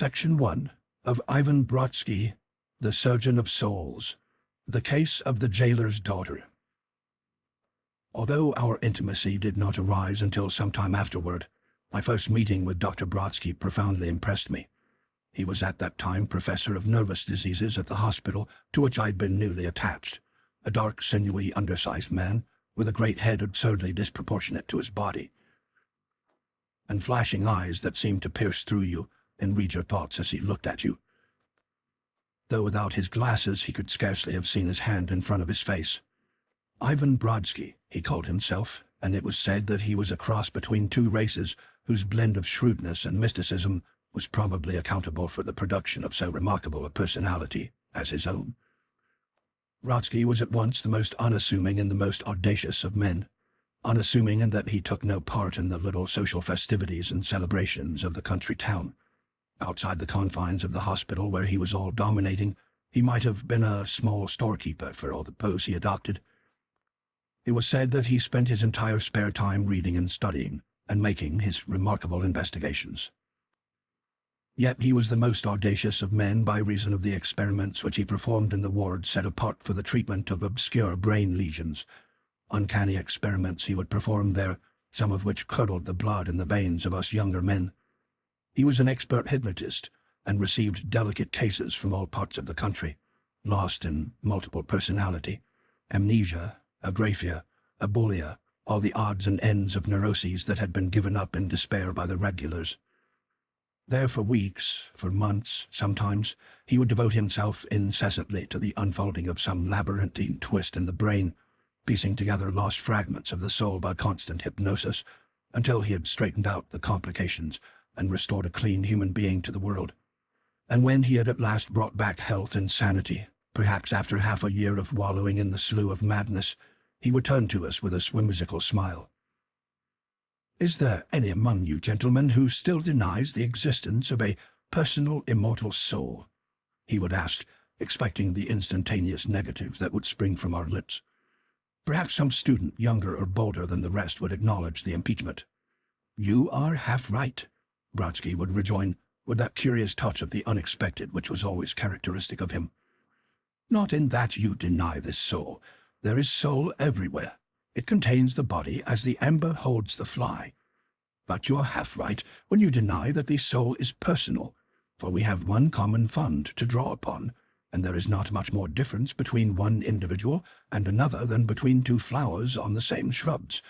Section 1 of Ivan Brodsky, The Surgeon of Souls, The Case of the Jailer's Daughter. Although our intimacy did not arise until some time afterward, my first meeting with Dr. Brodsky profoundly impressed me. He was at that time professor of nervous diseases at the hospital to which I had been newly attached, a dark, sinewy, undersized man with a great head absurdly disproportionate to his body, and flashing eyes that seemed to pierce through you and read your thoughts as he looked at you. Though without his glasses he could scarcely have seen his hand in front of his face. Ivan Brodsky, he called himself, and it was said that he was a cross between two races whose blend of shrewdness and mysticism was probably accountable for the production of so remarkable a personality as his own. Brodsky was at once the most unassuming and the most audacious of men. Unassuming in that he took no part in the little social festivities and celebrations of the country town. Outside the confines of the hospital where he was all dominating, he might have been a small storekeeper for all the pose he adopted. It was said that he spent his entire spare time reading and studying, and making his remarkable investigations. Yet he was the most audacious of men by reason of the experiments which he performed in the ward set apart for the treatment of obscure brain lesions. Uncanny experiments he would perform there, some of which curdled the blood in the veins of us younger men. He was an expert hypnotist, and received delicate cases from all parts of the country, lost in multiple personality, amnesia, agraphia, abulia, all the odds and ends of neuroses that had been given up in despair by the regulars. There for weeks, for months, sometimes, he would devote himself incessantly to the unfolding of some labyrinthine twist in the brain, piecing together lost fragments of the soul by constant hypnosis, until he had straightened out the complications and restored a clean human being to the world. And when he had at last brought back health and sanity, perhaps after half a year of wallowing in the slough of madness, he would turn to us with a whimsical smile. "Is there any among you gentlemen who still denies the existence of a personal immortal soul?" he would ask, expecting the instantaneous negative that would spring from our lips. Perhaps some student younger or bolder than the rest would acknowledge the impeachment. "You are half right," Brodsky would rejoin, with that curious touch of the unexpected which was always characteristic of him. "Not in that you deny this soul. There is soul everywhere. It contains the body as the amber holds the fly. But you are half right when you deny that the soul is personal, for we have one common fund to draw upon, and there is not much more difference between one individual and another than between two flowers on the same shrubs.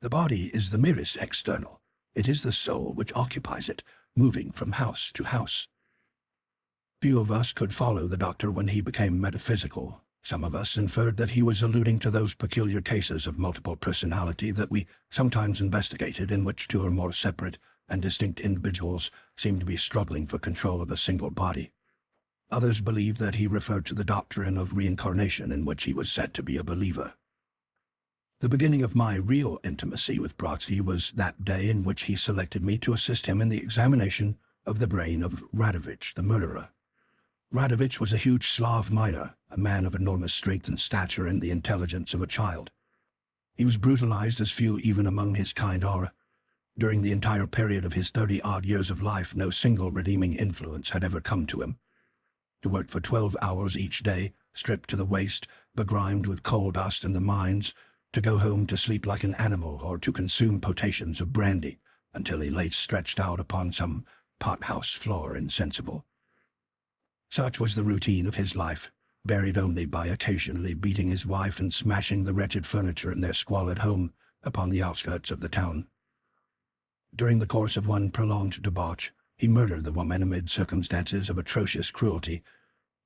The body is the merest external. It is the soul which occupies it, moving from house to house." Few of us could follow the doctor when he became metaphysical. Some of us inferred that he was alluding to those peculiar cases of multiple personality that we sometimes investigated, in which two or more separate and distinct individuals seemed to be struggling for control of a single body. Others believed that he referred to the doctrine of reincarnation, in which he was said to be a believer. The beginning of my real intimacy with Brodsky was that day in which he selected me to assist him in the examination of the brain of Radovich, the murderer. Radovich was a huge Slav miner, a man of enormous strength and stature and the intelligence of a child. He was brutalized as few even among his kind are. During the entire period of his 30-odd years of life, no single redeeming influence had ever come to him. To work for 12 hours each day, stripped to the waist, begrimed with coal dust in the mines, to go home to sleep like an animal or to consume potations of brandy until he lay stretched out upon some pothouse floor insensible. Such was the routine of his life, varied only by occasionally beating his wife and smashing the wretched furniture in their squalid home upon the outskirts of the town. During the course of one prolonged debauch, he murdered the woman amid circumstances of atrocious cruelty.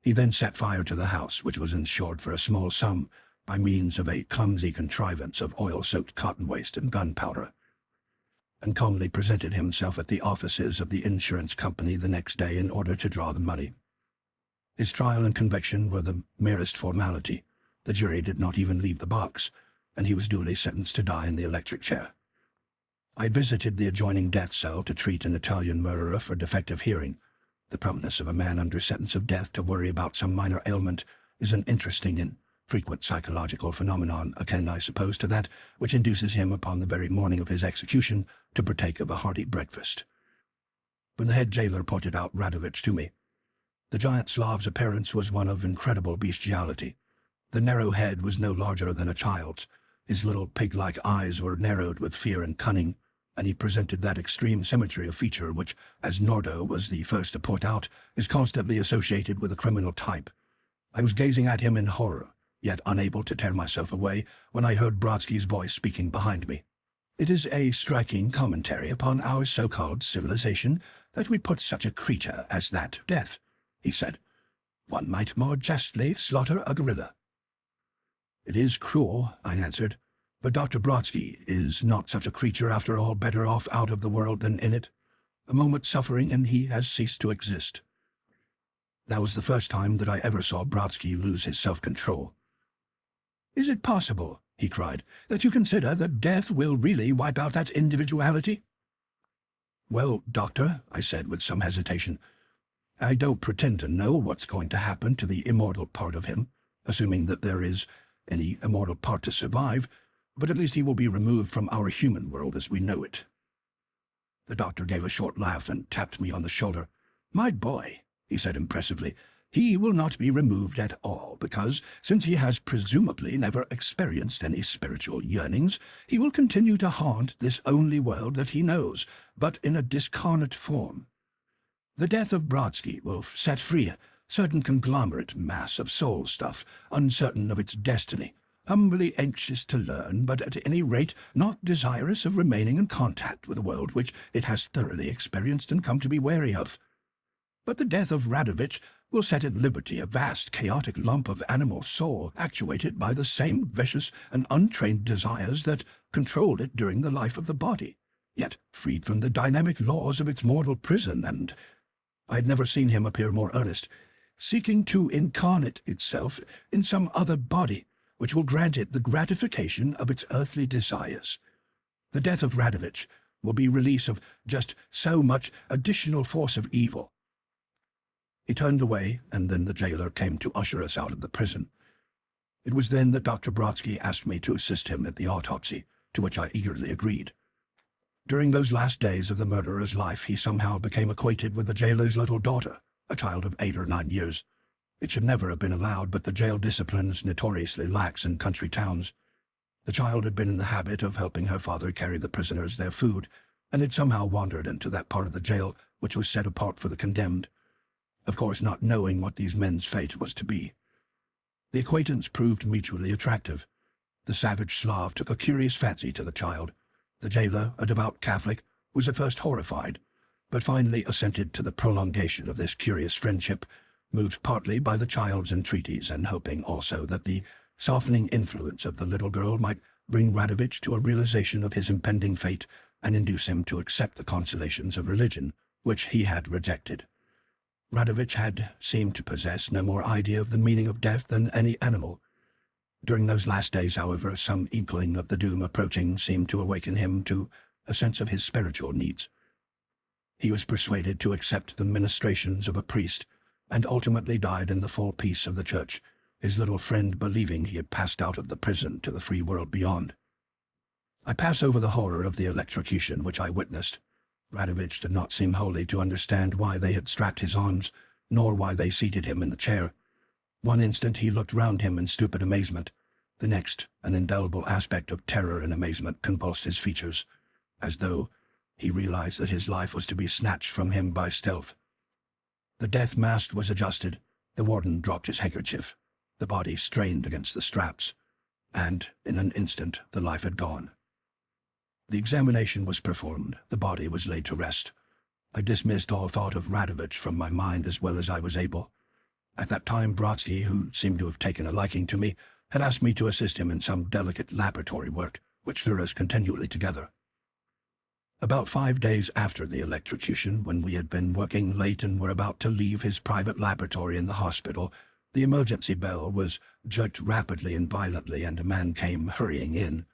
He then set fire to the house, which was insured for a small sum, by means of a clumsy contrivance of oil-soaked cotton waste and gunpowder, and calmly presented himself at the offices of the insurance company the next day in order to draw the money. His trial and conviction were the merest formality. The jury did not even leave the box, and he was duly sentenced to die in the electric chair. I visited the adjoining death cell to treat an Italian murderer for defective hearing. The promptness of a man under sentence of death to worry about some minor ailment is an interesting and frequent psychological phenomenon, akin, I suppose, to that which induces him upon the very morning of his execution to partake of a hearty breakfast. when the head jailer pointed out Radovich to me. The giant Slav's appearance was one of incredible bestiality. The narrow head was no larger than a child's. His little pig-like eyes were narrowed with fear and cunning, and he presented that extreme symmetry of feature which, as Nordo was the first to point out, is constantly associated with a criminal type. I was gazing at him in horror, yet unable to tear myself away, when I heard Brodsky's voice speaking behind me. "It is a striking commentary upon our so-called civilization that we put such a creature as that to death," he said. "One might more justly slaughter a gorilla." "It is cruel," I answered, "but Dr. Brodsky is not such a creature after all, better off out of the world than in it. A moment's suffering and he has ceased to exist." That was the first time that I ever saw Brodsky lose his self-control. "Is it possible," he cried, "that you consider that death will really wipe out that individuality?" "Well, Doctor," I said with some hesitation, "I don't pretend to know what's going to happen to the immortal part of him, assuming that there is any immortal part to survive, but at least he will be removed from our human world as we know it." The doctor gave a short laugh and tapped me on the shoulder. "My boy," he said impressively, "he will not be removed at all, because, since he has presumably never experienced any spiritual yearnings, he will continue to haunt this only world that he knows, but in a discarnate form. The death of Brodsky will set free a certain conglomerate mass of soul stuff, uncertain of its destiny, humbly anxious to learn, but at any rate not desirous of remaining in contact with a world which it has thoroughly experienced and come to be wary of. But the death of Radovich will set at liberty a vast chaotic lump of animal soul actuated by the same vicious and untrained desires that controlled it during the life of the body, yet freed from the dynamic laws of its mortal prison, and—" I had never seen him appear more earnest, "seeking to incarnate itself in some other body, which will grant it the gratification of its earthly desires. The death of Radovich will be release of just so much additional force of evil." He turned away, and then the jailer came to usher us out of the prison. It was then that Dr. Brodsky asked me to assist him at the autopsy, to which I eagerly agreed. During those last days of the murderer's life, he somehow became acquainted with the jailer's little daughter, a child of 8 or 9 years. It should never have been allowed, but the jail discipline is notoriously lax in country towns. The child had been in the habit of helping her father carry the prisoners their food, and had somehow wandered into that part of the jail which was set apart for the condemned, of course not knowing what these men's fate was to be. The acquaintance proved mutually attractive. The savage Slav took a curious fancy to the child. The jailer, a devout Catholic, was at first horrified, but finally assented to the prolongation of this curious friendship, moved partly by the child's entreaties and hoping also that the softening influence of the little girl might bring Radovich to a realization of his impending fate and induce him to accept the consolations of religion, which he had rejected. Radovich had seemed to possess no more idea of the meaning of death than any animal. During those last days, however, some inkling of the doom approaching seemed to awaken him to a sense of his spiritual needs. He was persuaded to accept the ministrations of a priest, and ultimately died in the full peace of the church, his little friend believing he had passed out of the prison to the free world beyond. I pass over the horror of the electrocution which I witnessed. Radovich did not seem wholly to understand why they had strapped his arms, nor why they seated him in the chair. One instant he looked round him in stupid amazement. The next, an indelible aspect of terror and amazement convulsed his features, as though he realized that his life was to be snatched from him by stealth. The death mask was adjusted. The warden dropped his handkerchief. The body strained against the straps, and in an instant the life had gone. The examination was performed. The body was laid to rest. I dismissed all thought of Radovich from my mind as well as I was able. At that time Brodsky, who seemed to have taken a liking to me, had asked me to assist him in some delicate laboratory work, which threw us continually together. About 5 days after the electrocution, when we had been working late and were about to leave his private laboratory in the hospital, the emergency bell was jerked rapidly and violently, and a man came hurrying in.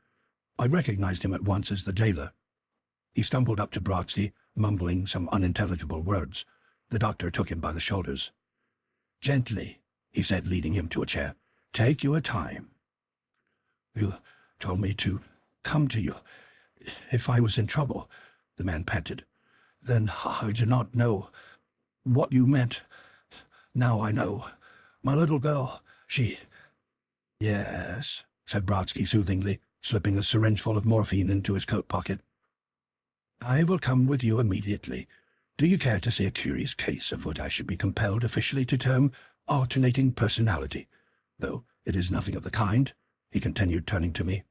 I recognized him at once as the jailer. He stumbled up to Brodsky, mumbling some unintelligible words. The doctor took him by the shoulders. "Gently," he said, leading him to a chair. "Take your time." "You told me to come to you if I was in trouble," the man panted. Then I did not know what you meant. Now I know. My little girl, she—" "Yes," said Brodsky soothingly, slipping a syringe full of morphine into his coat pocket. "I will come with you immediately. Do you care to see a curious case of what I should be compelled officially to term alternating personality? Though it is nothing of the kind," he continued, turning to me.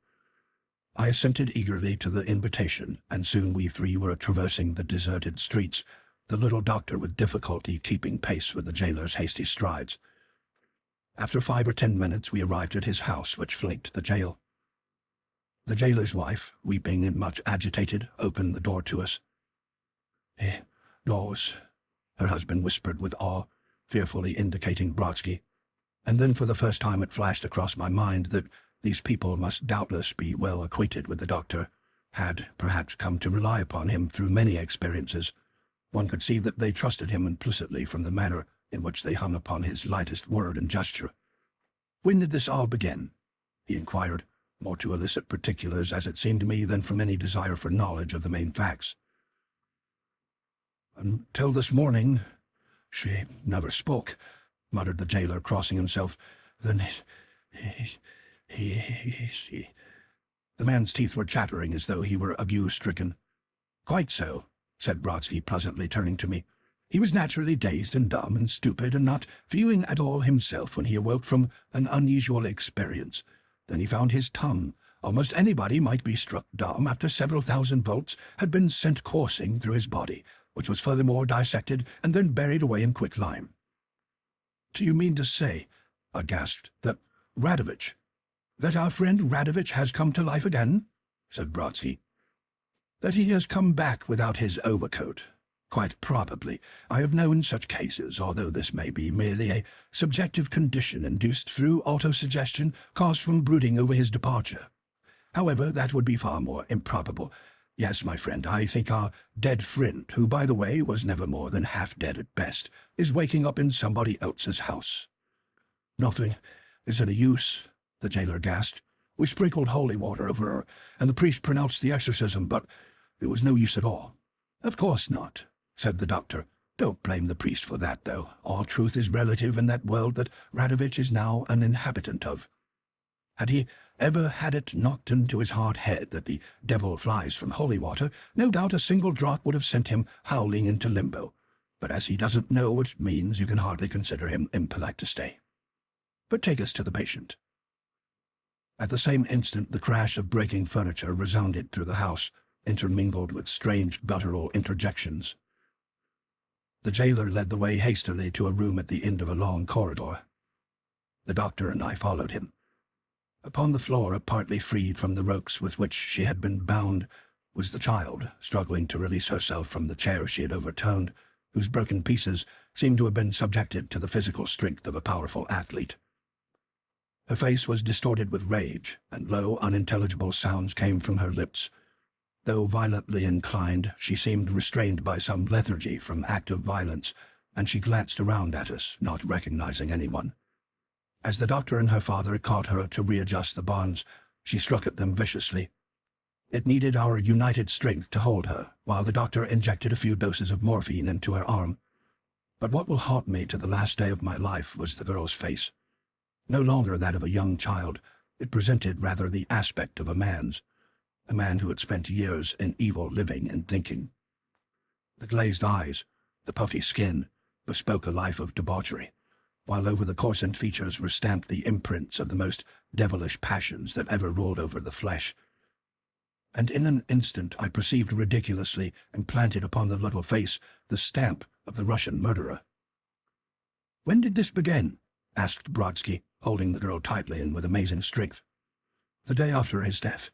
I assented eagerly to the invitation, and soon we three were traversing the deserted streets, the little doctor with difficulty keeping pace with the jailer's hasty strides. After 5 or 10 minutes we arrived at his house, which flanked the jail. The jailer's wife, weeping and much agitated, opened the door to us. "He knows," her husband whispered with awe, fearfully indicating Brodsky. And then for the first time it flashed across my mind that these people must doubtless be well acquainted with the doctor, had perhaps come to rely upon him through many experiences. One could see that they trusted him implicitly from the manner in which they hung upon his lightest word and gesture. "When did this all begin?" he inquired, more to elicit particulars, as it seemed to me, than from any desire for knowledge of the main facts. "Until this morning, she never spoke," muttered the jailer, crossing himself. "Then he—" The man's teeth were chattering as though he were ague-stricken. "Quite so," said Brodsky pleasantly, turning to me. "He was naturally dazed and dumb and stupid and not feeling at all himself when he awoke from an unusual experience. Then he found his tongue. Almost anybody might be struck dumb after several thousand volts had been sent coursing through his body, which was furthermore dissected and then buried away in quicklime." "Do you mean to say," I gasped, "that our friend Radovich has come to life again?" said Brodsky. "That he has come back without his overcoat. Quite probably. I have known such cases, although this may be merely a subjective condition induced through autosuggestion caused from brooding over his departure. However, that would be far more improbable. Yes, my friend, I think our dead friend, who, by the way, was never more than half dead at best, is waking up in somebody else's house." "Nothing is any use," the jailer gasped. "We sprinkled holy water over her, and the priest pronounced the exorcism, but it was no use at all." "Of course not," said the doctor. "Don't blame the priest for that, though. All truth is relative in that world that Radovich is now an inhabitant of. Had he ever had it knocked into his hard head that the devil flies from holy water, no doubt a single draught would have sent him howling into limbo. But as he doesn't know what it means, you can hardly consider him impolite to stay. But take us to the patient." At the same instant the crash of breaking furniture resounded through the house, intermingled with strange guttural interjections. The jailer led the way hastily to a room at the end of a long corridor. The doctor and I followed him. Upon the floor, partly freed from the ropes with which she had been bound, was the child, struggling to release herself from the chair she had overturned, whose broken pieces seemed to have been subjected to the physical strength of a powerful athlete. Her face was distorted with rage, and low, unintelligible sounds came from her lips. Though violently inclined, she seemed restrained by some lethargy from active violence, and she glanced around at us, not recognizing anyone. As the doctor and her father caught her to readjust the bonds, she struck at them viciously. It needed our united strength to hold her, while the doctor injected a few doses of morphine into her arm. But what will haunt me to the last day of my life was the girl's face. No longer that of a young child, it presented rather the aspect of a man who had spent years in evil living and thinking. The glazed eyes, the puffy skin, bespoke a life of debauchery, while over the coarsened features were stamped the imprints of the most devilish passions that ever ruled over the flesh. And in an instant I perceived ridiculously implanted upon the little face the stamp of the Russian murderer. "When did this begin?" asked Brodsky, holding the girl tightly and with amazing strength. "The day after his death,"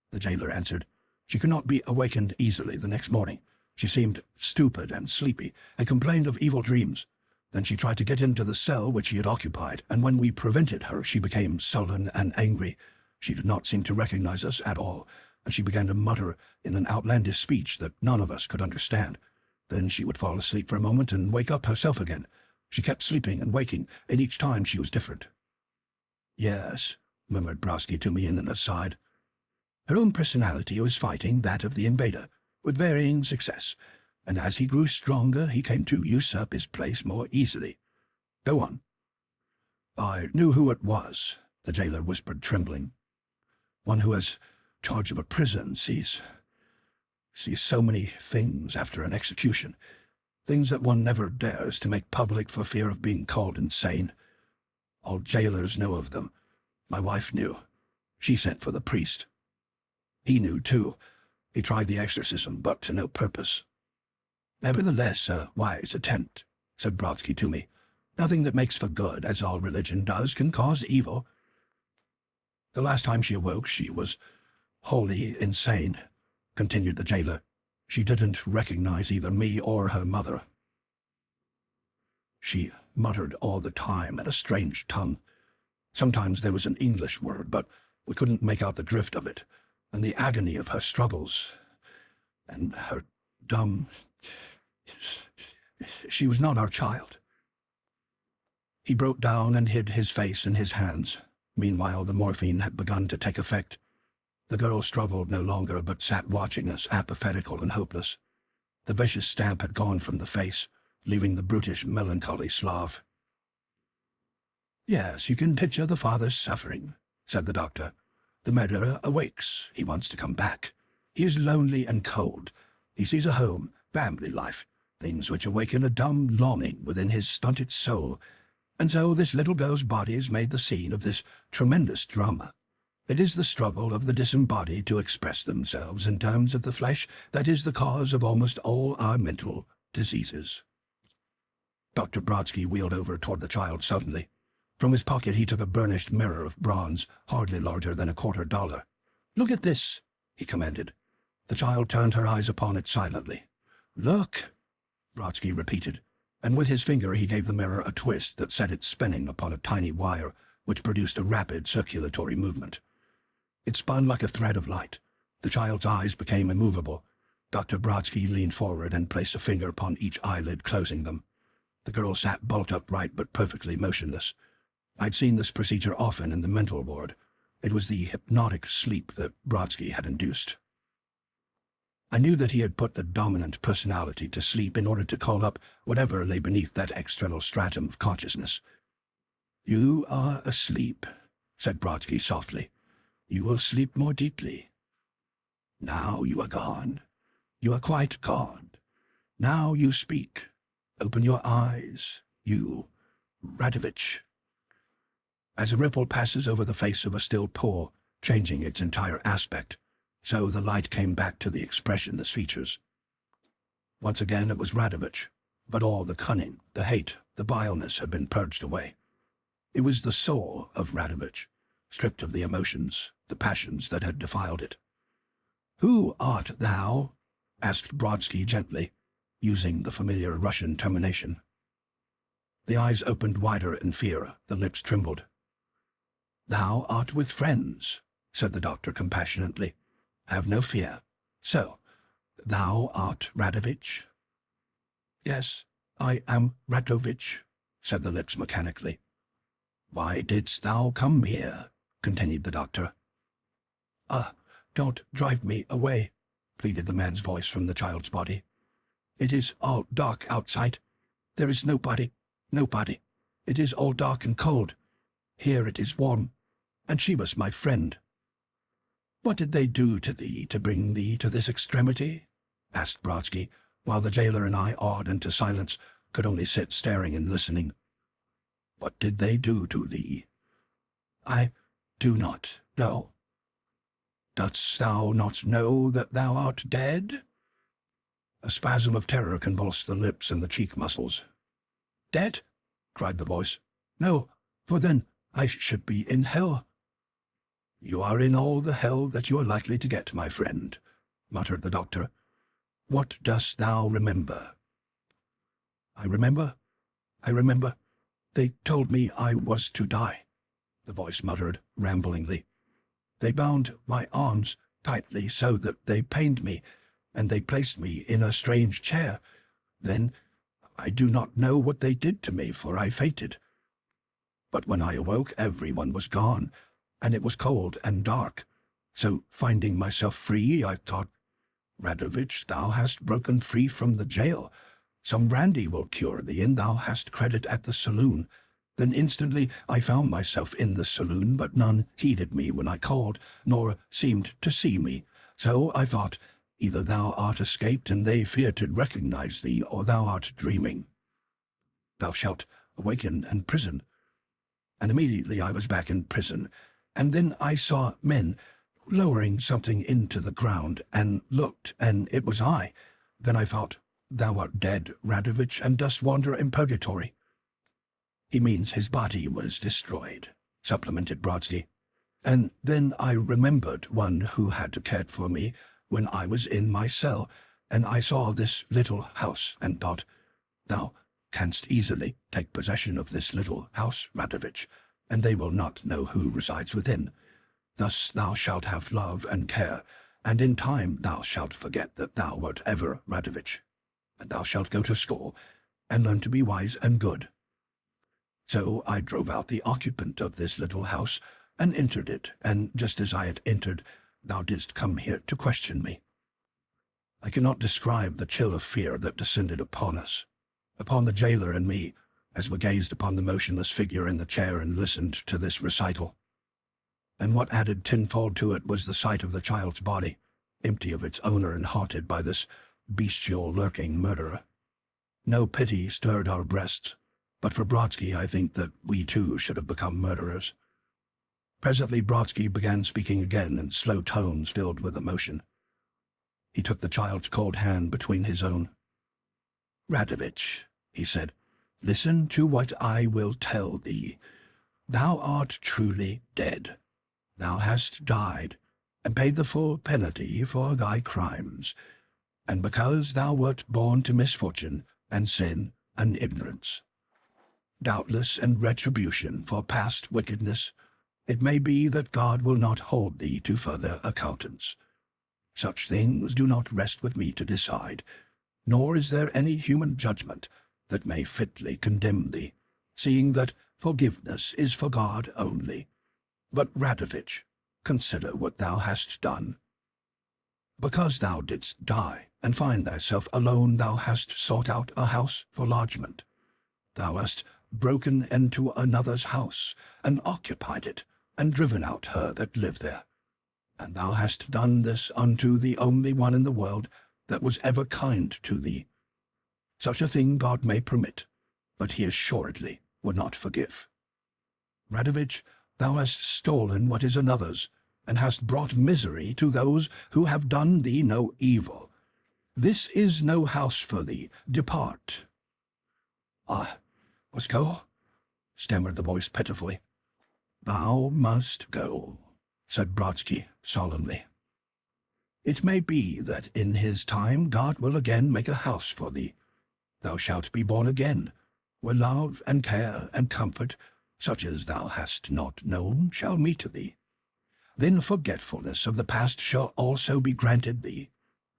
the jailer answered. "She could not be awakened easily the next morning. She seemed stupid and sleepy, and complained of evil dreams. Then she tried to get into the cell which she had occupied, and when we prevented her, she became sullen and angry. She did not seem to recognize us at all, and she began to mutter in an outlandish speech that none of us could understand. Then she would fall asleep for a moment and wake up herself again. She kept sleeping and waking, and each time she was different." "Yes," murmured Brodsky to me in an aside. "Her own personality was fighting that of the invader, with varying success. and as he grew stronger, he came to usurp his place more easily. Go on." "I knew who it was," the jailer whispered, trembling. "One who has charge of a prison sees so many things after an execution, things that one never dares to make public for fear of being called insane. All jailers know of them. My wife knew. She sent for the priest. He knew, too. He tried the exorcism, but to no purpose." "Nevertheless, a wise attempt," said Brodsky to me. "Nothing that makes for good, as all religion does, can cause evil." "The last time she awoke, she was wholly insane," continued the jailer. "She didn't recognize either me or her mother. She muttered all the time in a strange tongue. Sometimes there was an English word, but we couldn't make out the drift of it, and the agony of her struggles, and her dumb... She was not our child." He broke down and hid his face in his hands. Meanwhile, the morphine had begun to take effect. The girl struggled no longer, but sat watching us, apathetical and hopeless. The vicious stamp had gone from the face, leaving the brutish, melancholy Slav. "Yes, you can picture the father's suffering," said the doctor. "The murderer awakes. He wants to come back. He is lonely and cold. He sees a home, family life, things which awaken a dumb longing within his stunted soul. And so this little girl's body is made the scene of this tremendous drama. It is the struggle of the disembodied to express themselves in terms of the flesh that is the cause of almost all our mental diseases." Dr. Brodsky wheeled over toward the child suddenly. From his pocket he took a burnished mirror of bronze, hardly larger than $0.25. "Look at this," he commanded. The child turned her eyes upon it silently. "Look," Brodsky repeated, and with his finger he gave the mirror a twist that set it spinning upon a tiny wire, which produced a rapid circulatory movement. It spun like a thread of light. The child's eyes became immovable. Dr. Brodsky leaned forward and placed a finger upon each eyelid, closing them. The girl sat bolt upright but perfectly motionless. I'd seen this procedure often in the mental ward. It was the hypnotic sleep that Brodsky had induced. I knew that he had put the dominant personality to sleep in order to call up whatever lay beneath that external stratum of consciousness. "You are asleep," said Brodsky softly. "You will sleep more deeply. Now you are gone. You are quite gone. Now you speak. Open your eyes. You, Radovich." As a ripple passes over the face of a still pool, changing its entire aspect, so the light came back to the expressionless features. Once again it was Radovich, but all the cunning, the hate, the vileness had been purged away. It was the soul of Radovich, stripped of the emotions, the passions that had defiled it. "Who art thou?" asked Brodsky gently, using the familiar Russian termination. The eyes opened wider in fear, the lips trembled. "Thou art with friends," said the doctor compassionately. "Have no fear. So, thou art Radovich?" "Yes, I am Radovich," said the lips mechanically. "Why didst thou come here?" continued the doctor. Don't drive me away," pleaded the man's voice from the child's body. "It is all dark outside. There is nobody. It is all dark and cold. Here it is warm, and she was my friend." "What did they do to thee to bring thee to this extremity?" asked Brodsky, while the jailer and I, awed into silence, could only sit staring and listening. "What did they do to thee?" "I do not know." "Dost thou not know that thou art dead?" A spasm of terror convulsed the lips and the cheek muscles. "Dead?" cried the voice. "No, for then I should be in hell." "You are in all the hell that you are likely to get, my friend," muttered the doctor. "What dost thou remember?" I remember. They told me I was to die," the voice muttered ramblingly. "They bound my arms tightly so that they pained me, and they placed me in a strange chair. Then I do not know what they did to me, for I fainted. But when I awoke, everyone was gone, and it was cold and dark. So finding myself free, I thought, Radovich, thou hast broken free from the jail. Some brandy will cure thee, and thou hast credit at the saloon. Then instantly I found myself in the saloon, but none heeded me when I called, nor seemed to see me. So I thought, either thou art escaped, and they fear to recognize thee, or thou art dreaming. Thou shalt awaken and prison. And immediately I was back in prison, and then I saw men lowering something into the ground, and looked, and it was I. Then I thought, thou art dead, Radovich, and dost wander in purgatory. He means his body was destroyed, supplemented Brodsky. And then I remembered one who had cared for me when I was in my cell, and I saw this little house, and thought, thou canst easily take possession of this little house, Radovich, and they will not know who resides within. Thus thou shalt have love and care, and in time thou shalt forget that thou wert ever Radovich, and thou shalt go to school, and learn to be wise and good. So I drove out the occupant of this little house, and entered it, and just as I had entered, thou didst come here to question me. I cannot describe the chill of fear that descended upon us, upon the jailer and me, as we gazed upon the motionless figure in the chair and listened to this recital. And what added tenfold to it was the sight of the child's body, empty of its owner and haunted by this bestial lurking murderer. No pity stirred our breasts, but for Brodsky I think that we too should have become murderers. Presently Brodsky began speaking again in slow tones filled with emotion. He took the child's cold hand between his own. "Radovich," he said, "listen to what I will tell thee. Thou art truly dead. Thou hast died, and paid the full penalty for thy crimes, and because thou wert born to misfortune and sin and ignorance. Doubtless and retribution for past wickedness, it may be that God will not hold thee to further accountants. Such things do not rest with me to decide, nor is there any human judgment that may fitly condemn thee, seeing that forgiveness is for God only. But, Radovich, consider what thou hast done. Because thou didst die, and find thyself alone, thou hast sought out a house for lodgment. Thou hast broken into another's house, and occupied it, and driven out her that lived there. And thou hast done this unto the only one in the world that was ever kind to thee. Such a thing God may permit, but he assuredly would not forgive. Radovich, thou hast stolen what is another's, and hast brought misery to those who have done thee no evil. This is no house for thee. Depart." "I must go," stammered the voice pitifully. "Thou must go," said Brodsky solemnly. "It may be that in his time God will again make a house for thee. Thou shalt be born again, where love and care and comfort, such as thou hast not known, shall meet thee. Then forgetfulness of the past shall also be granted thee.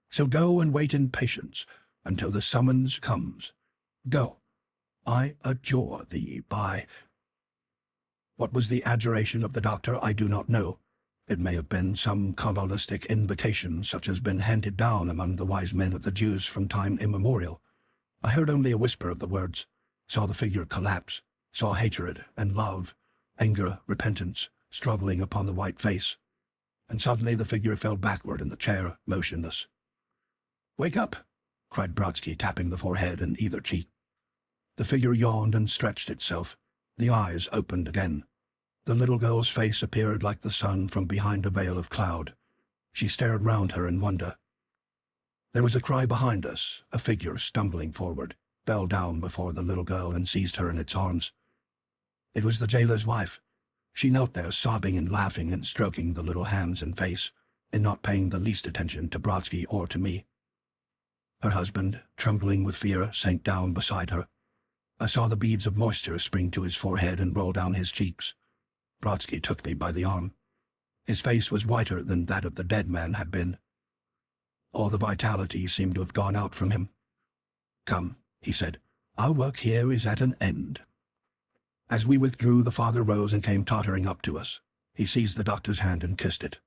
So go and wait in patience until the summons comes. Go, I adjure thee by—" What was the adjuration of the doctor I do not know. It may have been some Kabbalistic invocation such as been handed down among the wise men of the Jews from time immemorial. I heard only a whisper of the words, saw the figure collapse, saw hatred and love, anger, repentance, struggling upon the white face, and suddenly the figure fell backward in the chair, motionless. "Wake up!" cried Brodsky, tapping the forehead and either cheek. The figure yawned and stretched itself. The eyes opened again. The little girl's face appeared like the sun from behind a veil of cloud. She stared round her in wonder. There was a cry behind us. A figure, stumbling forward, fell down before the little girl and seized her in its arms. It was the jailer's wife. She knelt there, sobbing and laughing and stroking the little hands and face, and not paying the least attention to Brodsky or to me. Her husband, trembling with fear, sank down beside her. I saw the beads of moisture spring to his forehead and roll down his cheeks. Brodsky took me by the arm. His face was whiter than that of the dead man had been. All the vitality seemed to have gone out from him. "Come," he said, "our work here is at an end." As we withdrew, the father rose and came tottering up to us. He seized the doctor's hand and kissed it.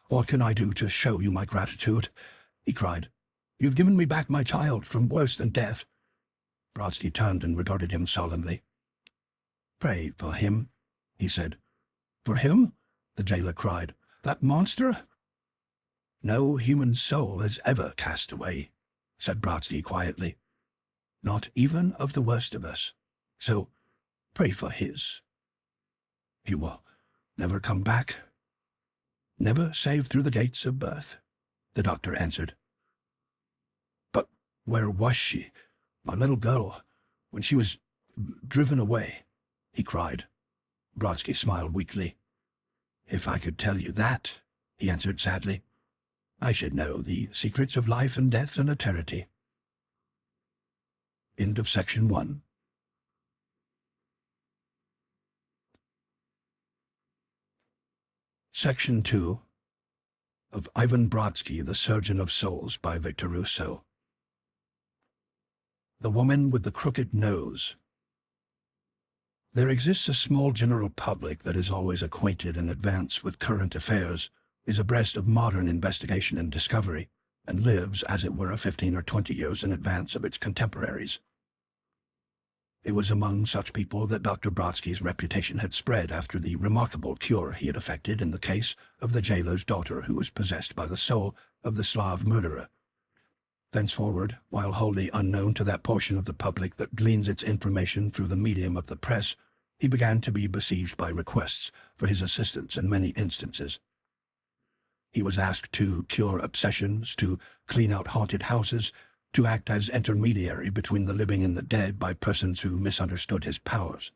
"What can I do to show you my gratitude? he cried. "You've given me back my child from worse than death." Brodsky turned and regarded him solemnly. "Pray for him," he said. "For him?" the jailer cried. "That monster?" "No human soul is ever cast away," said Brodsky quietly. "Not even of the worst of us. So pray for his. He will never come back. Never save through the gates of birth," the doctor answered. "But where was she, my little girl, when she was driven away?" he cried. Brodsky smiled weakly. "If I could tell you that," he answered sadly, "I should know the secrets of life and death and eternity." End of section 1. Section 2 of Ivan Brodsky, The Surgeon of Souls by Victor Rousseau. The Woman with the Crooked Nose. There exists a small general public that is always acquainted in advance with current affairs, is abreast of modern investigation and discovery, and lives, as it were, 15 or 20 years in advance of its contemporaries. It was among such people that Dr. Brodsky's reputation had spread after the remarkable cure he had effected in the case of the jailer's daughter who was possessed by the soul of the Slav murderer. Thenceforward, while wholly unknown to that portion of the public that gleans its information through the medium of the press, he began to be besieged by requests for his assistance in many instances. He was asked to cure obsessions, to clean out haunted houses, to act as intermediary between the living and the dead by persons who misunderstood his powers.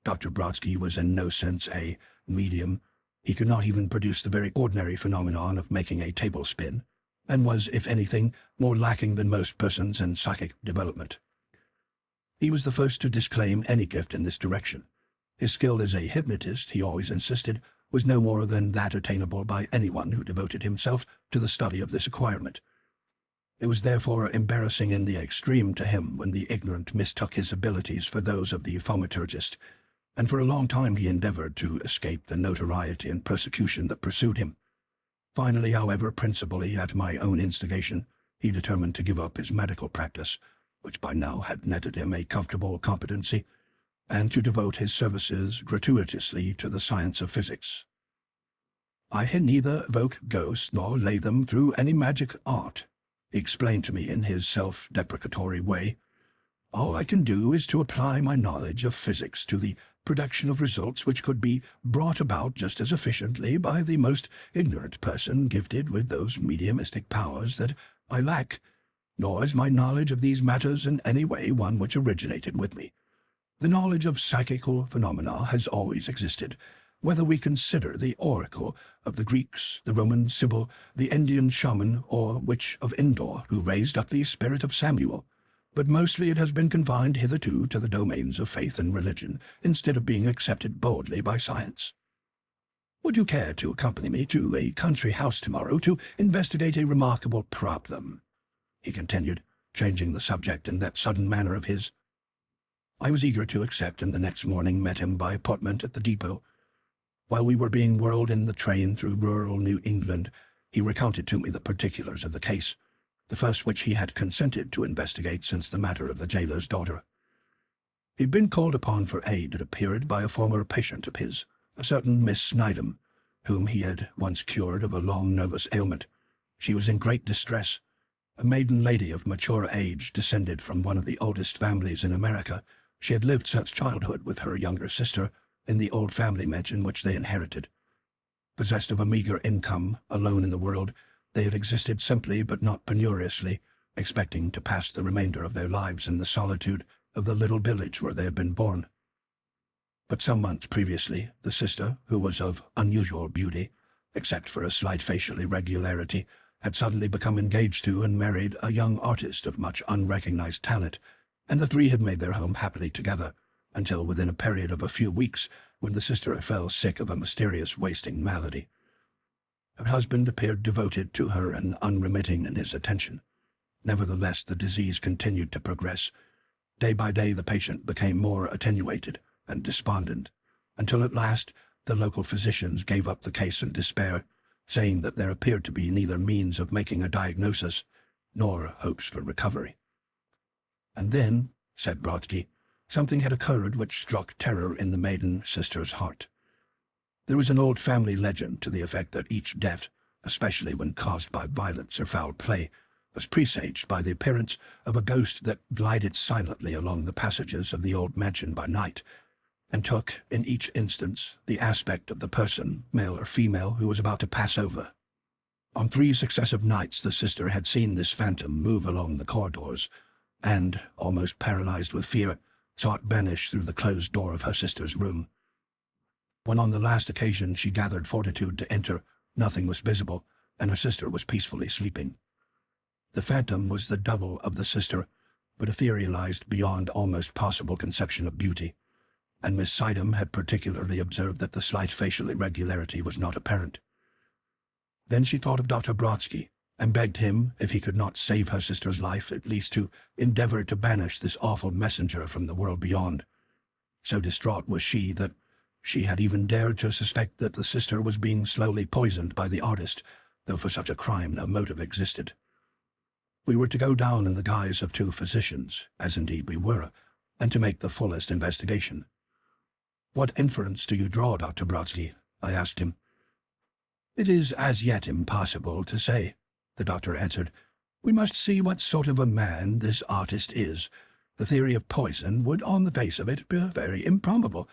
Dr. Brodsky was in no sense a medium. He could not even produce the very ordinary phenomenon of making a table spin, and was, if anything, more lacking than most persons in psychic development. He was the first to disclaim any gift in this direction. His skill as a hypnotist, he always insisted, was no more than that attainable by anyone who devoted himself to the study of this acquirement. It was therefore embarrassing in the extreme to him when the ignorant mistook his abilities for those of the thaumaturgist, and for a long time he endeavored to escape the notoriety and persecution that pursued him. Finally, however, principally at my own instigation, he determined to give up his medical practice, which by now had netted him a comfortable competency, and to devote his services gratuitously to the science of physics. "I can neither evoke ghosts nor lay them through any magic art," he explained to me in his self-deprecatory way. "All I can do is to apply my knowledge of physics to the production of results which could be brought about just as efficiently by the most ignorant person gifted with those mediumistic powers that I lack, nor is my knowledge of these matters in any way one which originated with me. The knowledge of psychical phenomena has always existed, whether we consider the oracle of the Greeks, the Roman Sibyl, the Indian shaman, or witch of Endor, who raised up the spirit of Samuel. But mostly it has been confined hitherto to the domains of faith and religion, instead of being accepted boldly by science. Would you care to accompany me to a country house tomorrow to investigate a remarkable problem?" he continued, changing the subject in that sudden manner of his. I was eager to accept, and the next morning met him by appointment at the depot. While we were being whirled in the train through rural New England, he recounted to me the particulars of the case, the first which he had consented to investigate since the matter of the jailer's daughter. He'd been called upon for aid, it appeared, by a former patient of his, a certain Miss Snydam, whom he had once cured of a long nervous ailment. She was in great distress. A maiden lady of mature age, descended from one of the oldest families in America. She had lived since childhood with her younger sister in the old family mansion which they inherited. Possessed of a meager income, alone in the world, they had existed simply but not penuriously, expecting to pass the remainder of their lives in the solitude of the little village where they had been born. But some months previously, the sister, who was of unusual beauty, except for a slight facial irregularity, had suddenly become engaged to and married a young artist of much unrecognized talent, and the three had made their home happily together, until within a period of a few weeks, when the sister fell sick of a mysterious wasting malady. Her husband appeared devoted to her and unremitting in his attention. Nevertheless, the disease continued to progress. Day by day the patient became more attenuated and despondent, until at last the local physicians gave up the case in despair, saying that there appeared to be neither means of making a diagnosis nor hopes for recovery. And then, said Brodsky, something had occurred which struck terror in the maiden sister's heart. There was an old family legend to the effect that each death, especially when caused by violence or foul play, was presaged by the appearance of a ghost that glided silently along the passages of the old mansion by night, and took, in each instance, the aspect of the person, male or female, who was about to pass over. On 3 successive nights the sister had seen this phantom move along the corridors, and, almost paralyzed with fear, saw it vanish through the closed door of her sister's room. When on the last occasion she gathered fortitude to enter, nothing was visible, and her sister was peacefully sleeping. The phantom was the double of the sister, but etherealized beyond almost possible conception of beauty, and Miss Sidham had particularly observed that the slight facial irregularity was not apparent. Then she thought of Dr. Brodsky, and begged him, if he could not save her sister's life, at least to endeavor to banish this awful messenger from the world beyond. So distraught was she that she had even dared to suspect that the sister was being slowly poisoned by the artist, though for such a crime no motive existed. We were to go down in the guise of 2 physicians, as indeed we were, and to make the fullest investigation. "What inference do you draw, Dr. Brodsky?" I asked him. "It is as yet impossible to say," the doctor answered. "We must see what sort of a man this artist is. The theory of poison would, on the face of it, be very improbable.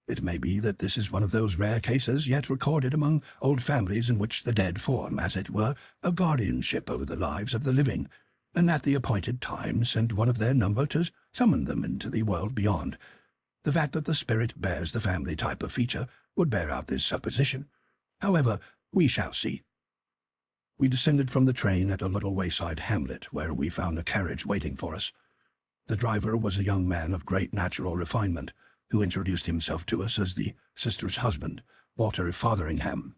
It may be that this is one of those rare cases yet recorded among old families in which the dead form, as it were, a guardianship over the lives of the living, and at the appointed time send one of their number to summon them into the world beyond. The fact that the spirit bears the family type of feature would bear out this supposition. However, we shall see." We descended from the train at a little wayside hamlet, where we found a carriage waiting for us. The driver was a young man of great natural refinement, who introduced himself to us as the sister's husband, Walter Fotheringham.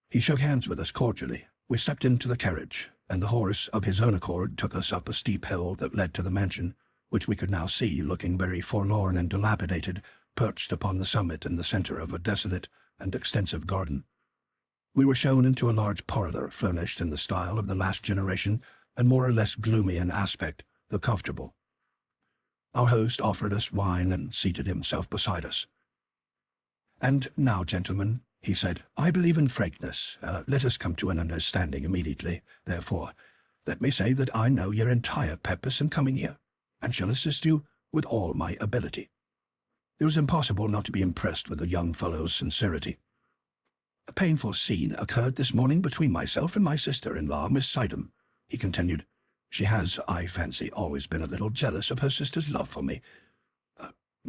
He shook hands with us cordially. We stepped into the carriage, and the horse of his own accord took us up a steep hill that led to the mansion, which we could now see, looking very forlorn and dilapidated, perched upon the summit in the center of a desolate and extensive garden. We were shown into a large parlor furnished in the style of the last generation, and more or less gloomy in aspect, though comfortable. Our host offered us wine and seated himself beside us. "And now, gentlemen," he said, "I believe in frankness. Let us come to an understanding immediately. Therefore, let me say that I know your entire purpose in coming here, and shall assist you with all my ability." It was impossible not to be impressed with the young fellow's sincerity. "A painful scene occurred this morning between myself and my sister-in-law, Miss Sidham," he continued. "She has, I fancy, always been a little jealous of her sister's love for me.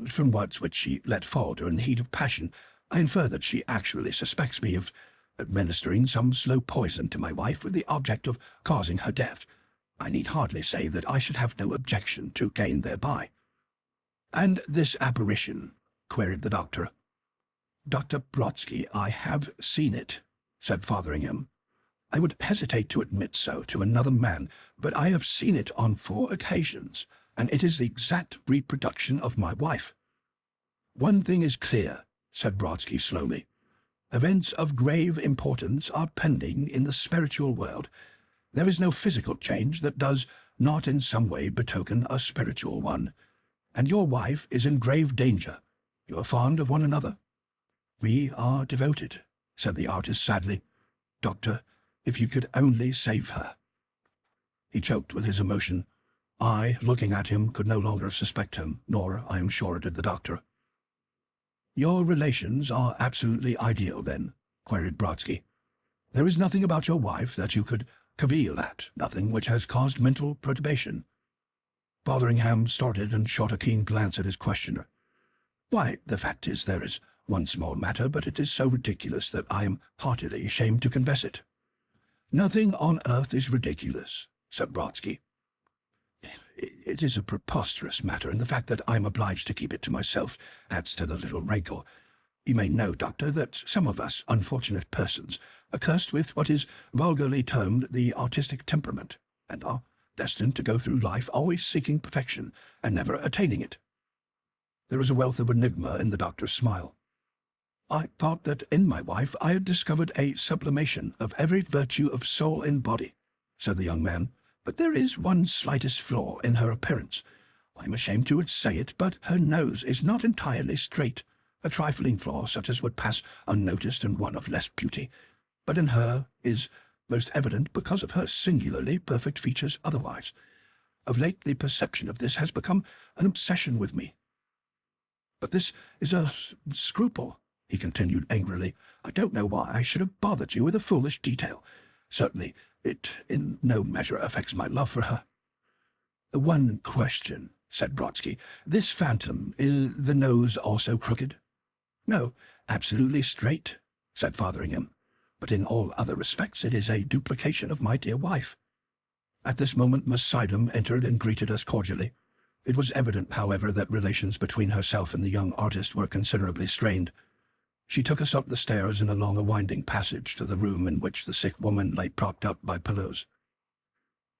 From words which she let fall during the heat of passion, I infer that she actually suspects me of administering some slow poison to my wife with the object of causing her death. I need hardly say that I should have no objection to gain thereby." "And this apparition?" queried the doctor. "Dr. Brodsky, I have seen it," said Fotheringham. "I would hesitate to admit so to another man, but I have seen it on 4 occasions, and it is the exact reproduction of my wife." "One thing is clear," said Brodsky slowly. "Events of grave importance are pending in the spiritual world. There is no physical change that does not in some way betoken a spiritual one. And your wife is in grave danger. You are fond of one another?" "We are devoted," said the artist sadly. "Doctor, if you could only save her." He choked with his emotion. I, looking at him, could no longer suspect him, nor, I am sure, did the doctor. "Your relations are absolutely ideal, then?" queried Brodsky. "There is nothing about your wife that you could cavil at, nothing which has caused mental perturbation?" Fotheringham started and shot a keen glance at his questioner. "Why, the fact is, there is one small matter, but it is so ridiculous that I am heartily ashamed to confess it." "Nothing on earth is ridiculous," said Brodsky. "It is a preposterous matter, and the fact that I am obliged to keep it to myself adds to the little rancor. You may know, Doctor, that some of us unfortunate persons are cursed with what is vulgarly termed the artistic temperament, and are destined to go through life always seeking perfection and never attaining it." There was a wealth of enigma in the doctor's smile. I thought that in my wife I had discovered a sublimation of every virtue of soul and body," said the young man, "but there is one slightest flaw in her appearance. I'm ashamed to say it, but her nose is not entirely straight, a trifling flaw such as would pass unnoticed in one of less beauty, but in her is most evident because of her singularly perfect features otherwise. Of late the perception of this has become an obsession with me. But this is a scruple," he continued angrily. "I don't know why I should have bothered you with a foolish detail. Certainly it in no measure affects my love for her." "One question," said Brodsky. "This phantom, is the nose also crooked?" "No, absolutely straight," said Fotheringham. "But in all other respects it is a duplication of my dear wife." At this moment Miss Sidham entered and greeted us cordially. It was evident, however, that relations between herself and the young artist were considerably strained. She took us up the stairs and along a winding passage to the room in which the sick woman lay propped up by pillows.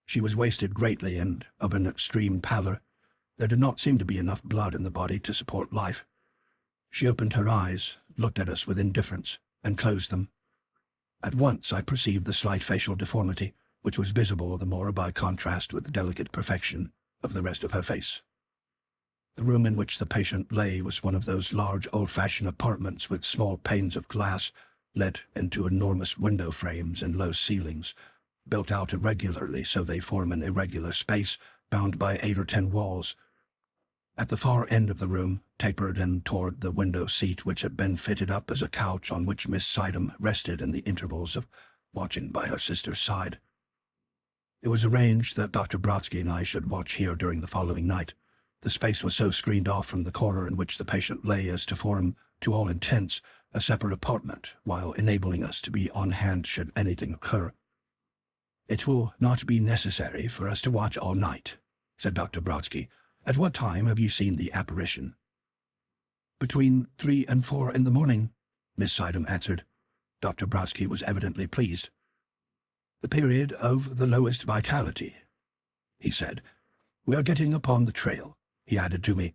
She was wasted greatly and of an extreme pallor. There did not seem to be enough blood in the body to support life. She opened her eyes, looked at us with indifference, and closed them. At once I perceived the slight facial deformity, which was visible the more by contrast with the delicate perfection of the rest of her face. The room in which the patient lay was one of those large old-fashioned apartments with small panes of glass let into enormous window frames and low ceilings, built out irregularly so they form an irregular space bound by 8 or 10 walls. At the far end of the room, tapered and toward the window seat which had been fitted up as a couch on which Miss Sidham rested in the intervals of watching by her sister's side. It was arranged that Dr. Brodsky and I should watch here during the following night. The space was so screened off from the corner in which the patient lay as to form, to all intents, a separate apartment, while enabling us to be on hand should anything occur. "It will not be necessary for us to watch all night," said Dr. Brodsky. "At what time have you seen the apparition?" "Between 3 and 4 in the morning," Miss Sidham answered. Dr. Brodsky was evidently pleased. "The period of the lowest vitality," he said. "We are getting upon the trail," he added to me.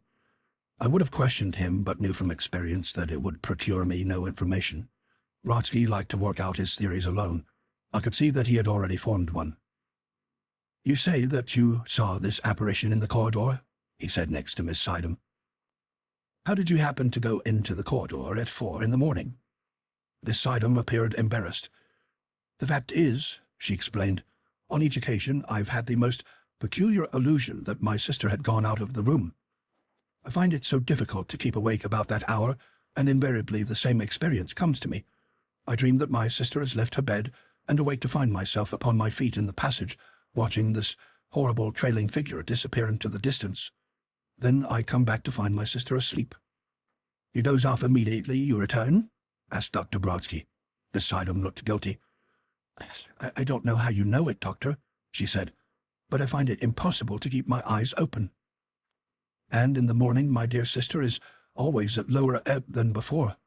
I would have questioned him, but knew from experience that it would procure me no information. Brodsky liked to work out his theories alone. I could see that he had already formed one. "You say that you saw this apparition in the corridor?" he said next to Miss Sidham. "How did you happen to go into the corridor at 4 in the morning?" Miss Sidham appeared embarrassed. "The fact is," she explained, "on each occasion I've had the most peculiar illusion that my sister had gone out of the room. I find it so difficult to keep awake about that hour, and invariably the same experience comes to me. I dream that my sister has left her bed, and awake to find myself upon my feet in the passage, watching this horrible trailing figure disappear into the distance. Then I come back to find my sister asleep." "You doze off immediately you return?" asked Dr. Brodsky. Miss Sidham looked guilty. I don't know how you know it, Doctor," she said, "but I find it impossible to keep my eyes open. And in the morning my dear sister is always at lower ebb than before.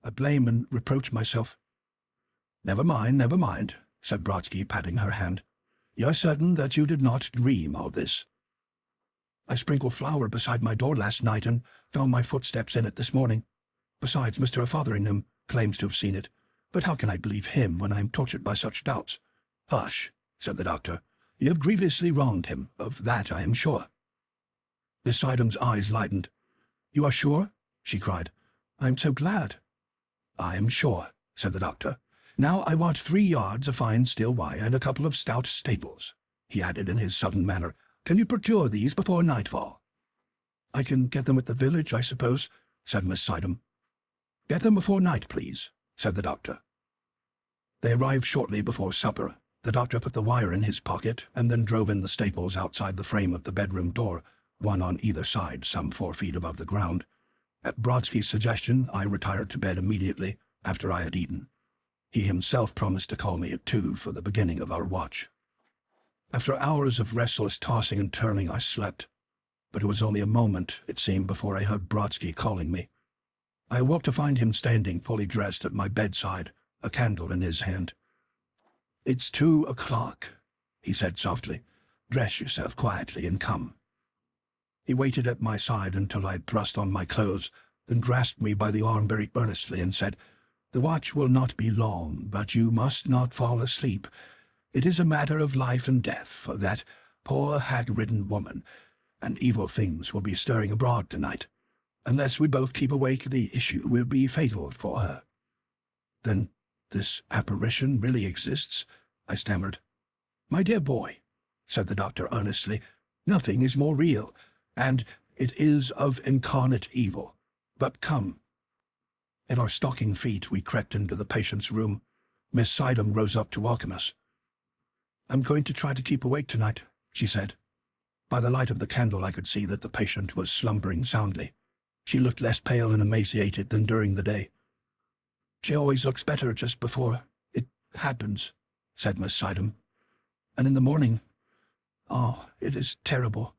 I blame and reproach myself." Never mind," said Brodsky, patting her hand. "You're certain that you did not dream all this?" "I sprinkled flour beside my door last night and found my footsteps in it this morning. Besides, Mr. Fotheringham claims to have seen it. But how can I believe him when I am tortured by such doubts?" "Hush," said the doctor. "You have grievously wronged him, of that I am sure." Miss Sidham's eyes lightened. "You are sure?" she cried. "I am so glad." "I am sure," said the doctor. "Now I want 3 yards of fine steel wire and a couple of stout staples," he added in his sudden manner. "Can you procure these before nightfall?" "I can get them at the village, I suppose," said Miss Sidham. "Get them before night, please," said the doctor. They arrived shortly before supper. The doctor put the wire in his pocket and then drove in the staples outside the frame of the bedroom door, one on either side, some 4 feet above the ground. At Brodsky's suggestion, I retired to bed immediately after I had eaten. He himself promised to call me at 2 for the beginning of our watch. After hours of restless tossing and turning, I slept, but it was only a moment, it seemed, before I heard Brodsky calling me. I awoke to find him standing fully dressed at my bedside, a candle in his hand. "It's 2 o'clock, he said softly. "Dress yourself quietly and come." He waited at my side until I had thrust on my clothes, then grasped me by the arm very earnestly and said, "The watch will not be long, but you must not fall asleep. It is a matter of life and death for that poor hag-ridden woman, and evil things will be stirring abroad tonight. Unless we both keep awake, the issue will be fatal for her." "Then this apparition really exists?" I stammered. "My dear boy," said the doctor earnestly, "nothing is more real, and it is of incarnate evil. But come." In our stocking feet we crept into the patient's room. Miss Sidham rose up to welcome us. "I'm going to try to keep awake tonight," she said. By the light of the candle I could see that the patient was slumbering soundly. She looked less pale and emaciated than during the day. "She always looks better just before it happens," said Miss Sidham. "And in the morning, oh, it is terrible.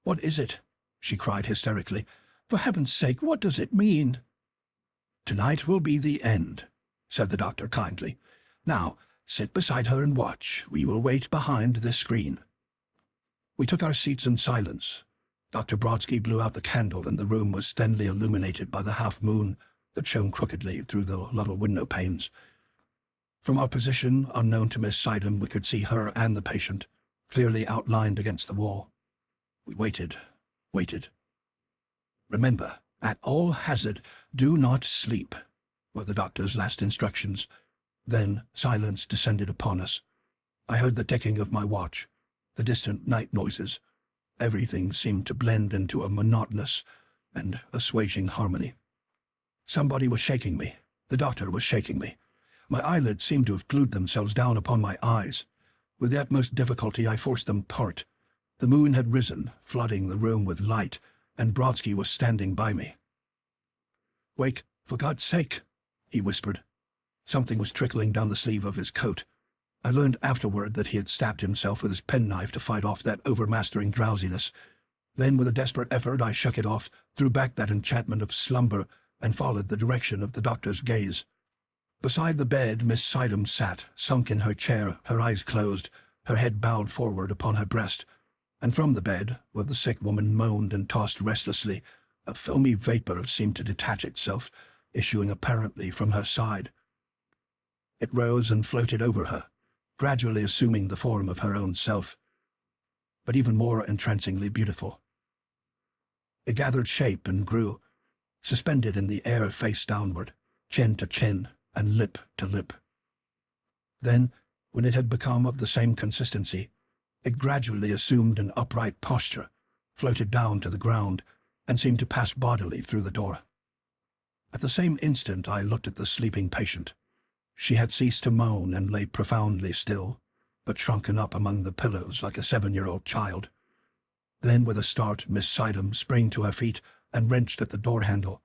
What is it?" she cried hysterically. "For heaven's sake, what does it mean?" "Tonight will be the end," said the doctor kindly. "Now, sit beside her and watch. We will wait behind this screen." We took our seats in silence. Dr. Brodsky blew out the candle, and the room was thinly illuminated by the half-moon that shone crookedly through the little window panes. From our position, unknown to Miss Sidham, we could see her and the patient, clearly outlined against the wall. We waited. "Remember, at all hazard, do not sleep," were the doctor's last instructions. Then silence descended upon us. I heard the ticking of my watch, the distant night noises. Everything seemed to blend into a monotonous and assuaging harmony. Somebody was shaking me. The doctor was shaking me. My eyelids seemed to have glued themselves down upon my eyes. With the utmost difficulty I forced them apart. The moon had risen, flooding the room with light, and Brodsky was standing by me. "Wake, for God's sake," he whispered. Something was trickling down the sleeve of his coat. I learned afterward that he had stabbed himself with his penknife to fight off that overmastering drowsiness. Then, with a desperate effort, I shook it off, threw back that enchantment of slumber, and followed the direction of the doctor's gaze. Beside the bed, Miss Sidham sat, sunk in her chair, her eyes closed, her head bowed forward upon her breast, and from the bed, where the sick woman moaned and tossed restlessly, a filmy vapor seemed to detach itself, issuing apparently from her side. It rose and floated over her, gradually assuming the form of her own self, but even more entrancingly beautiful. It gathered shape and grew, suspended in the air face downward, chin to chin, and lip to lip. Then, when it had become of the same consistency, it gradually assumed an upright posture, floated down to the ground, and seemed to pass bodily through the door. At the same instant I looked at the sleeping patient. She had ceased to moan and lay profoundly still, but shrunken up among the pillows like a 7-year-old child. Then, with a start, Miss Sidham sprang to her feet and wrenched at the door handle.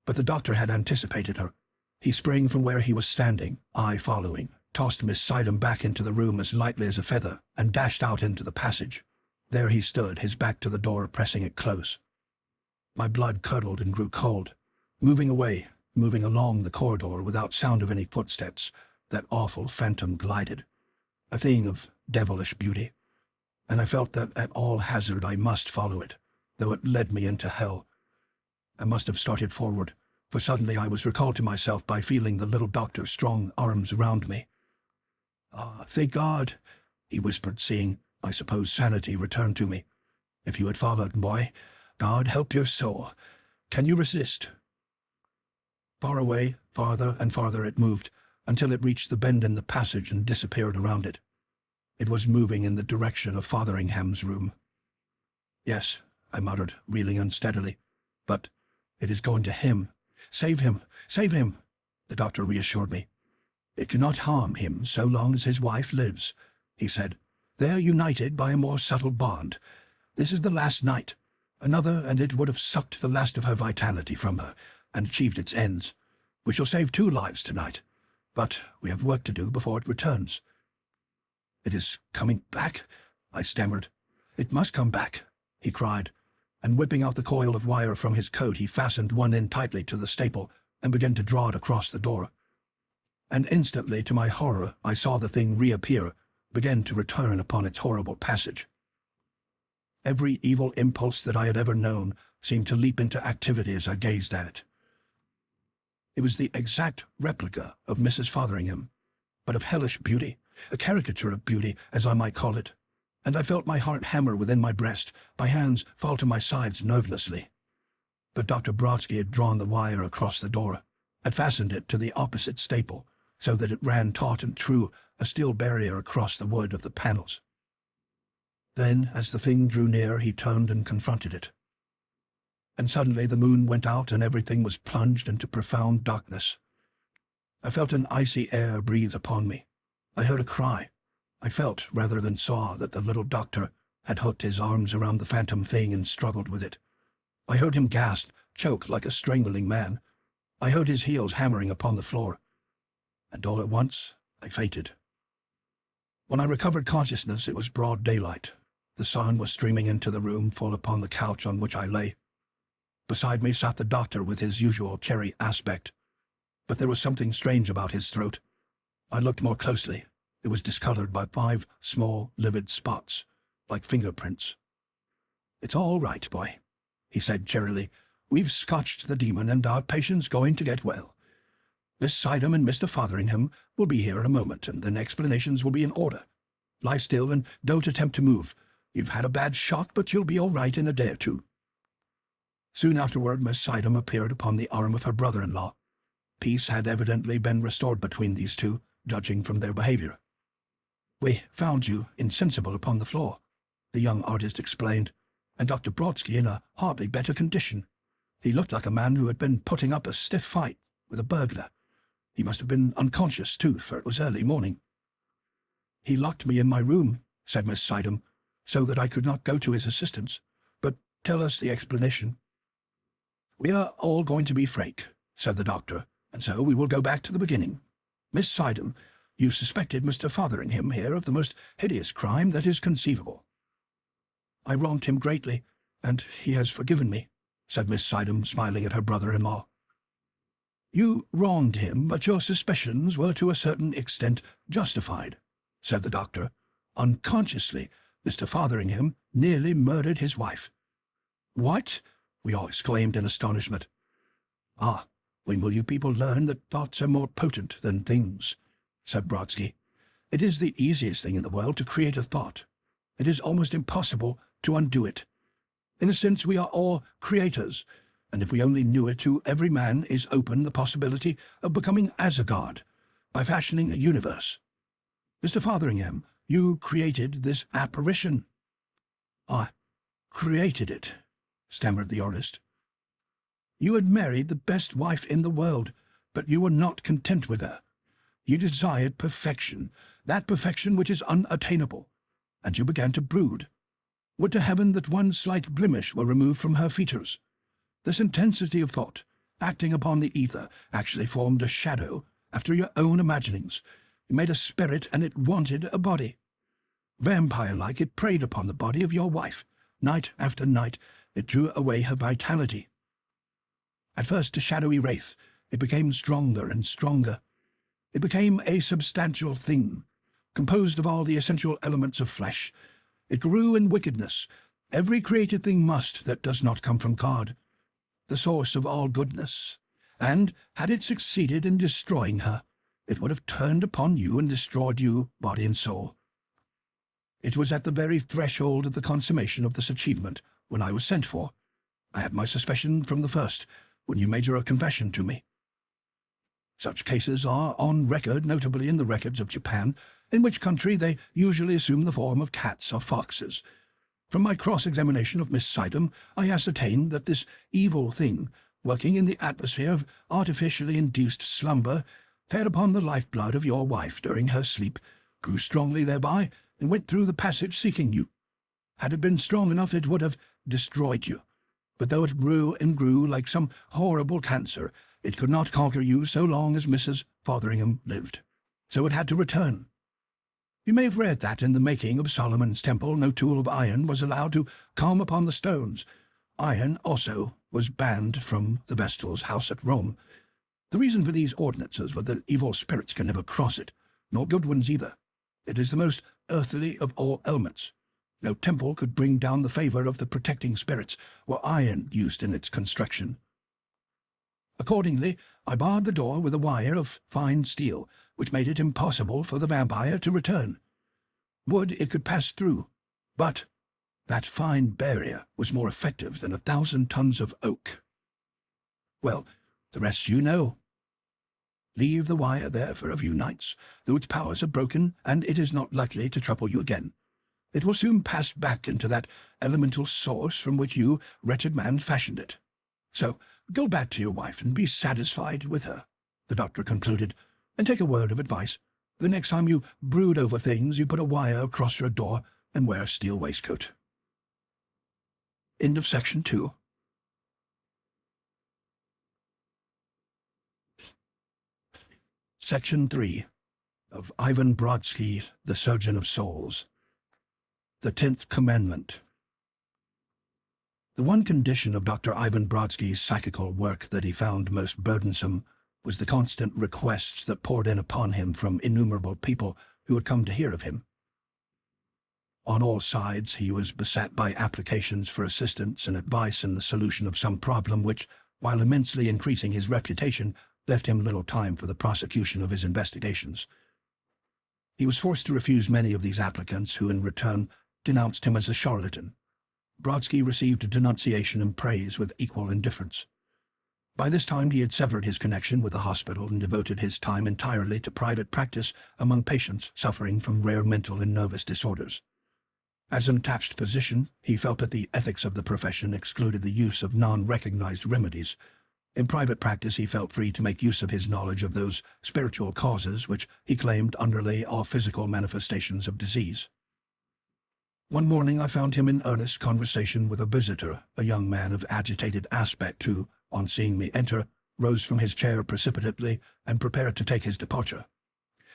But the doctor had anticipated her. He sprang from where he was standing, I following, tossed Miss Sidham back into the room as lightly as a feather, and dashed out into the passage. There he stood, his back to the door, pressing it close. My blood curdled and grew cold. Moving away, moving along the corridor without sound of any footsteps, that awful phantom glided, a thing of devilish beauty, and I felt that at all hazard I must follow it, though it led me into hell. I must have started forward, for suddenly I was recalled to myself by feeling the little doctor's strong arms around me. "Ah, thank God," he whispered, seeing, I suppose, sanity return to me. "If you had followed, boy, God help your soul. Can you resist?" Far away, farther and farther it moved, until it reached the bend in the passage and disappeared around it. It was moving in the direction of Fotheringham's room. "Yes," I muttered, reeling unsteadily, "but it is going to him. Save him! Save him!" The doctor reassured me. "It cannot harm him so long as his wife lives," he said. "They are united by a more subtle bond. This is the last night. Another, and it would have sucked the last of her vitality from her, and achieved its ends. We shall save 2 lives tonight, but we have work to do before it returns." "It is coming back," I stammered. "It must come back," he cried, and whipping out the coil of wire from his coat, he fastened one end tightly to the staple and began to draw it across the door. And instantly, to my horror, I saw the thing reappear, begin to return upon its horrible passage. Every evil impulse that I had ever known seemed to leap into activity as I gazed at it. It was the exact replica of Mrs. Fotheringham, but of hellish beauty, a caricature of beauty, as I might call it, and I felt my heart hammer within my breast, my hands fall to my sides nervelessly. But Dr. Brodsky had drawn the wire across the door, had fastened it to the opposite staple, so that it ran taut and true, a steel barrier across the wood of the panels. Then, as the thing drew near, he turned and confronted it. And suddenly the moon went out and everything was plunged into profound darkness. I felt an icy air breathe upon me. I heard a cry. I felt, rather than saw, that the little doctor had hooked his arms around the phantom thing and struggled with it. I heard him gasp, choke like a strangling man. I heard his heels hammering upon the floor. And all at once, I fainted. When I recovered consciousness, it was broad daylight. The sun was streaming into the room, full upon the couch on which I lay. Beside me sat the doctor with his usual cherry aspect. But there was something strange about his throat. I looked more closely. It was discolored by 5 small, livid spots, like fingerprints. "It's all right, boy," he said cheerily. "We've scotched the demon and our patient's going to get well. Miss Sidham and Mr. Fotheringham will be here in a moment, and then explanations will be in order. Lie still and don't attempt to move. You've had a bad shock, but you'll be all right in a day or two." Soon afterward, Miss Sidham appeared upon the arm of her brother-in-law. Peace had evidently been restored between these two, judging from their behavior. "We found you insensible upon the floor," the young artist explained, "and Dr. Brodsky in a hardly better condition. He looked like a man who had been putting up a stiff fight with a burglar. He must have been unconscious, too, for it was early morning." "He locked me in my room," said Miss Sidham, "so that I could not go to his assistance. But tell us the explanation." "We are all going to be frank," said the doctor, "and so we will go back to the beginning. Miss Sidham, you suspected Mr. Fotheringham here of the most hideous crime that is conceivable." "I wronged him greatly, and he has forgiven me," said Miss Sidham, smiling at her brother-in-law. "You wronged him, but your suspicions were to a certain extent justified," said the doctor. "Unconsciously, Mr. Fotheringham nearly murdered his wife." "What?" we all exclaimed in astonishment. "Ah, when will you people learn that thoughts are more potent than things?" said Brodsky. "It is the easiest thing in the world to create a thought. It is almost impossible to undo it. In a sense, we are all creators, and if we only knew it, to every man is open the possibility of becoming as a god, by fashioning a universe. Mr. Fotheringham, you created this apparition." "I created it," stammered the artist. "You had married the best wife in the world, but you were not content with her. You desired perfection, that perfection which is unattainable, and you began to brood. Would to heaven that one slight blemish were removed from her features. This intensity of thought, acting upon the ether, actually formed a shadow after your own imaginings. It made a spirit, and it wanted a body. Vampire-like, it preyed upon the body of your wife. Night after night, it drew away her vitality. At first a shadowy wraith, it became stronger and stronger. It became a substantial thing, composed of all the essential elements of flesh. It grew in wickedness. Every created thing must that does not come from God, the source of all goodness. And had it succeeded in destroying her, it would have turned upon you and destroyed you, body and soul. It was at the very threshold of the consummation of this achievement when I was sent for. I had my suspicion from the first, when you made your confession to me. Such cases are on record, notably in the records of Japan, in which country they usually assume the form of cats or foxes. From my cross-examination of Miss Sidham, I ascertained that this evil thing, working in the atmosphere of artificially induced slumber, fed upon the lifeblood of your wife during her sleep, grew strongly thereby, and went through the passage seeking you. Had it been strong enough, it would have destroyed you. But though it grew and grew like some horrible cancer, it could not conquer you so long as Mrs. Fotheringham lived. So it had to return. You may have read that in the making of Solomon's temple no tool of iron was allowed to come upon the stones. Iron also was banned from the Vestal's house at Rome. The reason for these ordinances was that evil spirits can never cross it, nor good ones either. It is the most earthly of all ailments. No temple could bring down the favor of the protecting spirits or iron used in its construction. Accordingly, I barred the door with a wire of fine steel, which made it impossible for the vampire to return. Wood it could pass through, but that fine barrier was more effective than 1,000 tons of oak. Well, the rest you know. Leave the wire there for a few nights, though its powers are broken, and it is not likely to trouble you again. It will soon pass back into that elemental source from which you, wretched man, fashioned it. So go back to your wife and be satisfied with her, the doctor concluded, and take a word of advice. The next time you brood over things, you put a wire across your door and wear a steel waistcoat. End of section 2. Section 3 of Ivan Brodsky, the Surgeon of Souls. The 10th Commandment. The one condition of Dr. Ivan Brodsky's psychical work that he found most burdensome was the constant requests that poured in upon him from innumerable people who had come to hear of him. On all sides he was beset by applications for assistance and advice in the solution of some problem which, while immensely increasing his reputation, left him little time for the prosecution of his investigations. He was forced to refuse many of these applicants who, in return, denounced him as a charlatan. Brodsky received denunciation and praise with equal indifference. By this time he had severed his connection with the hospital and devoted his time entirely to private practice among patients suffering from rare mental and nervous disorders. As an attached physician, he felt that the ethics of the profession excluded the use of non-recognized remedies. In private practice he felt free to make use of his knowledge of those spiritual causes which he claimed underlay all physical manifestations of disease. One morning I found him in earnest conversation with a visitor, a young man of agitated aspect who, on seeing me enter, rose from his chair precipitately and prepared to take his departure.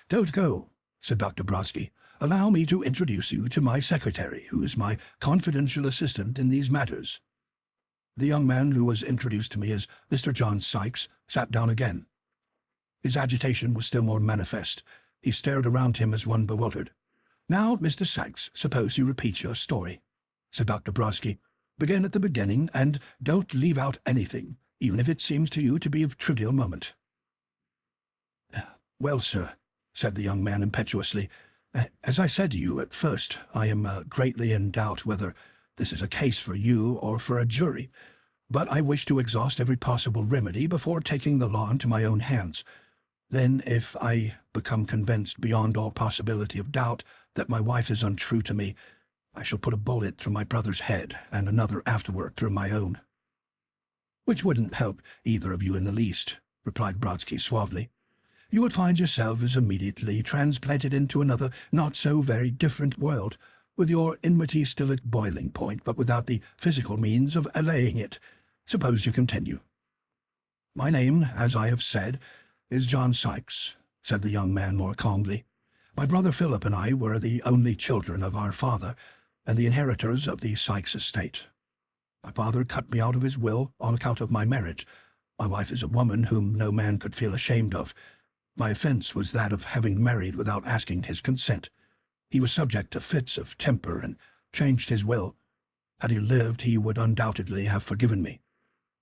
"Don't go," said Dr. Brodsky. "Allow me to introduce you to my secretary, who is my confidential assistant in these matters." The young man, who was introduced to me as Mr. John Sykes, sat down again. His agitation was still more manifest. He stared around him as one bewildered. "Now, Mr. Sykes, suppose you repeat your story," said Dr. Brodsky. "Begin at the beginning, and don't leave out anything, even if it seems to you to be of trivial moment." "Well, sir," said the young man impetuously, "as I said to you at first, I am greatly in doubt whether this is a case for you or for a jury, but I wish to exhaust every possible remedy before taking the law into my own hands. Then, if I become convinced beyond all possibility of doubt that my wife is untrue to me, I shall put a bullet through my brother's head and another afterward through my own." "Which wouldn't help either of you in the least," replied Brodsky suavely. "You would find yourselves immediately transplanted into another not-so-very-different world, with your enmity still at boiling point, but without the physical means of allaying it. Suppose you continue." "My name, as I have said, is John Sykes," said the young man more calmly. "My brother Philip and I were the only children of our father, and the inheritors of the Sykes estate. My father cut me out of his will on account of my marriage. My wife is a woman whom no man could feel ashamed of. My offense was that of having married without asking his consent. He was subject to fits of temper and changed his will. Had he lived, he would undoubtedly have forgiven me.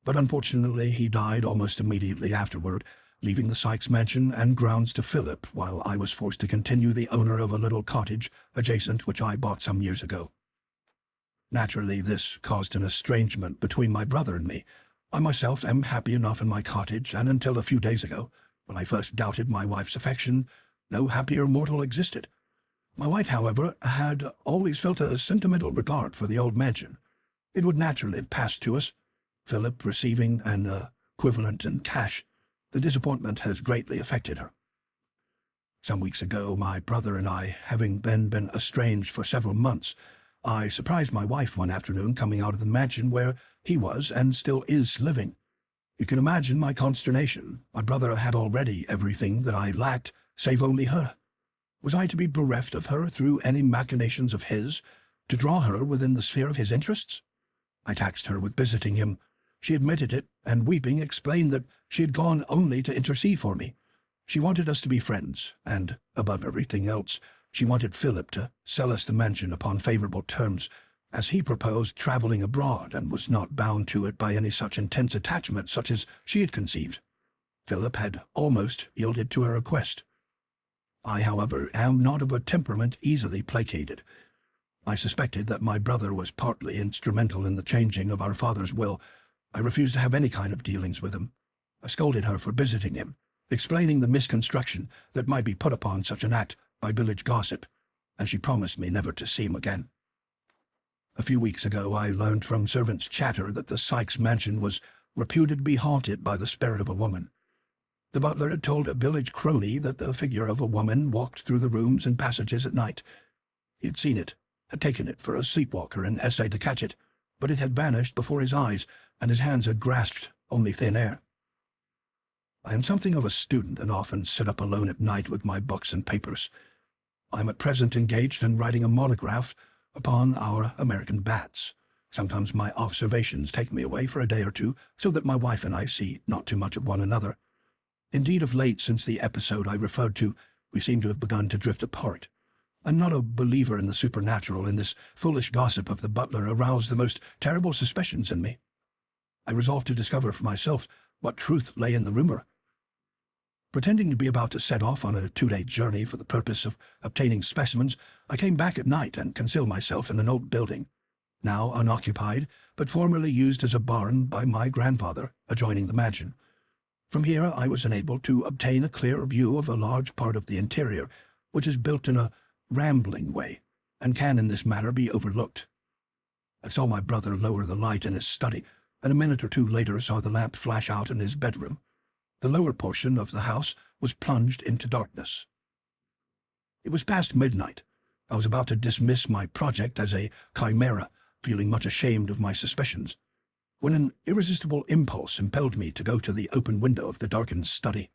But unfortunately he died almost immediately afterward, leaving the Sykes mansion and grounds to Philip, while I was forced to continue the owner of a little cottage adjacent which I bought some years ago. Naturally, this caused an estrangement between my brother and me. I myself am happy enough in my cottage, and until a few days ago, when I first doubted my wife's affection, no happier mortal existed. My wife, however, had always felt a sentimental regard for the old mansion. It would naturally have passed to us, Philip receiving an equivalent in cash. The disappointment has greatly affected her. Some weeks ago, my brother and I, having then been estranged for several months, I surprised my wife one afternoon coming out of the mansion where he was and still is living. You can imagine my consternation. My brother had already everything that I lacked, save only her. Was I to be bereft of her through any machinations of his, to draw her within the sphere of his interests? I taxed her with visiting him. She admitted it, and weeping explained that she had gone only to intercede for me. She wanted us to be friends, and, above everything else, She wanted Philip to sell us the mansion upon favorable terms, as he proposed traveling abroad and was not bound to it by any such intense attachment such as she had conceived. Philip had almost yielded to her request. I, however, am not of a temperament easily placated. I suspected that my brother was partly instrumental in the changing of our father's will. I refused to have any kind of dealings with him. I scolded her for visiting him, explaining the misconstruction that might be put upon such an act by village gossip, and she promised me never to see him again. A few weeks ago I learned from servants' chatter that the Sykes mansion was reputed to be haunted by the spirit of a woman. The butler had told a village crony that the figure of a woman walked through the rooms and passages at night. He had seen it, had taken it for a sleepwalker and essayed to catch it, but it had vanished before his eyes, and his hands had grasped only thin air. I am something of a student and often sit up alone at night with my books and papers. I am at present engaged in writing a monograph upon our American bats. Sometimes my observations take me away for a day or two, so that my wife and I see not too much of one another. Indeed, of late, since the episode I referred to, we seem to have begun to drift apart. I'm not a believer in the supernatural, and this foolish gossip of the butler aroused the most terrible suspicions in me. I resolved to discover for myself what truth lay in the rumor. Pretending to be about to set off on a 2-day journey for the purpose of obtaining specimens, I came back at night and concealed myself in an old building, now unoccupied, but formerly used as a barn by my grandfather, adjoining the mansion. From here I was enabled to obtain a clear view of a large part of the interior, which is built in a rambling way, and can in this manner be overlooked. I saw my brother lower the light in his study, and a minute or two later saw the lamp flash out in his bedroom. The lower portion of the house was plunged into darkness. It was past midnight. I was about to dismiss my project as a chimera, feeling much ashamed of my suspicions, when an irresistible impulse impelled me to go to the open window of the darkened study.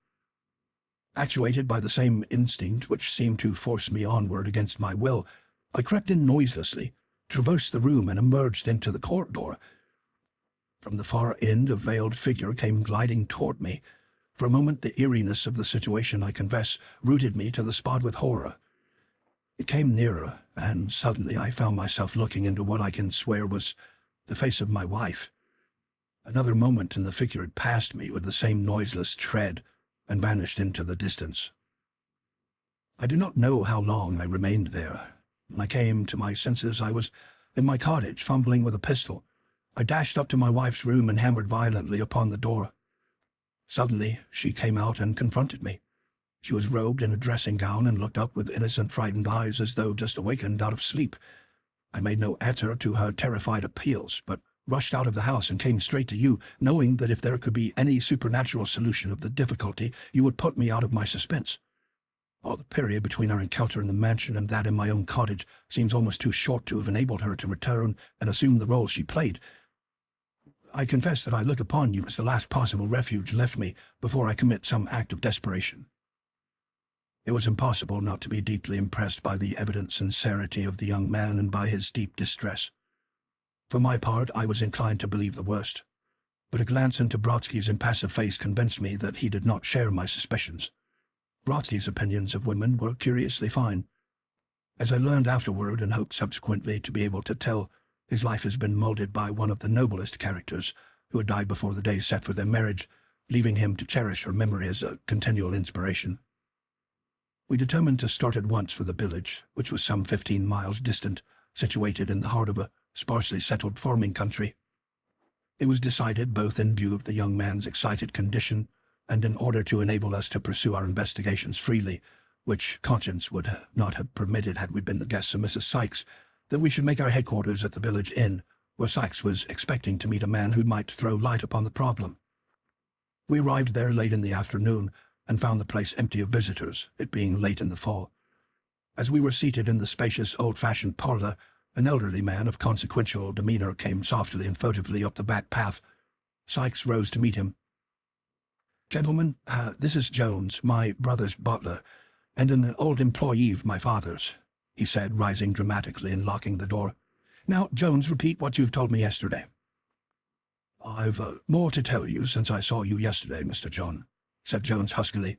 Actuated by the same instinct which seemed to force me onward against my will, I crept in noiselessly, traversed the room, and emerged into the corridor. From the far end a veiled figure came gliding toward me. For a moment the eeriness of the situation, I confess, rooted me to the spot with horror. It came nearer, and suddenly I found myself looking into what I can swear was the face of my wife. Another moment and the figure had passed me with the same noiseless tread and vanished into the distance. I do not know how long I remained there. When I came to my senses, I was in my cottage, fumbling with a pistol. I dashed up to my wife's room and hammered violently upon the door. Suddenly she came out and confronted me. She was robed in a dressing gown and looked up with innocent, frightened eyes as though just awakened out of sleep. I made no answer to her terrified appeals, but rushed out of the house and came straight to you, knowing that if there could be any supernatural solution of the difficulty, you would put me out of my suspense. Oh, the period between our encounter in the mansion and that in my own cottage seems almost too short to have enabled her to return and assume the role she played. I confess that I look upon you as the last possible refuge left me before I commit some act of desperation. It was impossible not to be deeply impressed by the evident sincerity of the young man and by his deep distress. For my part, I was inclined to believe the worst, but a glance into Brodsky's impassive face convinced me that he did not share my suspicions. Brodsky's opinions of women were curiously fine. As I learned afterward and hoped subsequently to be able to tell, his life has been molded by one of the noblest characters who had died before the day set for their marriage, leaving him to cherish her memory as a continual inspiration. We determined to start at once for the village, which was some 15 miles distant, situated in the heart of a sparsely settled farming country. It was decided, both in view of the young man's excited condition and in order to enable us to pursue our investigations freely, which conscience would not have permitted had we been the guests of Mrs. Sykes, that we should make our headquarters at the village inn, where Sykes was expecting to meet a man who might throw light upon the problem. We arrived there late in the afternoon and found the place empty of visitors, it being late in the fall. As we were seated in the spacious old-fashioned parlor, an elderly man of consequential demeanor came softly and furtively up the back path. Sykes rose to meet him. "Gentlemen, this is Jones, my brother's butler, and an old employee of my father's," he said, rising dramatically and locking the door. "Now, Jones, repeat what you've told me yesterday." "I've more to tell you since I saw you yesterday, Mr. John," said Jones huskily.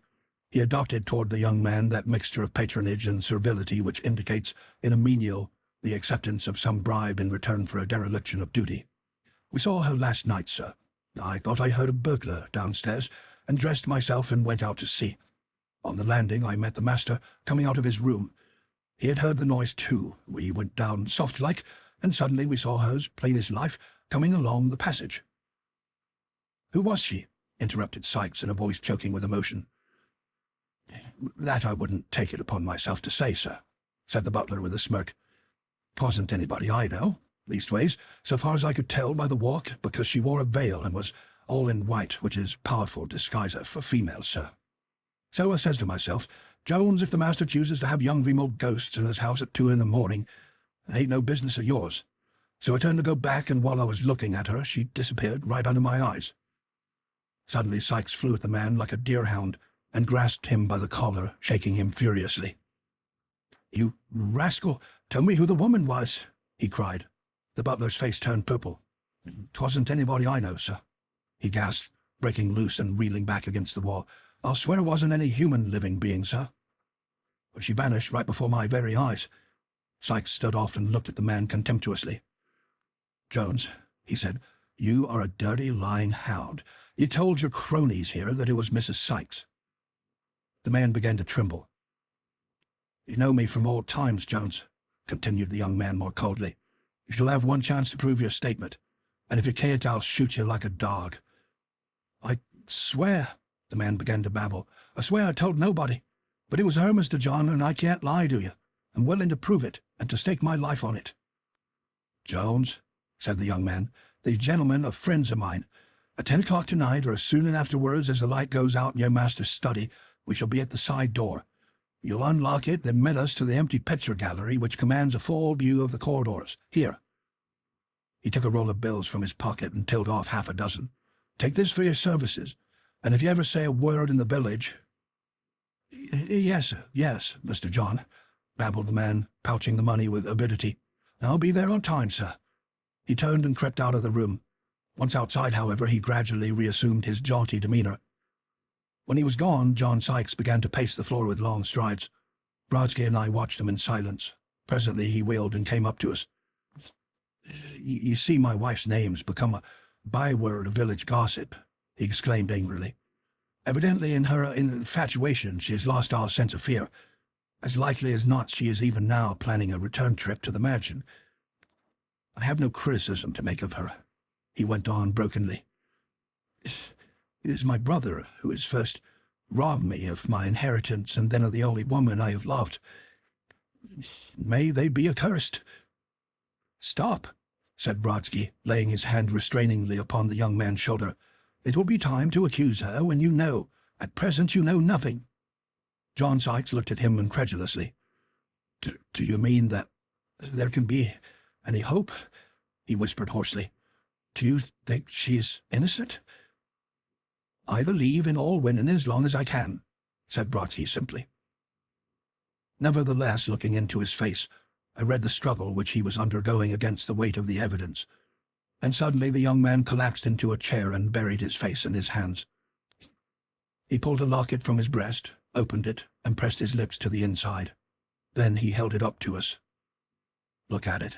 He adopted toward the young man that mixture of patronage and servility which indicates in a menial the acceptance of some bribe in return for a dereliction of duty. "We saw her last night, sir. I thought I heard a burglar downstairs, and dressed myself and went out to see. On the landing I met the master coming out of his room. He had heard the noise too. We went down soft-like, and suddenly we saw her as plain as life coming along the passage." "Who was she?" interrupted Sykes in a voice choking with emotion. "That I wouldn't take it upon myself to say, sir," said the butler with a smirk. "'Twasn't anybody I know, leastways, so far as I could tell by the walk, because she wore a veil and was all in white, which is powerful disguiser for females, sir. So I says to myself, Jones, if the master chooses to have young Vimold ghosts in his house at 2 in the morning, it ain't no business of yours. So I turned to go back, and while I was looking at her, she disappeared right under my eyes." Suddenly Sykes flew at the man like a deerhound and grasped him by the collar, shaking him furiously. "You rascal, tell me who the woman was," he cried. The butler's face turned purple. "'Twasn't anybody I know, sir," he gasped, breaking loose and reeling back against the wall. "I'll swear it wasn't any human living being, sir. But she vanished right before my very eyes." Sykes stood off and looked at the man contemptuously. "Jones," he said, "you are a dirty, lying hound. You told your cronies here that it was Mrs. Sykes." The man began to tremble. "You know me from old times, Jones," continued the young man more coldly. "You shall have one chance to prove your statement, and if you can't, I'll shoot you like a dog." "I swear," the man began to babble, "I swear I told nobody. But it was her, Mr. John, and I can't lie to you. I'm willing to prove it, and to stake my life on it." "Jones," said the young man, "these gentlemen are friends of mine. At 10 o'clock tonight, or as soon afterwards as the light goes out in your master's study, we shall be at the side door. You'll unlock it, then admit us to the empty picture gallery, which commands a full view of the corridors. Here." He took a roll of bills from his pocket and tilled off half a dozen. "Take this for your services, and if you ever say a word in the village—" Yes, Mr. John," babbled the man, pouching the money with avidity. "I'll be there on time, sir." He turned and crept out of the room. Once outside, however, he gradually reassumed his jaunty demeanor. When he was gone, John Sykes began to pace the floor with long strides. Brodsky and I watched him in silence. Presently he wheeled and came up to us. You see, my wife's name's become a byword of village gossip," he exclaimed angrily. "Evidently in her infatuation she has lost all sense of fear. As likely as not she is even now planning a return trip to the mansion. I have no criticism to make of her," he went on brokenly. "It is my brother who has first robbed me of my inheritance and then of the only woman I have loved. May they be accursed." "Stop," said Brodsky, laying his hand restrainingly upon the young man's shoulder. "It will be time to accuse her when you know. At present you know nothing." John Sykes looked at him incredulously. Do you mean that there can be any hope?" he whispered hoarsely. "Do you think she is innocent?" "I believe in all women as long as I can," said Brodsky simply. Nevertheless, looking into his face, I read the struggle which he was undergoing against the weight of the evidence, and suddenly the young man collapsed into a chair and buried his face in his hands. He pulled a locket from his breast, opened it, and pressed his lips to the inside. Then he held it up to us. "Look at it,"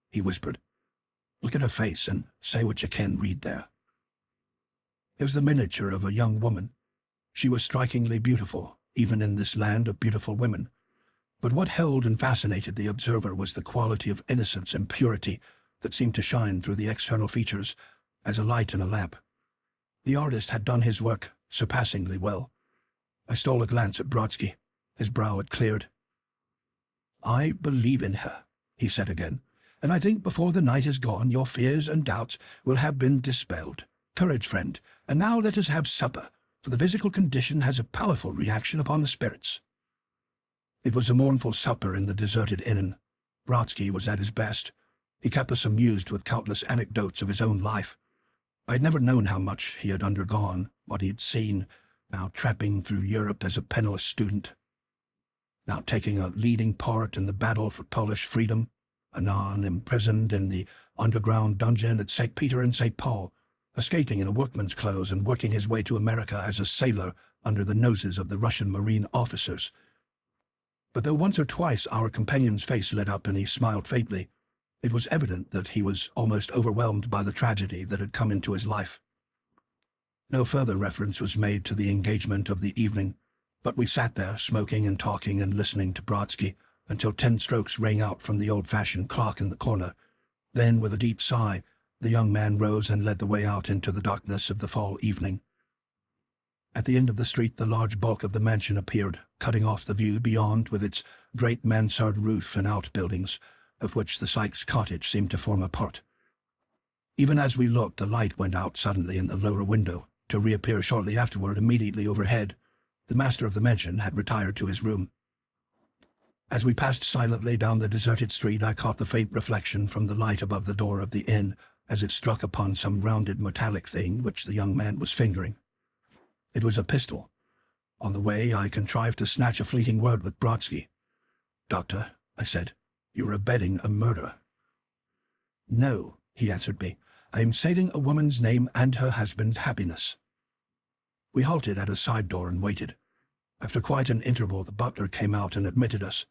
he whispered. "Look at her face and say what you can read there." It was the miniature of a young woman. She was strikingly beautiful, even in this land of beautiful women. But what held and fascinated the observer was the quality of innocence and purity that seemed to shine through the external features as a light in a lamp. The artist had done his work surpassingly well. I stole a glance at Brodsky. His brow had cleared. "I believe in her," he said again, "and I think before the night is gone your fears and doubts will have been dispelled. Courage, friend, and now let us have supper, for the physical condition has a powerful reaction upon the spirits." It was a mournful supper in the deserted inn. Brodsky was at his best. He kept us amused with countless anecdotes of his own life. I had never known how much he had undergone, what he had seen, now tramping through Europe as a penniless student, now taking a leading part in the battle for Polish freedom, anon imprisoned in the underground dungeon at St. Peter and St. Paul, escaping in a workman's clothes and working his way to America as a sailor under the noses of the Russian Marine officers. But though once or twice our companion's face lit up and he smiled faintly, it was evident that he was almost overwhelmed by the tragedy that had come into his life. No further reference was made to the engagement of the evening, but we sat there smoking and talking and listening to Brodsky until 10 strokes rang out from the old-fashioned clock in the corner. Then, with a deep sigh, the young man rose and led the way out into the darkness of the fall evening. At the end of the street, the large bulk of the mansion appeared, cutting off the view beyond with its great mansard roof and outbuildings, of which the Sykes' cottage seemed to form a part. Even as we looked, the light went out suddenly in the lower window, to reappear shortly afterward immediately overhead. The master of the mansion had retired to his room. As we passed silently down the deserted street, I caught the faint reflection from the light above the door of the inn as it struck upon some rounded metallic thing which the young man was fingering. It was a pistol. On the way, I contrived to snatch a fleeting word with Brodsky. "Doctor," I said, "you're abetting a murder." "No," he answered me. "I am saving a woman's name and her husband's happiness." We halted at a side door and waited. After quite an interval, the butler came out and admitted us.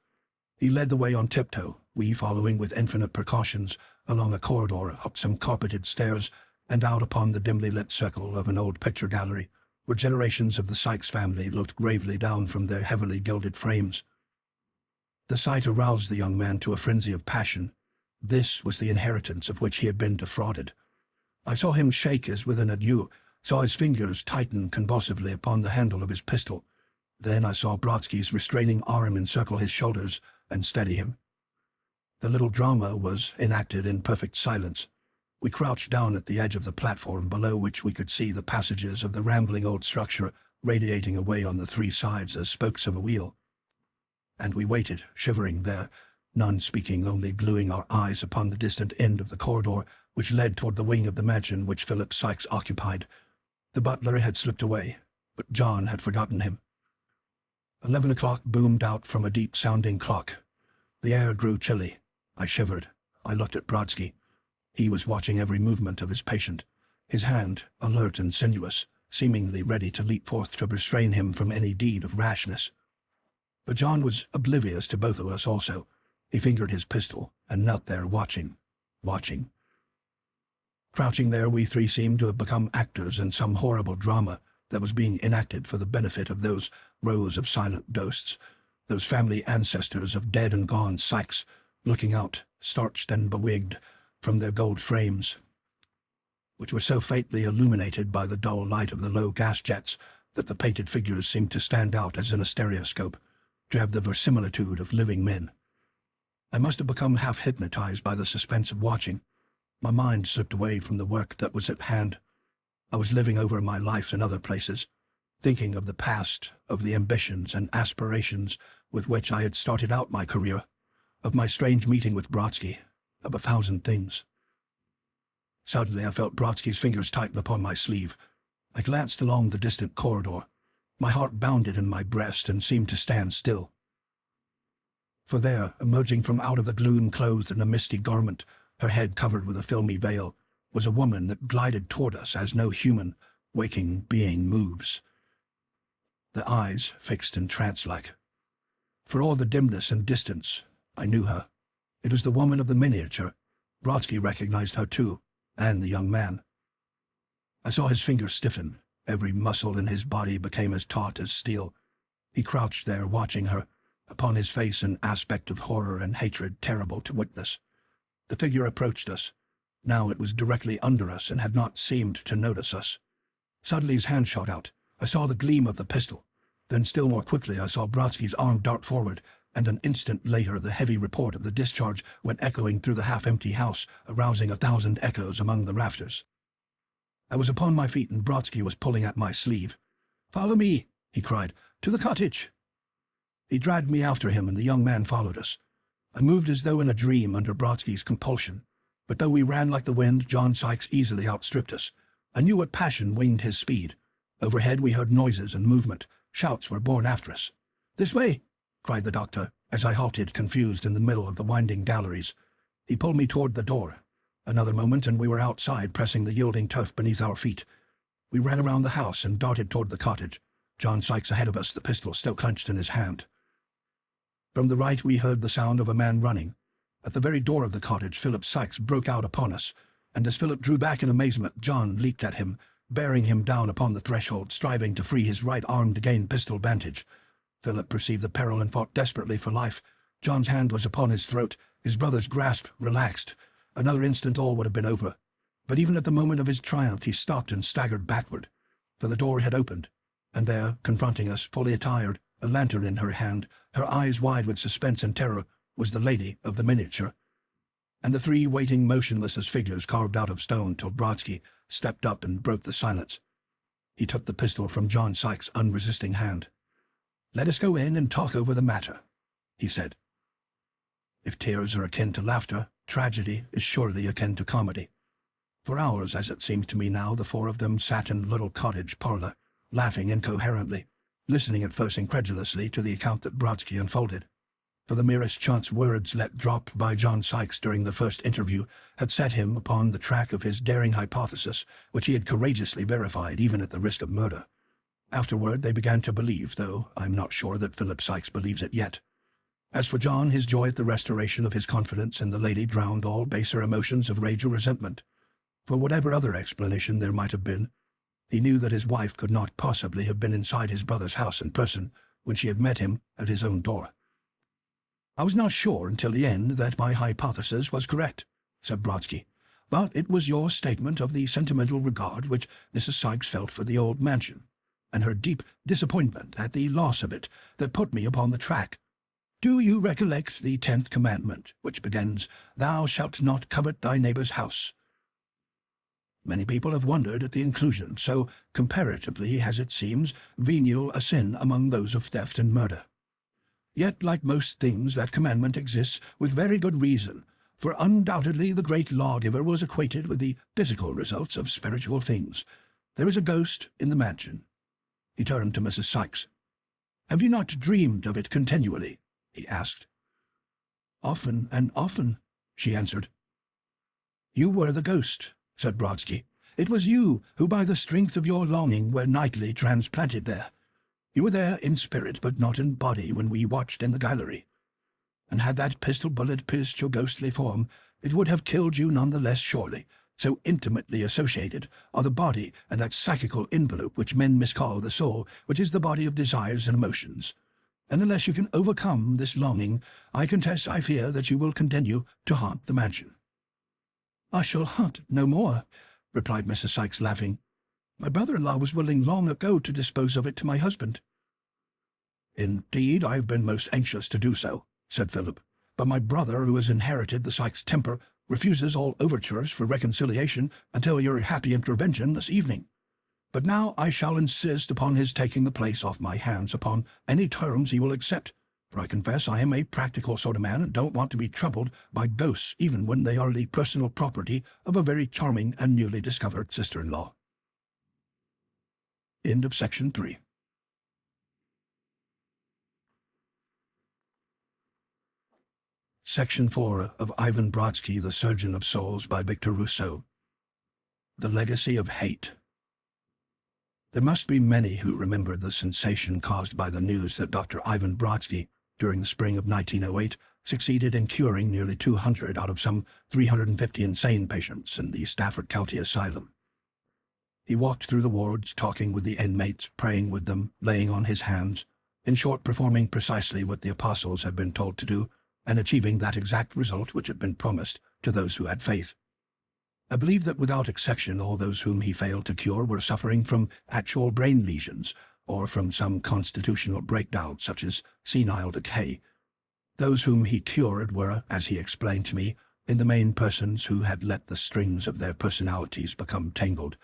He led the way on tiptoe, we following with infinite precautions, along a corridor, up some carpeted stairs, and out upon the dimly lit circle of an old picture gallery, where generations of the Sykes family looked gravely down from their heavily gilded frames. The sight aroused the young man to a frenzy of passion. This was the inheritance of which he had been defrauded. I saw him shake as with an adieu, saw his fingers tighten convulsively upon the handle of his pistol. Then I saw Brodsky's restraining arm encircle his shoulders and steady him. The little drama was enacted in perfect silence. We crouched down at the edge of the platform, below which we could see the passages of the rambling old structure radiating away on the 3 sides as spokes of a wheel. And we waited, shivering there, none speaking, only gluing our eyes upon the distant end of the corridor which led toward the wing of the mansion which Philip Sykes occupied. The butler had slipped away, but John had forgotten him. 11 o'clock boomed out from a deep-sounding clock. The air grew chilly. I shivered. I looked at Brodsky. He was watching every movement of his patient, his hand, alert and sinuous, seemingly ready to leap forth to restrain him from any deed of rashness. But John was oblivious to both of us also. He fingered his pistol and knelt there watching. Crouching there, we 3 seemed to have become actors in some horrible drama that was being enacted for the benefit of those rows of silent ghosts, those family ancestors of dead and gone Sykes, looking out, starched and bewigged, from their gold frames, which were so faintly illuminated by the dull light of the low gas jets that the painted figures seemed to stand out as in a stereoscope, to have the verisimilitude of living men. I must have become half hypnotized by the suspense of watching. My mind slipped away from the work that was at hand. I was living over my life in other places, thinking of the past, of the ambitions and aspirations with which I had started out my career, of my strange meeting with Brodsky, of 1,000 things. Suddenly I felt Brodsky's fingers tighten upon my sleeve. I glanced along the distant corridor. My heart bounded in my breast and seemed to stand still. For there, emerging from out of the gloom, clothed in a misty garment, her head covered with a filmy veil, was a woman that glided toward us as no human, waking being moves. The eyes fixed and trance-like. For all the dimness and distance, I knew her. It was the woman of the miniature. Brodsky recognized her too, and the young man. I saw his fingers stiffen. Every muscle in his body became as taut as steel. He crouched there watching her, upon his face an aspect of horror and hatred terrible to witness. The figure approached us. Now it was directly under us and had not seemed to notice us. Suddenly his hand shot out. I saw the gleam of the pistol. Then still more quickly I saw Brodsky's arm dart forward, and an instant later the heavy report of the discharge went echoing through the half-empty house, arousing 1,000 echoes among the rafters. I was upon my feet and Brodsky was pulling at my sleeve. "Follow me," he cried, "to the cottage." He dragged me after him and the young man followed us. I moved as though in a dream under Brodsky's compulsion, but though we ran like the wind, John Sykes easily outstripped us. I knew what passion winged his speed. Overhead we heard noises and movement. Shouts were borne after us. "This way!" cried the doctor, as I halted confused in the middle of the winding galleries. He pulled me toward the door. Another moment and we were outside, pressing the yielding turf beneath our feet. We ran around the house and darted toward the cottage, John Sykes ahead of us, the pistol still clenched in his hand. From the right we heard the sound of a man running. At the very door of the cottage, Philip Sykes broke out upon us, and as Philip drew back in amazement, John leaped at him, bearing him down upon the threshold, striving to free his right arm to gain pistol vantage. Philip perceived the peril and fought desperately for life. John's hand was upon his throat, his brother's grasp relaxed. Another instant all would have been over. But even at the moment of his triumph he stopped and staggered backward, for the door had opened, and there, confronting us, fully attired, a lantern in her hand, her eyes wide with suspense and terror, was the lady of the miniature, and the three waiting motionless as figures carved out of stone till Brodsky stepped up and broke the silence. He took the pistol from John Sykes' unresisting hand. "Let us go in and talk over the matter," he said. If tears are akin to laughter, tragedy is surely akin to comedy. For hours, as it seems to me now, the four of them sat in the little cottage parlor, laughing incoherently, listening at first incredulously to the account that Brodsky unfolded. For the merest chance words let drop by John Sykes during the first interview had set him upon the track of his daring hypothesis, which he had courageously verified even at the risk of murder. Afterward they began to believe, though I'm not sure that Philip Sykes believes it yet. As for John, his joy at the restoration of his confidence in the lady drowned all baser emotions of rage or resentment. For whatever other explanation there might have been, he knew that his wife could not possibly have been inside his brother's house in person when she had met him at his own door. "I was not sure until the end that my hypothesis was correct," said Brodsky, "but it was your statement of the sentimental regard which Mrs. Sykes felt for the old mansion, and her deep disappointment at the loss of it, that put me upon the track. Do you recollect the 10th commandment, which begins, 'Thou shalt not covet thy neighbor's house'? Many people have wondered at the inclusion, so comparatively, as it seems, venial a sin among those of theft and murder. Yet, like most things, that commandment exists with very good reason, for undoubtedly the great lawgiver was acquainted with the physical results of spiritual things. There is a ghost in the mansion." He turned to Mrs. Sykes. "Have you not dreamed of it continually?" he asked. "Often and often," she answered. "You were the ghost," said Brodsky. "It was you who by the strength of your longing were nightly transplanted there. You were there in spirit but not in body when we watched in the gallery. And had that pistol bullet pierced your ghostly form, it would have killed you none the less surely, so intimately associated are the body and that psychical envelope which men miscall the soul, which is the body of desires and emotions. And unless you can overcome this longing, I confess I fear that you will continue to haunt the mansion." "I shall haunt no more," replied Mrs. Sykes, laughing. "My brother-in-law was willing long ago to dispose of it to my husband." "Indeed, I have been most anxious to do so," said Philip, "but my brother, who has inherited the Sykes temper, refuses all overtures for reconciliation until your happy intervention this evening. But now I shall insist upon his taking the place off my hands upon any terms he will accept, for I confess I am a practical sort of man and don't want to be troubled by ghosts even when they are the personal property of a very charming and newly discovered sister-in-law." End of section 3. Section 4 of Ivan Brodsky, The Surgeon of Souls by Victor Rousseau. The Legacy of Hate. There must be many who remember the sensation caused by the news that Dr. Ivan Brodsky, during the spring of 1908, succeeded in curing nearly 200 out of some 350 insane patients in the Stafford County Asylum. He walked through the wards, talking with the inmates, praying with them, laying on his hands, in short, performing precisely what the apostles had been told to do, and achieving that exact result which had been promised to those who had faith. I believe that without exception all those whom he failed to cure were suffering from actual brain lesions, or from some constitutional breakdown such as senile decay. Those whom he cured were, as he explained to me, in the main persons who had let the strings of their personalities become tangled.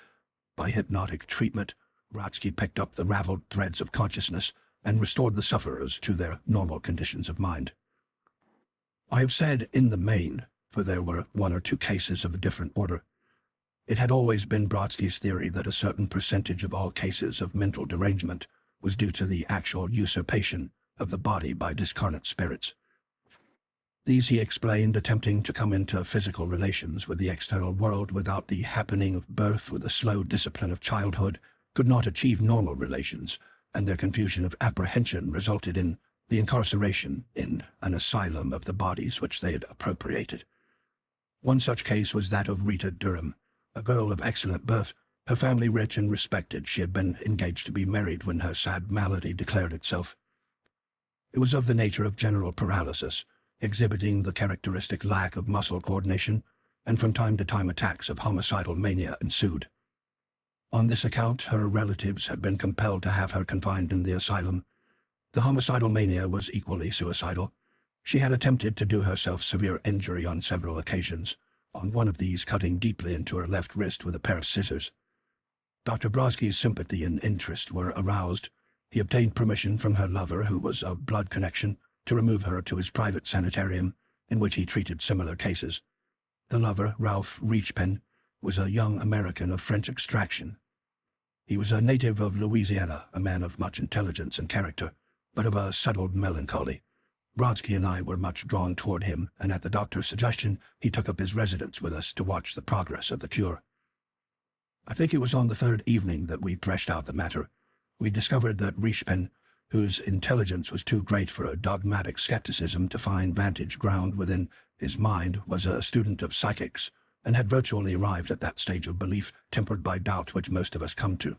By hypnotic treatment, Brodsky picked up the raveled threads of consciousness and restored the sufferers to their normal conditions of mind. I have said in the main, for there were one or two cases of a different order. It had always been Brodsky's theory that a certain percentage of all cases of mental derangement was due to the actual usurpation of the body by discarnate spirits. These he explained, attempting to come into physical relations with the external world without the happening of birth with the slow discipline of childhood, could not achieve normal relations, and their confusion of apprehension resulted in the incarceration in an asylum of the bodies which they had appropriated. One such case was that of Rita Durham, a girl of excellent birth, her family rich and respected. She had been engaged to be married when her sad malady declared itself. It was of the nature of general paralysis, exhibiting the characteristic lack of muscle coordination, and from time to time attacks of homicidal mania ensued. On this account, her relatives had been compelled to have her confined in the asylum. The homicidal mania was equally suicidal. She had attempted to do herself severe injury on several occasions, on one of these cutting deeply into her left wrist with a pair of scissors. Dr. Brodsky's sympathy and interest were aroused. He obtained permission from her lover, who was of blood connection, to remove her to his private sanitarium, in which he treated similar cases. The lover, Ralph Richepin, was a young American of French extraction. He was a native of Louisiana, a man of much intelligence and character, but of a settled melancholy. Brodsky and I were much drawn toward him, and at the doctor's suggestion he took up his residence with us to watch the progress of the cure. I think it was on the third evening that we threshed out the matter. We discovered that Richepin, whose intelligence was too great for a dogmatic skepticism to find vantage ground within his mind, was a student of psychics, and had virtually arrived at that stage of belief tempered by doubt which most of us come to.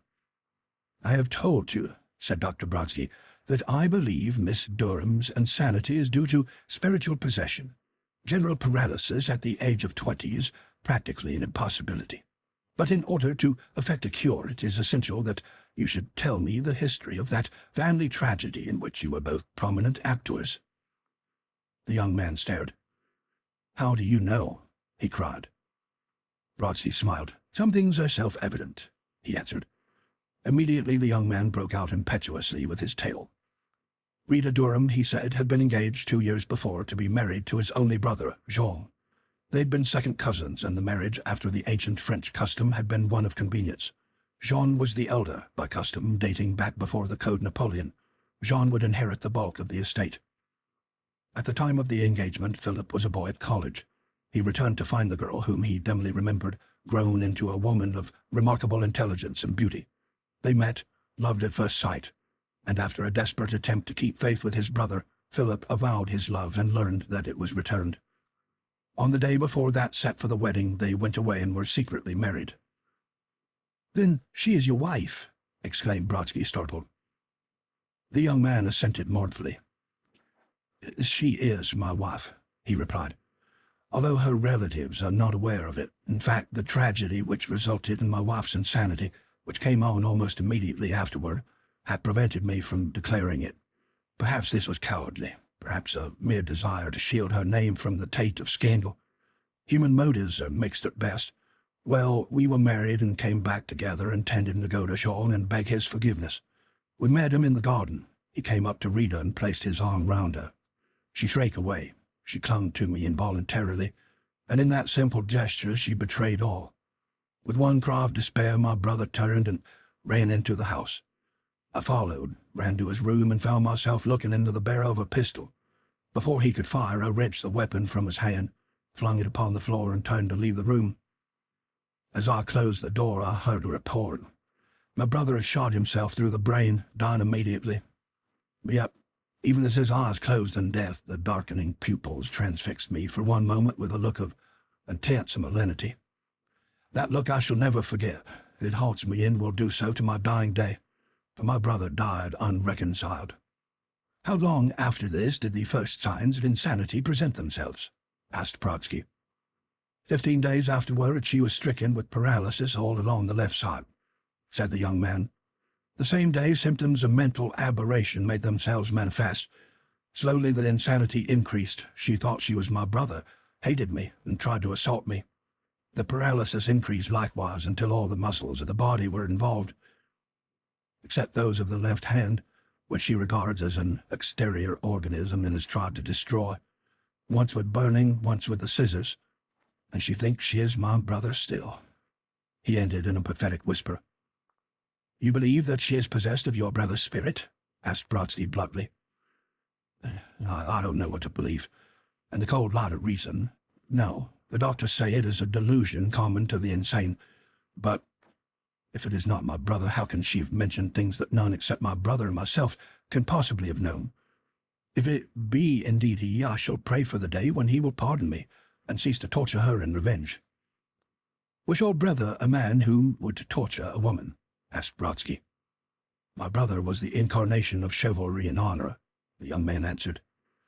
"I have told you," said Dr. Brodsky, "that I believe Miss Durham's insanity is due to spiritual possession. General paralysis at the age of 20 is practically an impossibility. But in order to effect a cure, it is essential that you should tell me the history of that family tragedy in which you were both prominent actors." The young man stared. "How do you know?" he cried. Brodsky smiled. "Some things are self-evident," he answered. Immediately the young man broke out impetuously with his tale. Rita Durham, he said, had been engaged 2 years before to be married to his only brother, Jean. They'd been second cousins, and the marriage, after the ancient French custom, had been one of convenience. Jean was the elder, by custom dating back before the Code Napoleon. Jean would inherit the bulk of the estate. At the time of the engagement, Philip was a boy at college. He returned to find the girl, whom he dimly remembered, grown into a woman of remarkable intelligence and beauty. They met, loved at first sight, and after a desperate attempt to keep faith with his brother, Philip avowed his love and learned that it was returned. On the day before that set for the wedding, they went away and were secretly married. "Then she is your wife?" exclaimed Brodsky, startled. The young man assented mournfully. "She is my wife," he replied, "although her relatives are not aware of it. In fact, the tragedy which resulted in my wife's insanity, which came on almost immediately afterward, had prevented me from declaring it. Perhaps this was cowardly, perhaps a mere desire to shield her name from the taint of scandal. Human motives are mixed at best. Well, we were married and came back together, intending to go to Jean and beg his forgiveness. We met him in the garden. He came up to Rita and placed his arm round her. She shrank away. She clung to me involuntarily, and in that simple gesture she betrayed all. With one cry of despair, my brother turned and ran into the house. I followed, ran to his room, and found myself looking into the barrel of a pistol. Before he could fire, I wrenched the weapon from his hand, flung it upon the floor, and turned to leave the room. As I closed the door, I heard a report. My brother had shot himself through the brain, dying immediately. Yep, even as his eyes closed in death, the darkening pupils transfixed me for one moment with a look of intense malignity. That look I shall never forget. It haunts me and will do so to my dying day, for my brother died unreconciled. "How long after this did the first signs of insanity present themselves?" asked Brodsky. 15 days afterward, she was stricken with paralysis all along the left side, said the young man. The same day, symptoms of mental aberration made themselves manifest. Slowly the insanity increased. She thought she was my brother, hated me, and tried to assault me. The paralysis increased likewise until all the muscles of the body were involved, except those of the left hand, which she regards as an exterior organism and has tried to destroy, once with burning, once with the scissors, and she thinks she is my brother still," he ended in a pathetic whisper. "You believe that she is possessed of your brother's spirit?" asked Brodsky bluntly. I don't know what to believe. and the cold light of reason. No, the doctors say it is a delusion common to the insane. But if it is not my brother, how can she have mentioned things that none except my brother and myself can possibly have known? If it be indeed he, I shall pray for the day when he will pardon me and cease to torture her in revenge." "Was your brother a man who would torture a woman?" asked Brodsky. "My brother was the incarnation of chivalry and honor," the young man answered.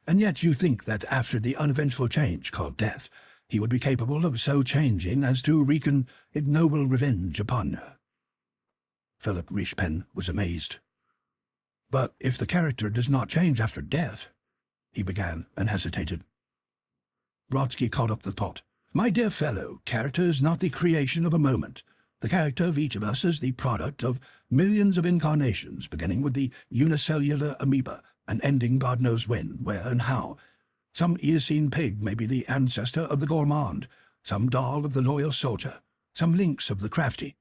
"And yet you think that after the uneventful change called death, he would be capable of so changing as to wreak an ignoble revenge upon her?" Philip Richepin was amazed. "But if the character does not change after death," he began, and hesitated. Brodsky caught up the thought. "My dear fellow, character is not the creation of a moment. The character of each of us is the product of millions of incarnations, beginning with the unicellular amoeba and ending God knows when, where, and how. Some Eocene pig may be the ancestor of the gourmand, some doll of the loyal soldier, some lynx of the crafty.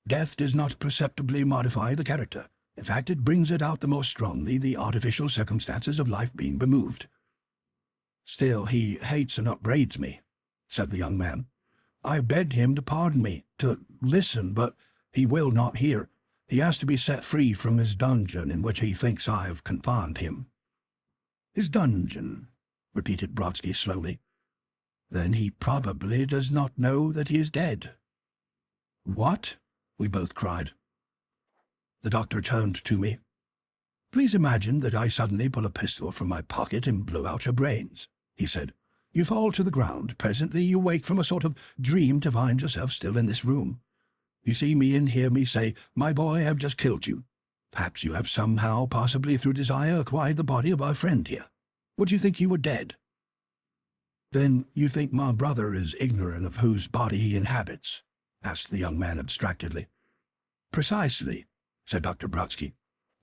Death does not perceptibly modify the character. In fact, it brings it out the more strongly, the artificial circumstances of life being removed." "Still, he hates and upbraids me," said the young man. "I begged him to pardon me, to listen, but he will not hear. He has to be set free from his dungeon in which he thinks I have confined him." "His dungeon," repeated Brodsky slowly. "Then he probably does not know that he is dead." "What?" we both cried. The doctor turned to me. "Please imagine that I suddenly pull a pistol from my pocket and blow out your brains," he said. "You fall to the ground. Presently you wake from a sort of dream to find yourself still in this room. You see me and hear me say, 'My boy, I have just killed you.' Perhaps you have somehow, possibly through desire, acquired the body of our friend here. Would you think you were dead?" "Then you think my brother is ignorant of whose body he inhabits?" asked the young man abstractedly. "Precisely," said Dr. Brodsky.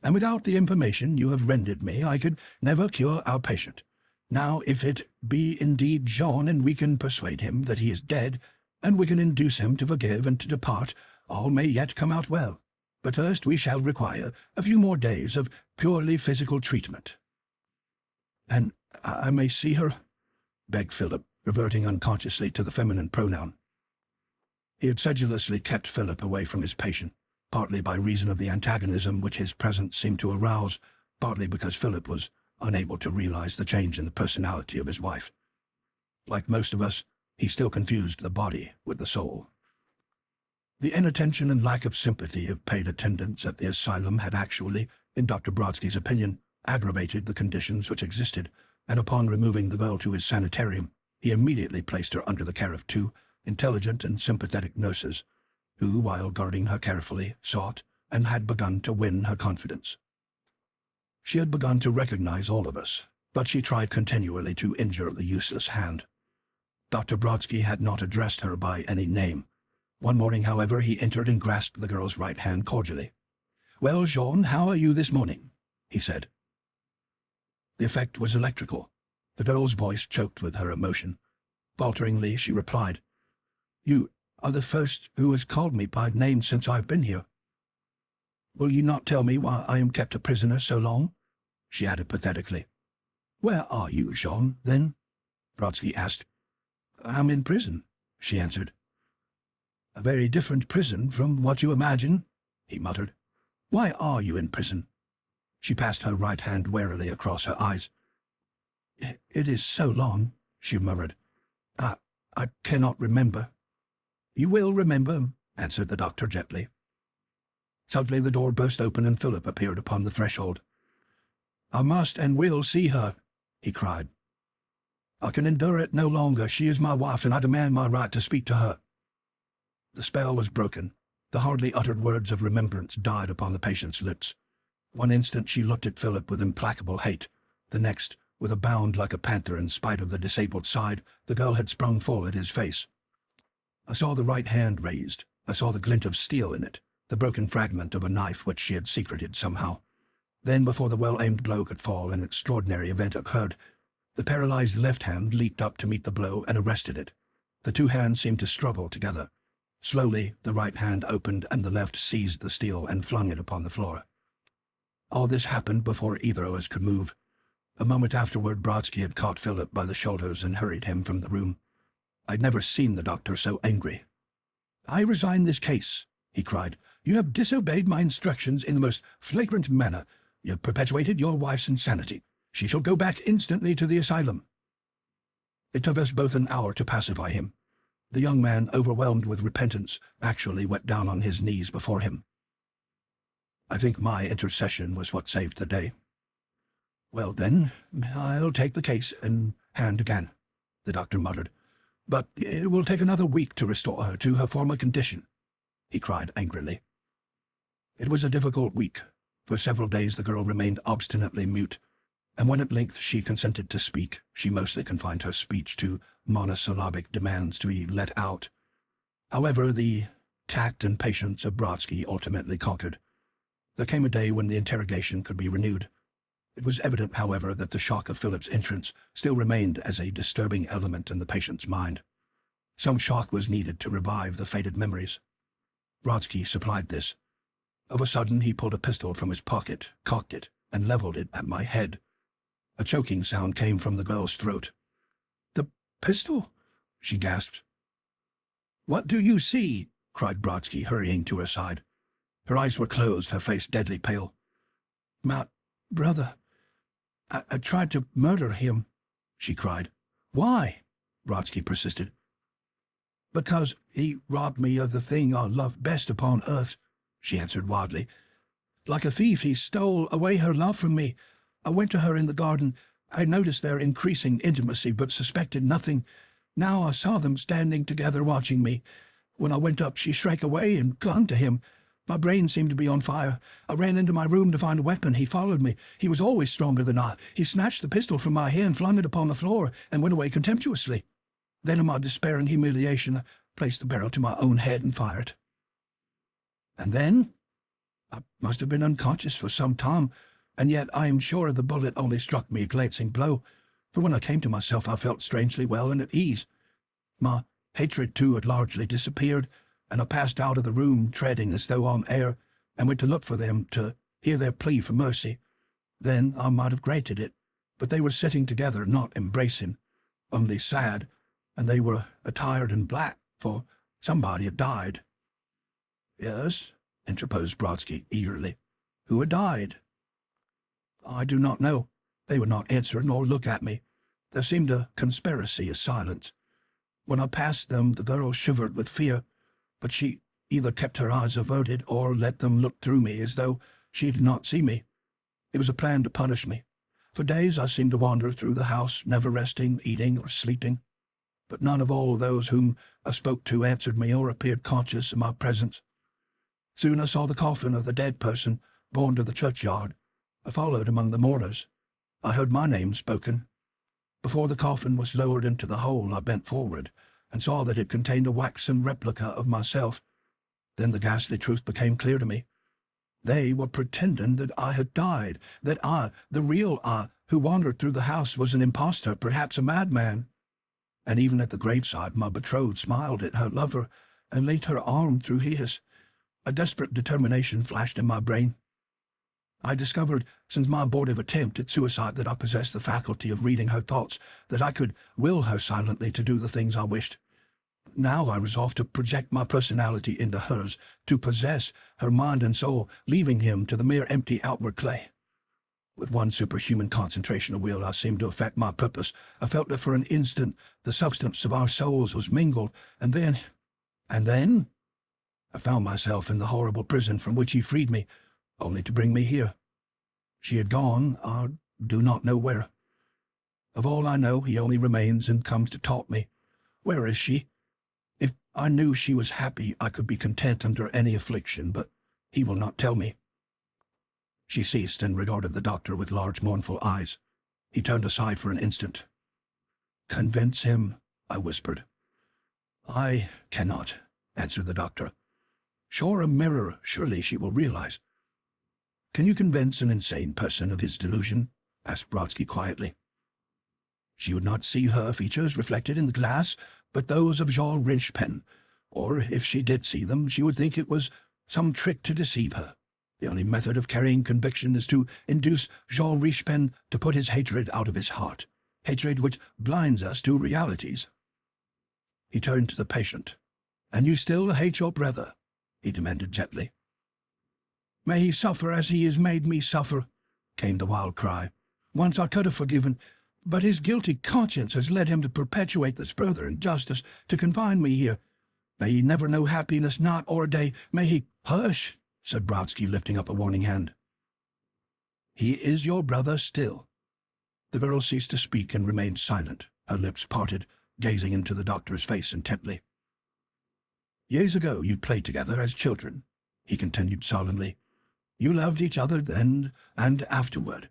"And without the information you have rendered me, I could never cure our patient. Now, if it be indeed Jean, and we can persuade him that he is dead, and we can induce him to forgive and to depart, all may yet come out well. But first we shall require a few more days of purely physical treatment." "And I may see her?" begged Philip, reverting unconsciously to the feminine pronoun. He had sedulously kept Philip away from his patient, partly by reason of the antagonism which his presence seemed to arouse, partly because Philip was unable to realize the change in the personality of his wife. Like most of us, he still confused the body with the soul. The inattention and lack of sympathy of paid attendants at the asylum had actually, in Dr. Brodsky's opinion, aggravated the conditions which existed, and upon removing the girl to his sanitarium, he immediately placed her under the care of two intelligent and sympathetic nurses, who, while guarding her carefully, sought and had begun to win her confidence. She had begun to recognize all of us, but she tried continually to injure the useless hand. Dr. Brodsky had not addressed her by any name. One morning, however, he entered and grasped the girl's right hand cordially. "Well, Jean, how are you this morning?" he said. The effect was electrical. The girl's voice choked with her emotion. Falteringly, she replied, "You are the first who has called me by name since I've been here. Will you not tell me why I am kept a prisoner so long?" she added pathetically. "Where are you, Jean, then?" Brodsky asked. "I'm in prison," she answered. "A very different prison from what you imagine," he muttered. "Why are you in prison?" She passed her right hand warily across her eyes. "It is so long," she murmured. I cannot remember." "You will remember," answered the doctor gently. Suddenly the door burst open and Philip appeared upon the threshold. "I must and will see her," he cried. "I can endure it no longer. She is my wife, and I demand my right to speak to her." The spell was broken. The hardly uttered words of remembrance died upon the patient's lips. One instant she looked at Philip with implacable hate. The next, with a bound like a panther in spite of the disabled side, the girl had sprung full at his face. I saw the right hand raised. I saw the glint of steel in it, the broken fragment of a knife which she had secreted somehow. Then, before the well-aimed blow could fall, an extraordinary event occurred. The paralyzed left hand leaped up to meet the blow and arrested it. The two hands seemed to struggle together. Slowly, the right hand opened and the left seized the steel and flung it upon the floor. All this happened before either of us could move. A moment afterward, Brodsky had caught Philip by the shoulders and hurried him from the room. I'd never seen the doctor so angry. "I resign this case," he cried. "You have disobeyed my instructions in the most flagrant manner. You have perpetuated your wife's insanity. She shall go back instantly to the asylum." It took us both an hour to pacify him. The young man, overwhelmed with repentance, actually went down on his knees before him. I think my intercession was what saved the day. "Well, then, I'll take the case in hand again," the doctor muttered. "But it will take another week to restore her to her former condition," he cried angrily. It was a difficult week. For several days the girl remained obstinately mute, and when at length she consented to speak, she mostly confined her speech to monosyllabic demands to be let out. However, the tact and patience of Brodsky ultimately conquered. There came a day when the interrogation could be renewed. It was evident, however, that the shock of Philip's entrance still remained as a disturbing element in the patient's mind. Some shock was needed to revive the faded memories. Brodsky supplied this. Of a sudden he pulled a pistol from his pocket, cocked it, and leveled it at my head. A choking sound came from the girl's throat. "The pistol?" she gasped. "What do you see?" cried Brodsky, hurrying to her side. Her eyes were closed, her face deadly pale. "My brother. I tried to murder him," she cried. "Why?" Brodsky persisted. "Because he robbed me of the thing I love best upon earth," she answered wildly. "Like a thief, he stole away her love from me. I went to her in the garden. I noticed their increasing intimacy, but suspected nothing. Now I saw them standing together watching me. When I went up, she shrank away and clung to him. My brain seemed to be on fire. I ran into my room to find a weapon. He followed me. He was always stronger than I. He snatched the pistol from my hand, flung it upon the floor, and went away contemptuously. Then in my despair and humiliation, I placed the barrel to my own head and fired. And then? I must have been unconscious for some time, and yet I am sure the bullet only struck me a glancing blow, for when I came to myself I felt strangely well and at ease. My hatred, too, had largely disappeared, and I passed out of the room, treading as though on air, and went to look for them, to hear their plea for mercy. Then I might have granted it, but they were sitting together, not embracing, only sad, and they were attired in black, for somebody had died." "Yes," interposed Brodsky eagerly. "Who had died?" "I do not know. They would not answer nor look at me. There seemed a conspiracy of silence. When I passed them, the girl shivered with fear, but she either kept her eyes averted or let them look through me as though she did not see me. It was a plan to punish me. For days I seemed to wander through the house, never resting, eating, or sleeping. But none of all those whom I spoke to answered me or appeared conscious of my presence. Soon I saw the coffin of the dead person borne to the churchyard. I followed among the mourners. I heard my name spoken. Before the coffin was lowered into the hole, I bent forward and saw that it contained a waxen replica of myself. Then the ghastly truth became clear to me. They were pretending that I had died, that I, the real I, who wandered through the house, was an impostor, perhaps a madman. And even at the graveside my betrothed smiled at her lover and laid her arm through his. A desperate determination flashed in my brain. I discovered, since my abortive attempt at suicide, that I possessed the faculty of reading her thoughts, that I could will her silently to do the things I wished. Now I resolved to project my personality into hers, to possess her mind and soul, leaving him to the mere empty outward clay. With one superhuman concentration of will I seemed to effect my purpose. I felt that for an instant the substance of our souls was mingled, and then I found myself in the horrible prison from which he freed me, only to bring me here. She had gone, I do not know where. Of all I know, he only remains and comes to taunt me. Where is she? If I knew she was happy, I could be content under any affliction, but he will not tell me." She ceased and regarded the doctor with large mournful eyes. He turned aside for an instant. "Convince him," I whispered. "I cannot," answered the doctor. "Show her a mirror, surely she will realize." "Can you convince an insane person of his delusion?" asked Brodsky quietly. "She would not see her features reflected in the glass, but those of Jean Rinchpen, or if she did see them, she would think it was some trick to deceive her. The only method of carrying conviction is to induce Jean Richepin to put his hatred out of his heart, hatred which blinds us to realities. He turned to the patient. "And you still hate your brother?" he demanded gently. "May he suffer as he has made me suffer," came the wild cry. "Once I could have forgiven, but his guilty conscience has led him to perpetuate this further injustice, to confine me here. May he never know happiness, not or a day. May he—" "Hush!" said Brodsky, lifting up a warning hand. "He is your brother still." The girl ceased to speak and remained silent, her lips parted, gazing into the doctor's face intently. "Years ago you played together as children," he continued solemnly. "You loved each other then and afterward.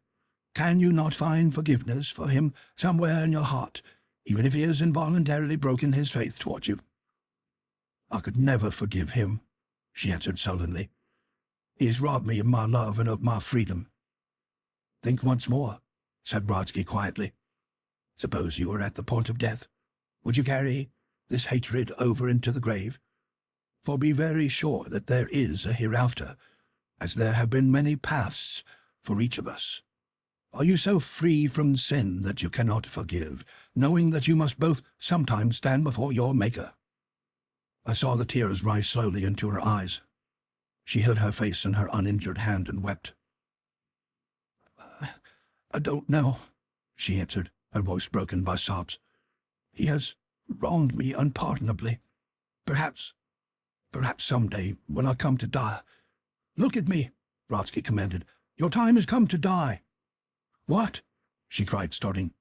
Can you not find forgiveness for him somewhere in your heart, even if he has involuntarily broken his faith toward you?" "I could never forgive him," she answered sullenly. "He has robbed me of my love and of my freedom." "Think once more," said Brodsky quietly. "Suppose you were at the point of death. Would you carry this hatred over into the grave? For be very sure that there is a hereafter, as there have been many paths for each of us. Are you so free from sin that you cannot forgive, knowing that you must both sometimes stand before your Maker?" I saw the tears rise slowly into her eyes. She hid her face in her uninjured hand and wept. "I don't know," she answered, her voice broken by sobs. "He has wronged me unpardonably. Perhaps someday, when I come to die—" "Look at me," Brodsky commanded. "Your time has come to die." "What?" she cried, starting.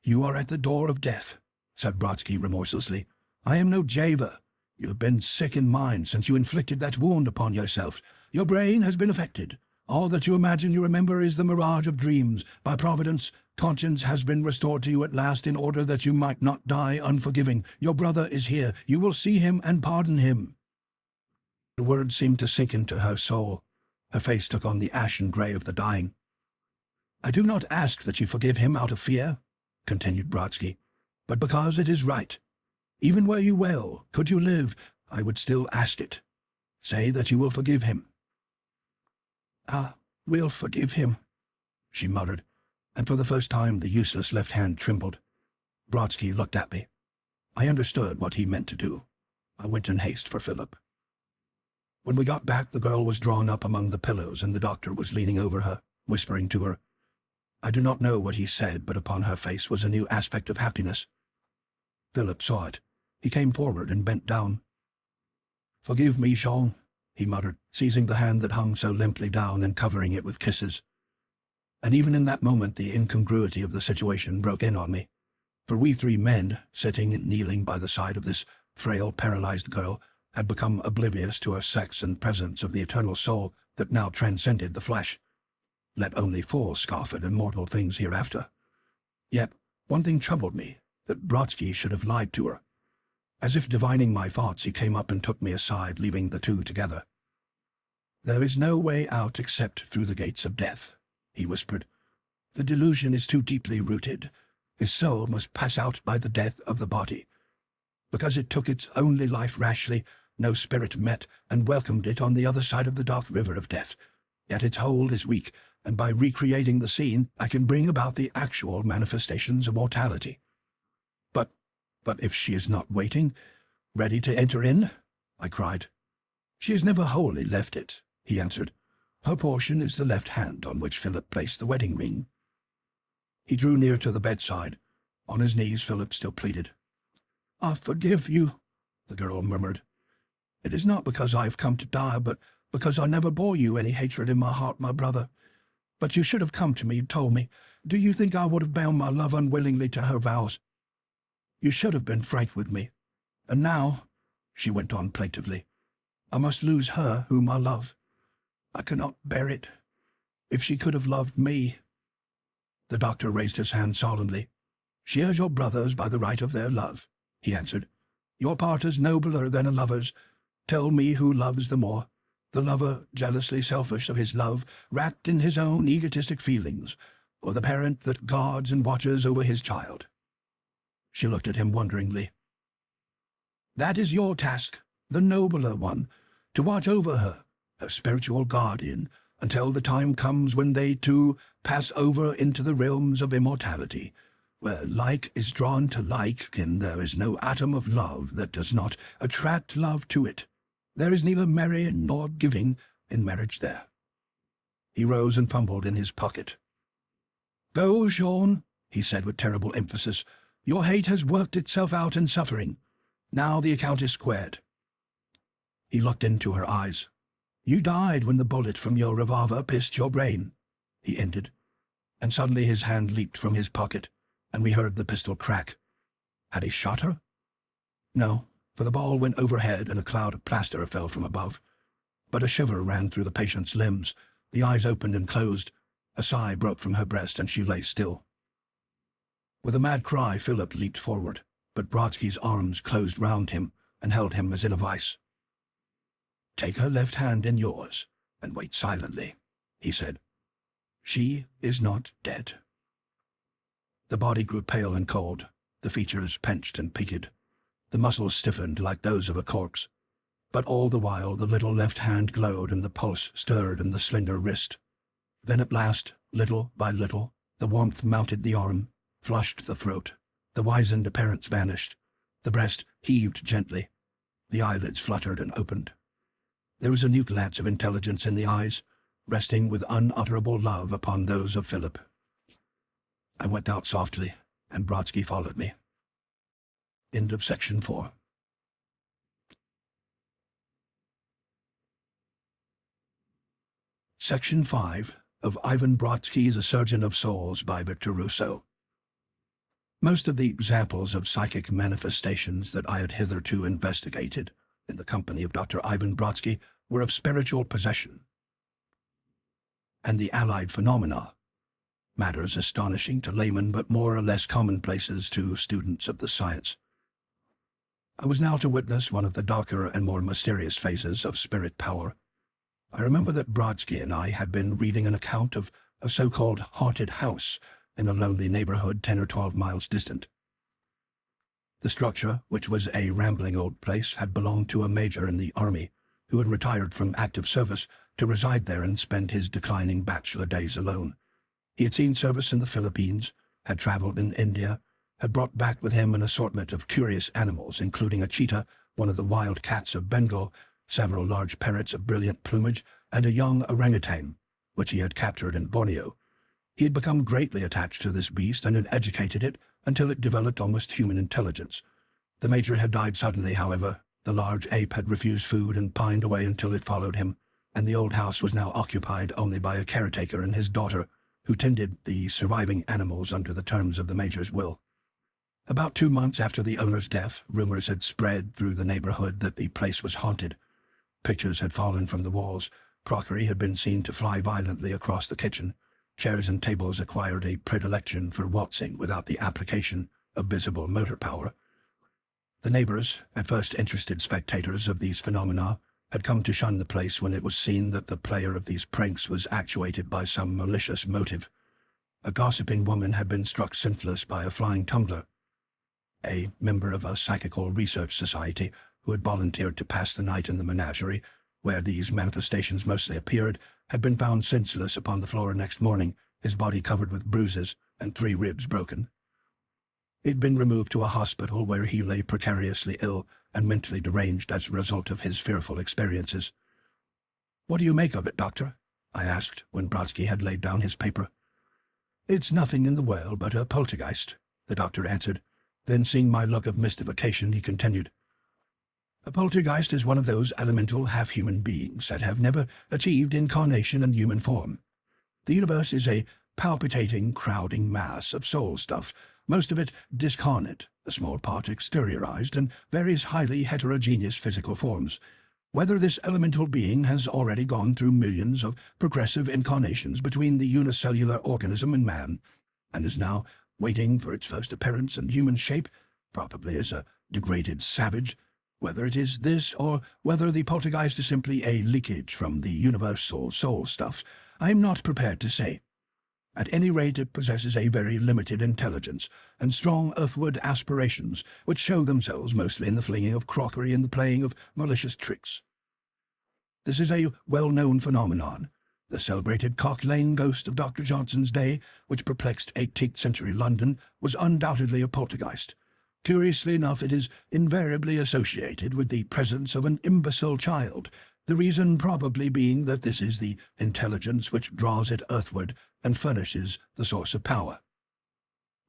"You are at the door of death," said Brodsky remorselessly. "I am no javer. You have been sick in mind since you inflicted that wound upon yourself. Your brain has been affected. All that you imagine you remember is the mirage of dreams. By Providence, conscience has been restored to you at last in order that you might not die unforgiving. Your brother is here. You will see him and pardon him." The words seemed to sink into her soul. Her face took on the ashen grey of the dying. "I do not ask that you forgive him out of fear," continued Brodsky, "but because it is right. Even were you well, could you live, I would still ask it. Say that you will forgive him." "I will forgive him," she muttered, and for the first time the useless left hand trembled. Brodsky looked at me. I understood what he meant to do. I went in haste for Philip. When we got back, the girl was drawn up among the pillows, and the doctor was leaning over her, whispering to her. I do not know what he said, but upon her face was a new aspect of happiness. Philip saw it. He came forward and bent down. "Forgive me, Jean," he muttered, seizing the hand that hung so limply down and covering it with kisses. And even in that moment the incongruity of the situation broke in on me. For we three men, sitting and kneeling by the side of this frail, paralyzed girl, had become oblivious to her sex and presence of the eternal soul that now transcended the flesh. Let only fools scoff at immortal things hereafter. Yet one thing troubled me, that Brodsky should have lied to her. As if divining my thoughts, he came up and took me aside, leaving the two together. "There is no way out except through the gates of death," he whispered. "The delusion is too deeply rooted. His soul must pass out by the death of the body. Because it took its only life rashly, no spirit met and welcomed it on the other side of the dark river of death. Yet its hold is weak, and by recreating the scene, I can bring about the actual manifestations of mortality." But if she is not waiting, ready to enter in?" I cried. "She has never wholly left it," he answered. "Her portion is the left hand on which Philip placed the wedding ring." He drew near to the bedside. On his knees, Philip still pleaded. "I forgive you," the girl murmured. "It is not because I have come to die, but because I never bore you any hatred in my heart, my brother. But you should have come to me and told me. Do you think I would have bound my love unwillingly to her vows? You should have been frank with me. And now," she went on plaintively, "I must lose her whom I love. I cannot bear it. If she could have loved me—" The doctor raised his hand solemnly. "She is your brother's by the right of their love," he answered. "Your part is nobler than a lover's. Tell me who loves the more, the lover jealously selfish of his love, wrapped in his own egotistic feelings, or the parent that guards and watches over his child?" She looked at him wonderingly. "That is your task, the nobler one, to watch over her, a spiritual guardian, until the time comes when they too pass over into the realms of immortality, where like is drawn to like, and there is no atom of love that does not attract love to it. There is neither marrying nor giving in marriage there." He rose and fumbled in his pocket. "Go, Sean," he said with terrible emphasis. "Your hate has worked itself out in suffering. Now the account is squared." He looked into her eyes. "You died when the bullet from your revolver pierced your brain," he ended, and suddenly his hand leaped from his pocket, and we heard the pistol crack. Had he shot her? No, for the ball went overhead and a cloud of plaster fell from above. But a shiver ran through the patient's limbs. The eyes opened and closed. A sigh broke from her breast, and she lay still. With a mad cry, Philip leaped forward, but Brodsky's arms closed round him and held him as in a vice. "Take her left hand in yours and wait silently," he said. "She is not dead." The body grew pale and cold, the features pinched and peaked, the muscles stiffened like those of a corpse. But all the while the little left hand glowed and the pulse stirred in the slender wrist. Then at last, little by little, the warmth mounted the arm, flushed the throat, the wizened appearance vanished, the breast heaved gently, the eyelids fluttered and opened. There was a new glance of intelligence in the eyes, resting with unutterable love upon those of Philip. I went out softly, and Brodsky followed me. End of section 4. Section 5 of Ivan Brodsky's A Surgeon of Souls by Victor Rousseau. Most of the examples of psychic manifestations that I had hitherto investigated in the company of Dr. Ivan Brodsky were of spiritual possession, and the allied phenomena, matters astonishing to laymen but more or less commonplaces to students of the science. I was now to witness one of the darker and more mysterious phases of spirit power. I remember that Brodsky and I had been reading an account of a so-called haunted house in a lonely neighborhood 10 or 12 miles distant. The structure, which was a rambling old place, had belonged to a major in the army who had retired from active service to reside there and spend his declining bachelor days alone. He had seen service in the Philippines, had traveled in India, had brought back with him an assortment of curious animals, including a cheetah, one of the wild cats of Bengal, several large parrots of brilliant plumage, and a young orangutan, which he had captured in Borneo. He had become greatly attached to this beast and had educated it until it developed almost human intelligence. The major had died suddenly, however. The large ape had refused food and pined away until it followed him, and the old house was now occupied only by a caretaker and his daughter, who tended the surviving animals under the terms of the major's will. About 2 months after the owner's death, rumors had spread through the neighborhood that the place was haunted. Pictures had fallen from the walls, crockery had been seen to fly violently across the kitchen, chairs and tables acquired a predilection for waltzing without the application of visible motor power. The neighbors, at first interested spectators of these phenomena, had come to shun the place when it was seen that the player of these pranks was actuated by some malicious motive. A gossiping woman had been struck senseless by a flying tumbler. A member of a psychical research society who had volunteered to pass the night in the menagerie, where these manifestations mostly appeared, had been found senseless upon the floor next morning, his body covered with bruises and 3 ribs broken. He had been removed to a hospital where he lay precariously ill and mentally deranged as a result of his fearful experiences. "What do you make of it, doctor?" I asked when Brodsky had laid down his paper. "It's nothing in the world but a poltergeist," the doctor answered. Then, seeing my look of mystification, he continued, "A poltergeist is one of those elemental half-human beings that have never achieved incarnation in human form. The universe is a palpitating, crowding mass of soul stuff, most of it discarnate, a small part exteriorized, and various highly heterogeneous physical forms. Whether this elemental being has already gone through millions of progressive incarnations between the unicellular organism and man, and is now waiting for its first appearance in human shape, probably as a degraded savage, whether it is this or whether the poltergeist is simply a leakage from the universal soul stuff, I am not prepared to say. At any rate, it possesses a very limited intelligence and strong earthward aspirations, which show themselves mostly in the flinging of crockery and the playing of malicious tricks." This is a well-known phenomenon. The celebrated Cock Lane ghost of Dr. Johnson's day, which perplexed 18th century London, was undoubtedly a poltergeist. Curiously enough, it is invariably associated with the presence of an imbecile child, the reason probably being that this is the intelligence which draws it earthward and furnishes the source of power.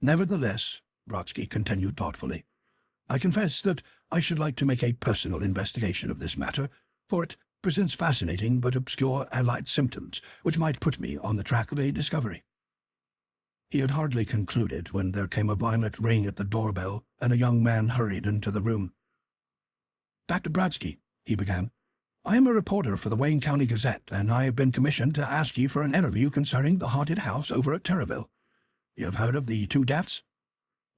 Nevertheless, Brodsky continued thoughtfully, I confess that I should like to make a personal investigation of this matter, for it presents fascinating but obscure allied symptoms which might put me on the track of a discovery. He had hardly concluded when there came a violent ring at the doorbell, and a young man hurried into the room. Dr. Brodsky, he began, I am a reporter for the Wayne County Gazette, and I have been commissioned to ask you for an interview concerning the haunted house over at Terraville. You have heard of the 2 deaths?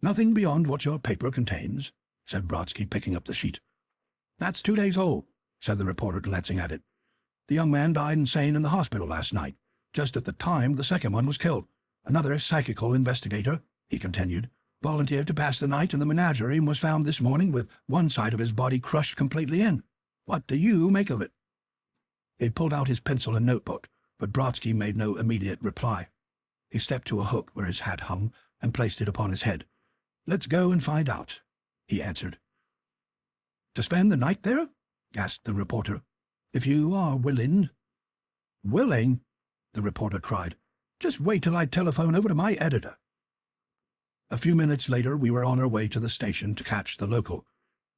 Nothing beyond what your paper contains, said Brodsky, picking up the sheet. That's 2 days old, said the reporter, glancing at it. The young man died insane in the hospital last night, just at the time the second one was killed. Another psychical investigator, he continued, volunteered to pass the night in the menagerie and was found this morning with one side of his body crushed completely in. What do you make of it? He pulled out his pencil and notebook, but Brodsky made no immediate reply. He stepped to a hook where his hat hung and placed it upon his head. Let's go and find out, he answered. To spend the night there? Gasped the reporter. If you are willing. Willing? The reporter cried. Just wait till I telephone over to my editor. A few minutes later, we were on our way to the station to catch the local.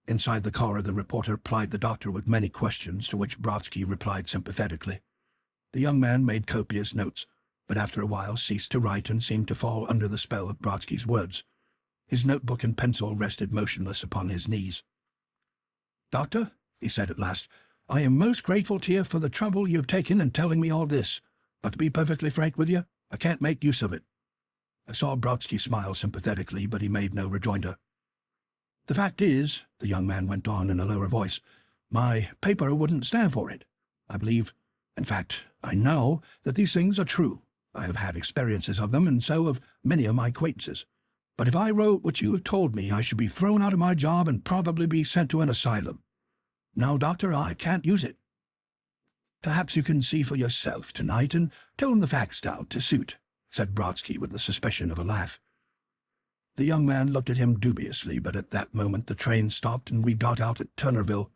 Inside the car, the reporter plied the doctor with many questions, to which Brodsky replied sympathetically. The young man made copious notes, but after a while ceased to write and seemed to fall under the spell of Brodsky's words. His notebook and pencil rested motionless upon his knees. Doctor, he said at last, I am most grateful to you for the trouble you've taken in telling me all this. But to be perfectly frank with you, I can't make use of it. I saw Brodsky smile sympathetically, but he made no rejoinder. The fact is, the young man went on in a lower voice, my paper wouldn't stand for it. I believe, in fact, I know that these things are true. I have had experiences of them, and so have many of my acquaintances. But if I wrote what you have told me, I should be thrown out of my job and probably be sent to an asylum. No, doctor, I can't use it. Perhaps you can see for yourself tonight and tone the facts down to suit, said Brodsky with the suspicion of a laugh. The young man looked at him dubiously, but at that moment the train stopped and we got out at Turnerville.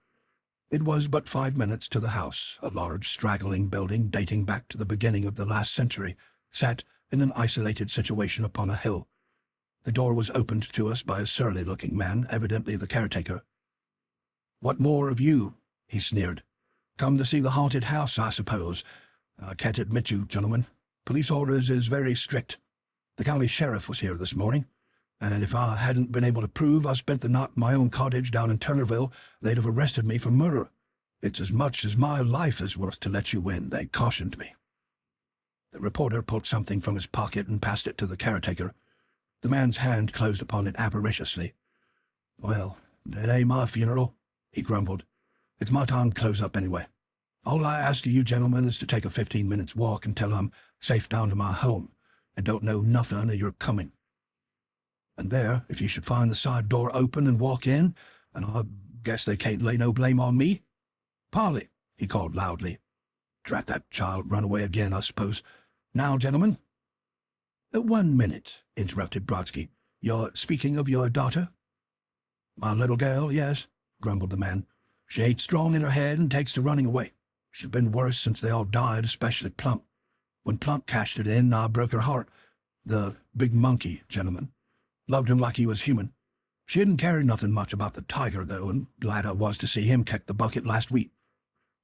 It was but 5 minutes to the house, a large straggling building dating back to the beginning of the last century, sat in an isolated situation upon a hill. The door was opened to us by a surly-looking man, evidently the caretaker. What more of you? He sneered. Come to see the haunted house, I suppose. I can't admit you, gentlemen. Police orders is very strict. The county sheriff was here this morning, and if I hadn't been able to prove I spent the night in my own cottage down in Turnerville, they'd have arrested me for murder. It's as much as my life is worth to let you in, they cautioned me. The reporter pulled something from his pocket and passed it to the caretaker. The man's hand closed upon it avariciously. Well, it ain't my funeral, he grumbled. It's my time to close up anyway. All I ask of you gentlemen is to take a 15-minute walk until I'm safe down to my home, and don't know nothing of your coming. And there, if you should find the side door open and walk in, and I guess they can't lay no blame on me. Polly, he called loudly. Drat that child, run away again, I suppose. Now, gentlemen. 1 minute, interrupted Brodsky. You're speaking of your daughter? My little girl, yes, grumbled the man. She ain't strong in her head and takes to running away. She's been worse since they all died, especially Plump. When Plump cashed it in, I broke her heart. The big monkey, gentlemen. Loved him like he was human. She didn't care nothing much about the tiger, though, and glad I was to see him kick the bucket last week.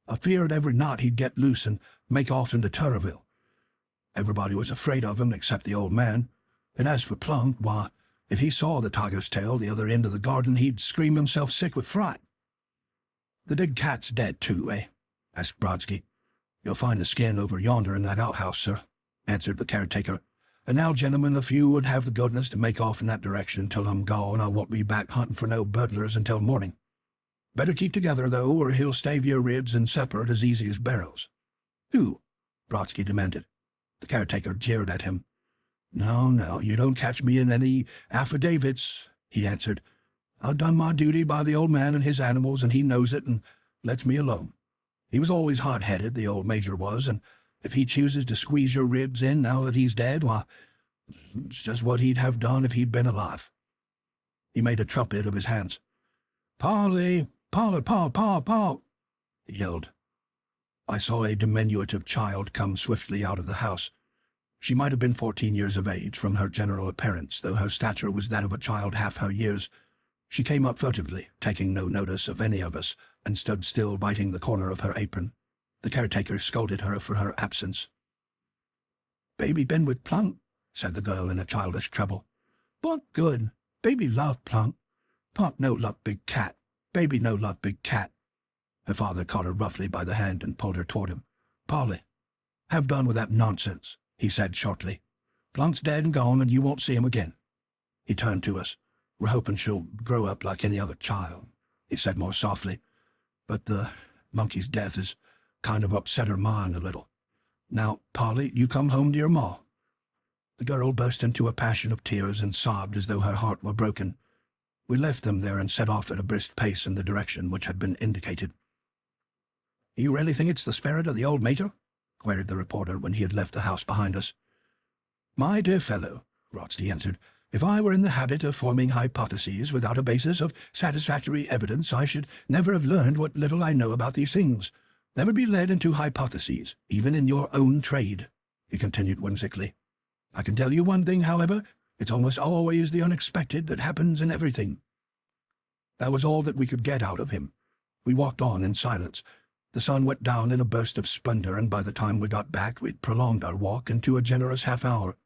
I feared every night he'd get loose and make off into Turnerville. Everybody was afraid of him except the old man, and as for Plump, why, if he saw the tiger's tail the other end of the garden, he'd scream himself sick with fright. The big cat's dead, too, eh? Asked Brodsky. You'll find the skin over yonder in that outhouse, sir, answered the caretaker. And now, gentlemen, if you would have the goodness to make off in that direction until I'm gone, I won't be back hunting for no burglars until morning. Better keep together, though, or he'll stave your ribs and separate as easy as barrels. Who? Brodsky demanded. The caretaker jeered at him. No, you don't catch me in any affidavits, he answered. I've done my duty by the old man and his animals, and he knows it and lets me alone. He was always hard-headed, the old major was, and if he chooses to squeeze your ribs in now that he's dead, why, it's just what he'd have done if he'd been alive. He made a trumpet of his hands. "Polly, Polly, Paul," he yelled. I saw a diminutive child come swiftly out of the house. She might have been 14 years of age from her general appearance, though her stature was that of a child half her years. She came up furtively, taking no notice of any of us, and stood still biting the corner of her apron. The caretaker scolded her for her absence. "Baby been with Plunk," said the girl in a childish treble. "What good? Baby love Plunk. Pop no love big cat. Baby no love big cat." Her father caught her roughly by the hand and pulled her toward him. "Polly, have done with that nonsense," he said shortly. "Plunk's dead and gone, and you won't see him again." He turned to us. "We're hoping she'll grow up like any other child," he said more softly. "But the monkey's death has kind of upset her mind a little. Now, Polly, you come home to your ma." The girl burst into a passion of tears and sobbed as though her heart were broken. We left them there and set off at a brisk pace in the direction which had been indicated. "You really think it's the spirit of the old mater?" queried the reporter when he had left the house behind us. "My dear fellow," Brodsky answered, "if I were in the habit of forming hypotheses without a basis of satisfactory evidence, I should never have learned what little I know about these things. Never be led into hypotheses, even in your own trade," he continued whimsically. "I can tell you one thing, however, it's almost always the unexpected that happens in everything." That was all that we could get out of him. We walked on in silence. The sun went down in a burst of splendor, and by the time we got back we'd prolonged our walk into a generous half-hour.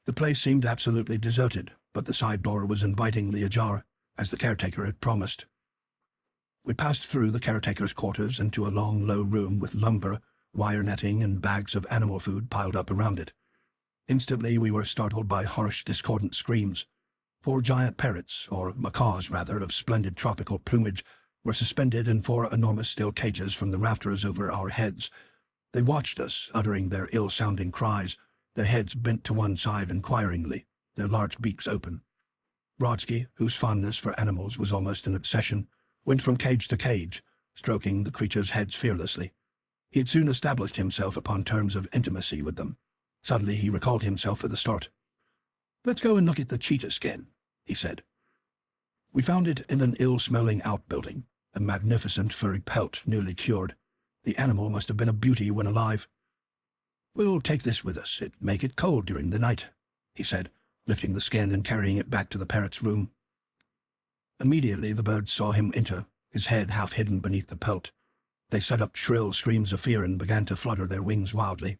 The place seemed absolutely deserted, but the side door was invitingly ajar, as the caretaker had promised. We passed through the caretaker's quarters into a long, low room with lumber, wire netting, and bags of animal food piled up around it. Instantly we were startled by harsh, discordant screams. 4 giant parrots, or macaws rather, of splendid tropical plumage, were suspended in 4 enormous steel cages from the rafters over our heads. They watched us, uttering their ill-sounding cries, their heads bent to one side inquiringly, their large beaks open. Brodsky, whose fondness for animals was almost an obsession, went from cage to cage, stroking the creatures' heads fearlessly. He had soon established himself upon terms of intimacy with them. Suddenly he recalled himself with a start. "Let's go and look at the cheetah skin," he said. We found it in an ill-smelling outbuilding, a magnificent furry pelt newly cured. The animal must have been a beauty when alive. "We'll take this with us. It may get cold during the night," he said, lifting the skin and carrying it back to the parrot's room. Immediately the birds saw him enter, his head half hidden beneath the pelt. They set up shrill screams of fear and began to flutter their wings wildly.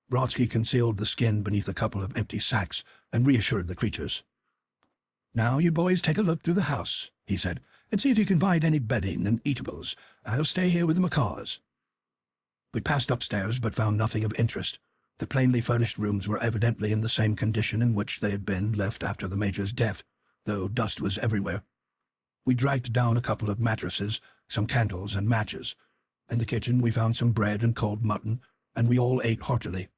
Brodsky concealed the skin beneath a couple of empty sacks and reassured the creatures. "Now you boys take a look through the house," he said, "and see if you can find any bedding and eatables. I'll stay here with the macaws." We passed upstairs but found nothing of interest. The plainly furnished rooms were evidently in the same condition in which they had been left after the major's death, though dust was everywhere. We dragged down a couple of mattresses, some candles and matches. In the kitchen we found some bread and cold mutton, and we all ate heartily.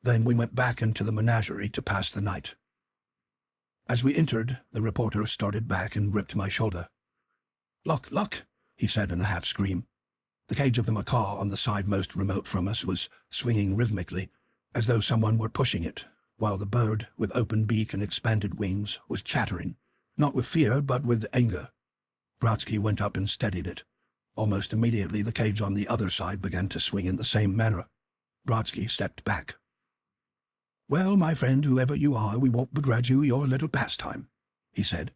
Then we went back into the menagerie to pass the night. As we entered, the reporter started back and gripped my shoulder. "Look, look," he said in a half-scream. The cage of the macaw on the side most remote from us was swinging rhythmically, as though someone were pushing it, while the bird, with open beak and expanded wings, was chattering, not with fear but with anger. Brodsky went up and steadied it. Almost immediately the cage on the other side began to swing in the same manner. Brodsky stepped back. "Well, my friend, whoever you are, we won't begrudge you your little pastime," he said.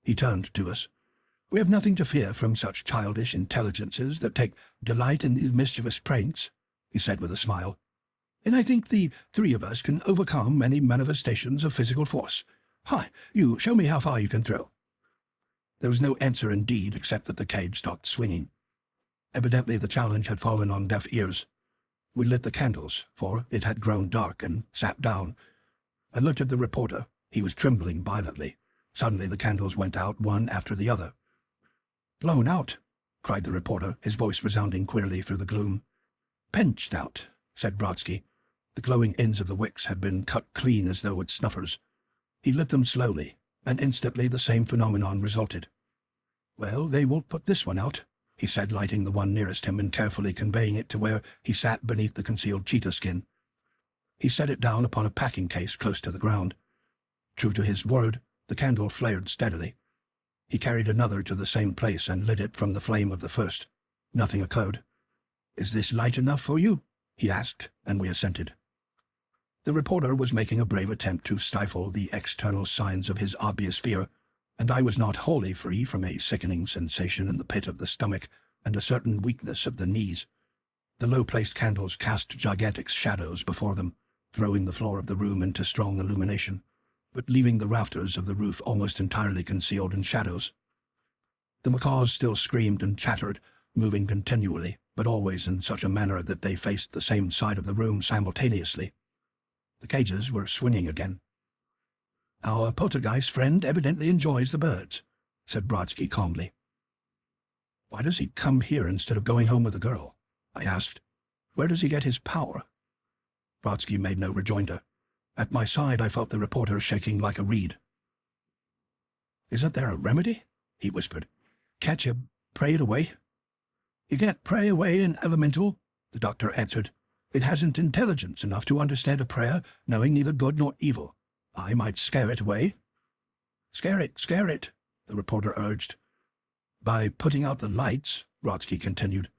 He turned to us. "We have nothing to fear from such childish intelligences that take delight in these mischievous pranks," he said with a smile. "And I think the 3 of us can overcome any manifestations of physical force. Hi, you show me how far you can throw." There was no answer indeed, except that the cage stopped swinging. Evidently the challenge had fallen on deaf ears. We lit the candles, for it had grown dark, and sat down. I looked at the reporter. He was trembling violently. Suddenly the candles went out, one after the other. "Blown out," cried the reporter, his voice resounding queerly through the gloom. "Pinched out," said Brodsky. The glowing ends of the wicks had been cut clean as though with snuffers. He lit them slowly, and instantly the same phenomenon resulted. "Well, they won't put this one out," he said, lighting the one nearest him and carefully conveying it to where he sat beneath the concealed cheetah skin. He set it down upon a packing case close to the ground. True to his word, the candle flared steadily. He carried another to the same place and lit it from the flame of the first. Nothing occurred. "Is this light enough for you?" he asked, and we assented. The reporter was making a brave attempt to stifle the external signs of his obvious fear, and I was not wholly free from a sickening sensation in the pit of the stomach and a certain weakness of the knees. The low-placed candles cast gigantic shadows before them, throwing the floor of the room into strong illumination, but leaving the rafters of the roof almost entirely concealed in shadows. The macaws still screamed and chattered, moving continually, but always in such a manner that they faced the same side of the room simultaneously. The cages were swinging again. "Our poltergeist friend evidently enjoys the birds," said Brodsky calmly. "Why does he come here instead of going home with the girl?" I asked. "Where does he get his power?" Brodsky made no rejoinder. At my side I felt the reporter shaking like a reed. "Isn't there a remedy?" he whispered. "Can't you pray it away?" "You can't pray away an elemental," the doctor answered. "It hasn't intelligence enough to understand a prayer, knowing neither good nor evil. I might scare it away." Scare it," the reporter urged. "By putting out the lights," Brodsky continued.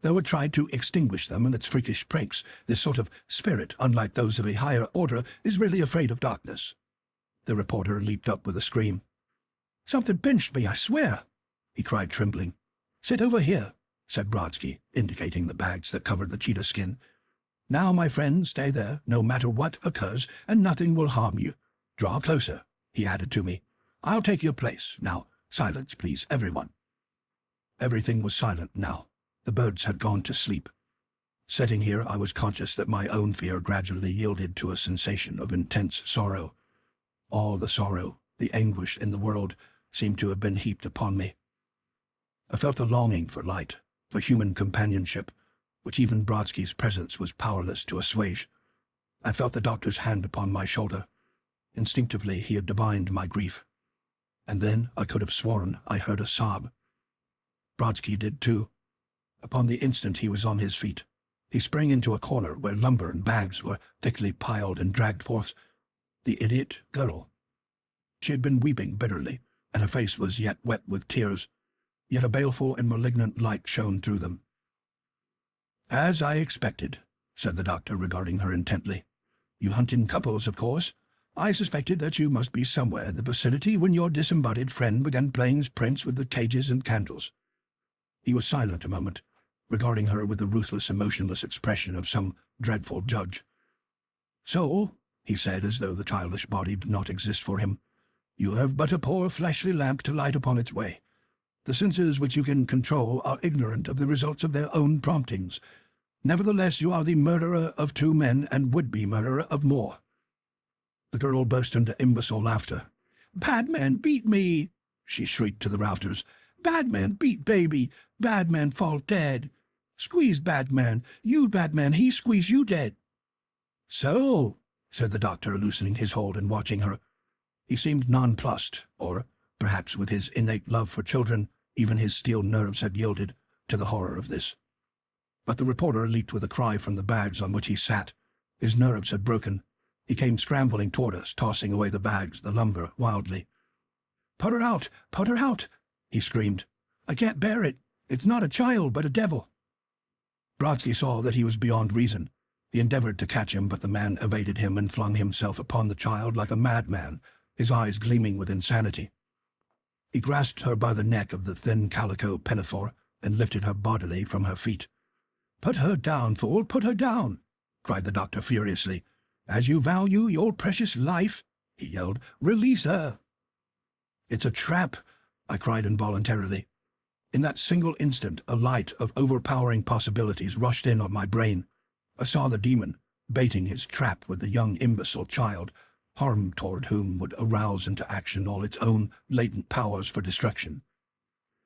"Though it tried to extinguish them in its freakish pranks, this sort of spirit, unlike those of a higher order, is really afraid of darkness." The reporter leaped up with a scream. "Something pinched me, I swear," he cried, trembling. "Sit over here," said Brodsky, indicating the bags that covered the cheetah skin. "Now, my friend, stay there, no matter what occurs, and nothing will harm you. Draw closer," he added to me. "I'll take your place. Now, silence, please, everyone." Everything was silent now. The birds had gone to sleep. Sitting here, I was conscious that my own fear gradually yielded to a sensation of intense sorrow. All the sorrow, the anguish in the world, seemed to have been heaped upon me. I felt a longing for light, for human companionship, which even Brodsky's presence was powerless to assuage. I felt the doctor's hand upon my shoulder. Instinctively he had divined my grief. And then I could have sworn I heard a sob. Brodsky did too. Upon the instant he was on his feet. He sprang into a corner where lumber and bags were thickly piled and dragged forth. The idiot girl. She had been weeping bitterly, and her face was yet wet with tears, yet a baleful and malignant light shone through them. "As I expected," said the doctor, regarding her intently. "You hunt in couples, of course. I suspected that you must be somewhere in the vicinity when your disembodied friend began playing his pranks with the cages and candles." He was silent a moment, regarding her with the ruthless, emotionless expression of some dreadful judge. "So," he said, as though the childish body did not exist for him, "you have but a poor fleshly lamp to light upon its way. The senses which you can control are ignorant of the results of their own promptings. Nevertheless, you are the murderer of 2 men and would-be murderer of more." The girl burst into imbecile laughter. "Bad man beat me," she shrieked to the rafters. "Bad man beat baby. Bad man fall dead. Squeeze bad man. You bad man, he squeeze you dead." "So," said the doctor, loosening his hold and watching her. He seemed nonplussed, or, perhaps with his innate love for children, even his steel nerves had yielded to the horror of this. But the reporter leaped with a cry from the bags on which he sat. His nerves had broken. He came scrambling toward us, tossing away the bags, the lumber, wildly. "Put her out! Put her out!" he screamed. "I can't bear it. It's not a child, but a devil." Brodsky saw that he was beyond reason. He endeavored to catch him, but the man evaded him and flung himself upon the child like a madman, his eyes gleaming with insanity. He grasped her by the neck of the thin calico pinafore and lifted her bodily from her feet. "Put her down, fool, put her down!" cried the doctor furiously. "As you value your precious life," he yelled, "release her!" "It's a trap!" I cried involuntarily. In that single instant, a light of overpowering possibilities rushed in on my brain. I saw the demon, baiting his trap with the young imbecile child, harm toward whom would arouse into action all its own latent powers for destruction.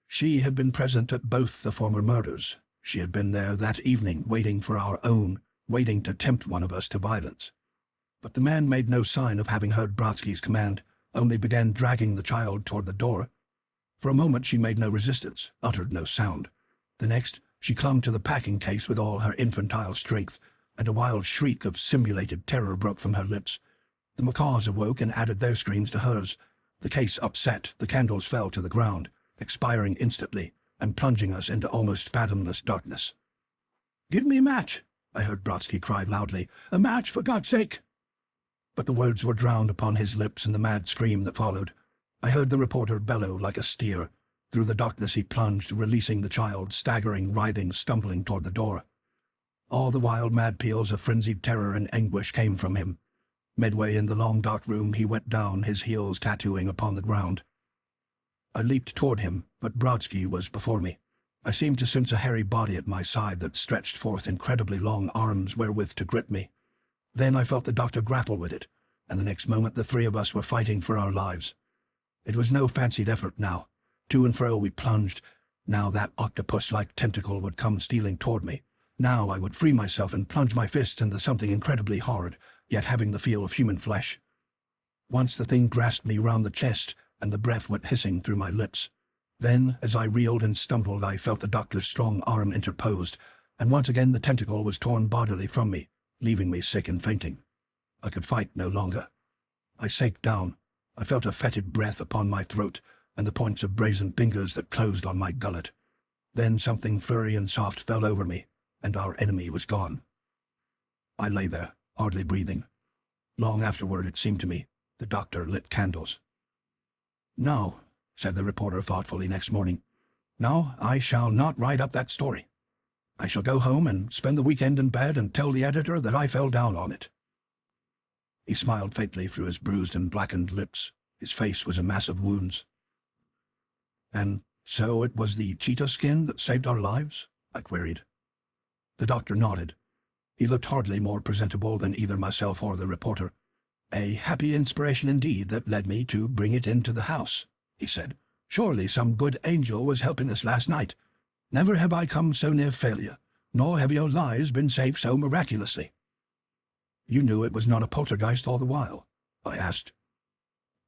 She had been present at both the former murders. She had been there that evening, waiting for our own, waiting to tempt one of us to violence. But the man made no sign of having heard Brodsky's command, only began dragging the child toward the door. For a moment she made no resistance, uttered no sound. The next, she clung to the packing case with all her infantile strength, and a wild shriek of simulated terror broke from her lips. The macaws awoke and added their screams to hers. The case upset, the candles fell to the ground, expiring instantly, and plunging us into almost fathomless darkness. "Give me a match!" I heard Brodsky cry loudly. "A match, for God's sake!" But the words were drowned upon his lips in the mad scream that followed. I heard the reporter bellow like a steer. Through the darkness he plunged, releasing the child, staggering, writhing, stumbling toward the door. All the wild mad peals of frenzied terror and anguish came from him. Midway in the long dark room he went down, his heels tattooing upon the ground. I leaped toward him, but Brodsky was before me. I seemed to sense a hairy body at my side that stretched forth incredibly long arms wherewith to grip me. Then I felt the doctor grapple with it, and the next moment the three of us were fighting for our lives. It was no fancied effort now. To and fro we plunged. Now that octopus-like tentacle would come stealing toward me. Now I would free myself and plunge my fists into something incredibly hard, yet having the feel of human flesh. Once the thing grasped me round the chest, and the breath went hissing through my lips. Then, as I reeled and stumbled, I felt the doctor's strong arm interposed, and once again the tentacle was torn bodily from me, leaving me sick and fainting. I could fight no longer. I sank down. I felt a fetid breath upon my throat, and the points of brazen fingers that closed on my gullet. Then something furry and soft fell over me, and our enemy was gone. I lay there, hardly breathing. Long afterward, it seemed to me, the doctor lit candles. "Now," said the reporter thoughtfully next morning, "now I shall not write up that story. I shall go home and spend the weekend in bed and tell the editor that I fell down on it." He smiled faintly through his bruised and blackened lips. His face was a mass of wounds. "And so it was the cheetah skin that saved our lives?" I queried. The doctor nodded. He looked hardly more presentable than either myself or the reporter. "A happy inspiration indeed that led me to bring it into the house," he said. "Surely some good angel was helping us last night. Never have I come so near failure, nor have your lives been saved so miraculously." "You knew it was not a poltergeist all the while?" I asked.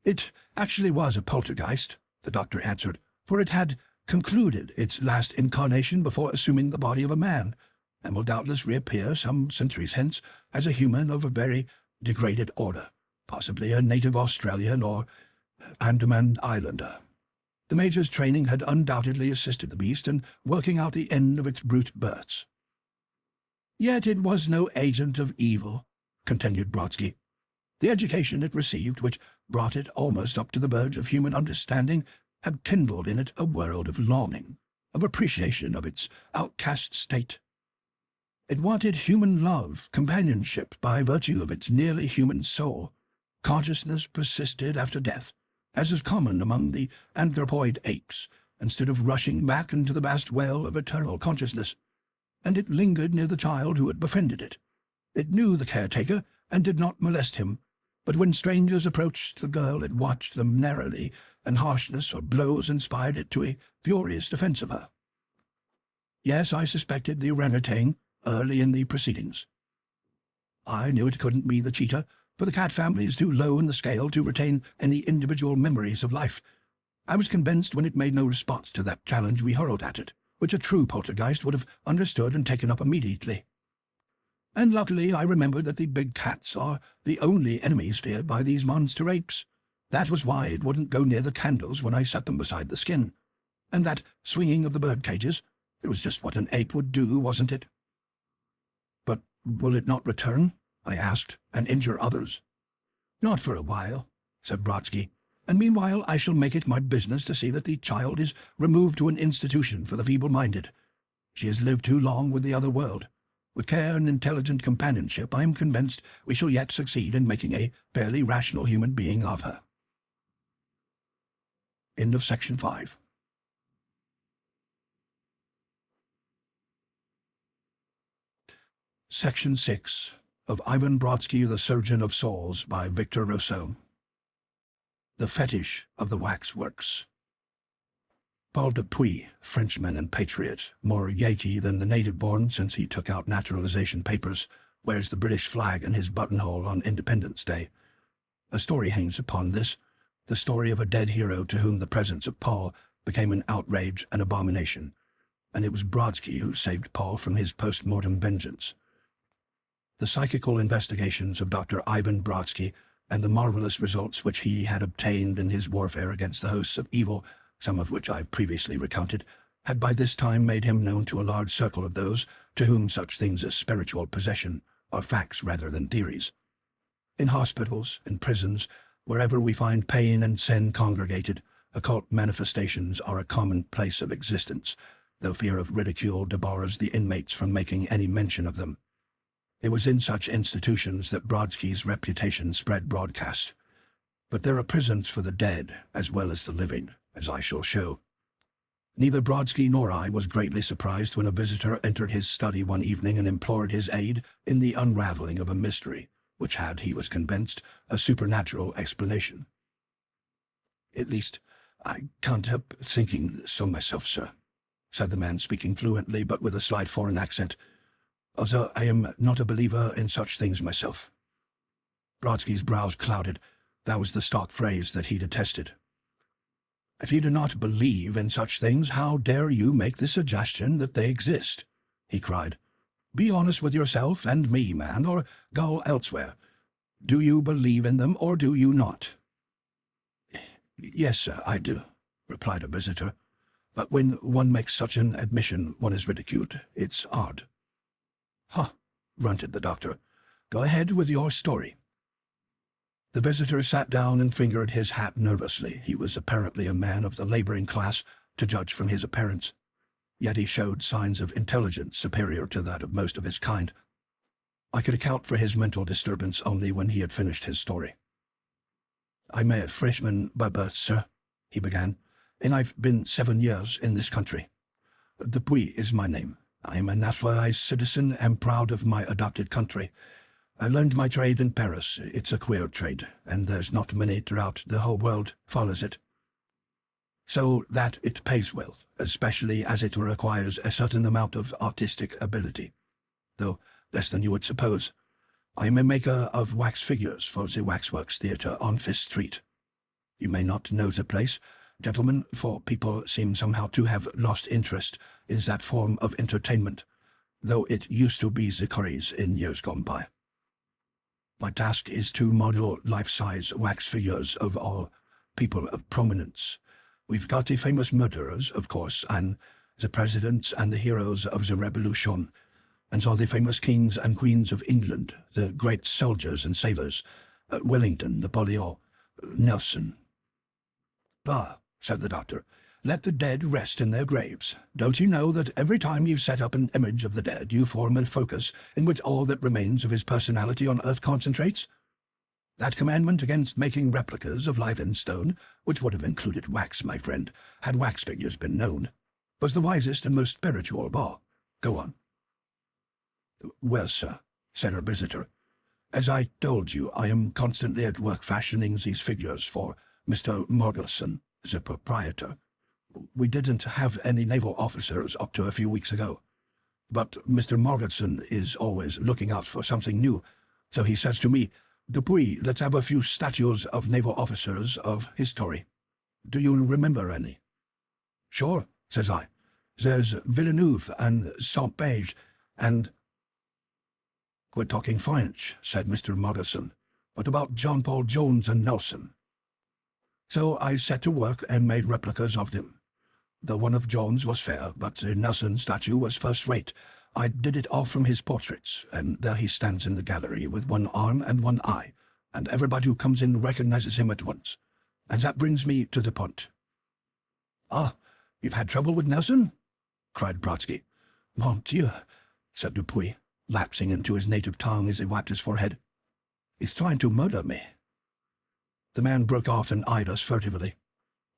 "It actually was a poltergeist," the doctor answered, "for it had concluded its last incarnation before assuming the body of a man, and will doubtless reappear some centuries hence as a human of a very degraded order, possibly a native Australian or Andaman Islander. The Major's training had undoubtedly assisted the beast in working out the end of its brute births." "Yet it was no agent of evil," continued Brodsky. "The education it received, which brought it almost up to the verge of human understanding, had kindled in it a world of longing, of appreciation of its outcast state. It wanted human love, companionship, by virtue of its nearly human soul. Consciousness persisted after death, as is common among the anthropoid apes, instead of rushing back into the vast well of eternal consciousness. And it lingered near the child who had befriended it. It knew the caretaker, and did not molest him, but when strangers approached the girl it watched them narrowly, and harshness or blows inspired it to a furious defense of her. Yes, I suspected the orangutan early in the proceedings. I knew it couldn't be the cheetah, for the cat family is too low in the scale to retain any individual memories of life. I was convinced when it made no response to that challenge we hurled at it, which a true poltergeist would have understood and taken up immediately. And luckily I remembered that the big cats are the only enemies feared by these monster apes. That was why it wouldn't go near the candles when I set them beside the skin. And that swinging of the bird cages, it was just what an ape would do, wasn't it?" "But will it not return?" I asked, "and injure others?" "Not for a while," said Brodsky, "and meanwhile I shall make it my business to see that the child is removed to an institution for the feeble-minded. She has lived too long with the other world. With care and intelligent companionship, I am convinced we shall yet succeed in making a fairly rational human being of her." End of section 5. Section 6 of Ivan Brodsky, the Surgeon of Souls, by Victor Rousseau. The Fetish of the Waxworks. Paul Dupuy, Frenchman and patriot, more Yankee than the native-born since he took out naturalization papers, wears the British flag in his buttonhole on Independence Day. A story hangs upon this, the story of a dead hero to whom the presence of Paul became an outrage and abomination. and it was Brodsky who saved Paul from his post-mortem vengeance. The psychical investigations of Dr. Ivan Brodsky and the marvelous results which he had obtained in his warfare against the hosts of evil, some of which I have previously recounted, had by this time made him known to a large circle of those to whom such things as spiritual possession are facts rather than theories. In hospitals, in prisons, wherever we find pain and sin congregated, occult manifestations are a commonplace of existence, though fear of ridicule debars the inmates from making any mention of them. It was in such institutions that Brodsky's reputation spread broadcast. But there are prisons for the dead as well as the living, as I shall show. Neither Brodsky nor I was greatly surprised when a visitor entered his study one evening and implored his aid in the unraveling of a mystery, which had, he was convinced, a supernatural explanation. "At least, I can't help thinking so myself, sir," said the man, speaking fluently but with a slight foreign accent, "although I am not a believer in such things myself." Brodsky's brows clouded. That was the stock phrase that he detested. "If you do not believe in such things, how dare you make the suggestion that they exist?" he cried. "Be honest with yourself and me, man, or go elsewhere. Do you believe in them, or do you not?" "Yes, sir, I do," replied a visitor. "But when one makes such an admission, one is ridiculed. It's odd." "Huh," grunted the doctor. "Go ahead with your story." The visitor sat down and fingered his hat nervously. He was apparently a man of the laboring class, to judge from his appearance. Yet he showed signs of intelligence superior to that of most of his kind. I could account for his mental disturbance only when he had finished his story. "I'm a freshman by birth, sir," he began, "and I've been 7 years in this country. Dupuy is my name. I am a naturalized citizen and proud of my adopted country. I learned my trade in Paris. It's a queer trade, and there's not many throughout the whole world follows it. So that it pays well, especially as it requires a certain amount of artistic ability, though less than you would suppose. I am a maker of wax figures for the Waxworks Theatre on 5th Street. You may not know the place, gentlemen, for people seem somehow to have lost interest in that form of entertainment, though it used to be the craze in years gone by. My task is to model life-size wax figures of all people of prominence. We've got the famous murderers, of course, and the presidents and the heroes of the Revolution, and so the famous kings and queens of England, the great soldiers and sailors, Wellington, Napoleon, Nelson." "Ah," said the doctor, "let the dead rest in their graves. Don't you know that every time you set up an image of the dead, you form a focus in which all that remains of his personality on earth concentrates? That commandment against making replicas of live in stone, which would have included wax, my friend, had wax figures been known, was the wisest and most spiritual of all. Go on." "Well, sir," said our visitor, "as I told you, I am constantly at work fashioning these figures for Mr. Morgelson, the proprietor. We didn't have any naval officers up to a few weeks ago, but Mr. Morgelson is always looking out for something new, so he says to me, 'Dupuy, let's have a few statues of naval officers of history. Do you remember any?' 'Sure,' says I. 'There's Villeneuve and Saint-Page and—'" "We're talking French," said Mr. Morgelson. "What about John Paul Jones and Nelson?" So I set to work and made replicas of them. The one of Jones was fair, but the Nelson statue was first-rate. I did it all from his portraits, and there he stands in the gallery with one arm and one eye, and everybody who comes in recognizes him at once. And that brings me to the point." "Ah, you've had trouble with Nelson?" cried Brodsky. "Mon Dieu," said Dupuy, lapsing into his native tongue as he wiped his forehead. "He's trying to murder me." The man broke off and eyed us furtively.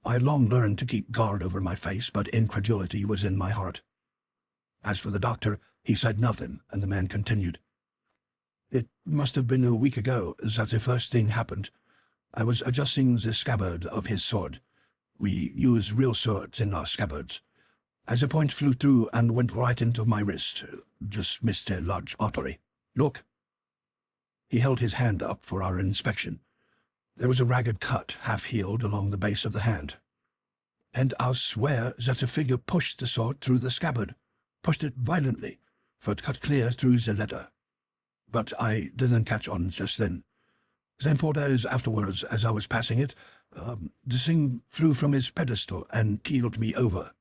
I had long learned to keep guard over my face, but incredulity was in my heart. As for the doctor, he said nothing, and the man continued. "It must have been a week ago that the first thing happened. I was adjusting the scabbard of his sword. We use real swords in our scabbards. As a point flew through and went right into my wrist, just missed a large artery. Look." He held his hand up for our inspection. There was a ragged cut, half-healed, along the base of the hand. And I'll swear that the figure pushed the sword through the scabbard, pushed it violently, for it cut clear through the leather. But I didn't catch on just then. Then 4 days afterwards, as I was passing it, the thing flew from its pedestal and keeled me over.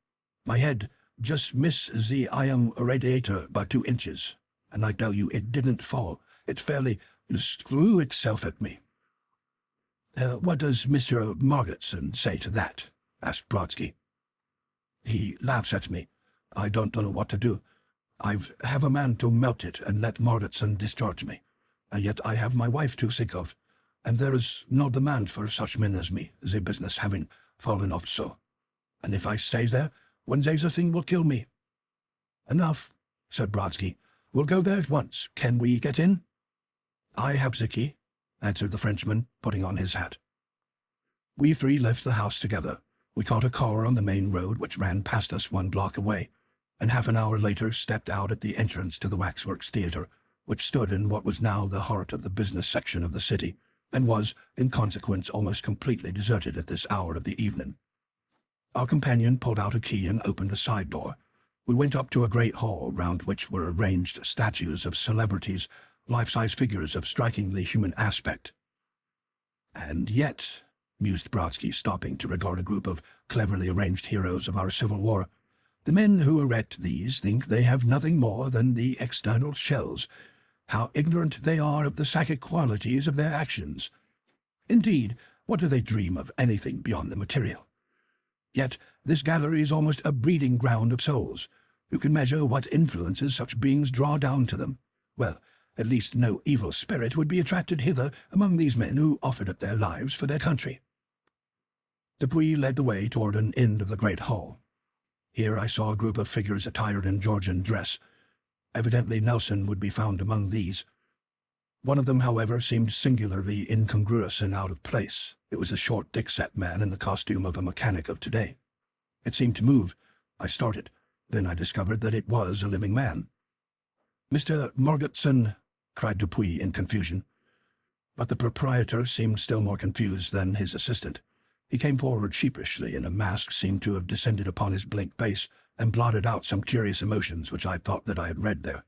My head just missed the iron radiator by 2 inches, and I tell you, it didn't fall. It fairly threw itself at me. What does Mr. Margetson say to that? Asked Brodsky. He laughs at me. I don't know what to do. I have a man to melt it and let Margetson discharge me, and yet I have my wife to think of, and there is no demand for such men as me, the business having fallen off so. And if I stay there, one day the thing will kill me. Enough, said Brodsky. We'll go there at once. Can we get in? I have the key, answered the Frenchman, putting on his hat. We 3 left the house together. We caught a car on the main road which ran past us 1 block away, and half an hour later stepped out at the entrance to the Waxworks Theatre, which stood in what was now the heart of the business section of the city, and was, in consequence, almost completely deserted at this hour of the evening. Our companion pulled out a key and opened a side door. We went up to a great hall round which were arranged statues of celebrities, life-size figures of strikingly human aspect. And yet, mused Brodsky, stopping to regard a group of cleverly arranged heroes of our Civil War, the men who erect these think they have nothing more than the external shells. How ignorant they are of the psychic qualities of their actions. Indeed, what do they dream of anything beyond the material? Yet this gallery is almost a breeding ground of souls. Who can measure what influences such beings draw down to them? Well, at least no evil spirit would be attracted hither among these men who offered up their lives for their country. Dupuy led the way toward an end of the great hall. Here I saw a group of figures attired in Georgian dress. Evidently Nelson would be found among these. One of them, however, seemed singularly incongruous and out of place. It was a short, thick-set man in the costume of a mechanic of today. It seemed to move. I started. Then I discovered that it was a living man. "Mr. Margetson," cried Dupuy in confusion. But the proprietor seemed still more confused than his assistant. He came forward sheepishly, and a mask seemed to have descended upon his blank face and blotted out some curious emotions which I thought that I had read there.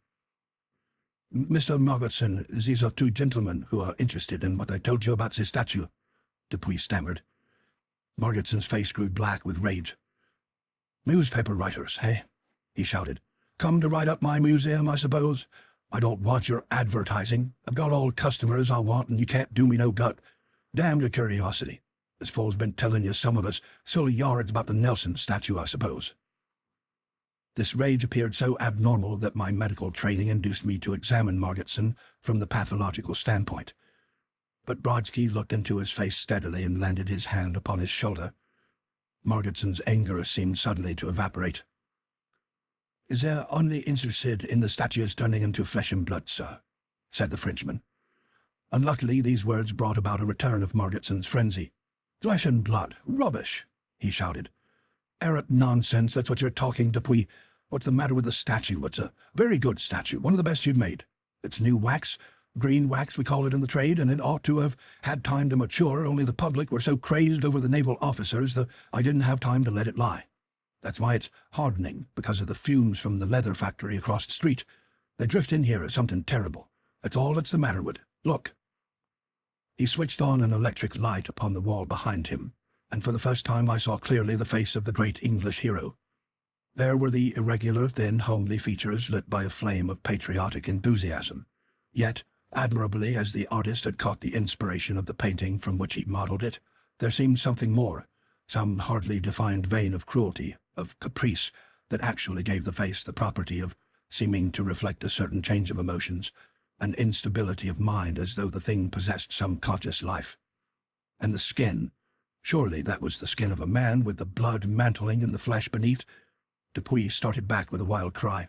"Mr. Margetson, these are 2 gentlemen who are interested in what I told you about the statue," Dupuy stammered. Margetson's face grew black with rage. "Newspaper writers, hey?" he shouted. "Come to write up my museum, I suppose? I don't want your advertising. I've got all customers I want, and you can't do me no good. Damn your curiosity. This fool's been telling you some of us silly yards about the Nelson statue, I suppose." This rage appeared so abnormal that my medical training induced me to examine Margetson from the pathological standpoint. But Brodsky looked into his face steadily and landed his hand upon his shoulder. Margetson's anger seemed suddenly to evaporate. "Is there only interested in the statues turning into flesh and blood, sir?" said the Frenchman. Unluckily, these words brought about a return of Margetson's frenzy. "Flesh and blood? Rubbish!" he shouted. "Arrant nonsense, that's what you're talking, Dupuy. What's the matter with the statue? It's a very good statue, one of the best you've made. It's new wax, green wax we call it in the trade, and it ought to have had time to mature, only the public were so crazed over the naval officers that I didn't have time to let it lie. That's why it's hardening, because of the fumes from the leather factory across the street. They drift in here as something terrible. That's all that's the matter with it. Look." He switched on an electric light upon the wall behind him, and for the first time I saw clearly the face of the great English hero. There were the irregular, thin, homely features lit by a flame of patriotic enthusiasm. Yet, admirably as the artist had caught the inspiration of the painting from which he modelled it, there seemed something more, some hardly defined vein of cruelty, of caprice, that actually gave the face the property of seeming to reflect a certain change of emotions, an instability of mind, as though the thing possessed some conscious life. And the skin, surely that was the skin of a man with the blood mantling in the flesh beneath. Dupuy started back with a wild cry.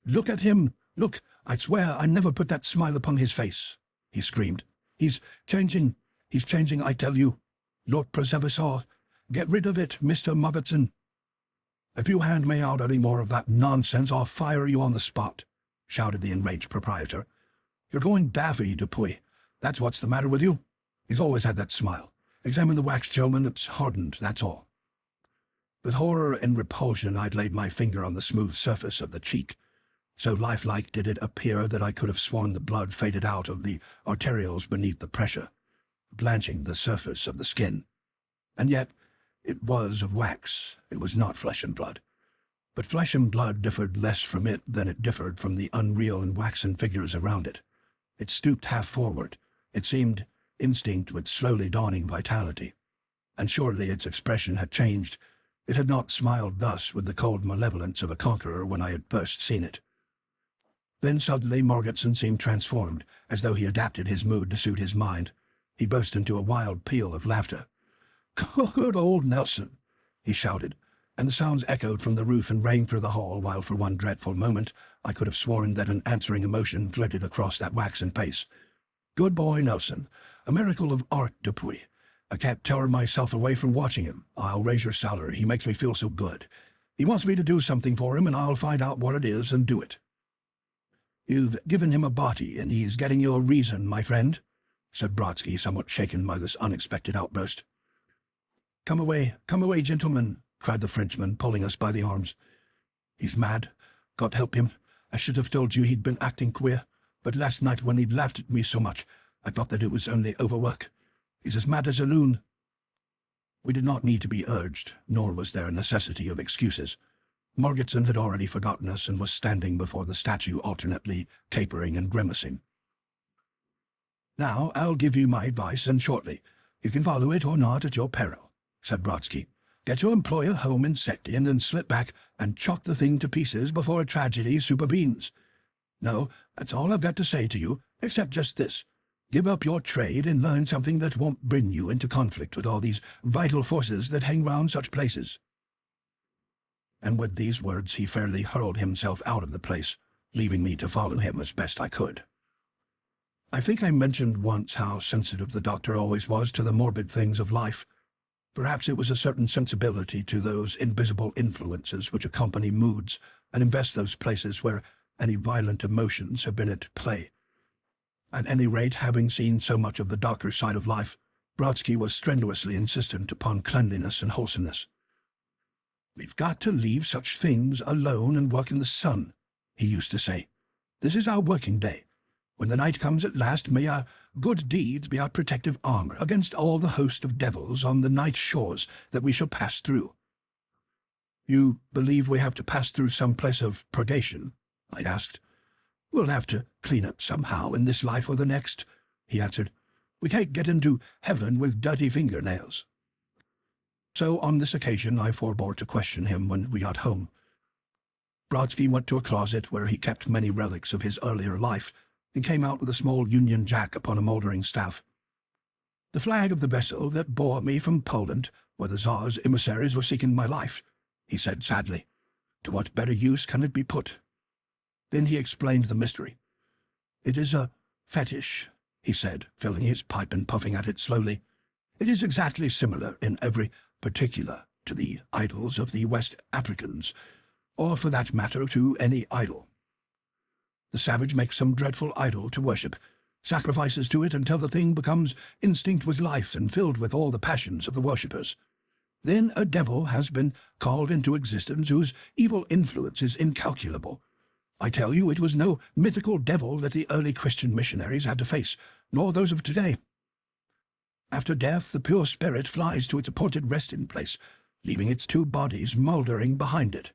"Look at him! Look! I swear I never put that smile upon his face!" he screamed. He's changing, I tell you. Lord preserve us all. Get rid of it, Mr. Margetson. If you hand me out any more of that nonsense, I'll fire you on the spot," shouted the enraged proprietor. "You're going daffy, Dupuy. That's what's the matter with you. He's always had that smile. Examine the wax, gentlemen. It's hardened, that's all." With horror and repulsion I'd laid my finger on the smooth surface of the cheek. So lifelike did it appear that I could have sworn the blood faded out of the arterioles beneath the pressure, blanching the surface of the skin. And yet it was of wax. It was not flesh and blood. But flesh and blood differed less from it than it differed from the unreal and waxen figures around it. It stooped half forward. It seemed instinct with slowly dawning vitality. And surely its expression had changed. It had not smiled thus with the cold malevolence of a conqueror when I had first seen it. Then suddenly Morgetson seemed transformed, as though he adapted his mood to suit his mind. He burst into a wild peal of laughter. "Good old Nelson!" he shouted, and the sounds echoed from the roof and rang through the hall, while for one dreadful moment I could have sworn that an answering emotion flitted across that waxen face. "Good boy, Nelson. A miracle of art, Dupuy. I can't tear myself away from watching him. I'll raise your salary. He makes me feel so good. He wants me to do something for him, and I'll find out what it is and do it." "You've given him a body, and he's getting you a reason, my friend," said Brodsky, somewhat shaken by this unexpected outburst. Come away, gentlemen," cried the Frenchman, pulling us by the arms. "He's mad. God help him. I should have told you he'd been acting queer, but last night when he laughed at me so much, I thought that it was only overwork. He's as mad as a loon." We did not need to be urged, nor was there a necessity of excuses. Morgetson had already forgotten us and was standing before the statue alternately capering and grimacing. "Now I'll give you my advice, and shortly. You can follow it or not at your peril," said Brodsky. "Get your employer home in safety and then slip back and chop the thing to pieces before a tragedy supervenes. No, that's all I've got to say to you, except just this. Give up your trade and learn something that won't bring you into conflict with all these vital forces that hang round such places." And with these words he fairly hurled himself out of the place, leaving me to follow him as best I could. I think I mentioned once how sensitive the doctor always was to the morbid things of life. Perhaps it was a certain sensibility to those invisible influences which accompany moods and invest those places where any violent emotions have been at play. At any rate, having seen so much of the darker side of life, Brodsky was strenuously insistent upon cleanliness and wholesomeness. "We've got to leave such things alone and work in the sun," he used to say. "This is our working day. When the night comes at last, may our good deeds be our protective armor against all the host of devils on the night shores that we shall pass through." "You believe we have to pass through some place of purgation?" I asked. "We'll have to clean up somehow in this life or the next," he answered. "We can't get into heaven with dirty fingernails." So on this occasion I forbore to question him when we got home. Brodsky went to a closet where he kept many relics of his earlier life, and came out with a small Union Jack upon a mouldering staff. "The flag of the vessel that bore me from Poland, where the Tsar's emissaries were seeking my life," he said sadly. "To what better use can it be put?" Then he explained the mystery. "It is a fetish," he said, filling his pipe and puffing at it slowly. "It is exactly similar in every particular to the idols of the West Africans, or for that matter to any idol. The savage makes some dreadful idol to worship, sacrifices to it until the thing becomes instinct with life and filled with all the passions of the worshippers. Then a devil has been called into existence whose evil influence is incalculable. I tell you, it was no mythical devil that the early Christian missionaries had to face, nor those of today. After death, the pure spirit flies to its appointed resting place, leaving its two bodies mouldering behind it.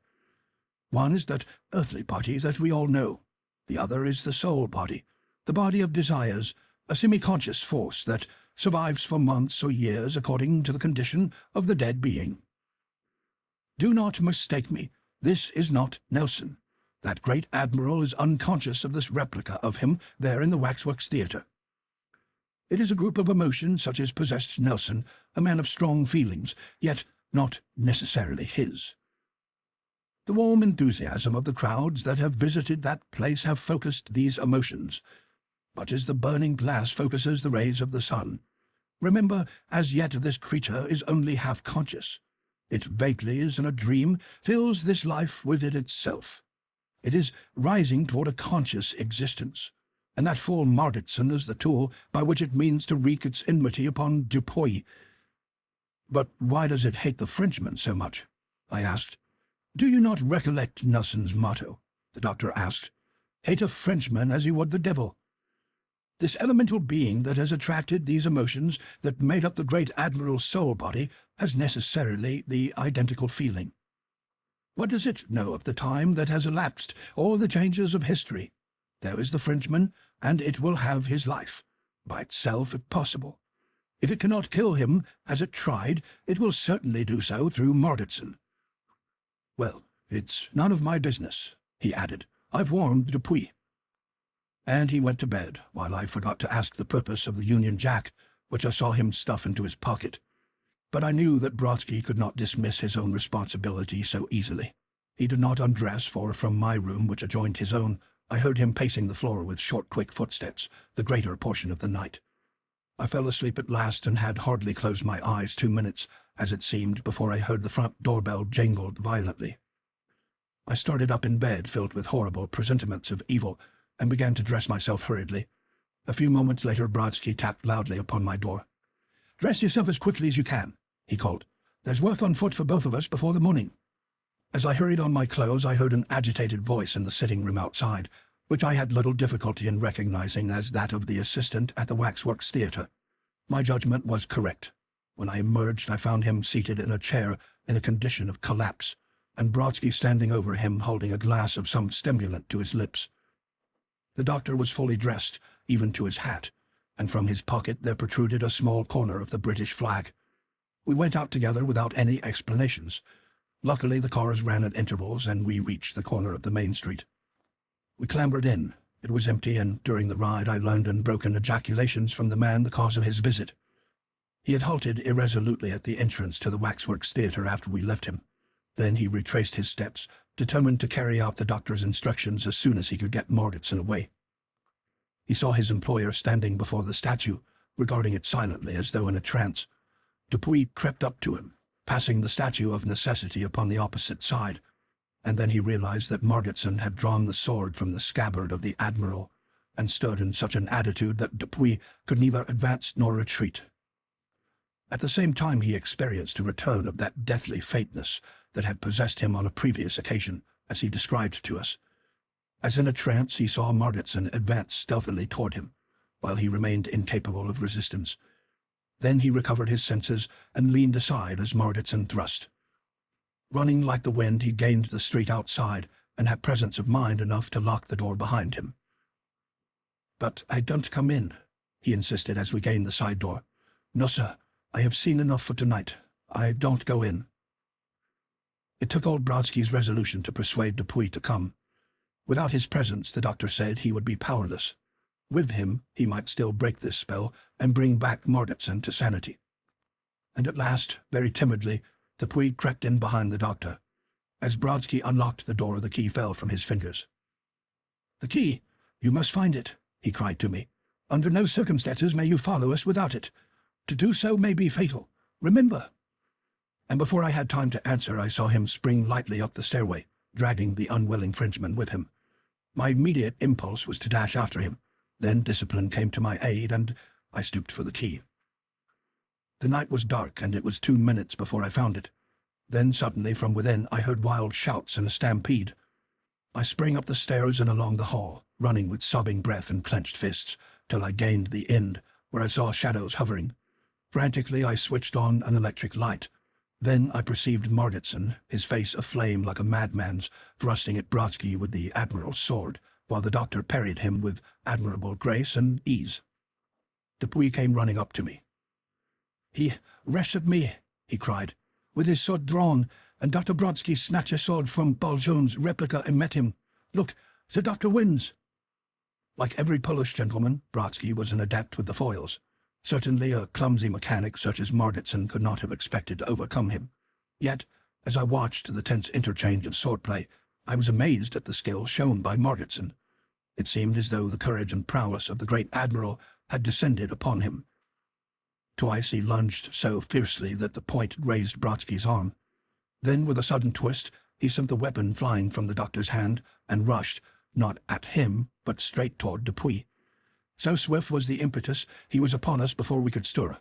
One is that earthly body that we all know. The other is the soul body, the body of desires, a semi-conscious force that survives for months or years according to the condition of the dead being. Do not mistake me. This is not Nelson. That great admiral is unconscious of this replica of him there in the Waxworks Theatre. It is a group of emotions such as possessed Nelson, a man of strong feelings, yet not necessarily his. The warm enthusiasm of the crowds that have visited that place have focused these emotions, much as the burning glass focuses the rays of the sun. Remember, as yet this creature is only half conscious. It vaguely is in a dream, fills this life with it itself. It is rising toward a conscious existence, and that fool Morgetson is the tool by which it means to wreak its enmity upon Dupuy. But why does it hate the Frenchman so much? I asked. "Do you not recollect Nelson's motto?" the doctor asked. "Hate a Frenchman as you would the devil." This elemental being that has attracted these emotions that made up the great Admiral's soul body has necessarily the identical feeling. What does it know of the time that has elapsed, or the changes of history? There is the Frenchman, and it will have his life, by itself if possible. If it cannot kill him, as it tried, it will certainly do so through Mordauntson. "Well, it's none of my business," he added. "I've warned Dupuy." And he went to bed, while I forgot to ask the purpose of the Union Jack, which I saw him stuff into his pocket. But I knew that Brodsky could not dismiss his own responsibility so easily. He did not undress, for from my room, which adjoined his own, I heard him pacing the floor with short, quick footsteps, the greater portion of the night. I fell asleep at last, and had hardly closed my eyes 2 minutes, as it seemed, before I heard the front doorbell jangled violently. I started up in bed, filled with horrible presentiments of evil, and began to dress myself hurriedly. A few moments later Brodsky tapped loudly upon my door. "Dress yourself as quickly as you can," he called. "There's work on foot for both of us before the morning." As I hurried on my clothes, I heard an agitated voice in the sitting-room outside, which I had little difficulty in recognizing as that of the assistant at the Waxworks Theatre. My judgment was correct. When I emerged, I found him seated in a chair in a condition of collapse, and Brodsky standing over him holding a glass of some stimulant to his lips. The doctor was fully dressed, even to his hat, and from his pocket there protruded a small corner of the British flag. We went out together without any explanations. Luckily the cars ran at intervals, and we reached the corner of the main street. We clambered in. It was empty, and during the ride I learned in broken ejaculations from the man the cause of his visit. He had halted irresolutely at the entrance to the Waxworks Theatre after we left him. Then he retraced his steps, determined to carry out the doctor's instructions as soon as he could get Mordauntson away. He saw his employer standing before the statue, regarding it silently as though in a trance. Dupuy crept up to him, passing the statue of necessity upon the opposite side, and then he realized that Mordauntson had drawn the sword from the scabbard of the Admiral, and stood in such an attitude that Dupuy could neither advance nor retreat. At the same time he experienced a return of that deathly faintness that had possessed him on a previous occasion, as he described to us. As in a trance he saw Mordauntson advance stealthily toward him, while he remained incapable of resistance. Then he recovered his senses and leaned aside as Mordauntson thrust. Running like the wind, he gained the street outside, and had presence of mind enough to lock the door behind him. "But I don't come in," he insisted as we gained the side door. "No, sir. I have seen enough for tonight. I don't go in." It took old Brodsky's resolution to persuade Dupuy to come. Without his presence, the doctor said, he would be powerless. With him, he might still break this spell and bring back Mordauntson to sanity. And at last, very timidly, Dupuy crept in behind the doctor. As Brodsky unlocked the door, the key fell from his fingers. "The key! You must find it," he cried to me. "Under no circumstances may you follow us without it. To do so may be fatal. Remember!" And before I had time to answer, I saw him spring lightly up the stairway, dragging the unwilling Frenchman with him. My immediate impulse was to dash after him. Then discipline came to my aid, and I stooped for the key. The night was dark, and it was 2 minutes before I found it. Then suddenly from within I heard wild shouts and a stampede. I sprang up the stairs and along the hall, running with sobbing breath and clenched fists, till I gained the end, where I saw shadows hovering. Frantically I switched on an electric light. Then I perceived Mordauntson, his face aflame like a madman's, thrusting at Brodsky with the Admiral's sword, while the doctor parried him with admirable grace and ease. Dupuy came running up to me. "He wrestled me," he cried, "with his sword drawn, and Dr. Brodsky snatched a sword from Baljoun's replica and met him. Look, the doctor wins." Like every Polish gentleman, Brodsky was an adept with the foils. Certainly a clumsy mechanic such as Mordauntson could not have expected to overcome him. Yet, as I watched the tense interchange of swordplay, I was amazed at the skill shown by Mordauntson. It seemed as though the courage and prowess of the great Admiral had descended upon him. Twice he lunged so fiercely that the point grazed Brodsky's arm. Then, with a sudden twist, he sent the weapon flying from the doctor's hand and rushed, not at him, but straight toward Dupuy. So swift was the impetus, he was upon us before we could stir.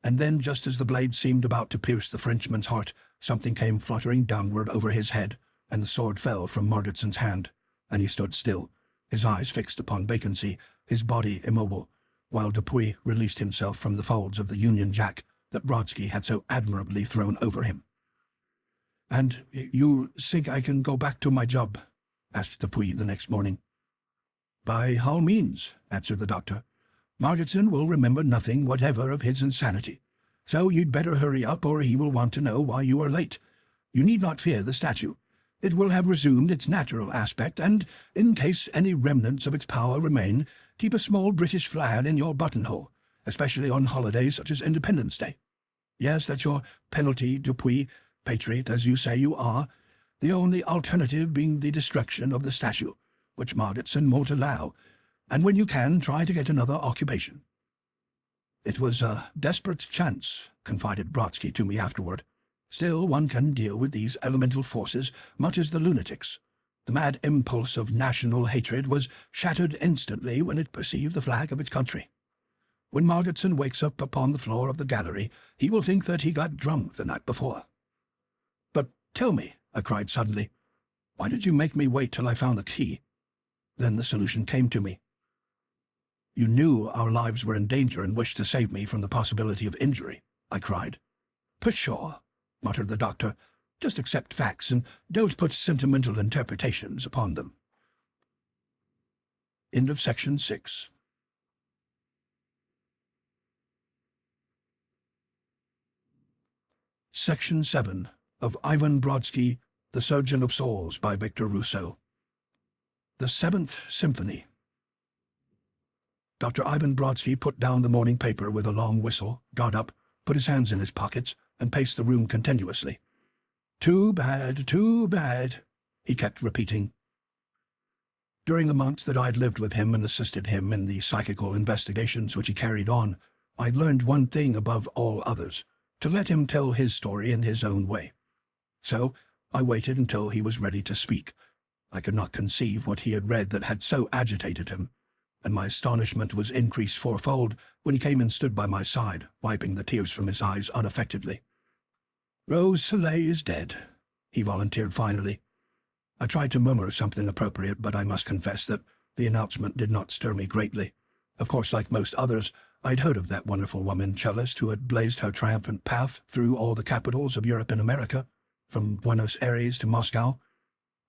And then, just as the blade seemed about to pierce the Frenchman's heart, something came fluttering downward over his head, and the sword fell from Margitson's hand, and he stood still, his eyes fixed upon vacancy, his body immobile, while Dupuy released himself from the folds of the Union Jack that Brodsky had so admirably thrown over him. "And you think I can go back to my job?" asked Dupuy the next morning. "By all means," answered the doctor. "Margitson will remember nothing whatever of his insanity. So you'd better hurry up, or he will want to know why you are late. You need not fear the statue. It will have resumed its natural aspect, and, in case any remnants of its power remain, keep a small British flag in your buttonhole, especially on holidays such as Independence Day. Yes, that's your penalty, Dupuy, patriot as you say you are, the only alternative being the destruction of the statue, which Margitson won't allow, and when you can, try to get another occupation." "It was a desperate chance," confided Brodsky to me afterward. "Still, one can deal with these elemental forces much as the lunatics. The mad impulse of national hatred was shattered instantly when it perceived the flag of its country. When Margitson wakes up upon the floor of the gallery, he will think that he got drunk the night before." "But tell me," I cried suddenly, "why did you make me wait till I found the key?" Then the solution came to me. "You knew our lives were in danger and wished to save me from the possibility of injury," I cried. "Pshaw," muttered the doctor. "Just accept facts and don't put sentimental interpretations upon them." End of section 6. Section 7 of Ivan Brodsky, The Surgeon of Souls by Victor Rousseau. The Seventh Symphony. Dr. Ivan Brodsky put down the morning paper with a long whistle, got up, put his hands in his pockets, and paced the room continuously. "Too bad, too bad," he kept repeating. During the months that I'd lived with him and assisted him in the psychical investigations which he carried on, I'd learned one thing above all others, to let him tell his story in his own way. So I waited until he was ready to speak. I could not conceive what he had read that had so agitated him, and my astonishment was increased fourfold when he came and stood by my side, wiping the tears from his eyes unaffectedly. "Rose Soleil is dead," he volunteered finally. I tried to murmur something appropriate, but I must confess that the announcement did not stir me greatly. Of course, like most others, I'd heard of that wonderful woman cellist who had blazed her triumphant path through all the capitals of Europe and America, from Buenos Aires to Moscow.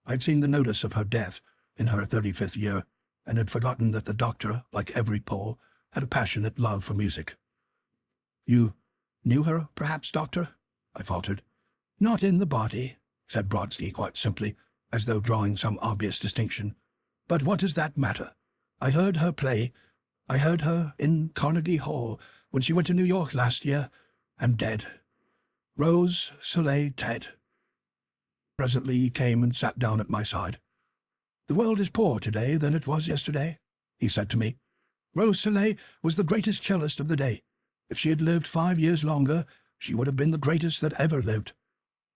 I'd seen the notice of her death in her 35th year, and had forgotten that the doctor, like every Pole, had a passionate love for music. "You knew her, perhaps, doctor?" I faltered. "Not in the body," said Brodsky quite simply, as though drawing some obvious distinction. "But what does that matter? I heard her play. I heard her in Carnegie Hall when she went to New York last year, and dead. Rose Soleil dead." Presently he came and sat down at my side. "The world is poorer today than it was yesterday," he said to me. "Rose Soleil was the greatest cellist of the day. If she had lived 5 years longer, she would have been the greatest that ever lived.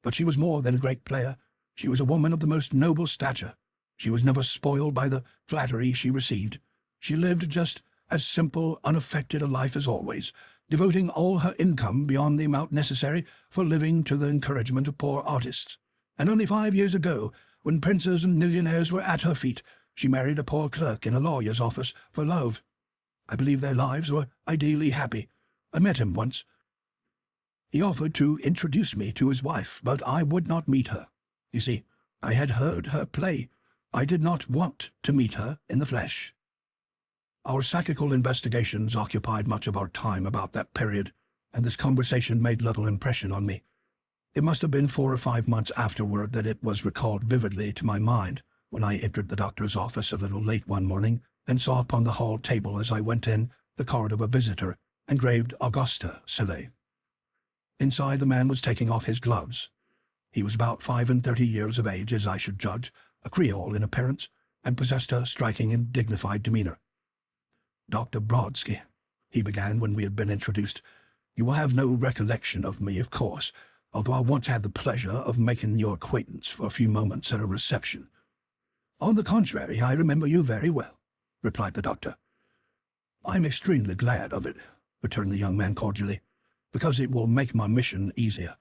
But she was more than a great player. She was a woman of the most noble stature. She was never spoiled by the flattery she received. She lived just as simple, unaffected a life as always, devoting all her income beyond the amount necessary for living to the encouragement of poor artists. And only 5 years ago, when princes and millionaires were at her feet, she married a poor clerk in a lawyer's office for love. I believe their lives were ideally happy. I met him once. He offered to introduce me to his wife, but I would not meet her. You see, I had heard her play. I did not want to meet her in the flesh." Our psychical investigations occupied much of our time about that period, and this conversation made little impression on me. It must have been 4 or 5 months afterward that it was recalled vividly to my mind when I entered the doctor's office a little late one morning and saw upon the hall table as I went in the card of a visitor engraved Augusta Soleil. Inside, the man was taking off his gloves. He was about 35 years of age, as I should judge, a Creole in appearance, and possessed a striking and dignified demeanor. "Dr. Brodsky," he began when we had been introduced, "you will have no recollection of me, of course, although I once had the pleasure of making your acquaintance for a few moments at a reception." "On the contrary, I remember you very well," replied the doctor. "I'm extremely glad of it," returned the young man cordially. because it will make my mission easier.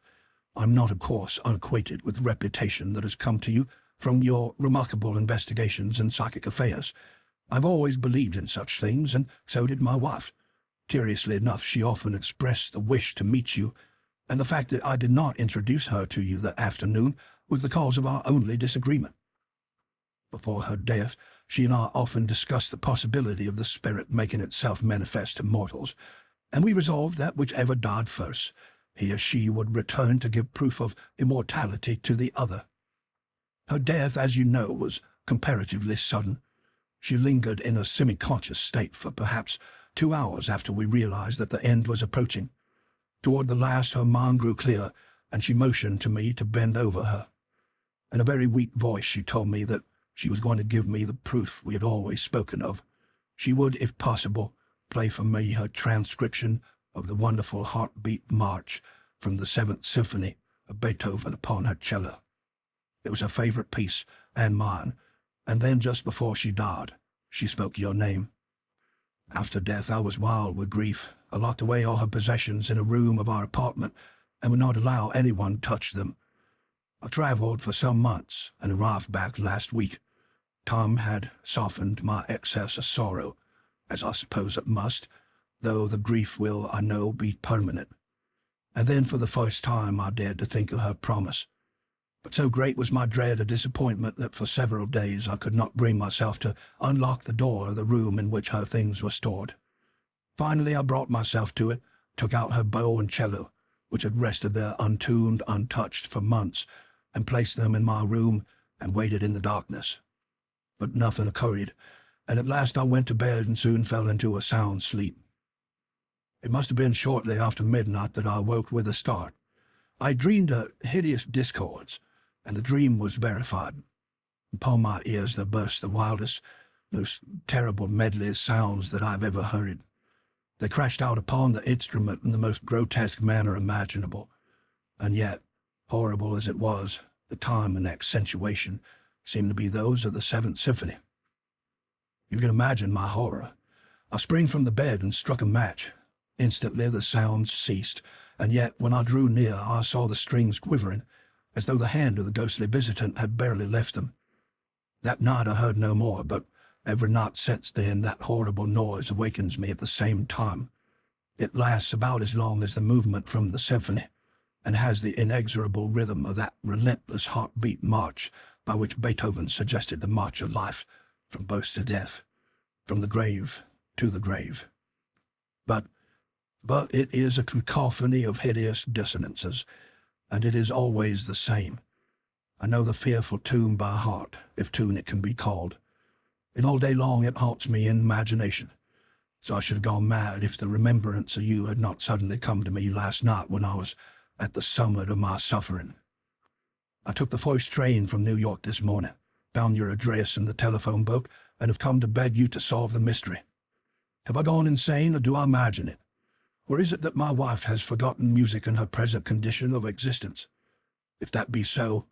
I'm not, of course, unacquainted with the reputation that has come to you from your remarkable investigations in psychic affairs. I've always believed in such things, and so did my wife. Curiously enough, she often expressed the wish to meet you, and the fact that I did not introduce her to you that afternoon was the cause of our only disagreement. Before her death, she and I often discussed the possibility of the spirit making itself manifest to mortals, and we resolved that whichever died first, he or she would return to give proof of immortality to the other. Her death, as you know, was comparatively sudden. She lingered in a semi-conscious state for perhaps 2 hours after we realized that the end was approaching. Toward the last, her mind grew clear, and she motioned to me to bend over her. In a very weak voice, she told me that she was going to give me the proof we had always spoken of. She would, if possible, play for me her transcription of the wonderful heartbeat march from the Seventh Symphony of Beethoven upon her cello. It was her favorite piece, and mine, and then just before she died, she spoke your name. After death, I was wild with grief. I locked away all her possessions in a room of our apartment and would not allow anyone to touch them. I traveled for some months and arrived back last week. Time had softened my excess of sorrow, as I suppose it must, though the grief will, I know, be permanent. And then for the first time I dared to think of her promise. But so great was my dread of disappointment that for several days I could not bring myself to unlock the door of the room in which her things were stored. Finally I brought myself to it, took out her bow and cello, which had rested there untuned, untouched for months, and placed them in my room and waited in the darkness. But nothing occurred, and at last I went to bed and soon fell into a sound sleep. It must have been shortly after midnight that I awoke with a start. I dreamed a hideous discords, and the dream was verified. Upon my ears there burst the wildest, most terrible medley of sounds that I have ever heard. They crashed out upon the instrument in the most grotesque manner imaginable, and yet, horrible as it was, the time and accentuation seemed to be those of the Seventh Symphony. You can imagine my horror. I sprang from the bed and struck a match. Instantly the sounds ceased, and yet when I drew near I saw the strings quivering, as though the hand of the ghostly visitant had barely left them. That night I heard no more, but every night since then that horrible noise awakens me at the same time. It lasts about as long as the movement from the symphony, and has the inexorable rhythm of that relentless heartbeat march by which Beethoven suggested the march of life, from birth to death, from the grave to the grave. But it is a cacophony of hideous dissonances, and it is always the same. I know the fearful tune by heart, if tune it can be called, and all day long it haunts me in imagination. So I should have gone mad if the remembrance of you had not suddenly come to me last night when I was at the summit of my suffering. I took the first train from New York this morning, found your address in the telephone book, and have come to beg you to solve the mystery. Have I gone insane, or do I imagine it? Or is it that my wife has forgotten music in her present condition of existence? If that be so,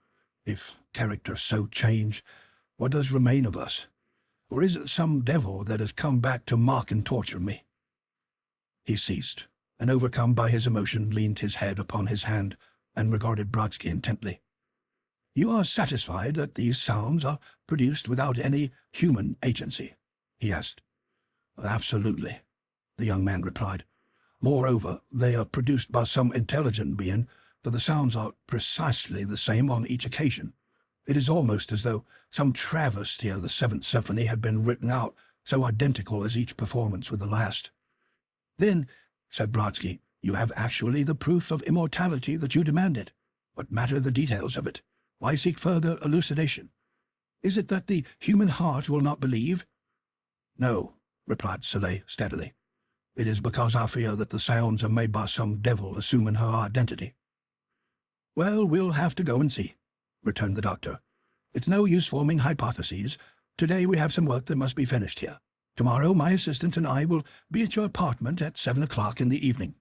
if character so change, what does remain of us? Or is it some devil that has come back to mock and torture me? He ceased, and overcome by his emotion, leaned his head upon his hand and regarded Brodsky intently. You are satisfied that these sounds are produced without any human agency? He asked. Absolutely, the young man replied. Moreover, they are produced by some intelligent being, for the sounds are precisely the same on each occasion. It is almost as though some travesty of the Seventh Symphony had been written out, so identical as each performance with the last. Then, said Brodsky, you have actually the proof of immortality that you demanded. What matter the details of it? Why seek further elucidation? Is it that the human heart will not believe? No, replied Soleil steadily. It is because I fear that the sounds are made by some devil assuming her identity. Well, we'll have to go and see, returned the doctor. It's no use forming hypotheses. Today we have some work that must be finished here. Tomorrow my assistant and I will be at your apartment at 7 o'clock in the evening.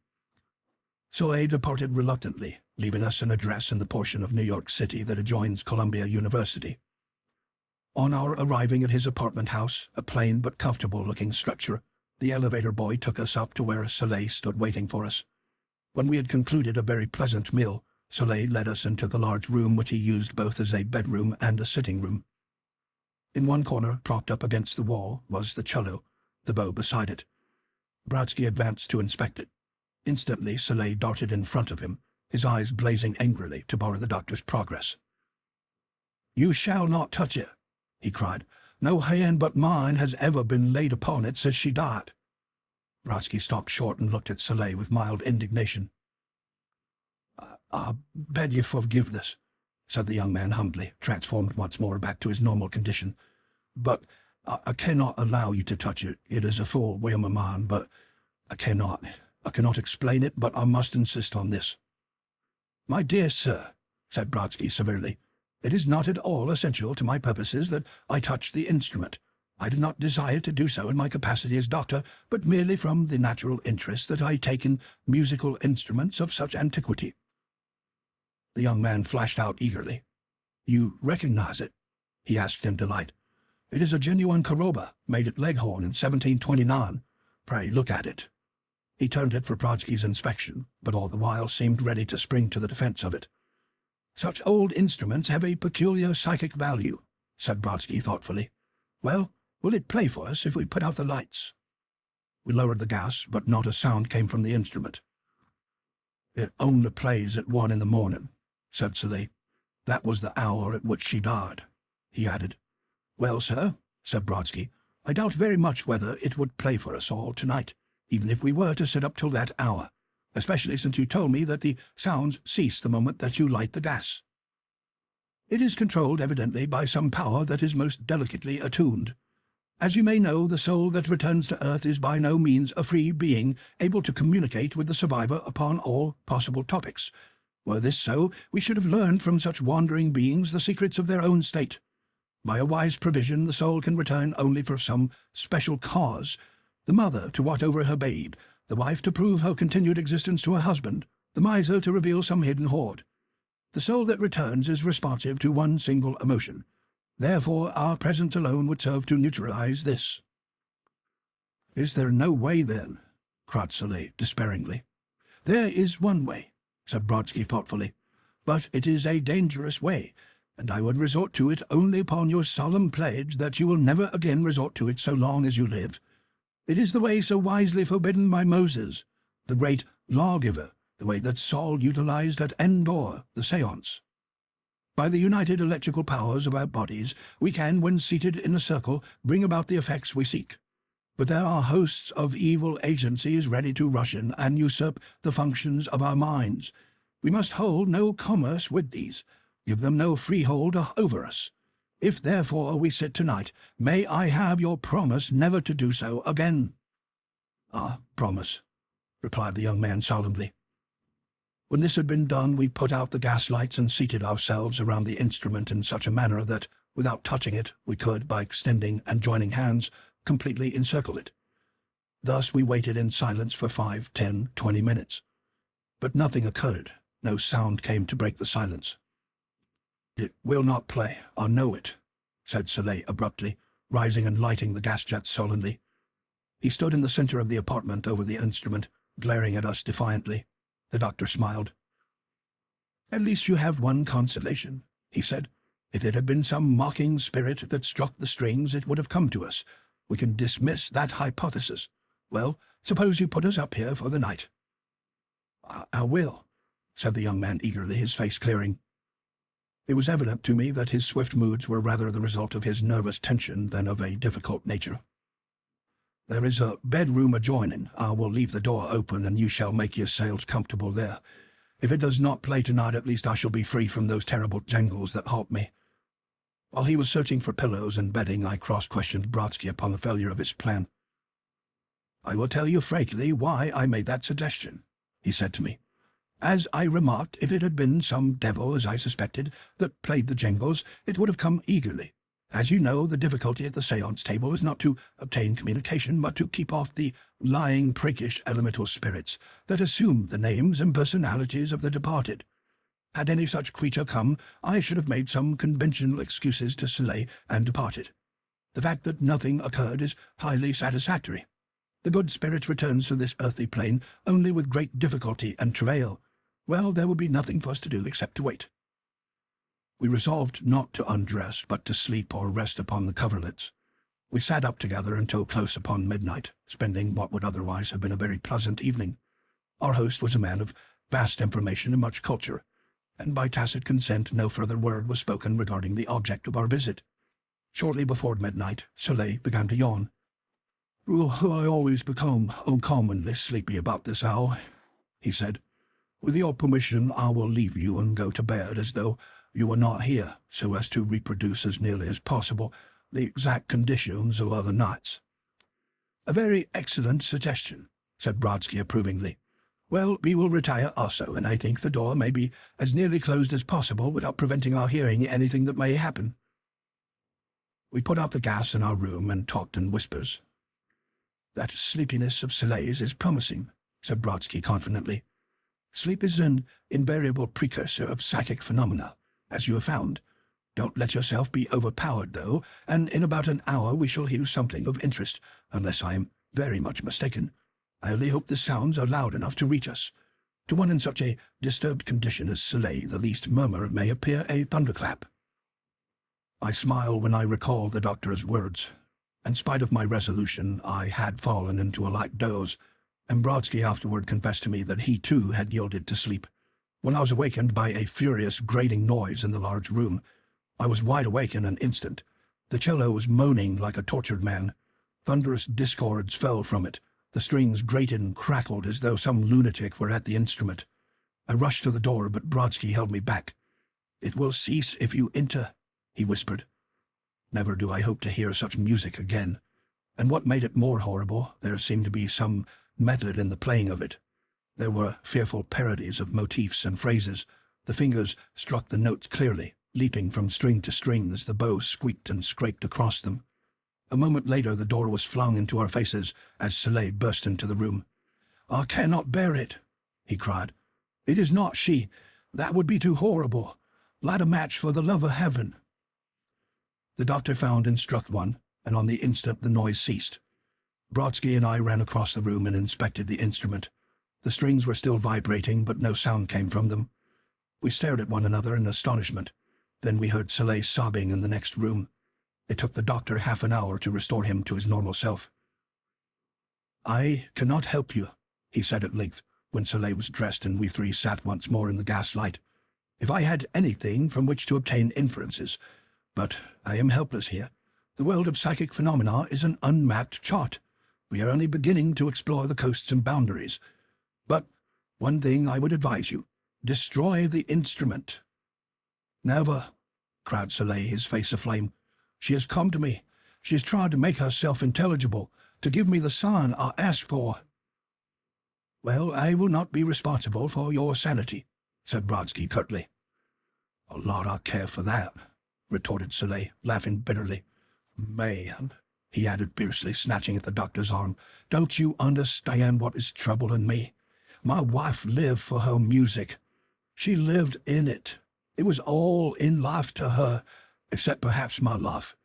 Soleil departed reluctantly, leaving us an address in the portion of New York City that adjoins Columbia University. On our arriving at his apartment house, a plain but comfortable-looking structure, the elevator boy took us up to where Soleil stood waiting for us. When we had concluded a very pleasant meal, Soleil led us into the large room which he used both as a bedroom and a sitting room. In one corner, propped up against the wall, was the cello, the bow beside it. Brodsky advanced to inspect it. Instantly Soleil darted in front of him, his eyes blazing angrily to bar the doctor's progress. "You shall not touch it," he cried. "No hand but mine has ever been laid upon it since she died." Brodsky stopped short and looked at Soleil with mild indignation. "I beg your forgiveness," said the young man humbly, transformed once more back to his normal condition. "But I cannot allow you to touch it. It is a full whim of mine, but I cannot explain it, but I must insist on this." "My dear sir," said Brodsky severely, "it is not at all essential to my purposes that I touch the instrument. I do not desire to do so in my capacity as doctor, but merely from the natural interest that I take in musical instruments of such antiquity." The young man flashed out eagerly. "You recognize it?" he asked in delight. "It is a genuine caroba, made at Leghorn in 1729. Pray look at it." He turned it for Brodsky's inspection, but all the while seemed ready to spring to the defense of it. "Such old instruments have a peculiar psychic value," said Brodsky thoughtfully. "Well, will it play for us if we put out the lights?" We lowered the gas, but not a sound came from the instrument. "It only plays at 1 in the morning," said Soleil. "That was the hour at which she died," he added. "Well, sir," said Brodsky, "I doubt very much whether it would play for us all tonight, even if we were to sit up till that hour, especially since you told me that the sounds cease the moment that you light the gas. It is controlled evidently by some power that is most delicately attuned. As you may know, the soul that returns to earth is by no means a free being, able to communicate with the survivor upon all possible topics. Were this so, we should have learned from such wandering beings the secrets of their own state. By a wise provision, the soul can return only for some special cause: the mother to watch over her babe, the wife to prove her continued existence to her husband, the miser to reveal some hidden hoard. The soul that returns is responsive to one single emotion. Therefore, our presence alone would serve to neutralize this." "Is there no way, then?" cried Soleil despairingly. "There is one way," said Brodsky thoughtfully, "but it is a dangerous way, and I would resort to it only upon your solemn pledge that you will never again resort to it so long as you live. It is the way so wisely forbidden by Moses, the great lawgiver, the way that Saul utilized at Endor, the seance. By the united electrical powers of our bodies, we can, when seated in a circle, bring about the effects we seek. But there are hosts of evil agencies ready to rush in and usurp the functions of our minds. We must hold no commerce with these, give them no freehold over us. If therefore we sit tonight, may I have your promise never to do so again?" "Ah, promise," replied the young man solemnly. When this had been done, we put out the gas-lights and seated ourselves around the instrument in such a manner that, without touching it, we could, by extending and joining hands, completely encircle it. Thus we waited in silence for 5, 10, 20 minutes. But nothing occurred. No sound came to break the silence. "It will not play, I know it," said Soleil abruptly, rising and lighting the gas jet sullenly. He stood in the center of the apartment over the instrument, glaring at us defiantly. The doctor smiled. "At least you have one consolation," he said. "If it had been some mocking spirit that struck the strings, it would have come to us. We can dismiss that hypothesis. Well, suppose you put us up here for the night." I will," said the young man eagerly, his face clearing. It was evident to me that his swift moods were rather the result of his nervous tension than of a difficult nature. "There is a bedroom adjoining. I will leave the door open, and you shall make yourselves comfortable there. If it does not play tonight, at least I shall be free from those terrible jangles that haunt me." While he was searching for pillows and bedding, I cross-questioned Brodsky upon the failure of his plan. "I will tell you frankly why I made that suggestion," he said to me. "As I remarked, if it had been some devil, as I suspected, that played the jangles, it would have come eagerly. As you know, the difficulty at the seance table is not to obtain communication, but to keep off the lying, priggish elemental spirits that assume the names and personalities of the departed. Had any such creature come, I should have made some conventional excuses to Soleil and departed. The fact that nothing occurred is highly satisfactory. The good spirit returns to this earthly plane only with great difficulty and travail. Well, there will be nothing for us to do except to wait. We resolved not to undress, but to sleep or rest upon the coverlets. We sat up together until close upon midnight, spending what would otherwise have been a very pleasant evening. Our host was a man of vast information and much culture, and by tacit consent no further word was spoken regarding the object of our visit. Shortly before midnight, Soleil began to yawn. "I always become uncommonly sleepy about this hour," he said. "With your permission, I will leave you and go to bed as though you were not here, so as to reproduce as nearly as possible the exact conditions of other nights." "A very excellent suggestion," said Brodsky approvingly. "Well, we will retire also, and I think the door may be as nearly closed as possible without preventing our hearing anything that may happen." We put out the gas in our room and talked in whispers. "That sleepiness of Soleil's is promising," said Brodsky confidently. "Sleep is an invariable precursor of psychic phenomena, as you have found. Don't let yourself be overpowered, though, and in about an hour we shall hear something of interest, unless I am very much mistaken. I only hope the sounds are loud enough to reach us. To one in such a disturbed condition as Soleil, the least murmur may appear a thunderclap." I smile when I recall the doctor's words. In spite of my resolution, I had fallen into a light doze, and Brodsky afterward confessed to me that he too had yielded to sleep. When I was awakened by a furious grating noise in the large room, I was wide awake in an instant. The cello was moaning like a tortured man. Thunderous discords fell from it. The strings grated and crackled as though some lunatic were at the instrument. I rushed to the door, but Brodsky held me back. "It will cease if you enter," he whispered. Never do I hope to hear such music again. And what made it more horrible, there seemed to be some method in the playing of it. There were fearful parodies of motifs and phrases. The fingers struck the notes clearly, leaping from string to string as the bow squeaked and scraped across them. A moment later the door was flung into our faces as Soleil burst into the room. "I cannot bear it," he cried. "It is not she. That would be too horrible. Light a match for the love of heaven." The doctor found and struck one, and on the instant the noise ceased. Brodsky and I ran across the room and inspected the instrument. The strings were still vibrating, but no sound came from them. We stared at one another in astonishment. Then we heard Soleil sobbing in the next room. It took the doctor half an hour to restore him to his normal self. "I cannot help you," he said at length, when Soleil was dressed and we three sat once more in the gaslight. "If I had anything from which to obtain inferences, but I am helpless here. The world of psychic phenomena is an unmapped chart. We are only beginning to explore the coasts and boundaries. But one thing I would advise you. Destroy the instrument." "Never," cried Soleil, his face aflame. "She has come to me. She has tried to make herself intelligible, to give me the sign I asked for." "Well, I will not be responsible for your sanity," said Brodsky curtly. "A lot I care for that," retorted Soleil, laughing bitterly. "Man," he added fiercely, snatching at the doctor's arm, "don't you understand what is troubling me? My wife lived for her music. She lived in it. It was all in life to her, except perhaps my life.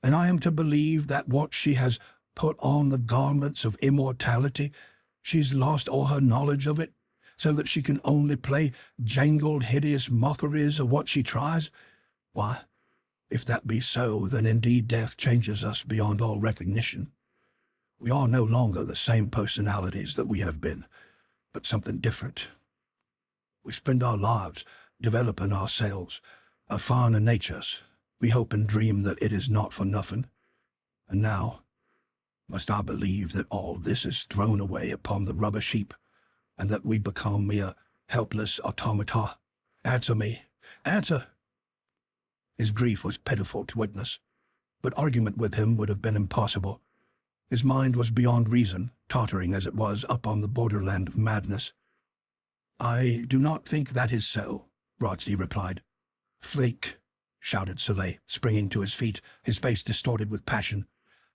And I am to believe that once she has put on the garments of immortality, she's lost all her knowledge of it, so that she can only play jangled, hideous mockeries of what she tries? Why, if that be so, then indeed death changes us beyond all recognition. We are no longer the same personalities that we have been, but something different. We spend our lives developing ourselves, our finer natures. We hope and dream that it is not for nothing. And now, must I believe that all this is thrown away upon the rubbish heap, and that we become mere helpless automata? Answer me. Answer!" His grief was pitiful to witness, but argument with him would have been impossible. His mind was beyond reason, tottering as it was up on the borderland of madness. "I do not think that is so," Brodsky replied. "Flake!" shouted Soleil, springing to his feet, his face distorted with passion.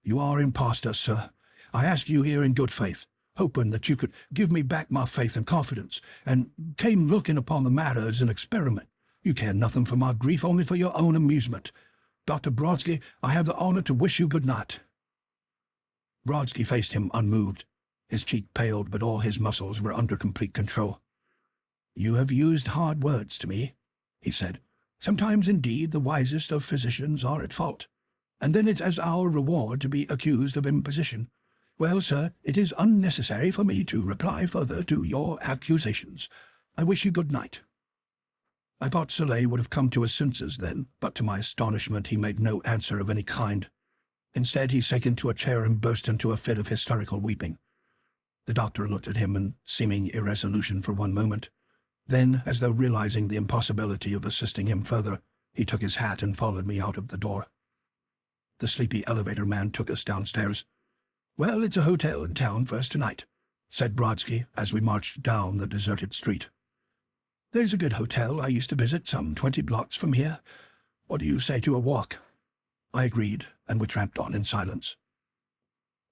"You are impostor, sir. I ask you here in good faith, hoping that you could give me back my faith and confidence, and came looking upon the matter as an experiment. You care nothing for my grief, only for your own amusement. Dr. Brodsky, I have the honor to wish you good night." Brodsky faced him unmoved. His cheek paled, but all his muscles were under complete control. "You have used hard words to me," he said. "Sometimes, indeed, the wisest of physicians are at fault, and then it's as our reward to be accused of imposition. Well, sir, it is unnecessary for me to reply further to your accusations. I wish you good night." I thought Soleil would have come to his senses then, but to my astonishment he made no answer of any kind. Instead, he sank into a chair and burst into a fit of hysterical weeping. The doctor looked at him in seeming irresolution for one moment. Then, as though realizing the impossibility of assisting him further, he took his hat and followed me out of the door. The sleepy elevator man took us downstairs. "Well, it's a hotel in town for us tonight," said Brodsky as we marched down the deserted street. "There's a good hotel I used to visit some 20 blocks from here. What do you say to a walk?" I agreed, and we tramped on in silence.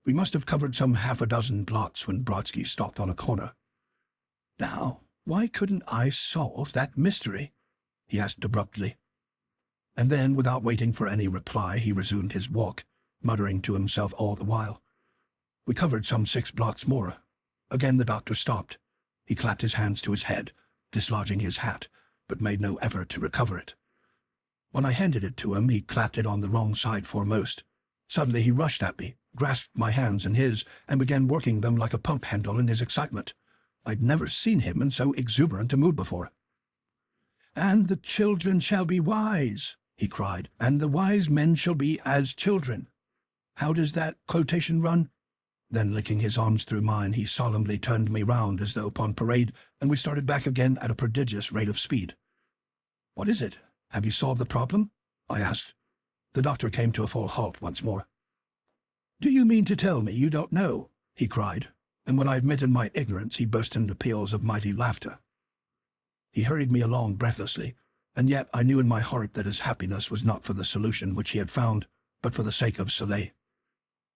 We must have covered some half a dozen blocks when Brodsky stopped on a corner. "Now, why couldn't I solve that mystery?" he asked abruptly. And then, without waiting for any reply, he resumed his walk, muttering to himself all the while. We covered some 6 blocks more. Again the doctor stopped. He clapped his hands to his head, dislodging his hat, but made no effort to recover it. When I handed it to him, he clapped it on the wrong side foremost. Suddenly he rushed at me, grasped my hands in his, and began working them like a pump handle in his excitement. I'd never seen him in so exuberant a mood before. "And the children shall be wise," he cried, "and the wise men shall be as children. How does that quotation run?" Then, linking his arms through mine, he solemnly turned me round as though upon parade, and we started back again at a prodigious rate of speed. "What is it? Have you solved the problem?" I asked. The doctor came to a full halt once more. "Do you mean to tell me you don't know?" he cried, and when I admitted my ignorance, he burst into peals of mighty laughter. He hurried me along breathlessly, and yet I knew in my heart that his happiness was not for the solution which he had found, but for the sake of Soleil.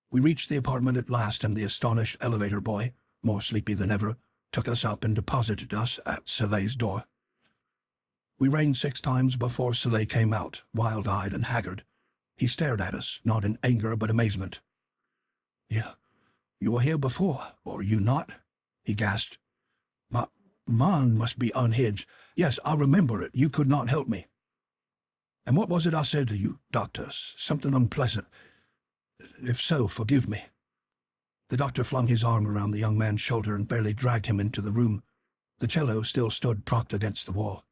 We reached the apartment at last, and the astonished elevator boy, more sleepy than ever, took us up and deposited us at Soleil's door. We rang 6 times before Soleil came out, wild-eyed and haggard. He stared at us, not in anger but amazement. You were here before, were you not?" he gasped. My mind must be unhinged. Yes, I remember it. You could not help me." "And what was it I said to you, doctor? Something unpleasant? If so, forgive me." The doctor flung his arm around the young man's shoulder and fairly dragged him into the room. The cello still stood propped against the wall.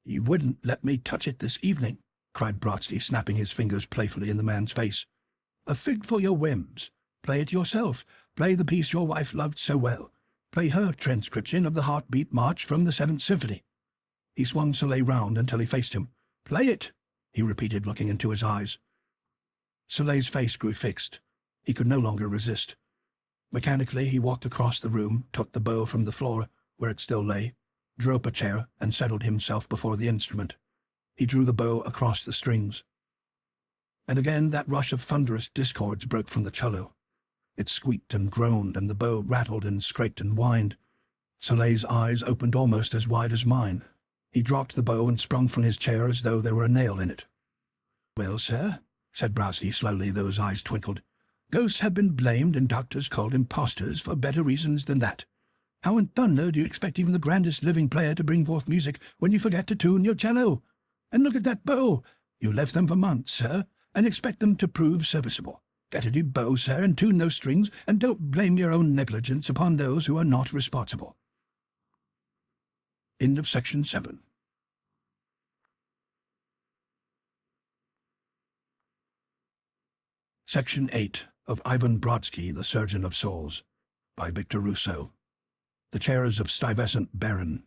"You wouldn't let me touch it this evening," cried Brodsky, snapping his fingers playfully in the man's face. "A fig for your whims. Play it yourself. Play the piece your wife loved so well. Play her transcription of the Heartbeat March from the 7th Symphony." He swung Soleil round until he faced him. "Play it," he repeated, looking into his eyes. Soleil's face grew fixed. He could no longer resist. Mechanically, he walked across the room, took the bow from the floor, where it still lay, drew up a chair, and settled himself before the instrument. He drew the bow across the strings. And again that rush of thunderous discords broke from the cello. It squeaked and groaned, and the bow rattled and scraped and whined. Soleil's eyes opened almost as wide as mine. He dropped the bow and sprung from his chair as though there were a nail in it. "Well, sir," said Brodsky slowly, though his eyes twinkled, "ghosts have been blamed and doctors called impostors for better reasons than that. How in thunder do you expect even the grandest living player to bring forth music when you forget to tune your cello? And look at that bow! You left them for months, sir, and expect them to prove serviceable. Get a new bow, sir, and tune those strings, and don't blame your own negligence upon those who are not responsible." End of section 7. Section 8 of Ivan Brodsky, the Surgeon of Souls, by Victor Rousseau. The Chairs of Stuyvesant Baron.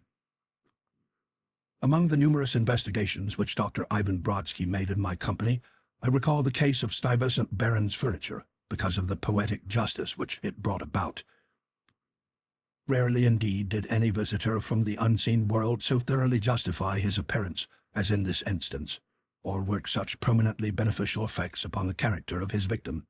Among the numerous investigations which Dr. Ivan Brodsky made in my company, I recall the case of Stuyvesant Baron's furniture, because of the poetic justice which it brought about. Rarely indeed did any visitor from the unseen world so thoroughly justify his appearance as in this instance, or work such permanently beneficial effects upon the character of his victim.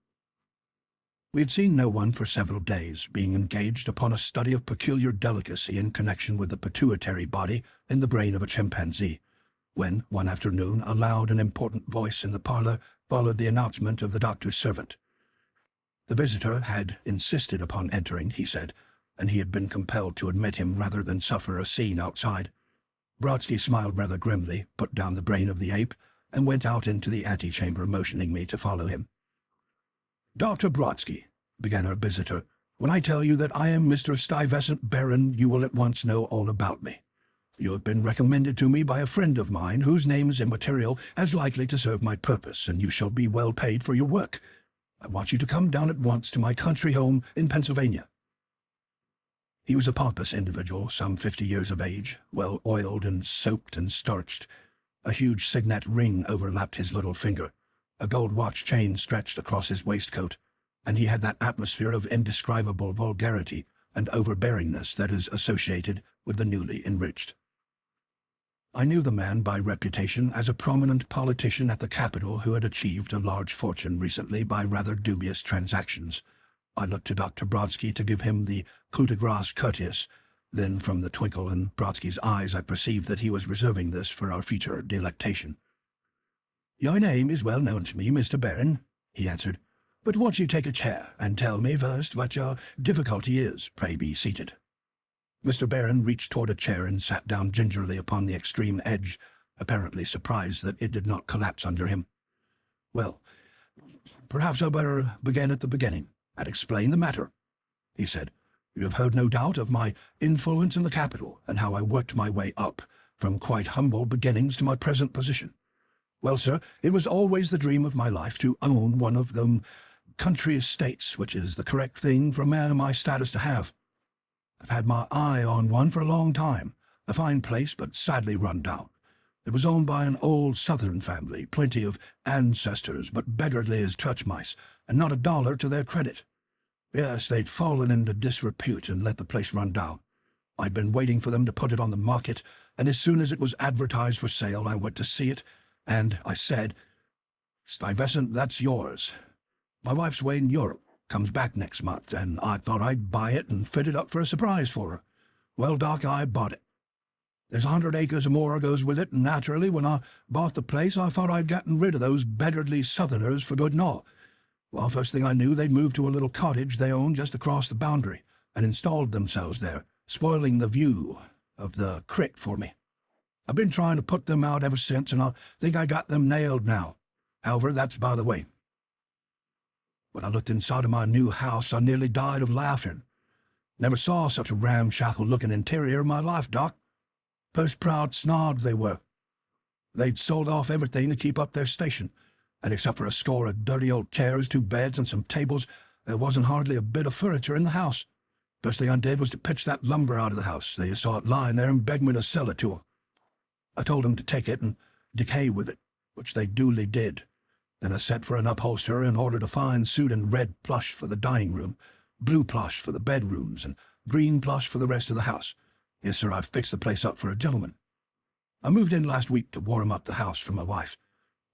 We had seen no one for several days, being engaged upon a study of peculiar delicacy in connection with the pituitary body in the brain of a chimpanzee, when, one afternoon, a loud and important voice in the parlor followed the announcement of the doctor's servant. The visitor had insisted upon entering, he said, and he had been compelled to admit him rather than suffer a scene outside. Brodsky smiled rather grimly, put down the brain of the ape, and went out into the antechamber, motioning me to follow him. "Dr. Brodsky," began our visitor, "when I tell you that I am Mr. Stuyvesant Barron, you will at once know all about me. You have been recommended to me by a friend of mine, whose name is immaterial, as likely to serve my purpose, and you shall be well paid for your work. I want you to come down at once to my country home in Pennsylvania." He was a pompous individual, some 50 years of age, well oiled and soaped and starched. A huge signet ring overlapped his little finger. A gold watch chain stretched across his waistcoat, and he had that atmosphere of indescribable vulgarity and overbearingness that is associated with the newly enriched. I knew the man by reputation as a prominent politician at the capital who had achieved a large fortune recently by rather dubious transactions. I looked to Dr. Brodsky to give him the coup de grace courteous. Then, from the twinkle in Brodsky's eyes, I perceived that he was reserving this for our future delectation. "Your name is well known to me, Mr. Barron," he answered, "but won't you take a chair and tell me first what your difficulty is? Pray be seated." Mr. Barron reached toward a chair and sat down gingerly upon the extreme edge, apparently surprised that it did not collapse under him. "Well, perhaps I'd better begin at the beginning and explain the matter," he said. "You have heard, no doubt, of my influence in the capital and how I worked my way up from quite humble beginnings to my present position. Well, sir, it was always the dream of my life to own one of them country estates, which is the correct thing for a man of my status to have. I've had my eye on one for a long time, a fine place but sadly run down. It was owned by an old Southern family, plenty of ancestors, but beggarly as church mice, and not a dollar to their credit. Yes, they'd fallen into disrepute and let the place run down. I'd been waiting for them to put it on the market, and as soon as it was advertised for sale, I went to see it, and I said, 'Stuyvesant, that's yours. My wife's away in Europe, comes back next month, and I thought I'd buy it and fit it up for a surprise for her.' Well, Doc, I bought it. There's 100 acres or more goes with it, and naturally, when I bought the place, I thought I'd gotten rid of those beggarly Southerners for good and all. Well, first thing I knew, they'd moved to a little cottage they owned just across the boundary, and installed themselves there, spoiling the view of the crick for me. I've been trying to put them out ever since, and I think I got them nailed now. However, that's by the way. When I looked inside of my new house, I nearly died of laughing. Never saw such a ramshackle-looking interior in my life, Doc. Purse-proud snobs they were. They'd sold off everything to keep up their station, and except for a score of dirty old chairs, 2 beds, and some tables, there wasn't hardly a bit of furniture in the house. First thing I did was to pitch that lumber out of the house. They saw it lying there and begged me to sell it to them. I told them to take it and decay with it, which they duly did. Then I sent for an upholsterer and ordered a fine suit and red plush for the dining room, blue plush for the bedrooms, and green plush for the rest of the house. Yes, sir, I've fixed the place up for a gentleman. I moved in last week to warm up the house for my wife.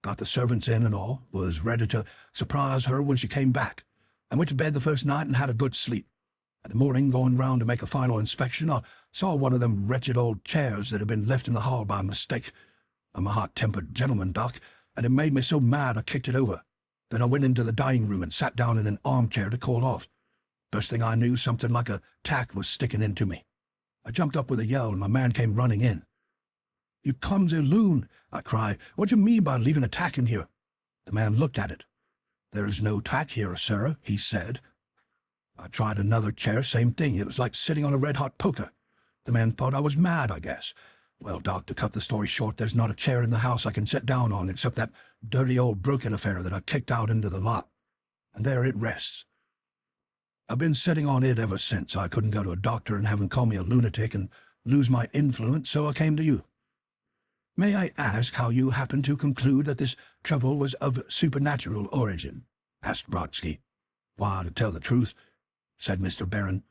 Got the servants in and all, was ready to surprise her when she came back. I went to bed the first night and had a good sleep. In the morning, going round to make a final inspection, I saw one of them wretched old chairs that had been left in the hall by mistake. I'm a hot-tempered gentleman, Doc, and it made me so mad I kicked it over. Then I went into the dining room and sat down in an armchair to cool off. First thing I knew, something like a tack was sticking into me. I jumped up with a yell, and my man came running in. "You clumsy loon," I cried. "What do you mean by leaving a tack in here?" The man looked at it. "There is no tack here, sir," he said. I tried another chair, same thing. It was like sitting on a red-hot poker. The man thought I was mad, I guess. Well, Doc, to cut the story short, there's not a chair in the house I can sit down on except that dirty old broken affair that I kicked out into the lot. And there it rests. I've been sitting on it ever since. I couldn't go to a doctor and have him call me a lunatic and lose my influence, so I came to you. May I ask how you happened to conclude that this trouble was of supernatural origin?" asked Brodsky. "Why, to tell the truth," said Mr. Barron,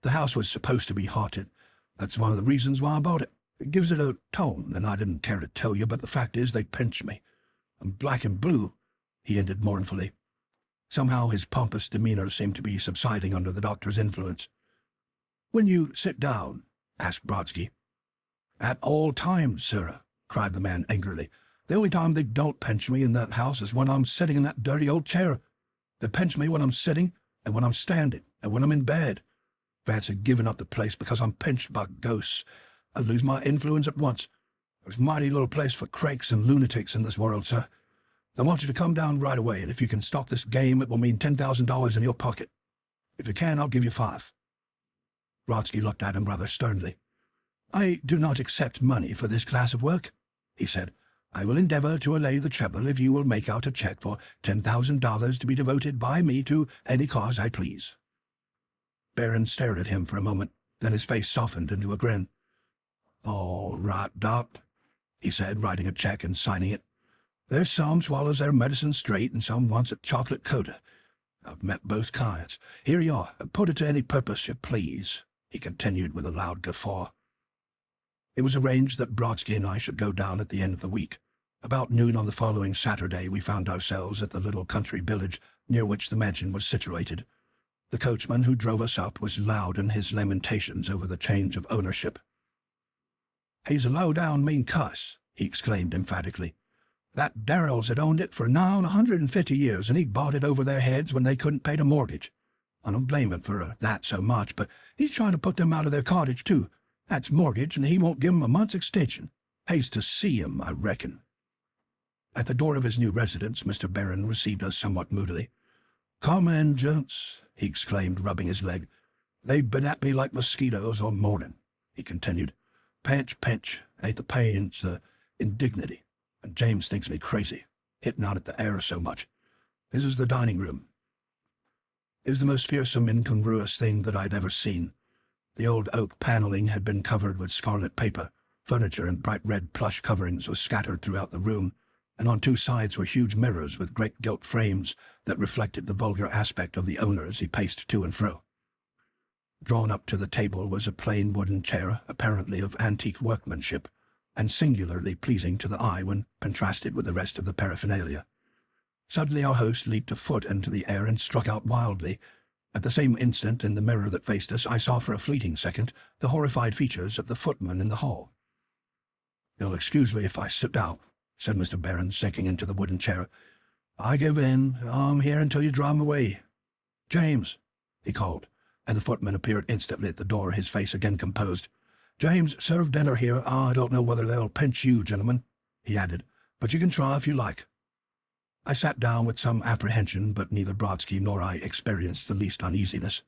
"the house was supposed to be haunted. That's one of the reasons why I bought it. It gives it a tone, and I didn't care to tell you, but the fact is they pinched me. I'm black and blue," he ended mournfully. Somehow his pompous demeanor seemed to be subsiding under the doctor's influence. "When you sit down?" asked Brodsky. "At all times, sir," cried the man angrily. "The only time they don't pinch me in that house is when I'm sitting in that dirty old chair. They pinch me when I'm sitting, and when I'm standing, and when I'm in bed. Fancy giving up the place because I'm pinched by ghosts. I'd lose my influence at once. There's mighty little place for cranks and lunatics in this world, sir. I want you to come down right away, and if you can stop this game, it will mean $10,000 in your pocket. If you can, I'll give you 5. Brodsky looked at him rather sternly. I do not accept money for this class of work, he said. I will endeavor to allay the trouble if you will make out a check for $10,000 to be devoted by me to any cause I please. Barron stared at him for a moment, then his face softened into a grin. All right, Doc, he said, writing a check and signing it. There's some swallows their medicine straight and some wants a chocolate coda. I've met both kinds. Here you are. Put it to any purpose you please, he continued with a loud guffaw. It was arranged that Brodsky and I should go down at the end of the week. About noon on the following Saturday we found ourselves at the little country village near which the mansion was situated. The coachman who drove us up was loud in his lamentations over the change of ownership. He's a low-down mean cuss, he exclaimed emphatically. That Darrell's had owned it for now 150 years, and he bought it over their heads when they couldn't pay the mortgage. I don't blame him for that so much, but he's trying to put them out of their cottage, too. That's mortgage, and he won't give 'em a month's extension. Pays to see 'em, I reckon. At the door of his new residence, Mr. Barron received us somewhat moodily. Come in, gents, he exclaimed, rubbing his leg. They've been at me like mosquitoes all morning, he continued. Pinch, pinch, ain't the pains, the indignity. And James thinks me crazy, hitting out at the air so much. This is the dining room. It was the most fearsome, incongruous thing that I'd ever seen. The old oak paneling had been covered with scarlet paper. Furniture and bright red plush coverings was scattered throughout the room, and on 2 sides were huge mirrors with great gilt frames that reflected the vulgar aspect of the owner as he paced to and fro. Drawn up to the table was a plain wooden chair, apparently of antique workmanship, and singularly pleasing to the eye when contrasted with the rest of the paraphernalia. Suddenly our host leaped a foot into the air and struck out wildly. At the same instant, in the mirror that faced us, I saw for a fleeting second the horrified features of the footman in the hall. You'll excuse me if I sit down, said Mr. Barron, sinking into the wooden chair. I give in. I'm here until you drive 'em away. James, he called, and the footman appeared instantly at the door, his face again composed. James, serve dinner here. I don't know whether they'll pinch you, gentlemen, he added, but you can try if you like. I sat down with some apprehension, but neither Brodsky nor I experienced the least uneasiness.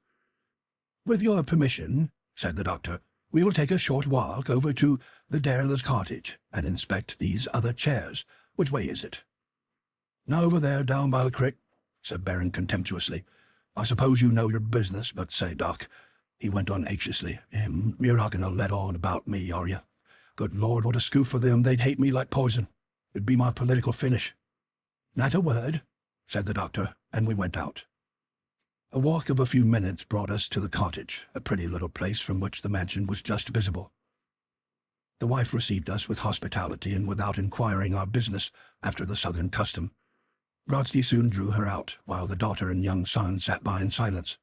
With your permission, said the doctor, we will take a short walk over to the Darrell's cottage and inspect these other chairs. Which way is it? Now over there, down by the creek, said Barron contemptuously. I suppose you know your business, but say, Doc, he went on anxiously, you're not going to let on about me, are you? Good Lord, what a scoop for them. They'd hate me like poison. It'd be my political finish. Not a word, said the doctor, and we went out. A walk of a few minutes brought us to the cottage, a pretty little place from which the mansion was just visible. The wife received us with hospitality and without inquiring our business after the southern custom. Brodsky soon drew her out, while the daughter and young son sat by in silence.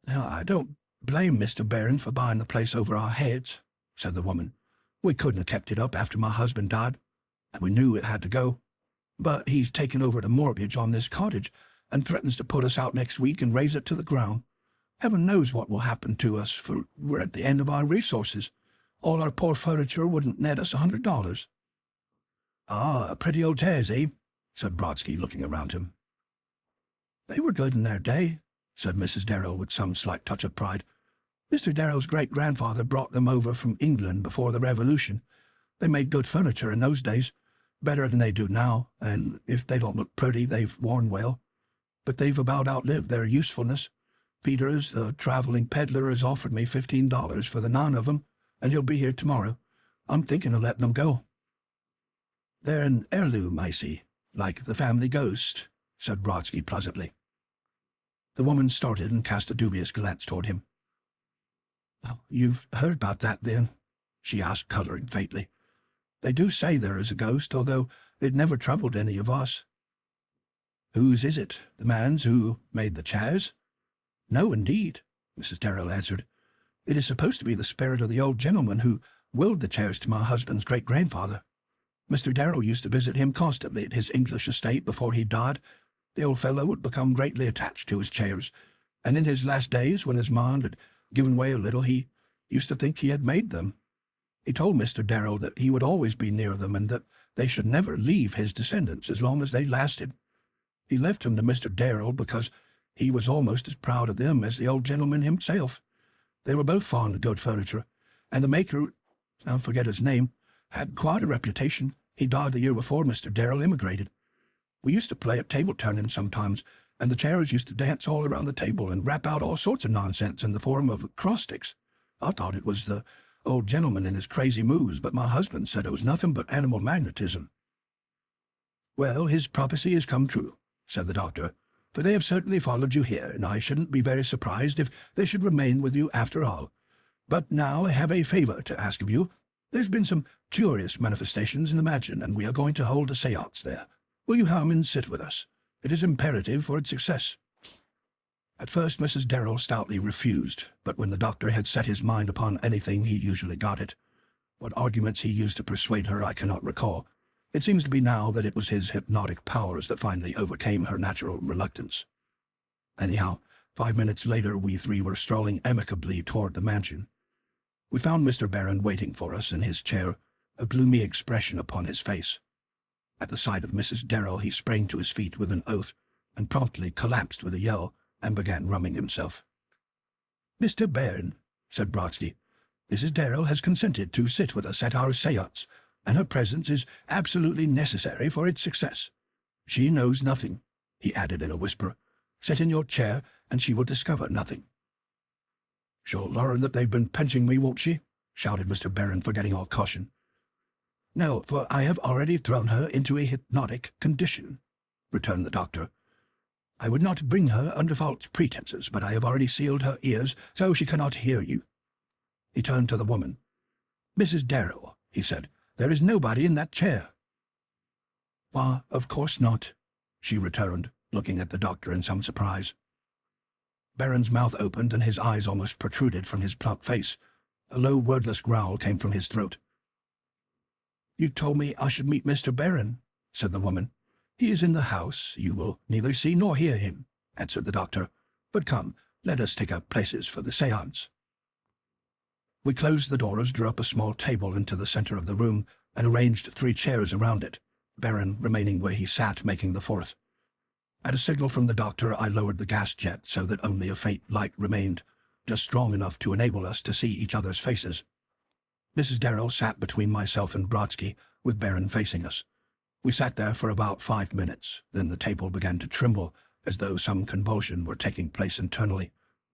Now, I don't blame Mr. Barron for buying the place over our heads, said the woman. We couldn't have kept it up after my husband died, and we knew it had to go. But he's taken over the mortgage on this cottage and threatens to put us out next week and raze it to the ground. Heaven knows what will happen to us, for we're at the end of our resources. All our poor furniture wouldn't net us $100. Ah, pretty old chairs, eh? Said Brodsky, looking around him. They were good in their day, said Mrs. Darrell with some slight touch of pride. Mr. Darrell's great-grandfather brought them over from England before the Revolution. They made good furniture in those days, better than they do now, and if they don't look pretty, they've worn well. But they've about outlived their usefulness. Peters, the traveling peddler, has offered me $15 for the 9 of 'em, and he'll be here tomorrow. I'm thinking of letting 'em go. They're an heirloom, I see, like the family ghost, said Brodsky pleasantly. The woman started and cast a dubious glance toward him. Oh, you've heard about that, then? She asked, coloring faintly. They do say there is a ghost, although it never troubled any of us. Whose is it? The man's who made the chairs? No, indeed, Mrs. Darrell answered. It is supposed to be the spirit of the old gentleman who willed the chairs to my husband's great-grandfather. Mr. Darrell used to visit him constantly at his English estate before he died, The old fellow would become greatly attached to his chairs, and in his last days, when his mind had given way a little, he used to think he had made them. He told Mr. Darrell that he would always be near them and that they should never leave his descendants as long as they lasted. He left them to Mr. Darrell because he was almost as proud of them as the old gentleman himself. They were both fond of good furniture, and the maker, I forget his name, had quite a reputation. He died the year before Mr. Darrell immigrated. We used to play at table turning sometimes, and the chairs used to dance all around the table and rap out all sorts of nonsense in the form of acrostics. I thought it was the old gentleman in his crazy moves, but my husband said it was nothing but animal magnetism. "Well, his prophecy has come true," said the doctor, "for they have certainly followed you here, and I shouldn't be very surprised if they should remain with you after all. But now I have a favor to ask of you. There's been some curious manifestations in the mansion, and we are going to hold a séance there. Will you come and sit with us? It is imperative for its success." At first Mrs. Darrell stoutly refused, but when the doctor had set his mind upon anything he usually got it. What arguments he used to persuade her I cannot recall. It seems to be now that it was his hypnotic powers that finally overcame her natural reluctance. Anyhow, 5 minutes later we three were strolling amicably toward the mansion. We found Mr. Barron waiting for us in his chair, a gloomy expression upon his face. At the sight of Mrs. Darrell he sprang to his feet with an oath, and promptly collapsed with a yell, and began rubbing himself. "Mr. Barron," said Brodsky, "Mrs. Darrell has consented to sit with us at our séance, and her presence is absolutely necessary for its success. She knows nothing," he added in a whisper. "Sit in your chair, and she will discover nothing." "She'll learn that they've been pinching me, won't she?" shouted Mr. Barron, forgetting all caution. "No, for I have already thrown her into a hypnotic condition," returned the doctor. "I would not bring her under false pretenses, but I have already sealed her ears so she cannot hear you." He turned to the woman. "Mrs. Darrell," he said, "there is nobody in that chair." "Why, of course not," she returned, looking at the doctor in some surprise. Barron's mouth opened and his eyes almost protruded from his plump face. A low, wordless growl came from his throat. "You told me I should meet Mr. Barron," said the woman. "He is in the house. You will neither see nor hear him," answered the doctor. "But come, let us take our places for the séance." We closed the doors, drew up a small table into the center of the room, and arranged 3 chairs around it, Barron remaining where he sat, making the 4th. At a signal from the doctor, I lowered the gas jet so that only a faint light remained, just strong enough to enable us to see each other's faces. Mrs. Darrell sat between myself and Brodsky, with Barron facing us. We sat there for about 5 minutes. Then the table began to tremble, as though some convulsion were taking place internally.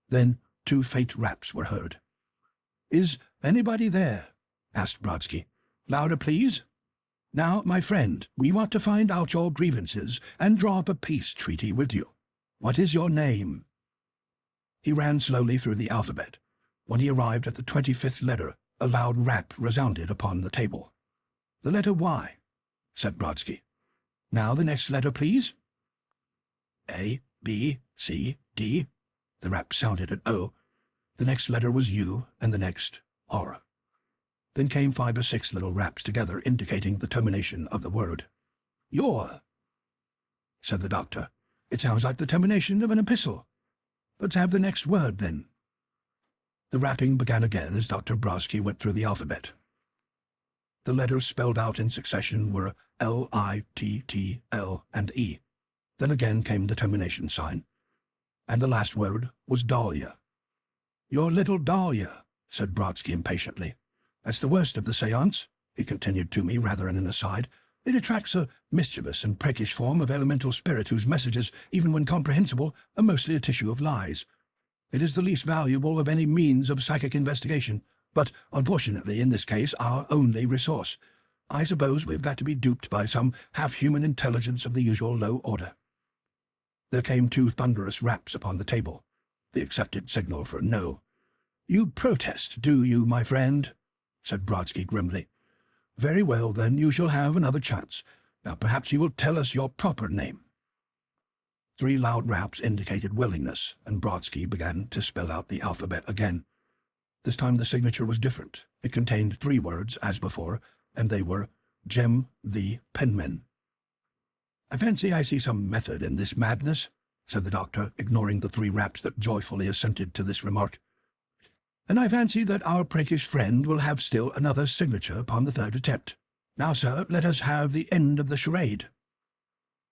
Then 2 faint raps were heard. "Is anybody there?" asked Brodsky. "Louder, please. Now, my friend, we want to find out your grievances and draw up a peace treaty with you. What is your name?" He ran slowly through the alphabet. When he arrived at the 25th letter, a loud rap resounded upon the table. "The letter Y," said Brodsky. "Now the next letter, please." "A, B, C, D." The rap sounded at O. The next letter was U, and the next R. Then came 5 or 6 little raps together, indicating the termination of the word. "Your," said the doctor. "It sounds like the termination of an epistle. Let's have the next word, then." The rapping began again as Dr. Brodsky went through the alphabet. The letters spelled out in succession were L, I, T, T, L, and E. Then again came the termination sign. And the last word was Dahlia. "Your little Dahlia," said Brodsky impatiently. "That's the worst of the séance," he continued to me rather in an aside. "It attracts a mischievous and prankish form of elemental spirit whose messages, even when comprehensible, are mostly a tissue of lies. It is the least valuable of any means of psychic investigation, but, unfortunately, in this case, our only resource. I suppose we've got to be duped by some half-human intelligence of the usual low order." There came 2 thunderous raps upon the table, the accepted signal for no. "You protest, do you, my friend?" said Brodsky grimly. "Very well, then, you shall have another chance. Now perhaps you will tell us your proper name." 3 loud raps indicated willingness, and Brodsky began to spell out the alphabet again. This time the signature was different. It contained 3 words, as before, and they were Jem the Penman. I fancy I see some method in this madness, said the doctor, ignoring the three raps that joyfully assented to this remark. And I fancy that our prankish friend will have still another signature upon the third attempt. Now, sir, let us have the end of the charade.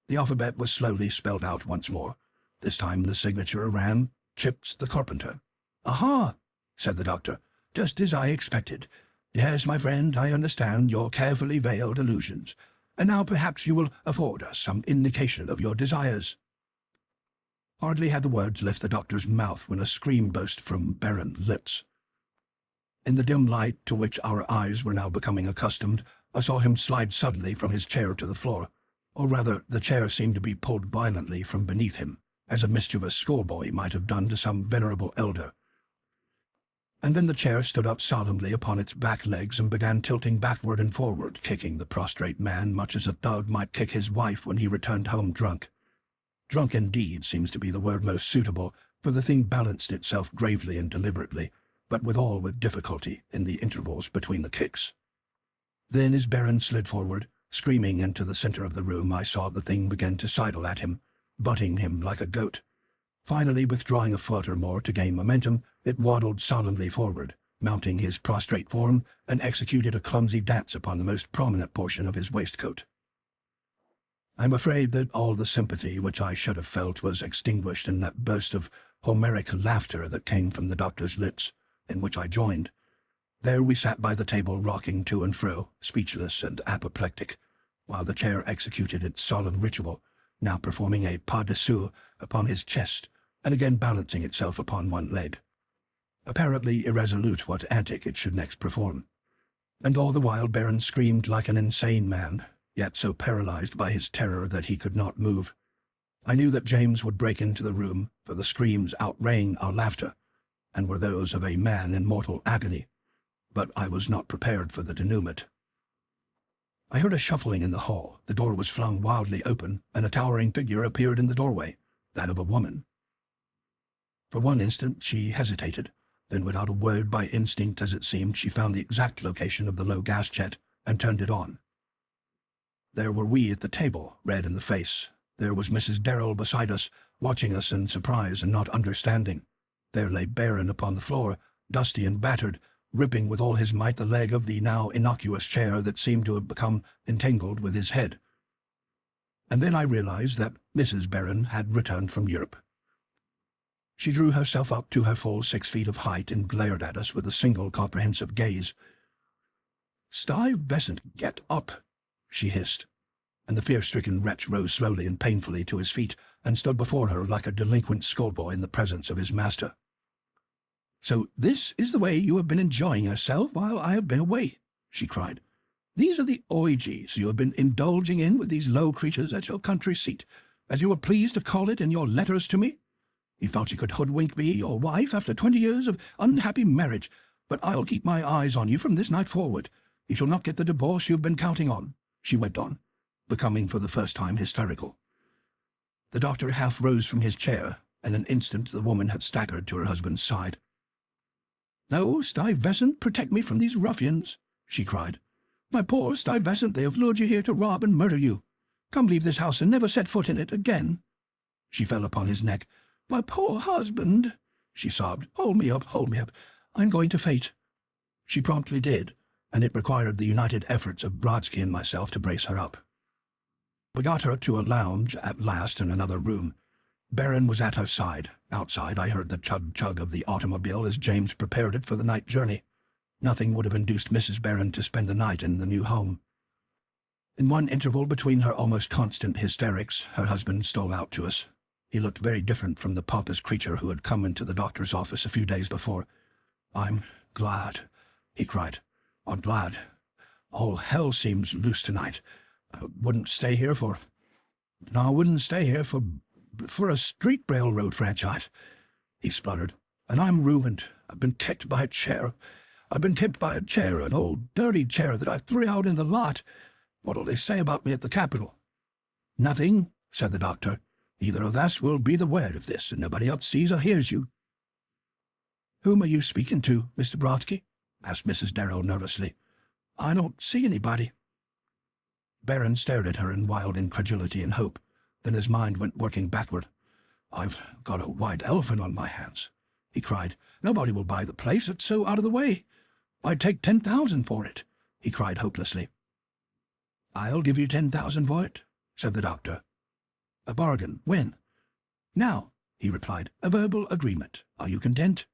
The alphabet was slowly spelled out once more. This time the signature ran, Chips the Carpenter. Aha, said the doctor, just as I expected. Yes, my friend, I understand your carefully veiled illusions. And now perhaps you will afford us some indication of your desires. Hardly had the words left the doctor's mouth when a scream burst from Baron's lips. In the dim light to which our eyes were now becoming accustomed, I saw him slide suddenly from his chair to the floor, or rather the chair seemed to be pulled violently from beneath him, as a mischievous schoolboy might have done to some venerable elder. And then the chair stood up solemnly upon its back legs and began tilting backward and forward, kicking the prostrate man much as a thug might kick his wife when he returned home drunk. Drunk indeed seems to be the word most suitable, for the thing balanced itself gravely and deliberately, but withal with difficulty in the intervals between the kicks. Then as Baron slid forward, screaming into the center of the room, I saw the thing begin to sidle at him, butting him like a goat. Finally, withdrawing a foot or more to gain momentum, it waddled solemnly forward, mounting his prostrate form, and executed a clumsy dance upon the most prominent portion of his waistcoat. I am afraid that all the sympathy which I should have felt was extinguished in that burst of Homeric laughter that came from the doctor's lips, in which I joined. There we sat by the table rocking to and fro, speechless and apoplectic, while the chair executed its solemn ritual, now performing a pas de deux upon his chest, and again balancing itself upon one leg, apparently irresolute what antic it should next perform. And all the while Baron screamed like an insane man, yet so paralyzed by his terror that he could not move. I knew that James would break into the room, for the screams outrang our laughter, and were those of a man in mortal agony, but I was not prepared for the denouement. I heard a shuffling in the hall, the door was flung wildly open, and a towering figure appeared in the doorway, that of a woman. For one instant she hesitated, then without a word, by instinct as it seemed, she found the exact location of the low gas jet, and turned it on. There were we at the table, red in the face. There was Mrs. Darrell beside us, watching us in surprise and not understanding. There lay Baron upon the floor, dusty and battered, ripping with all his might the leg of the now innocuous chair that seemed to have become entangled with his head. And then I realized that Mrs. Baron had returned from Europe. She drew herself up to her full 6 feet of height and glared at us with a single comprehensive gaze. "Stuyvesant, get up!" she hissed, and the fear-stricken wretch rose slowly and painfully to his feet and stood before her like a delinquent schoolboy in the presence of his master. "So this is the way you have been enjoying yourself while I have been away," she cried. "These are the orgies you have been indulging in with these low creatures at your country seat, as you were pleased to call it in your letters to me? You thought you could hoodwink me, your wife, after 20 years of unhappy marriage, but I'll keep my eyes on you from this night forward. You shall not get the divorce you've been counting on," she went on, becoming for the first time hysterical. The doctor half rose from his chair. In an instant the woman had staggered to her husband's side. "No, Stuyvesant, protect me from these ruffians," she cried. "My poor Stuyvesant, they have lured you here to rob and murder you. Come, leave this house and never set foot in it again." She fell upon his neck. "My poor husband," she sobbed. "Hold me up, hold me up. I'm going to faint." She promptly did, and it required the united efforts of Brodsky and myself to brace her up. We got her to a lounge at last in another room. Baron was at her side. Outside I heard the chug-chug of the automobile as James prepared it for the night journey. Nothing would have induced Mrs. Baron to spend the night in the new home. In one interval between her almost constant hysterics, her husband stole out to us. He looked very different from the pompous creature who had come into the doctor's office a few days before. "I'm glad," he cried. "I'm glad. All hell seems loose tonight. I wouldn't stay here for a street railroad franchise," he spluttered. "And I'm ruined. I've been kicked by a chair. An old dirty chair that I threw out in the lot. What'll they say about me at the Capitol?" "Nothing," said the doctor. "Either of us will be the word of this, and nobody else sees or hears you." "Whom are you speaking to, Mr. Brodsky?" asked Mrs. Darrell nervously. "I don't see anybody." Baron stared at her in wild incredulity and hope. Then his mind went working backward. "I've got a white elephant on my hands," he cried. "Nobody will buy the place. It's so out of the way. I'd take 10,000 for it," he cried hopelessly. "I'll give you 10,000 for it," said the doctor. "A bargain. When?" "Now," he replied. "A verbal agreement. Are you content?"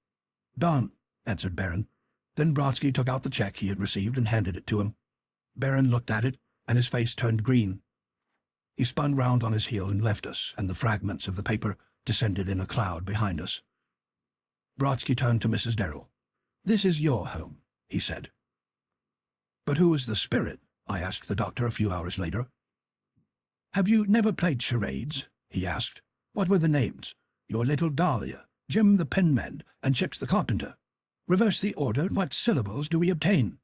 "Done," answered Baron. Then Brodsky took out the check he had received and handed it to him. Baron looked at it, and his face turned green. He spun round on his heel and left us, and the fragments of the paper descended in a cloud behind us. Brodsky turned to Mrs. Darrell. "This is your home," he said. "But who is the spirit?" I asked the doctor a few hours later. "Have you never played charades?" he asked. "What were the names? Your little Dahlia, Jim the penman, and Chips the carpenter. Reverse the order. What syllables do we obtain?"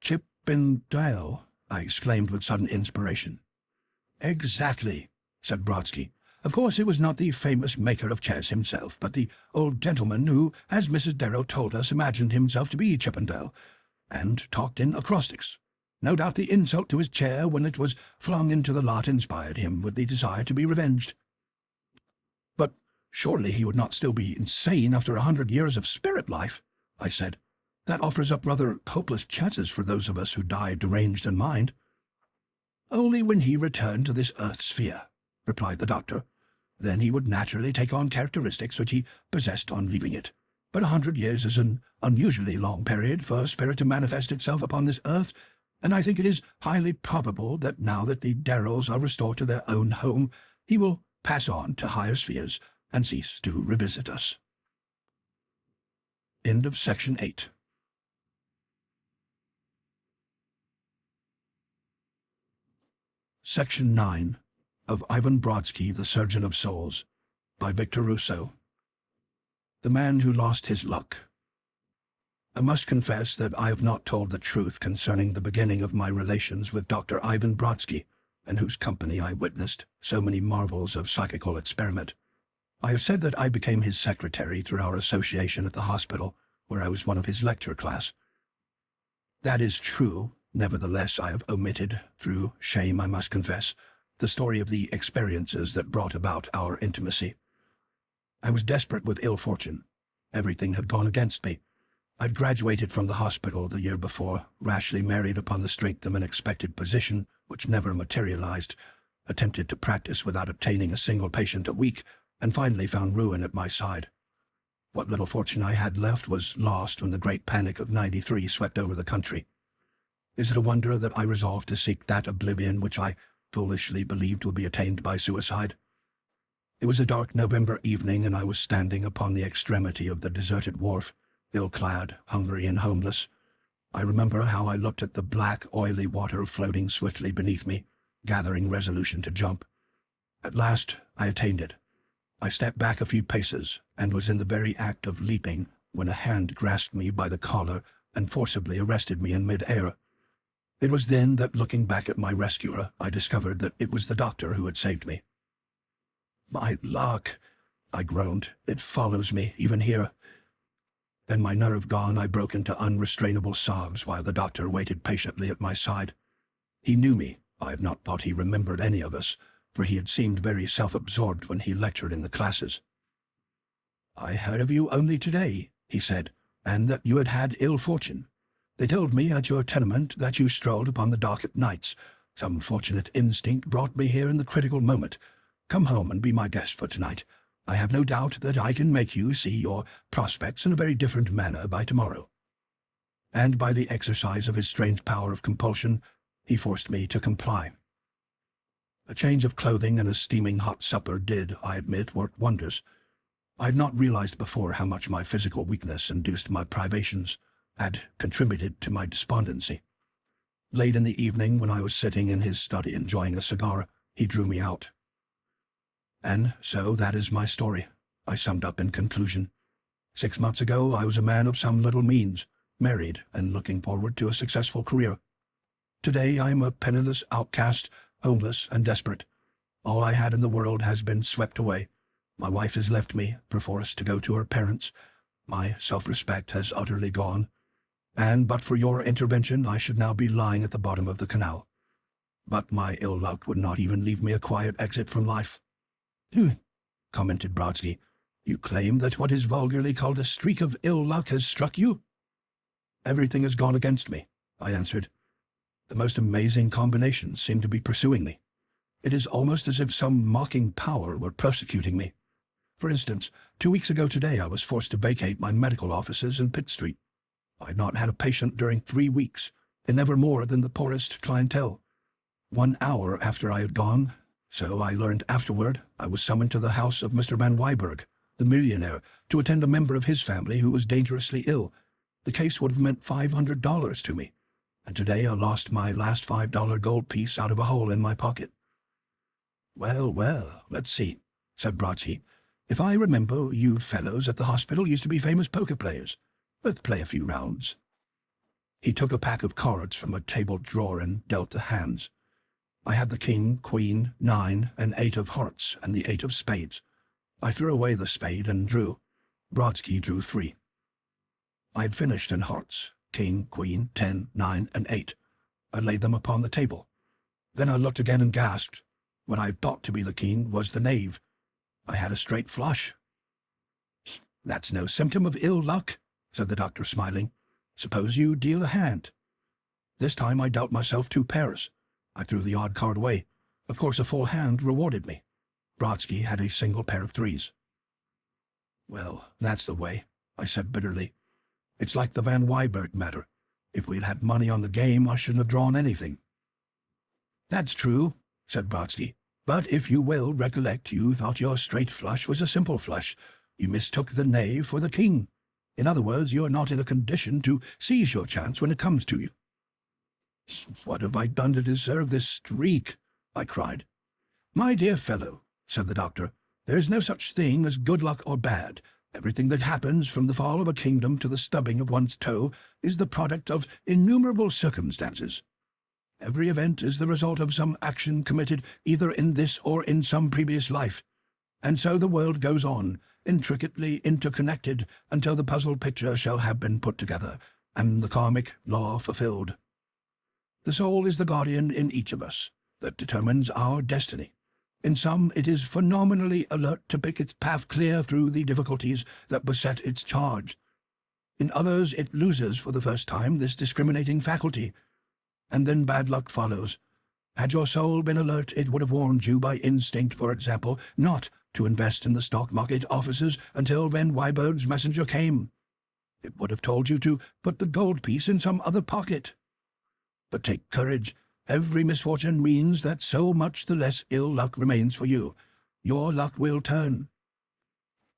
"Chip and Dale," I exclaimed with sudden inspiration. "Exactly," said Brodsky. "Of course it was not the famous maker of chess himself, but the old gentleman who, as Mrs. Darrow told us, imagined himself to be Chippendale, and talked in acrostics. No doubt the insult to his chair when it was flung into the lot inspired him with the desire to be revenged." "But surely he would not still be insane after 100 years of spirit life," I said. "That offers up rather hopeless chances for those of us who die deranged in mind." "Only when he returned to this earth sphere," replied the doctor. "Then he would naturally take on characteristics which he possessed on leaving it. But 100 years is an unusually long period for a spirit to manifest itself upon this earth, and I think it is highly probable that now that the Darrells are restored to their own home, he will pass on to higher spheres and cease to revisit us." End of Section 8. Section 9 of Ivan Brodsky, the Surgeon of Souls, by Victor Rousseau. The Man Who Lost His Luck. I must confess that I have not told the truth concerning the beginning of my relations with Dr. Ivan Brodsky, in whose company I witnessed so many marvels of psychical experiment. I have said that I became his secretary through our association at the hospital, where I was one of his lecture class. That is true. Nevertheless, I have omitted, through shame I must confess, the story of the experiences that brought about our intimacy. I was desperate with ill fortune. Everything had gone against me. I'd graduated from the hospital the year before, rashly married upon the strength of an expected position which never materialized, attempted to practice without obtaining a single patient a week, and finally found ruin at my side. What little fortune I had left was lost when the Great Panic of '93 swept over the country. Is it a wonder that I resolved to seek that oblivion which I foolishly believed would be attained by suicide? It was a dark November evening, and I was standing upon the extremity of the deserted wharf, ill-clad, hungry, and homeless. I remember how I looked at the black, oily water floating swiftly beneath me, gathering resolution to jump. At last I attained it. I stepped back a few paces, and was in the very act of leaping when a hand grasped me by the collar and forcibly arrested me in mid-air. It was then that, looking back at my rescuer, I discovered that it was the doctor who had saved me. "My luck," I groaned. "It follows me, even here." Then, my nerve gone, I broke into unrestrainable sobs while the doctor waited patiently at my side. He knew me. I have not thought he remembered any of us, for he had seemed very self-absorbed when he lectured in the classes. "I heard of you only today," he said, "and that you had had ill fortune. They told me at your tenement that you strolled upon the dock at nights. Some fortunate instinct brought me here in the critical moment. Come home and be my guest for tonight. I have no doubt that I can make you see your prospects in a very different manner by tomorrow." And by the exercise of his strange power of compulsion, he forced me to comply. A change of clothing and a steaming hot supper did, I admit, work wonders. I had not realized before how much my physical weakness induced my privations had contributed to my despondency. Late in the evening, when I was sitting in his study enjoying a cigar, he drew me out. And so that is my story, I summed up in conclusion. 6 months ago I was a man of some little means, married and looking forward to a successful career. Today I am a penniless outcast, homeless and desperate. All I had in the world has been swept away. My wife has left me, perforce to go to her parents. My self-respect has utterly gone. And but for your intervention I should now be lying at the bottom of the canal. But my ill luck would not even leave me a quiet exit from life. "Phew," commented Brodsky. "You claim that what is vulgarly called a streak of ill luck has struck you?" "Everything has gone against me," I answered. "The most amazing combinations seem to be pursuing me. It is almost as if some mocking power were persecuting me. For instance, 2 weeks ago today I was forced to vacate my medical offices in Pitt Street. I had not had a patient during 3 weeks, and never more than the poorest clientele. 1 hour after I had gone, so I learned afterward, I was summoned to the house of Mr. Van Wyberg, the millionaire, to attend a member of his family who was dangerously ill. The case would have meant $500 to me, and today I lost my last $5 gold piece out of a hole in my pocket." "Well, well, let's see," said Brodsky. "If I remember, you fellows at the hospital used to be famous poker players. Let's play a few rounds." He took a pack of cards from a table drawer and dealt the hands. I had the king, queen, 9, and 8 of hearts, and the 8 of spades. I threw away the spade and drew. Brodsky drew 3. I had finished in hearts, king, queen, 10, 9, and 8. I laid them upon the table. Then I looked again and gasped. What I thought to be the king was the knave. I had a straight flush. "That's no symptom of ill luck," said the doctor, smiling. "Suppose you deal a hand." This time I dealt myself 2 pairs. I threw the odd card away. Of course, a full hand rewarded me. Brodsky had a single pair of 3s. "Well, that's the way," I said bitterly. "It's like the Van Wyberg matter. If we'd had money on the game, I shouldn't have drawn anything." "That's true," said Brodsky. "But if you will recollect, you thought your straight flush was a simple flush. You mistook the knave for the king. In other words, you are not in a condition to seize your chance when it comes to you." "What have I done to deserve this streak?" I cried. "My dear fellow," said the doctor, "there is no such thing as good luck or bad. Everything that happens from the fall of a kingdom to the stubbing of one's toe is the product of innumerable circumstances. Every event is the result of some action committed either in this or in some previous life. And so the world goes on, intricately interconnected, until the puzzle picture shall have been put together, and the karmic law fulfilled. The soul is the guardian in each of us that determines our destiny. In some, it is phenomenally alert to pick its path clear through the difficulties that beset its charge. In others, it loses for the first time this discriminating faculty, and then bad luck follows. Had your soul been alert, it would have warned you by instinct, for example, not to invest in the stock market offices until Van Wyberg's messenger came. It would have told you to put the gold piece in some other pocket. But take courage. Every misfortune means that so much the less ill luck remains for you. Your luck will turn."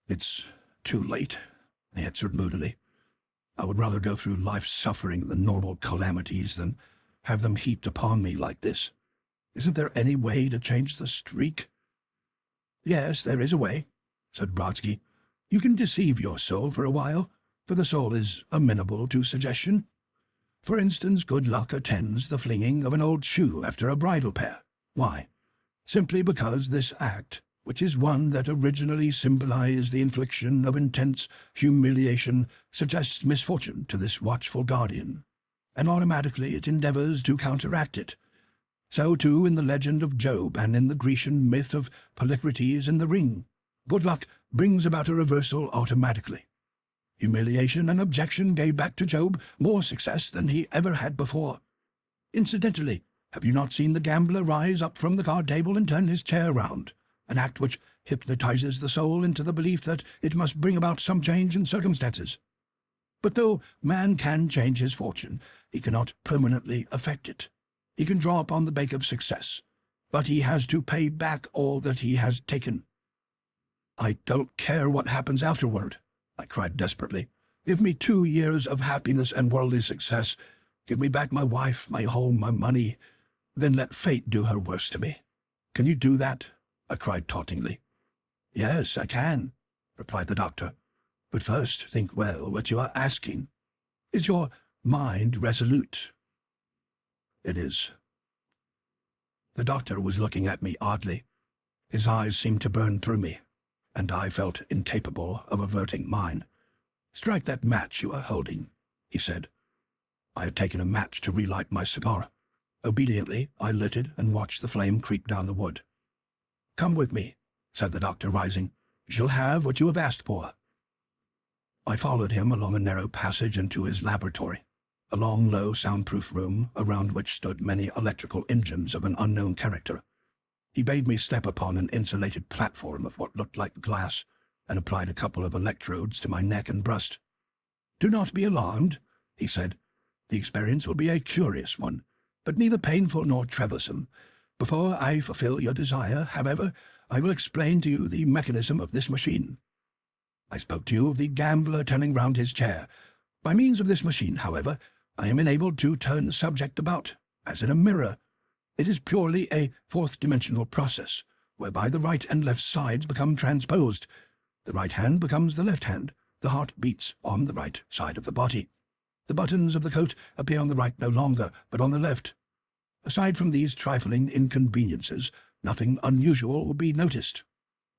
"It's too late," I answered moodily. "I would rather go through life suffering the normal calamities than have them heaped upon me like this. Isn't there any way to change the streak?" "Yes, there is a way," said Brodsky. "You can deceive your soul for a while, for the soul is amenable to suggestion. For instance, good luck attends the flinging of an old shoe after a bridal pair. Why? Simply because this act, which is one that originally symbolized the infliction of intense humiliation, suggests misfortune to this watchful guardian, and automatically it endeavors to counteract it. So too in the legend of Job and in the Grecian myth of Polycrates in the ring. Good luck brings about a reversal automatically. Humiliation and objection gave back to Job more success than he ever had before. Incidentally, have you not seen the gambler rise up from the card table and turn his chair round, an act which hypnotizes the soul into the belief that it must bring about some change in circumstances? But though man can change his fortune, he cannot permanently affect it. He can draw upon the bank of success, but he has to pay back all that he has taken. I don't care what happens afterward, I cried desperately. Give me 2 years of happiness and worldly success. Give me back my wife, my home, my money. Then let fate do her worst to me. Can you do that? I cried tauntingly. Yes, I can, replied the doctor. But first think well what you are asking. Is your mind resolute? It is. The doctor was looking at me oddly. His eyes seemed to burn through me, and I felt incapable of averting mine. Strike that match you are holding, he said. I had taken a match to relight my cigar. Obediently, I lit it and watched the flame creep down the wood. "Come with me," said the doctor, rising. "You shall have what you have asked for." I followed him along a narrow passage into his laboratory, a long, low, soundproof room around which stood many electrical engines of an unknown character. He bade me step upon an insulated platform of what looked like glass, and applied a couple of electrodes to my neck and breast. "Do not be alarmed," he said. "The experience will be a curious one, but neither painful nor troublesome. Before I fulfill your desire, however, I will explain to you the mechanism of this machine. I spoke to you of the gambler turning round his chair. By means of this machine, however, I am enabled to turn the subject about, as in a mirror. It is purely a fourth-dimensional process, whereby the right and left sides become transposed. The right hand becomes the left hand. The heart beats on the right side of the body. The buttons of the coat appear on the right no longer, but on the left. Aside from these trifling inconveniences, nothing unusual will be noticed.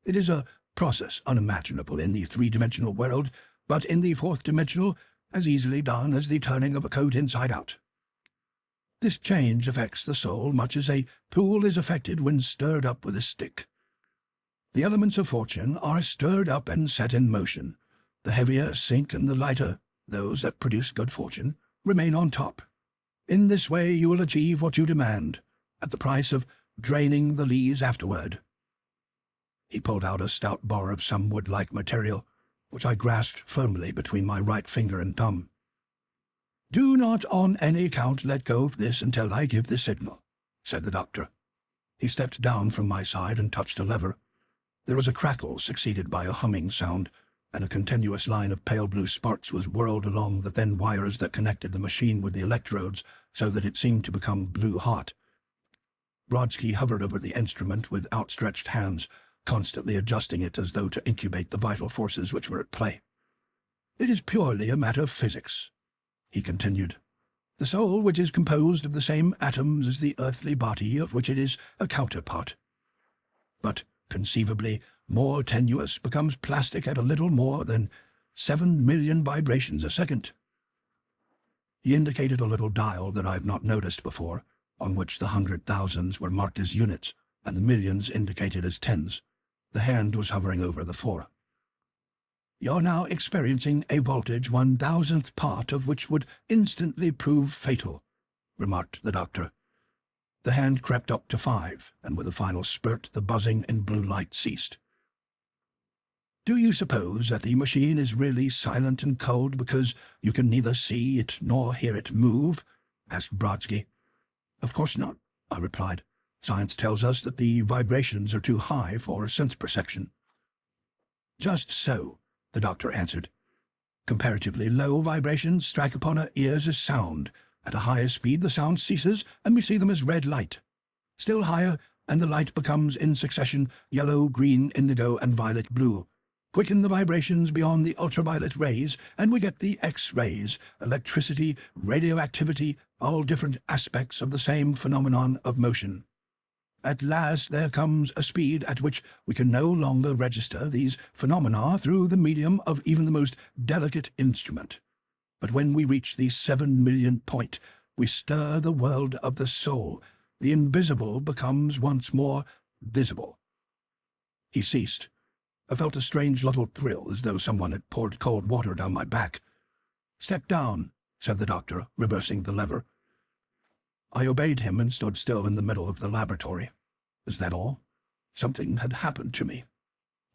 It is a process unimaginable in the three-dimensional world, but in the fourth-dimensional, as easily done as the turning of a coat inside out. This change affects the soul much as a pool is affected when stirred up with a stick. The elements of fortune are stirred up and set in motion. The heavier sink and the lighter, those that produce good fortune, remain on top. In this way you will achieve what you demand, at the price of draining the lees afterward." He pulled out a stout bar of some wood-like material, which I grasped firmly between my right finger and thumb. "Do not on any account let go of this until I give the signal," said the doctor. He stepped down from my side and touched a lever. There was a crackle succeeded by a humming sound, and a continuous line of pale blue sparks was whirled along the thin wires that connected the machine with the electrodes, so that it seemed to become blue-hot. Brodsky hovered over the instrument with outstretched hands, constantly adjusting it as though to incubate the vital forces which were at play. "It is purely a matter of physics," he continued. "The soul, which is composed of the same atoms as the earthly body of which it is a counterpart, but conceivably more tenuous, becomes plastic at a little more than 7 million vibrations a second." He indicated a little dial that I have not noticed before, on which the 100,000s were marked as units and the millions indicated as tens. The hand was hovering over the 4. "You're now experiencing a voltage 1,000th part of which would instantly prove fatal," remarked the doctor. The hand crept up to 5, and with a final spurt the buzzing in blue light ceased. "Do you suppose that the machine is really silent and cold because you can neither see it nor hear it move?" asked Brodsky. "Of course not," I replied. "Science tells us that the vibrations are too high for sense perception." "Just so," the doctor answered. "Comparatively low vibrations strike upon our ears as sound. At a higher speed the sound ceases, and we see them as red light. Still higher, and the light becomes in succession yellow, green, indigo, and violet blue. Quicken the vibrations beyond the ultraviolet rays, and we get the X-rays, electricity, radioactivity, all different aspects of the same phenomenon of motion. At last there comes a speed at which we can no longer register these phenomena through the medium of even the most delicate instrument. But when we reach the 7 million point, we stir the world of the soul. The invisible becomes once more visible." He ceased. I felt a strange little thrill, as though someone had poured cold water down my back. "Step down," said the doctor, reversing the lever. I obeyed him and stood still in the middle of the laboratory. Was that all? Something had happened to me.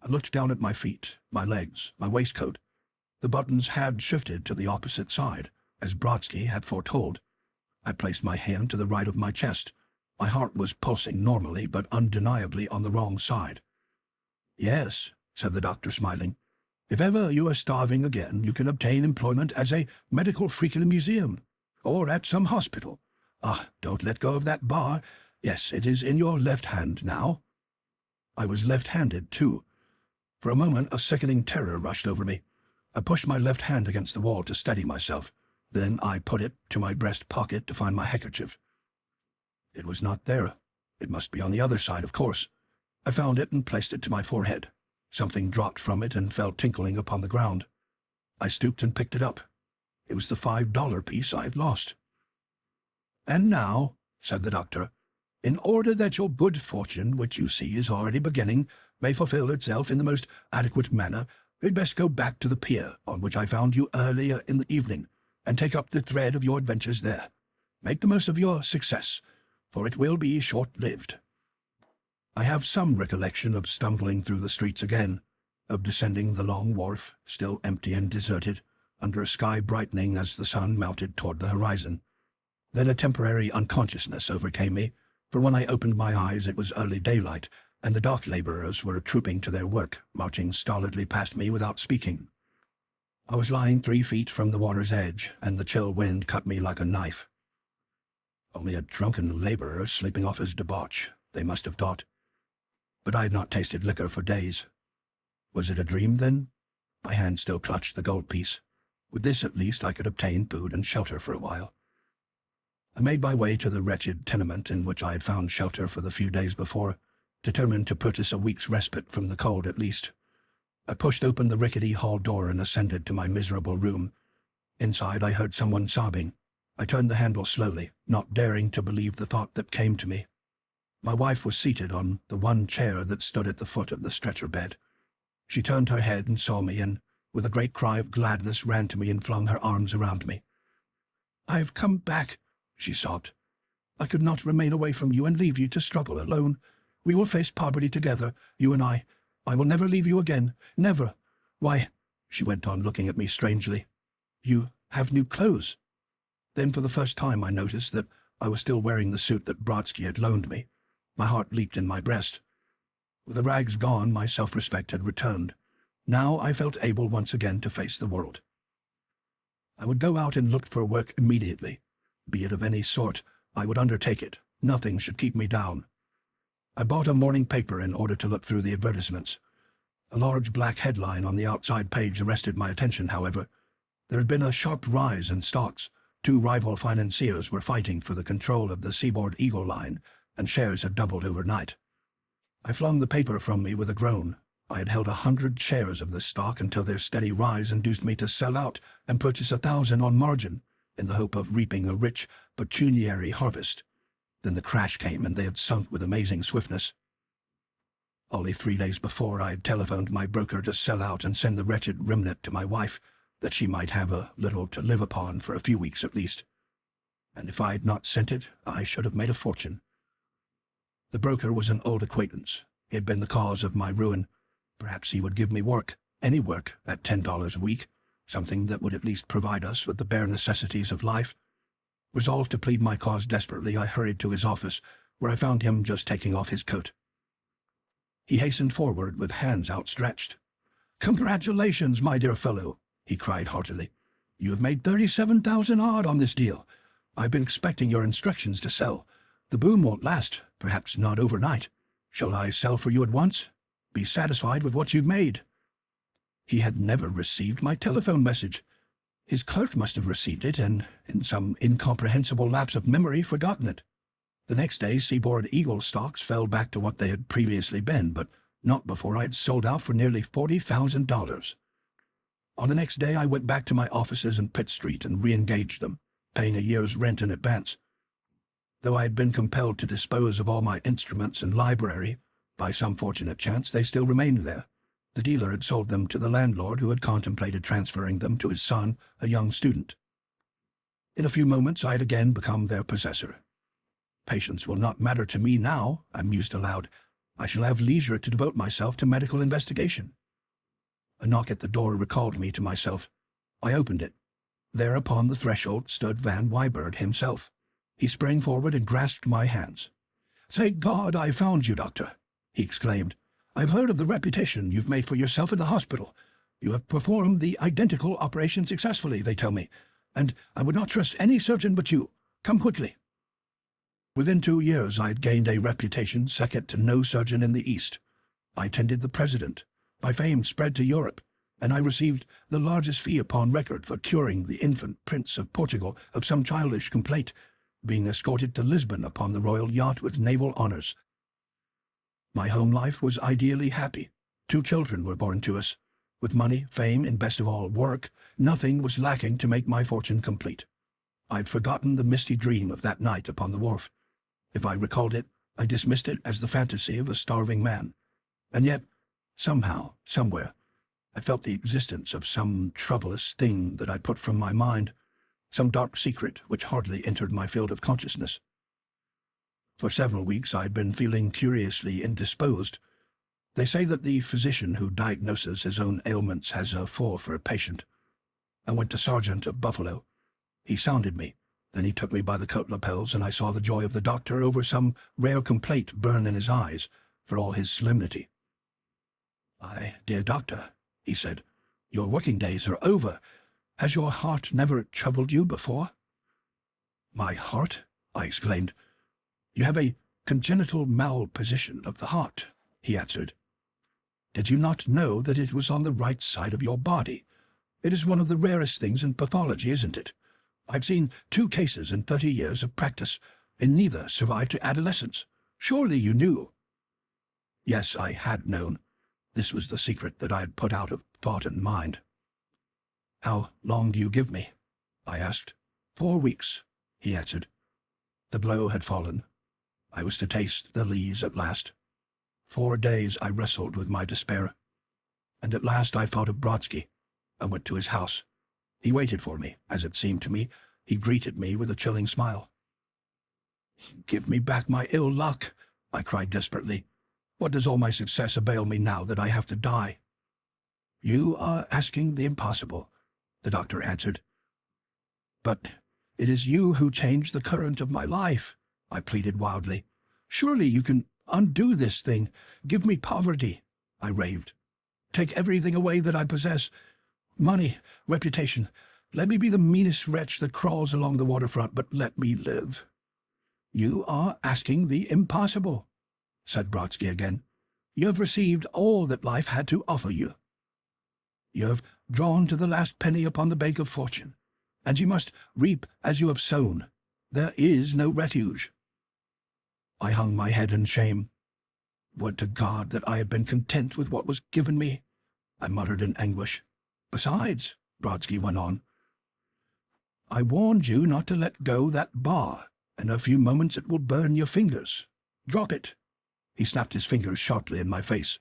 I looked down at my feet, my legs, my waistcoat. The buttons had shifted to the opposite side, as Brodsky had foretold. I placed my hand to the right of my chest. My heart was pulsing normally, but undeniably on the wrong side. "Yes," said the doctor, smiling. "If ever you are starving again, you can obtain employment as a medical freak in a museum, or at some hospital. Ah, don't let go of that bar. Yes, it is in your left hand now." I was left-handed, too. For a moment a sickening terror rushed over me. I pushed my left hand against the wall to steady myself. Then I put it to my breast pocket to find my handkerchief. It was not there. It must be on the other side, of course. I found it and placed it to my forehead. Something dropped from it and fell tinkling upon the ground. I stooped and picked it up. It was the $5 piece I had lost. "And now," said the doctor. "In order that your good fortune, which you see is already beginning, may fulfill itself in the most adequate manner, you'd best go back to the pier on which I found you earlier in the evening, and take up the thread of your adventures there. Make the most of your success, for it will be short-lived." I have some recollection of stumbling through the streets again, of descending the long wharf, still empty and deserted, under a sky brightening as the sun mounted toward the horizon. Then a temporary unconsciousness overcame me, for when I opened my eyes it was early daylight, and the dock laborers were trooping to their work, marching stolidly past me without speaking. I was lying 3 feet from the water's edge, and the chill wind cut me like a knife. Only a drunken laborer sleeping off his debauch, they must have thought. But I had not tasted liquor for days. Was it a dream, then? My hand still clutched the gold piece. With this, at least, I could obtain food and shelter for a while. I made my way to the wretched tenement in which I had found shelter for the few days before, determined to purchase a week's respite from the cold at least. I pushed open the rickety hall door and ascended to my miserable room. Inside I heard someone sobbing. I turned the handle slowly, not daring to believe the thought that came to me. My wife was seated on the one chair that stood at the foot of the stretcher bed. She turned her head and saw me, and with a great cry of gladness ran to me and flung her arms around me. "I have come back," she sobbed. "I could not remain away from you and leave you to struggle alone. We will face poverty together, you and I. I will never leave you again, never. Why," she went on, looking at me strangely, "you have new clothes." Then for the first time I noticed that I was still wearing the suit that Brodsky had loaned me. My heart leaped in my breast. With the rags gone, my self-respect had returned. Now I felt able once again to face the world. I would go out and look for work immediately. Be it of any sort, I would undertake it. Nothing should keep me down. I bought a morning paper in order to look through the advertisements. A large black headline on the outside page arrested my attention, however. There had been a sharp rise in stocks. 2 rival financiers were fighting for the control of the Seaboard Eagle Line, and shares had doubled overnight. I flung the paper from me with a groan. I had held 100 shares of this stock until their steady rise induced me to sell out and purchase 1,000 on margin, in the hope of reaping a rich pecuniary harvest. Then the crash came, and they had sunk with amazing swiftness. Only 3 days before, I had telephoned my broker to sell out and send the wretched remnant to my wife, that she might have a little to live upon for a few weeks at least. And if I had not sent it, I should have made a fortune. The broker was an old acquaintance. He had been the cause of my ruin. Perhaps he would give me work, any work, at $10 a week, something that would at least provide us with the bare necessities of life. Resolved to plead my cause desperately, I hurried to his office, where I found him just taking off his coat. He hastened forward with hands outstretched. "Congratulations, my dear fellow," he cried heartily. "You have made 37,000 odd on this deal. I've been expecting your instructions to sell. The boom won't last, perhaps not overnight. Shall I sell for you at once? Be satisfied with what you've made." He had never received my telephone message. His clerk must have received it, and, in some incomprehensible lapse of memory, forgotten it. The next day, Seaboard Eagle stocks fell back to what they had previously been, but not before I had sold out for nearly $40,000. On the next day, I went back to my offices in Pitt Street and re-engaged them, paying a year's rent in advance. Though I had been compelled to dispose of all my instruments and library, by some fortunate chance they still remained there. The dealer had sold them to the landlord, who had contemplated transferring them to his son, a young student. In a few moments I had again become their possessor. Patience will not matter to me now, I mused aloud. I shall have leisure to devote myself to medical investigation. A knock at the door recalled me to myself. I opened it. There upon the threshold stood Van Wybird himself. He sprang forward and grasped my hands. "Thank God I found you, Doctor," he exclaimed. "I've heard of the reputation you've made for yourself at the hospital. You have performed the identical operation successfully, they tell me, and I would not trust any surgeon but you. Come quickly." Within 2 years I had gained a reputation second to no surgeon in the East. I attended the President. My fame spread to Europe, and I received the largest fee upon record for curing the infant Prince of Portugal of some childish complaint, being escorted to Lisbon upon the royal yacht with naval honors. My home life was ideally happy. 2 children were born to us. With money, fame, and best of all, work, nothing was lacking to make my fortune complete. I had forgotten the misty dream of that night upon the wharf. If I recalled it, I dismissed it as the fantasy of a starving man. And yet, somehow, somewhere, I felt the existence of some troublous thing that I put from my mind, some dark secret which hardly entered my field of consciousness. For several weeks I had been feeling curiously indisposed. They say that the physician who diagnoses his own ailments has a for a patient. I went to Sergeant of Buffalo. He sounded me. Then he took me by the coat lapels, and I saw the joy of the doctor over some rare complaint burn in his eyes, for all his solemnity. "My dear doctor," he said, "your working days are over. Has your heart never troubled you before?" "My heart?" I exclaimed. "You have a congenital malposition of the heart," he answered. "Did you not know that it was on the right side of your body? It is one of the rarest things in pathology, isn't it? I've seen 2 cases in 30 years of practice, and neither survived to adolescence. Surely you knew." Yes, I had known. This was the secret that I had put out of thought and mind. "How long do you give me?" I asked. 4 weeks, he answered. The blow had fallen. I was to taste the lees at last. 4 days I wrestled with my despair. And at last I thought of Brodsky. I went to his house. He waited for me, as it seemed to me. He greeted me with a chilling smile. "Give me back my ill luck," I cried desperately. "What does all my success avail me now that I have to die?" "You are asking the impossible," the doctor answered. "But it is you who changed the current of my life," I pleaded wildly. "Surely you can undo this thing. Give me poverty," I raved. "Take everything away that I possess. Money, reputation. Let me be the meanest wretch that crawls along the waterfront, but let me live." "You are asking the impossible," said Brodsky again. "You have received all that life had to offer you. You have drawn to the last penny upon the bank of fortune, and you must reap as you have sown. There is no refuge." I hung my head in shame. Would to God that I had been content with what was given me, I muttered in anguish. "Besides," Brodsky went on, "I warned you not to let go that bar. In a few moments it will burn your fingers. Drop it." He snapped his fingers sharply in my face,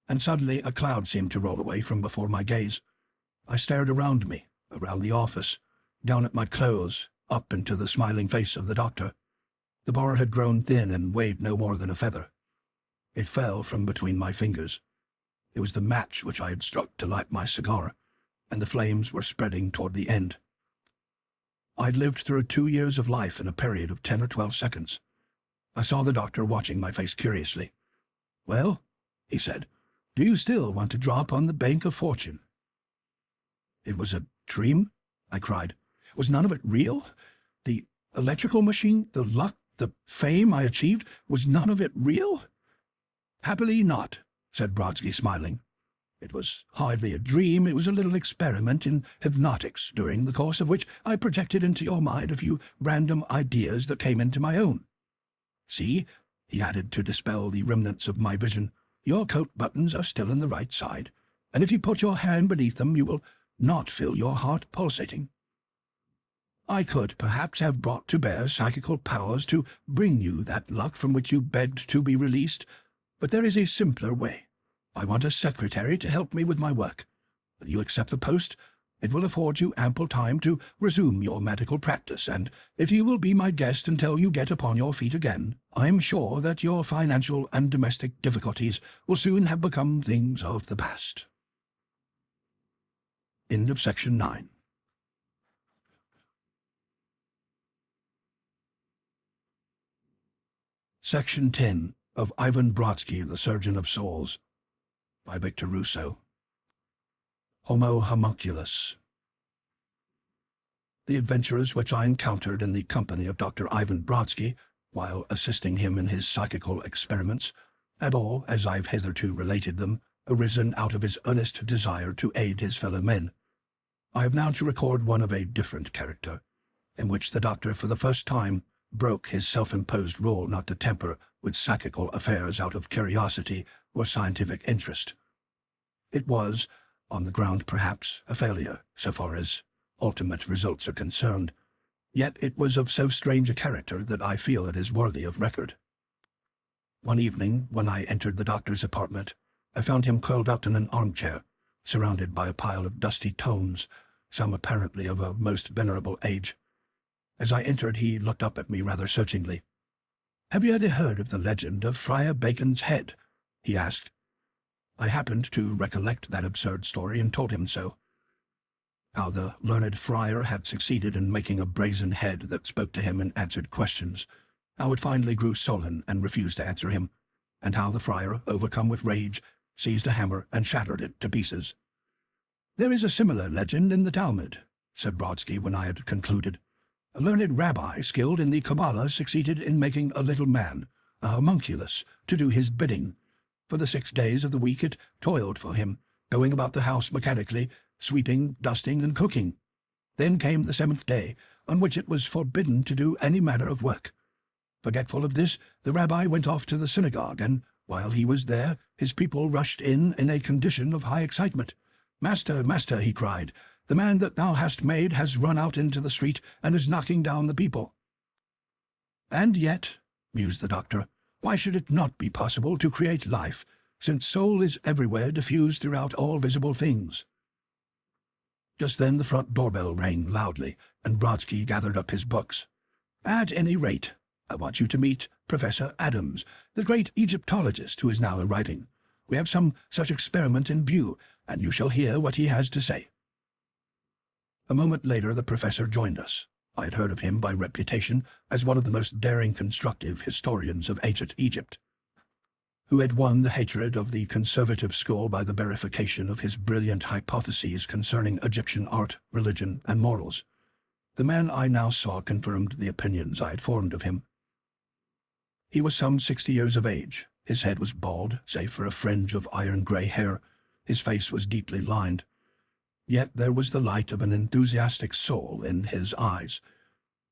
and suddenly a cloud seemed to roll away from before my gaze. I stared around me, around the office, down at my clothes, up into the smiling face of the doctor. The bar had grown thin and weighed no more than a feather. It fell from between my fingers. It was the match which I had struck to light my cigar, and the flames were spreading toward the end. I'd lived through 2 years of life in a period of 10 or 12 seconds. I saw the doctor watching my face curiously. "Well," he said, "do you still want to drop on the bank of fortune?" "It was a dream?" I cried. "Was none of it real? The electrical machine, the luck, the fame I achieved, was none of it real?" "Happily not," said Brodsky, smiling. "It was hardly a dream. It was a little experiment in hypnotics, during the course of which I projected into your mind a few random ideas that came into my own. See," he added to dispel the remnants of my vision, "your coat buttons are still in the right side, and if you put your hand beneath them you will not feel your heart pulsating. I could perhaps have brought to bear psychical powers to bring you that luck from which you begged to be released, but there is a simpler way. I want a secretary to help me with my work. Will you accept the post? It will afford you ample time to resume your medical practice, and if you will be my guest until you get upon your feet again, I am sure that your financial and domestic difficulties will soon have become things of the past." End of section 9. Section 10 of Ivan Brodsky, the Surgeon of Souls, by Victor Rousseau. Homo homunculus. The adventures which I encountered in the company of Dr. Ivan Brodsky, while assisting him in his psychical experiments, had all, as I've hitherto related them, arisen out of his earnest desire to aid his fellow men. I have now to record one of a different character, in which the doctor for the first time broke his self-imposed rule not to tamper with psychical affairs out of curiosity or scientific interest. It was, on the ground perhaps, a failure, so far as ultimate results are concerned, Yet it was of so strange a character that I feel it is worthy of record. One evening, when I entered the doctor's apartment, I found him curled up in an armchair, surrounded by a pile of dusty tomes, some apparently of a most venerable age. As I entered, he looked up at me rather searchingly. "Have you ever heard of the legend of Friar Bacon's head?" he asked. I happened to recollect that absurd story and told him so. How the learned friar had succeeded in making a brazen head that spoke to him and answered questions, how it finally grew sullen and refused to answer him, and how the friar, overcome with rage, seized a hammer and shattered it to pieces. "There is a similar legend in the Talmud," said Brodsky when I had concluded. "A learned rabbi skilled in the Kabbalah succeeded in making a little man, a homunculus, to do his bidding. For the 6 days of the week it toiled for him, going about the house mechanically, sweeping, dusting, and cooking. Then came the 7th day, on which it was forbidden to do any manner of work. Forgetful of this, the rabbi went off to the synagogue, and while he was there, his people rushed in a condition of high excitement. 'Master, master,' he cried, 'the man that thou hast made has run out into the street and is knocking down the people.' And yet, mused the doctor, why should it not be possible to create life, since soul is everywhere diffused throughout all visible things?" Just then the front doorbell rang loudly, and Brodsky gathered up his books. "At any rate, I want you to meet Professor Adams, the great Egyptologist who is now arriving. We have some such experiment in view, and you shall hear what he has to say." A moment later the professor joined us. I had heard of him by reputation as one of the most daring constructive historians of ancient Egypt, who had won the hatred of the conservative school by the verification of his brilliant hypotheses concerning Egyptian art, religion, and morals. The man I now saw confirmed the opinions I had formed of him. He was some 60 years of age. His head was bald, save for a fringe of iron-grey hair. His face was deeply lined. Yet there was the light of an enthusiastic soul in his eyes.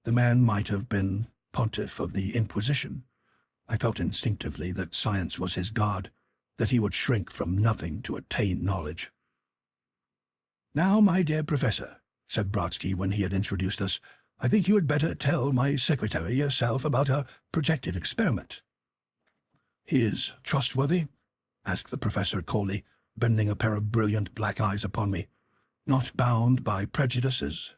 The man might have been pontiff of the Inquisition. I felt instinctively that science was his god, that he would shrink from nothing to attain knowledge. "Now, my dear professor," said Brodsky when he had introduced us, "I think you had better tell my secretary yourself about our projected experiment." "He is trustworthy?" asked the professor coolly, bending a pair of brilliant black eyes upon me. "Not bound by prejudices?"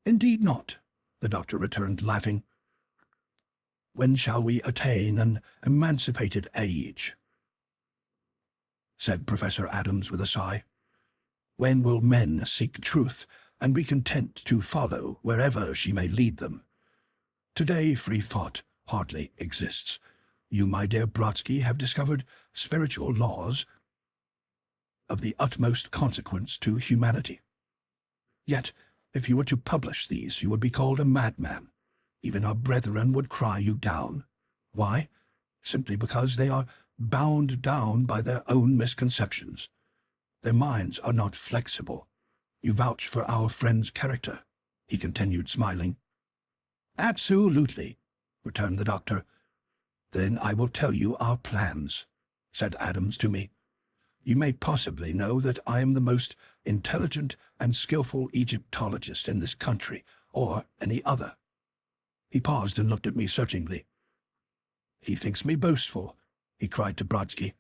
"Indeed not," the doctor returned, laughing. "When shall we attain an emancipated age?" said Professor Adams with a sigh. "When will men seek truth and be content to follow wherever she may lead them? Today free thought hardly exists. You, my dear Brodsky, have discovered spiritual laws of the utmost consequence to humanity. Yet, if you were to publish these, you would be called a madman. Even our brethren would cry you down. Why? Simply because they are bound down by their own misconceptions. Their minds are not flexible. You vouch for our friend's character," he continued, smiling. "Absolutely," returned the doctor. "Then I will tell you our plans," said Adams to me. "You may possibly know that I am the most intelligent and skillful Egyptologist in this country, or any other." He paused and looked at me searchingly. "He thinks me boastful," he cried to Brodsky.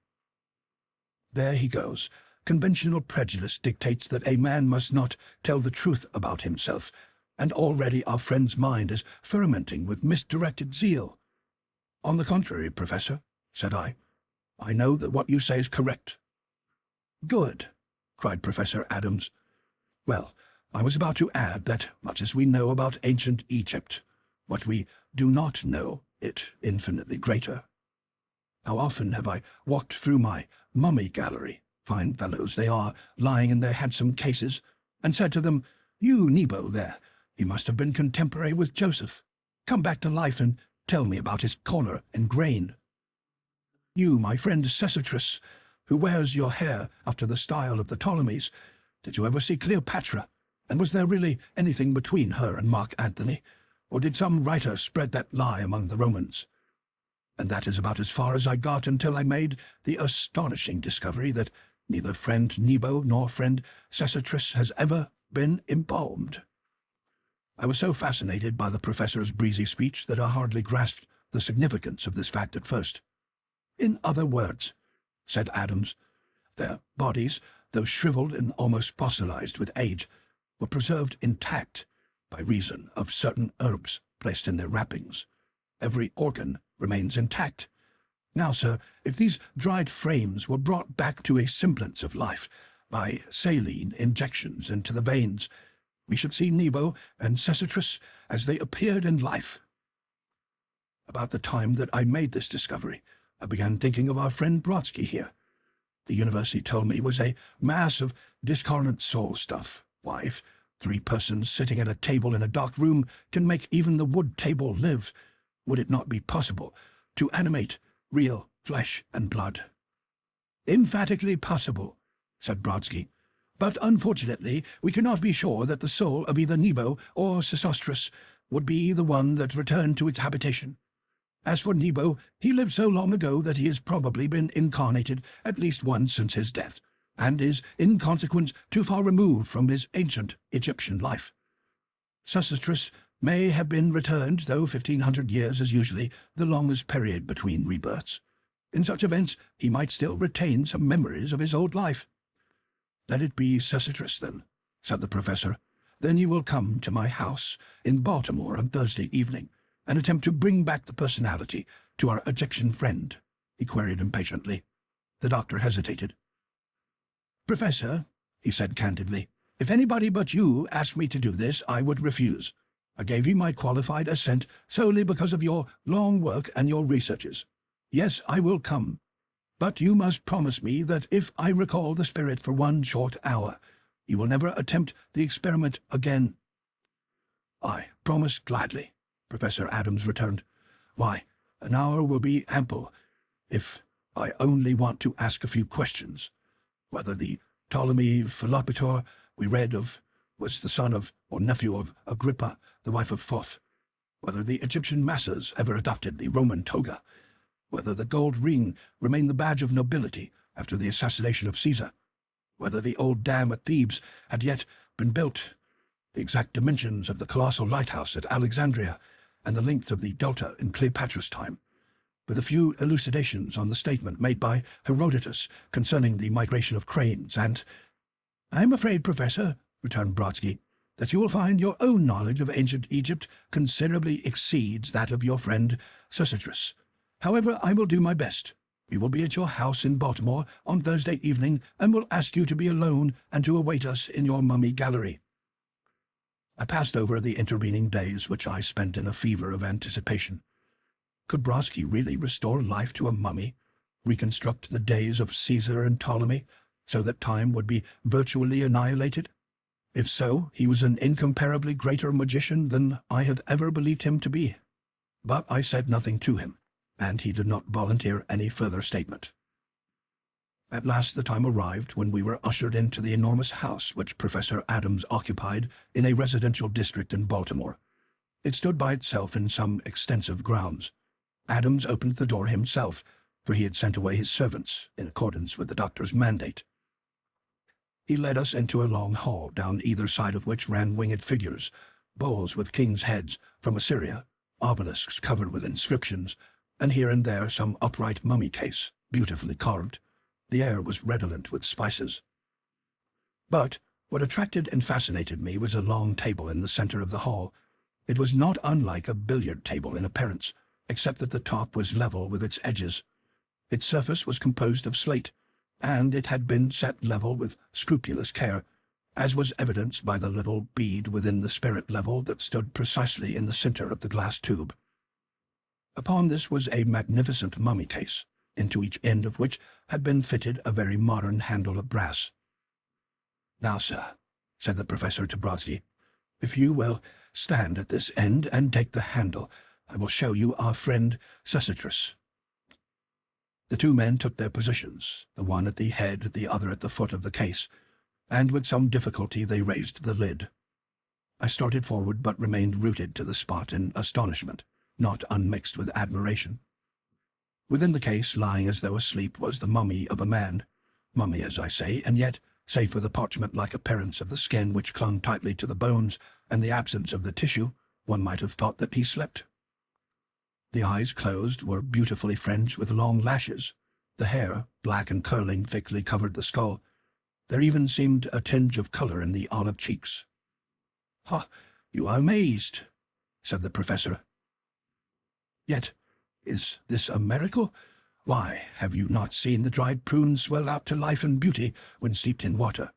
"There he goes. Conventional prejudice dictates that a man must not tell the truth about himself, and already our friend's mind is fermenting with misdirected zeal." "On the contrary, Professor," said I know that what you say is correct." "Good," cried Professor Adams. "Well, I was about to add that, much as we know about ancient Egypt, what we do not know, it infinitely greater. How often have I walked through my mummy gallery, fine fellows they are, lying in their handsome cases, and said to them, 'You, Nebo, there, he must have been contemporary with Joseph. Come back to life and tell me about his collar and grain. You, my friend Cesartus, who wears your hair after the style of the Ptolemies, did you ever see Cleopatra, and was there really anything between her and Mark Antony? Or did some writer spread that lie among the Romans?' And that is about as far as I got until I made the astonishing discovery that neither friend Nebo nor friend Cesartus has ever been embalmed." I was so fascinated by the professor's breezy speech that I hardly grasped the significance of this fact at first. "In other words," said Adams, "their bodies, though shriveled and almost fossilized with age, were preserved intact by reason of certain herbs placed in their wrappings. Every organ remains intact. Now, sir, if these dried frames were brought back to a semblance of life by saline injections into the veins, we should see Nebo and Cecitrus as they appeared in life." About the time that I made this discovery, I began thinking of our friend Brodsky here. The universe, he told me, was a mass of discarnate soul stuff. Why, if 3 persons sitting at a table in a dark room can make even the wood table live, would it not be possible to animate real flesh and blood? "Emphatically possible," said Brodsky. "But unfortunately, we cannot be sure that the soul of either Nebo or Sesostris would be the one that returned to its habitation. As for Nebo, he lived so long ago that he has probably been incarnated at least once since his death, and is, in consequence, too far removed from his ancient Egyptian life. Sesostris may have been returned, though 1,500 years is usually the longest period between rebirths. In such events, he might still retain some memories of his old life." "Let it be Sesostris, then," said the professor. "Then you will come to my house in Baltimore on Thursday evening and attempt to bring back the personality to our Egyptian friend," he queried impatiently. The doctor hesitated. "Professor," he said candidly, "if anybody but you asked me to do this, I would refuse. I gave you my qualified assent solely because of your long work and your researches. Yes, I will come. But you must promise me that if I recall the spirit for 1 short hour, you will never attempt the experiment again." "I promise gladly," Professor Adams returned. "Why, an hour will be ample if I only want to ask a few questions. Whether the Ptolemy Philopator we read of was the son of or nephew of Agrippa, the wife of Thoth, whether the Egyptian masses ever adopted the Roman toga, whether the gold ring remained the badge of nobility after the assassination of Caesar, whether the old dam at Thebes had yet been built, the exact dimensions of the colossal lighthouse at Alexandria, and the length of the delta in Cleopatra's time, with a few elucidations on the statement made by Herodotus concerning the migration of cranes, and—" "I am afraid, Professor," returned Brodsky, "that you will find your own knowledge of ancient Egypt considerably exceeds that of your friend Sesostris. However, I will do my best. We will be at your house in Baltimore on Thursday evening, and will ask you to be alone and to await us in your mummy gallery." I passed over the intervening days, which I spent in a fever of anticipation. Could Brodsky really restore life to a mummy, reconstruct the days of Caesar and Ptolemy, so that time would be virtually annihilated? If so, he was an incomparably greater magician than I had ever believed him to be. But I said nothing to him, and he did not volunteer any further statement. At last the time arrived when we were ushered into the enormous house which Professor Adams occupied in a residential district in Baltimore. It stood by itself in some extensive grounds. Adams opened the door himself, for he had sent away his servants, in accordance with the doctor's mandate. He led us into a long hall, down either side of which ran winged figures, bowls with kings' heads from Assyria, obelisks covered with inscriptions, and here and there some upright mummy case, beautifully carved. The air was redolent with spices. But what attracted and fascinated me was a long table in the center of the hall. It was not unlike a billiard table in appearance, except that the top was level with its edges. Its surface was composed of slate, and it had been set level with scrupulous care, as was evidenced by the little bead within the spirit level that stood precisely in the center of the glass tube. Upon this was a magnificent mummy case, into each end of which had been fitted a very modern handle of brass. "Now, sir," said the professor to Brodsky, "if you will stand at this end and take the handle, I will show you our friend Sesostris." The 2 men took their positions, the one at the head, the other at the foot of the case, and with some difficulty they raised the lid. I started forward, but remained rooted to the spot in astonishment, not unmixed with admiration. Within the case, lying as though asleep, was the mummy of a man. Mummy, as I say, and yet, save for the parchment-like appearance of the skin which clung tightly to the bones, and the absence of the tissue, one might have thought that he slept. The eyes closed were beautifully fringed with long lashes. The hair, black and curling, thickly covered the skull. There even seemed a tinge of color in the olive cheeks. "Ha, you are amazed," said the professor. "Yet, is this a miracle? Why, have you not seen the dried prunes swell out to life and beauty when steeped in water?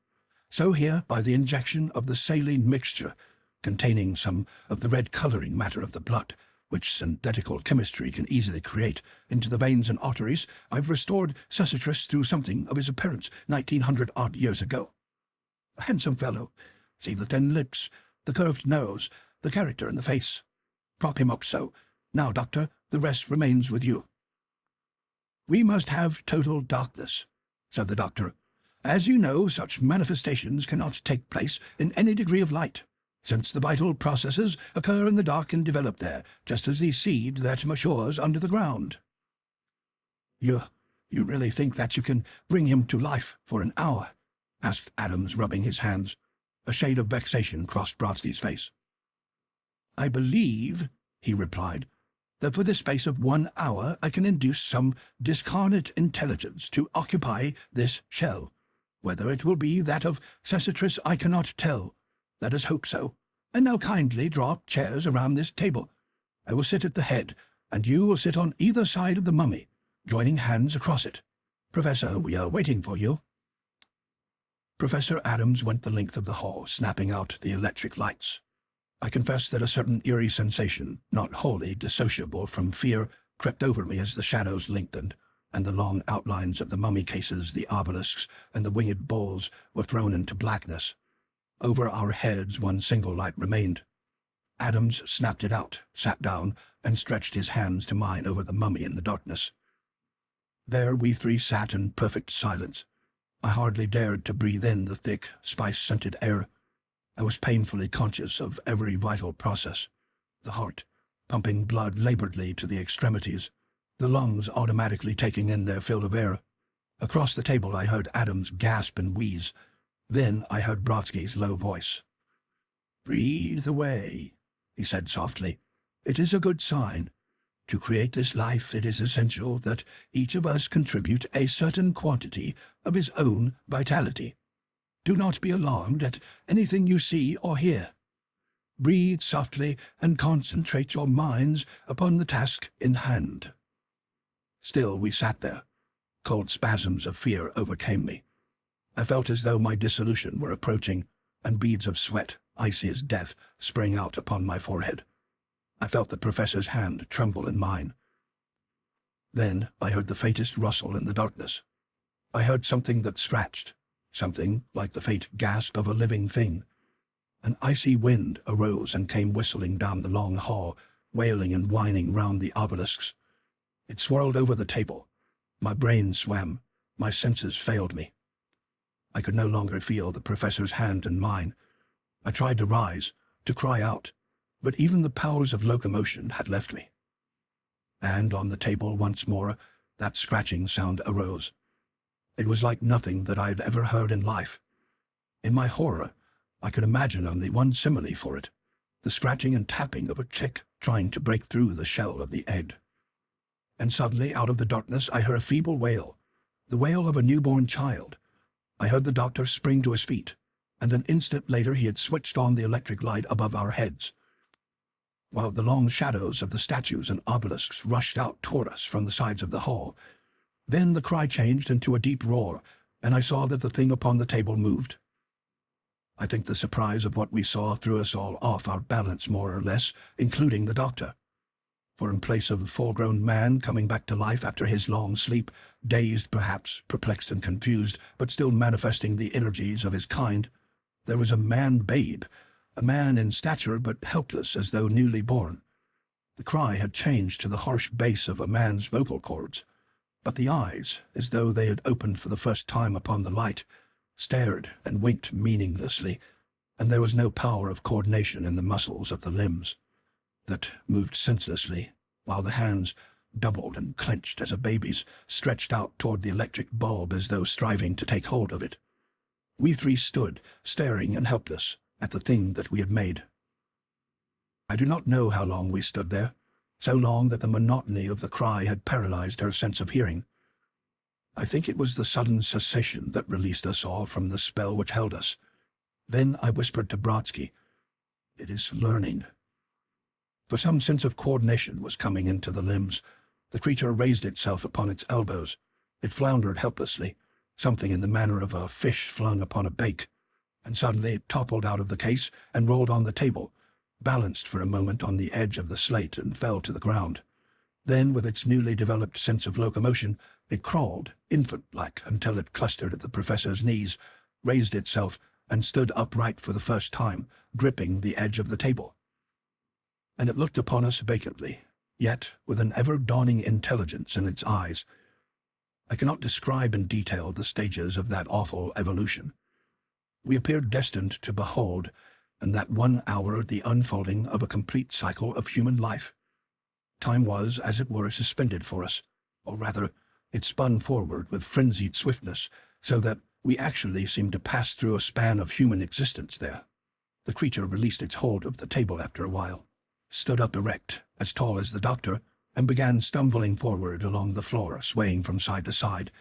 So here, by the injection of the saline mixture, containing some of the red coloring matter of the blood, which synthetical chemistry can easily create, into the veins and arteries, I've restored Cecitris through something of his appearance 1900-odd years ago. A handsome fellow. See the thin lips, the curved nose, the character in the face. Prop him up so. Now, doctor, the rest remains with you." "We must have total darkness," said the doctor. "As you know, such manifestations cannot take place in any degree of light, since the vital processes occur in the dark and develop there, just as the seed that matures under the ground." You really think that you can bring him to life for an hour?" asked Adams, rubbing his hands. A shade of vexation crossed Brodsky's face. "I believe," he replied, "that for the space of 1 hour I can induce some discarnate intelligence to occupy this shell. Whether it will be that of Cecitris I cannot tell. Let us hope so. And now kindly draw up chairs around this table. I will sit at the head, and you will sit on either side of the mummy, joining hands across it. Professor, we are waiting for you." Professor Adams went the length of the hall, snapping out the electric lights. I confess that a certain eerie sensation, not wholly dissociable from fear, crept over me as the shadows lengthened, and the long outlines of the mummy cases, the obelisks, and the winged bulls were thrown into blackness. Over our heads one single light remained. Adams snapped it out, sat down, and stretched his hands to mine over the mummy in the darkness. There we three sat in perfect silence. I hardly dared to breathe in the thick, spice-scented air. I was painfully conscious of every vital process. The heart, pumping blood laboredly to the extremities, the lungs automatically taking in their fill of air. Across the table I heard Adams gasp and wheeze. Then I heard Brodsky's low voice. "Breathe away," he said softly. "It is a good sign. To create this life, it is essential that each of us contribute a certain quantity of his own vitality. Do not be alarmed at anything you see or hear. Breathe softly and concentrate your minds upon the task in hand." Still we sat there. Cold spasms of fear overcame me. I felt as though my dissolution were approaching, and beads of sweat, icy as death, sprang out upon my forehead. I felt the professor's hand tremble in mine. Then I heard the faintest rustle in the darkness. I heard something that scratched, something like the faint gasp of a living thing. An icy wind arose and came whistling down the long hall, wailing and whining round the obelisks. It swirled over the table. My brain swam. My senses failed me. I could no longer feel the professor's hand in mine. I tried to rise, to cry out, but even the powers of locomotion had left me. And on the table once more, that scratching sound arose. It was like nothing that I had ever heard in life. In my horror, I could imagine only one simile for it, the scratching and tapping of a chick trying to break through the shell of the egg. And suddenly, out of the darkness, I heard a feeble wail, the wail of a newborn child. I heard the doctor spring to his feet, and an instant later he had switched on the electric light above our heads, while the long shadows of the statues and obelisks rushed out toward us from the sides of the hall. Then the cry changed into a deep roar, and I saw that the thing upon the table moved. I think the surprise of what we saw threw us all off our balance more or less, including the doctor. For in place of the full-grown man coming back to life after his long sleep, dazed perhaps, perplexed and confused, but still manifesting the energies of his kind, there was a man-babe, a man in stature but helpless as though newly born. The cry had changed to the harsh bass of a man's vocal cords, but the eyes, as though they had opened for the first time upon the light, stared and winked meaninglessly, and there was no power of coordination in the muscles of the limbs that moved senselessly, while the hands, doubled and clenched as a baby's, stretched out toward the electric bulb as though striving to take hold of it. We three stood, staring and helpless, at the thing that we had made, I do not know how long we stood there, so long that the monotony of the cry had paralyzed her sense of hearing. I think it was the sudden cessation that released us all from the spell which held us. Then I whispered to Brodsky, "It is learning." For some sense of coordination was coming into the limbs. The creature raised itself upon its elbows. It floundered helplessly, something in the manner of a fish flung upon a bake, and suddenly it toppled out of the case and rolled on the table, balanced for a moment on the edge of the slate and fell to the ground. Then, with its newly developed sense of locomotion, it crawled, infant-like, until it clustered at the professor's knees, raised itself, and stood upright for the first time, gripping the edge of the table. And it looked upon us vacantly, yet with an ever-dawning intelligence in its eyes. I cannot describe in detail the stages of that awful evolution. We appeared destined to behold, in that 1 hour, the unfolding of a complete cycle of human life. Time was, as it were, suspended for us, or rather, it spun forward with frenzied swiftness, so that we actually seemed to pass through a span of human existence there. The creature released its hold of the table after a while, stood up erect, as tall as the doctor, and began stumbling forward along the floor, swaying from side to side.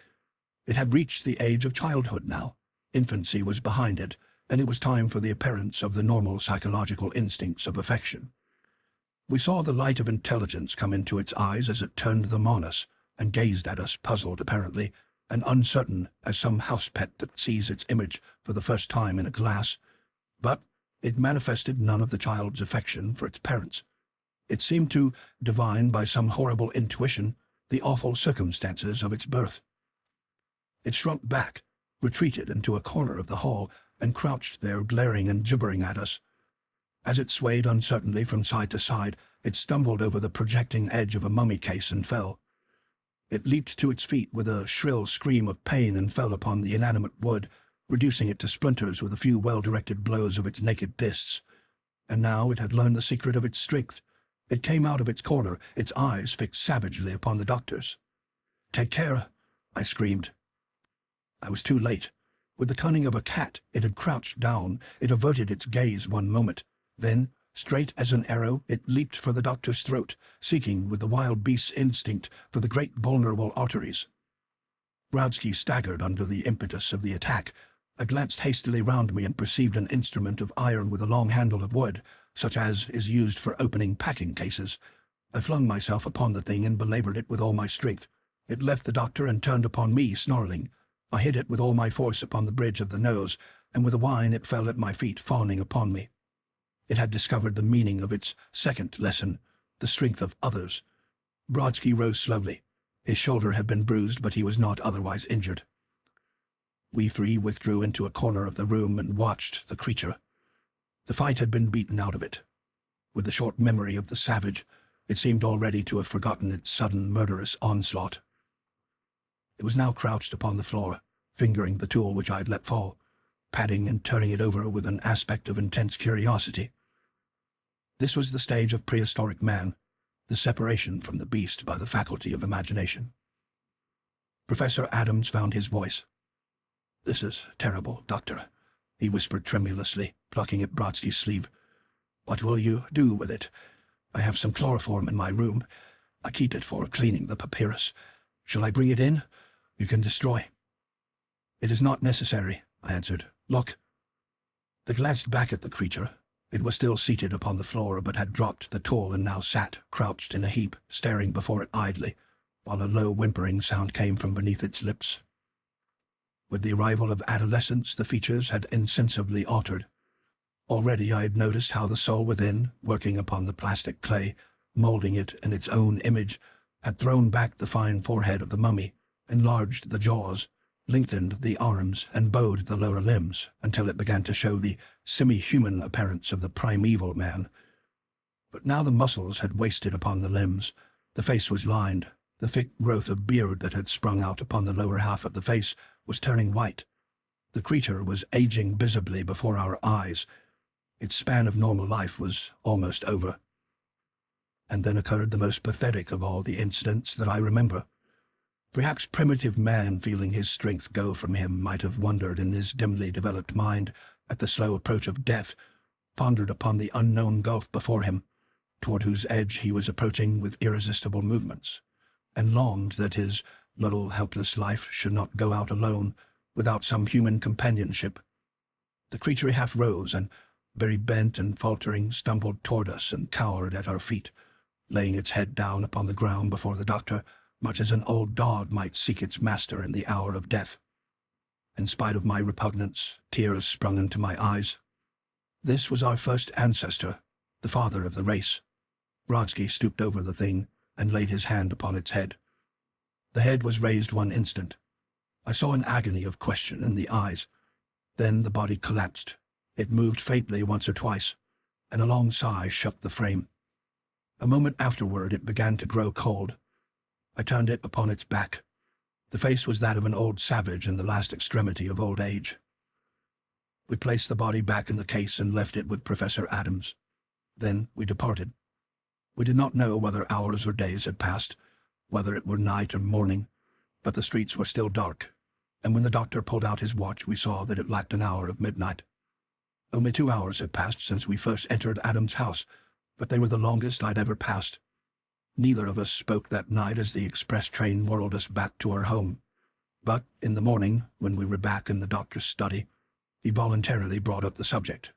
It had reached the age of childhood now. Infancy was behind it, and it was time for the appearance of the normal psychological instincts of affection. We saw the light of intelligence come into its eyes as it turned them on us, and gazed at us, puzzled apparently, and uncertain as some house pet that sees its image for the first time in a glass. But it manifested none of the child's affection for its parents. It seemed to divine by some horrible intuition the awful circumstances of its birth. It shrunk back, retreated into a corner of the hall, and crouched there glaring and gibbering at us. As it swayed uncertainly from side to side, it stumbled over the projecting edge of a mummy case and fell. It leaped to its feet with a shrill scream of pain and fell upon the inanimate wood, reducing it to splinters with a few well-directed blows of its naked fists. And now it had learned the secret of its strength. It came out of its corner, its eyes fixed savagely upon the doctor's. "Take care!" I screamed. I was too late. With the cunning of a cat, it had crouched down. It averted its gaze one moment. Then, straight as an arrow, it leaped for the doctor's throat, seeking with the wild beast's instinct for the great vulnerable arteries. Brodsky staggered under the impetus of the attack. I glanced hastily round me and perceived an instrument of iron with a long handle of wood, such as is used for opening packing cases. I flung myself upon the thing and belaboured it with all my strength. It left the doctor and turned upon me, snarling. I hit it with all my force upon the bridge of the nose, and with a whine it fell at my feet, fawning upon me. It had discovered the meaning of its second lesson, the strength of others. Brodsky rose slowly. His shoulder had been bruised, but he was not otherwise injured. We three withdrew into a corner of the room and watched the creature. The fight had been beaten out of it. With the short memory of the savage, it seemed already to have forgotten its sudden murderous onslaught. It was now crouched upon the floor, fingering the tool which I had let fall, patting and turning it over with an aspect of intense curiosity. This was the stage of prehistoric man, the separation from the beast by the faculty of imagination. Professor Adams found his voice. "This is terrible, Doctor," he whispered tremulously, plucking at Brodsky's sleeve. "What will you do with it? I have some chloroform in my room. I keep it for cleaning the papyrus. Shall I bring it in? You can destroy." "It is not necessary," I answered. "Look." I glanced back at the creature. It was still seated upon the floor, but had dropped the tool and now sat, crouched in a heap, staring before it idly, while a low whimpering sound came from beneath its lips. With the arrival of adolescence, the features had insensibly altered. Already I had noticed how the soul within, working upon the plastic clay, moulding it in its own image, had thrown back the fine forehead of the mummy, enlarged the jaws, lengthened the arms, and bowed the lower limbs, until it began to show the semi-human appearance of the primeval man. But now the muscles had wasted upon the limbs. The face was lined. The thick growth of beard that had sprung out upon the lower half of the face was turning white. The creature was aging visibly before our eyes. Its span of normal life was almost over. And then occurred the most pathetic of all the incidents that I remember. Perhaps primitive man, feeling his strength go from him, might have wondered in his dimly developed mind at the slow approach of death, pondered upon the unknown gulf before him, toward whose edge he was approaching with irresistible movements, and longed that his little helpless life should not go out alone without some human companionship. The creature half rose and, very bent and faltering, stumbled toward us and cowered at our feet, laying its head down upon the ground before the doctor, much as an old dog might seek its master in the hour of death. In spite of my repugnance, tears sprung into my eyes. This was our first ancestor, the father of the race. Brodsky stooped over the thing and laid his hand upon its head. The head was raised one instant. I saw an agony of question in the eyes. Then the body collapsed. It moved faintly once or twice, and a long sigh shook the frame. A moment afterward it began to grow cold. I turned it upon its back. The face was that of an old savage in the last extremity of old age. We placed the body back in the case and left it with Professor Adams. Then we departed. We did not know whether hours or days had passed, whether it were night or morning, but the streets were still dark, and when the doctor pulled out his watch we saw that it lacked an hour of midnight. Only 2 hours had passed since we first entered Adams' house, but they were the longest I'd ever passed. Neither of us spoke that night as the express train whirled us back to our home. But in the morning, when we were back in the doctor's study, he voluntarily brought up the subject.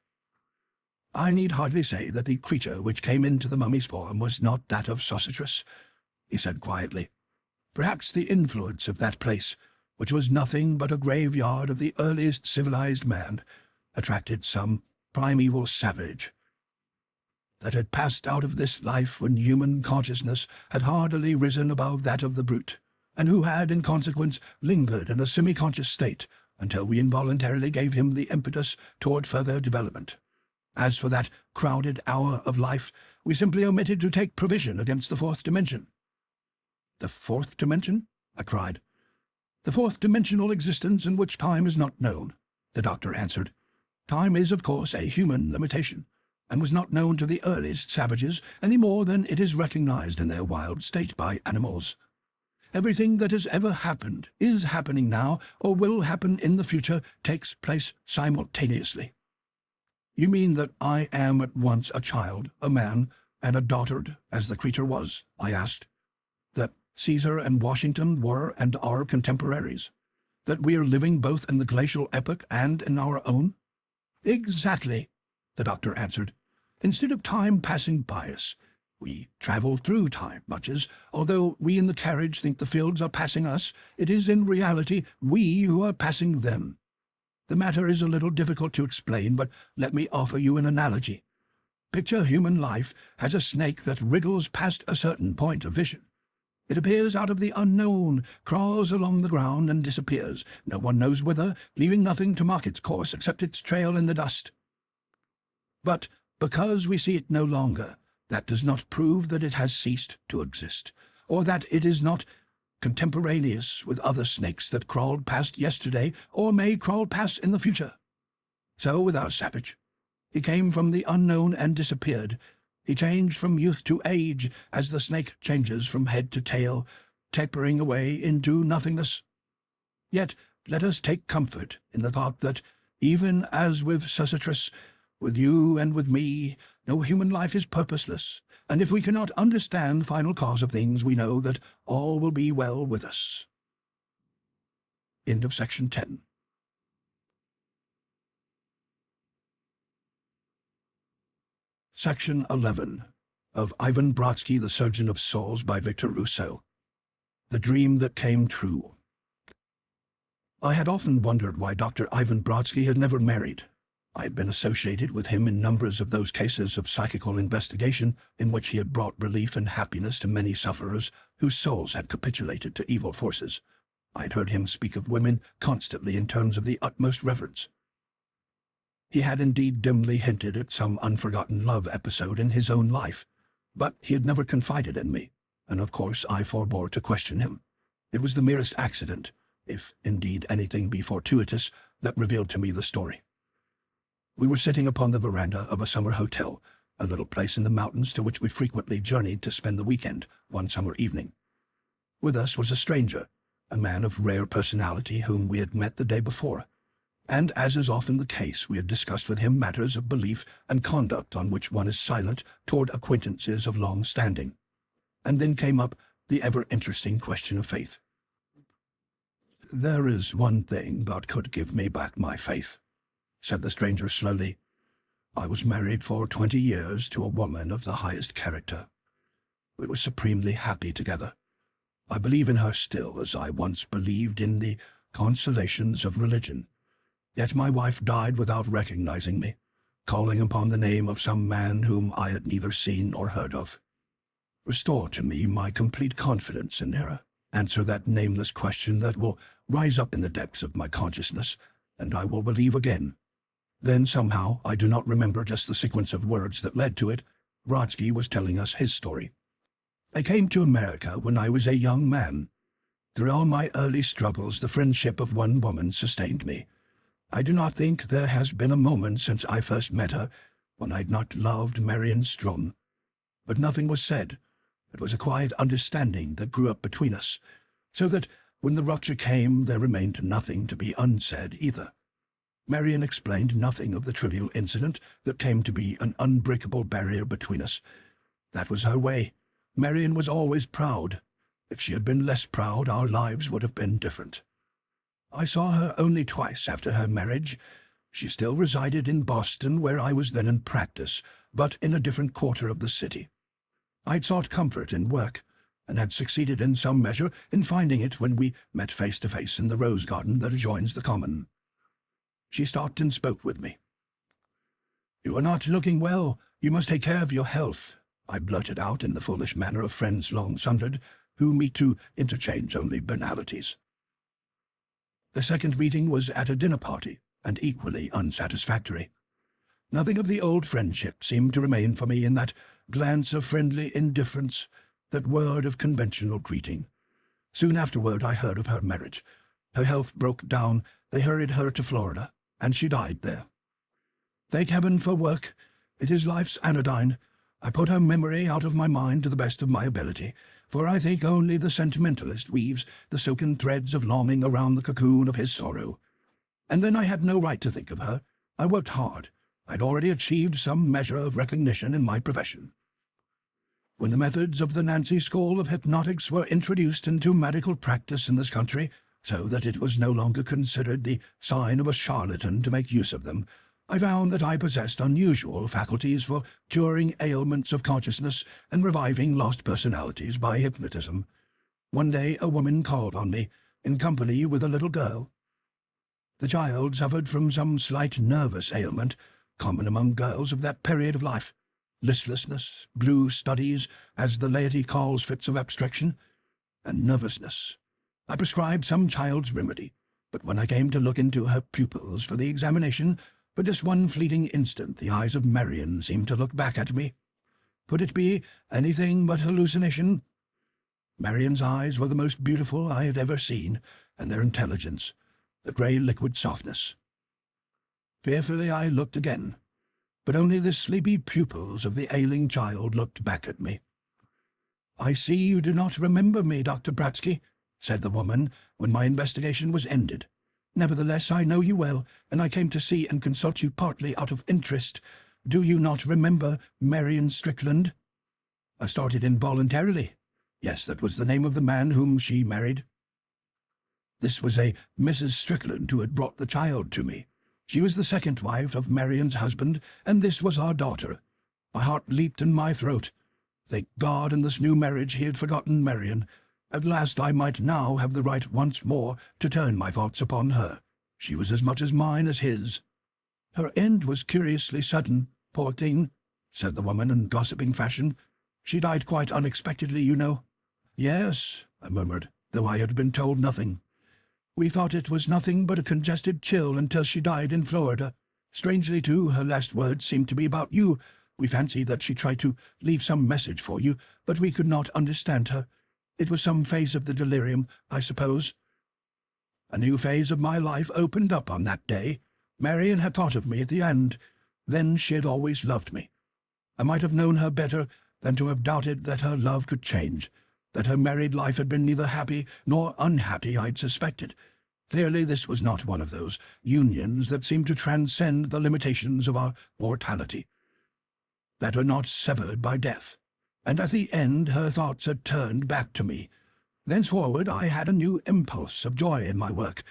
"I need hardly say that the creature which came into the mummy's form was not that of Sositris," he said quietly. "Perhaps the influence of that place, which was nothing but a graveyard of the earliest civilized man, attracted some primeval savage that had passed out of this life when human consciousness had hardily risen above that of the brute, and who had, in consequence, lingered in a semi-conscious state until we involuntarily gave him the impetus toward further development. As for that crowded hour of life, we simply omitted to take provision against the fourth dimension." "The fourth dimension?" I cried. "The fourth dimensional existence in which time is not known," the doctor answered. "Time is, of course, a human limitation, and was not known to the earliest savages any more than it is recognized in their wild state by animals. Everything that has ever happened, is happening now, or will happen in the future, takes place simultaneously." "You mean that I am at once a child, a man, and a dotard, as the creature was?" I asked. "That Caesar and Washington were and are contemporaries? That we are living both in the glacial epoch and in our own?" "Exactly," the doctor answered. "Instead of time passing by us, we travel through time, much as, although we in the carriage think the fields are passing us, it is in reality we who are passing them. The matter is a little difficult to explain, but let me offer you an analogy. Picture human life as a snake that wriggles past a certain point of vision. It appears out of the unknown, crawls along the ground, and disappears. No one knows whither, leaving nothing to mark its course except its trail in the dust. But because we see it no longer, that does not prove that it has ceased to exist, or that it is not contemporaneous with other snakes that crawled past yesterday or may crawl past in the future. So with our savage. He came from the unknown and disappeared. He changed from youth to age, as the snake changes from head to tail, tapering away into nothingness. Yet let us take comfort in the thought that, even as with Sositris, with you and with me, no human life is purposeless, and if we cannot understand the final cause of things, we know that all will be well with us. End of section 10. Section 11 of Ivan Brodsky, The Surgeon of Souls by Victor Rousseau. The Dream That Came True. I had often wondered why Dr. Ivan Brodsky had never married. I had been associated with him in numbers of those cases of psychical investigation in which he had brought relief and happiness to many sufferers whose souls had capitulated to evil forces. I had heard him speak of women constantly in terms of the utmost reverence. He had indeed dimly hinted at some unforgotten love episode in his own life, but he had never confided in me, and of course I forbore to question him. It was the merest accident, if indeed anything be fortuitous, that revealed to me the story. We were sitting upon the veranda of a summer hotel, a little place in the mountains to which we frequently journeyed to spend the weekend, one summer evening. With us was a stranger, a man of rare personality whom we had met the day before, and as is often the case, we had discussed with him matters of belief and conduct on which one is silent toward acquaintances of long standing. And then came up the ever-interesting question of faith. "There is one thing that could give me back my faith," said the stranger slowly. "I was married for 20 years to a woman of the highest character. We were supremely happy together. I believe in her still, as I once believed in the consolations of religion. Yet my wife died without recognizing me, calling upon the name of some man whom I had neither seen nor heard of. Restore to me my complete confidence in her. Answer that nameless question that will rise up in the depths of my consciousness, and I will believe again." Then somehow, I do not remember just the sequence of words that led to it, Brodsky was telling us his story. "I came to America when I was a young man. Through all my early struggles, the friendship of one woman sustained me. I do not think there has been a moment since I first met her when I had not loved Marion Strum. But nothing was said. It was a quiet understanding that grew up between us, so that when the rupture came there remained nothing to be unsaid either. Marion explained nothing of the trivial incident that came to be an unbreakable barrier between us. That was her way. Marion was always proud. If she had been less proud, our lives would have been different. I saw her only twice after her marriage. She still resided in Boston, where I was then in practice, but in a different quarter of the city. I had sought comfort in work, and had succeeded in some measure in finding it when we met face to face in the rose garden that adjoins the common. She stopped and spoke with me. "You are not looking well. You must take care of your health," I blurted out in the foolish manner of friends long sundered, who meet to interchange only banalities. The second meeting was at a dinner party, and equally unsatisfactory. Nothing of the old friendship seemed to remain for me in that glance of friendly indifference, that word of conventional greeting. Soon afterward I heard of her marriage. Her health broke down, they hurried her to Florida, and she died there. Thank heaven for work. It is life's anodyne. I put her memory out of my mind to the best of my ability, for I think only the sentimentalist weaves the silken threads of longing around the cocoon of his sorrow. And then I had no right to think of her. I worked hard. I'd already achieved some measure of recognition in my profession. When the methods of the Nancy School of Hypnotics were introduced into medical practice in this country, so that it was no longer considered the sign of a charlatan to make use of them, I found that I possessed unusual faculties for curing ailments of consciousness and reviving lost personalities by hypnotism. One day a woman called on me, in company with a little girl. The child suffered from some slight nervous ailment, common among girls of that period of life. Listlessness, blue studies, as the laity calls fits of abstraction, and nervousness. I prescribed some child's remedy, but when I came to look into her pupils for the examination, for just one fleeting instant the eyes of Marion seemed to look back at me. Could it be anything but hallucination? Marion's eyes were the most beautiful I had ever seen, and their intelligence, the grey liquid softness. Fearfully I looked again, but only the sleepy pupils of the ailing child looked back at me. "I see you do not remember me, Dr. Brodsky," said the woman, when my investigation was ended. "Nevertheless, I know you well, and I came to see and consult you partly out of interest. Do you not remember Marion Strickland?" I started involuntarily. Yes, that was the name of the man whom she married. This was a Mrs. Strickland who had brought the child to me. She was the second wife of Marion's husband, and this was our daughter. My heart leaped in my throat. Thank God in this new marriage he had forgotten Marion. At last I might now have the right once more to turn my thoughts upon her. She was as much as mine as his. "Her end was curiously sudden, poor thing," said the woman in gossiping fashion. "She died quite unexpectedly, you know." "Yes," I murmured, though I had been told nothing. "We thought it was nothing but a congested chill until she died in Florida. Strangely, too, her last words seemed to be about you. We fancied that she tried to leave some message for you, but we could not understand her. It was some phase of the delirium, I suppose." A new phase of my life opened up on that day. Marion had thought of me at the end. Then she had always loved me. I might have known her better than to have doubted that her love could change, that her married life had been neither happy nor unhappy I'd suspected. Clearly this was not one of those unions that seem to transcend the limitations of our mortality, that are not severed by death. And at the end her thoughts had turned back to me. Thenceforward I had a new impulse of joy in my work.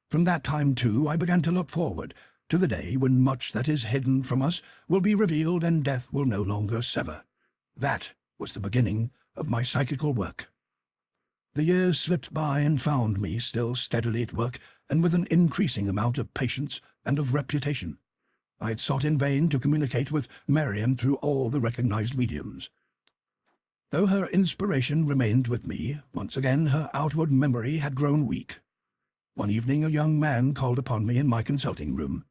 From that time, too, I began to look forward to the day when much that is hidden from us will be revealed and death will no longer sever. That was the beginning of my psychical work. The years slipped by and found me still steadily at work, and with an increasing amount of patience and of reputation. I had sought in vain to communicate with Marian through all the recognized mediums. Though her inspiration remained with me, once again her outward memory had grown weak. One evening a young man called upon me in my consulting room.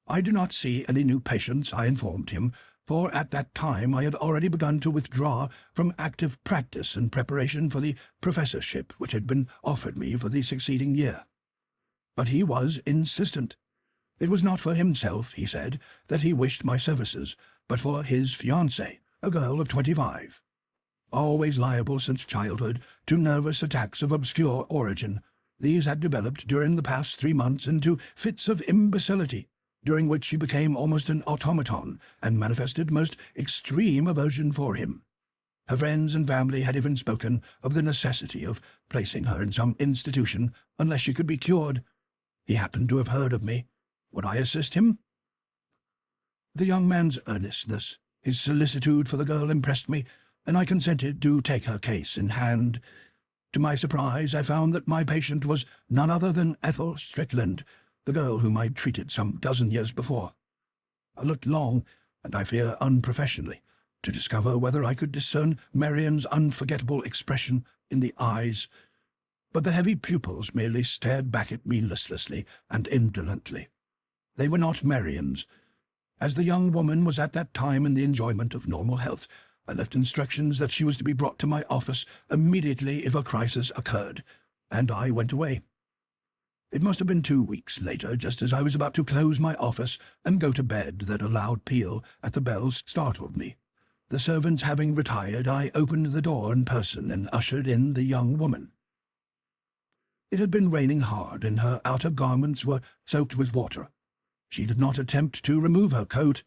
I do not see any new patients, I informed him, for at that time I had already begun to withdraw from active practice in preparation for the professorship which had been offered me for the succeeding year. But he was insistent. It was not for himself, he said, that he wished my services, but for his fiancée, a girl of 25. Always liable since childhood to nervous attacks of obscure origin, these had developed during the past 3 months into fits of imbecility, during which she became almost an automaton and manifested most extreme aversion for him. Her friends and family had even spoken of the necessity of placing her in some institution unless she could be cured. He happened to have heard of me. Would I assist him? The young man's earnestness, his solicitude for the girl impressed me, and I consented to take her case in hand. To my surprise, I found that my patient was none other than Ethel Strickland, the girl whom I had treated some dozen years before. I looked long, and I fear unprofessionally, to discover whether I could discern Marian's unforgettable expression in the eyes, but the heavy pupils merely stared back at me listlessly and indolently. They were not Marian's. As the young woman was at that time in the enjoyment of normal health, I left instructions that she was to be brought to my office immediately if a crisis occurred, and I went away. It must have been 2 weeks later, just as I was about to close my office and go to bed, that a loud peal at the bells startled me. The servants having retired, I opened the door in person and ushered in the young woman. It had been raining hard, and her outer garments were soaked with water. She did not attempt to remove her coat,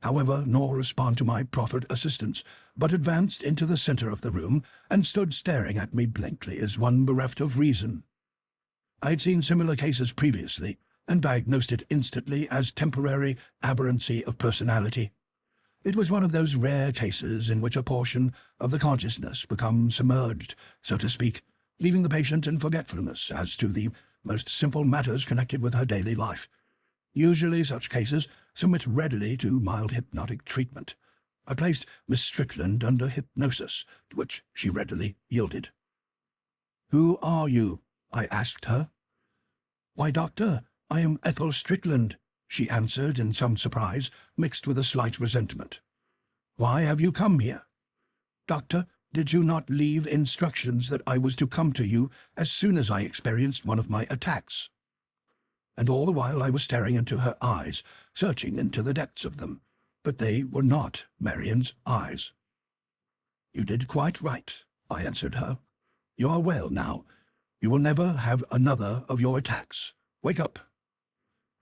however, nor respond to my proffered assistance, but advanced into the center of the room and stood staring at me blankly as one bereft of reason. I had seen similar cases previously, and diagnosed it instantly as temporary aberrancy of personality. It was one of those rare cases in which a portion of the consciousness becomes submerged, so to speak, leaving the patient in forgetfulness as to the most simple matters connected with her daily life. Usually such cases submit readily to mild hypnotic treatment. I placed Miss Strickland under hypnosis, to which she readily yielded. "Who are you?" I asked her. "Why, doctor, I am Ethel Strickland," she answered in some surprise, mixed with a slight resentment. "Why have you come here? Doctor, did you not leave instructions that I was to come to you as soon as I experienced one of my attacks?" And all the while I was staring into her eyes, searching into the depths of them, but they were not Marian's eyes. "You did quite right," I answered her. "You are well now. You will never have another of your attacks. Wake up."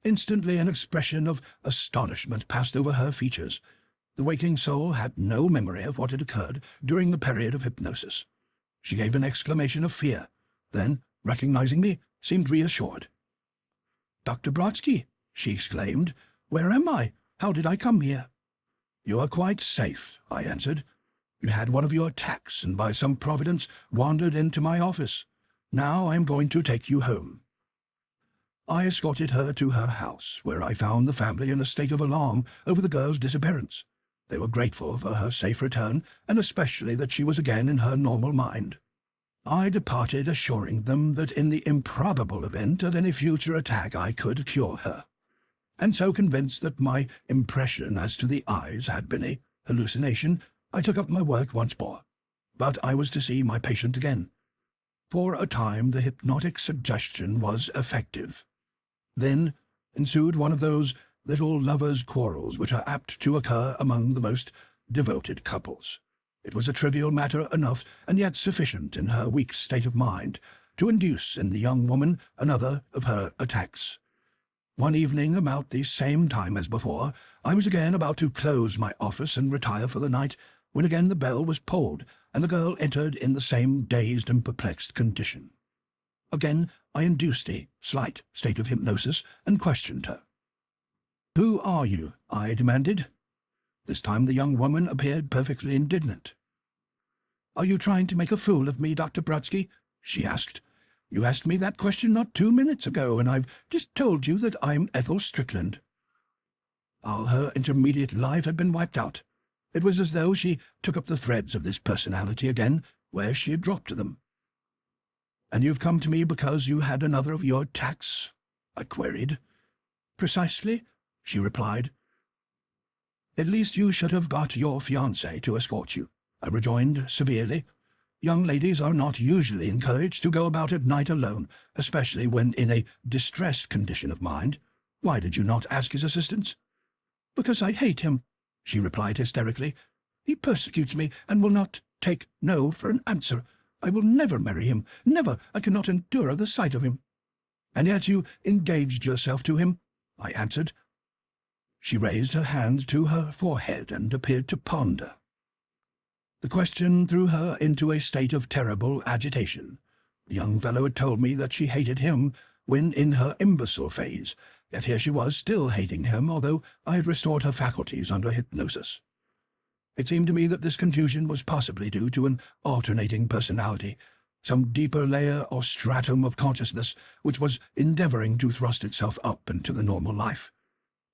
Instantly an expression of astonishment passed over her features. The waking soul had no memory of what had occurred during the period of hypnosis. She gave an exclamation of fear, then, recognizing me, seemed reassured. "Dr. Brodsky," she exclaimed, "where am I? How did I come here?" "You are quite safe," I answered. "You had one of your attacks, and by some providence wandered into my office. Now I am going to take you home." I escorted her to her house, where I found the family in a state of alarm over the girl's disappearance. They were grateful for her safe return, and especially that she was again in her normal mind. I departed assuring them that in the improbable event of any future attack I could cure her, and so convinced that my impression as to the eyes had been a hallucination, I took up my work once more. But I was to see my patient again. For a time the hypnotic suggestion was effective. Then ensued one of those little lovers' quarrels which are apt to occur among the most devoted couples. It was a trivial matter enough, and yet sufficient in her weak state of mind, to induce in the young woman another of her attacks. One evening, about the same time as before, I was again about to close my office and retire for the night, when again the bell was pulled, and the girl entered in the same dazed and perplexed condition. Again I induced a slight state of hypnosis and questioned her. "Who are you?" I demanded. This time the young woman appeared perfectly indignant. "Are you trying to make a fool of me, Dr. Brodsky?" she asked. "You asked me that question not 2 minutes ago, and I've just told you that I'm Ethel Strickland." All her intermediate life had been wiped out. It was as though she took up the threads of this personality again, where she had dropped them. "And you've come to me because you had another of your attacks?" I queried. "Precisely," she replied. "At least you should have got your fiancé to escort you," I rejoined severely. "Young ladies are not usually encouraged to go about at night alone, especially when in a distressed condition of mind. Why did you not ask his assistance?" "Because I hate him," she replied hysterically. "He persecutes me and will not take no for an answer. I will never marry him, never. I cannot endure the sight of him." "And yet you engaged yourself to him," I answered. She raised her hand to her forehead and appeared to ponder. The question threw her into a state of terrible agitation. The young fellow had told me that she hated him when in her imbecile phase, yet here she was still hating him, although I had restored her faculties under hypnosis. It seemed to me that this confusion was possibly due to an alternating personality, some deeper layer or stratum of consciousness which was endeavoring to thrust itself up into the normal life.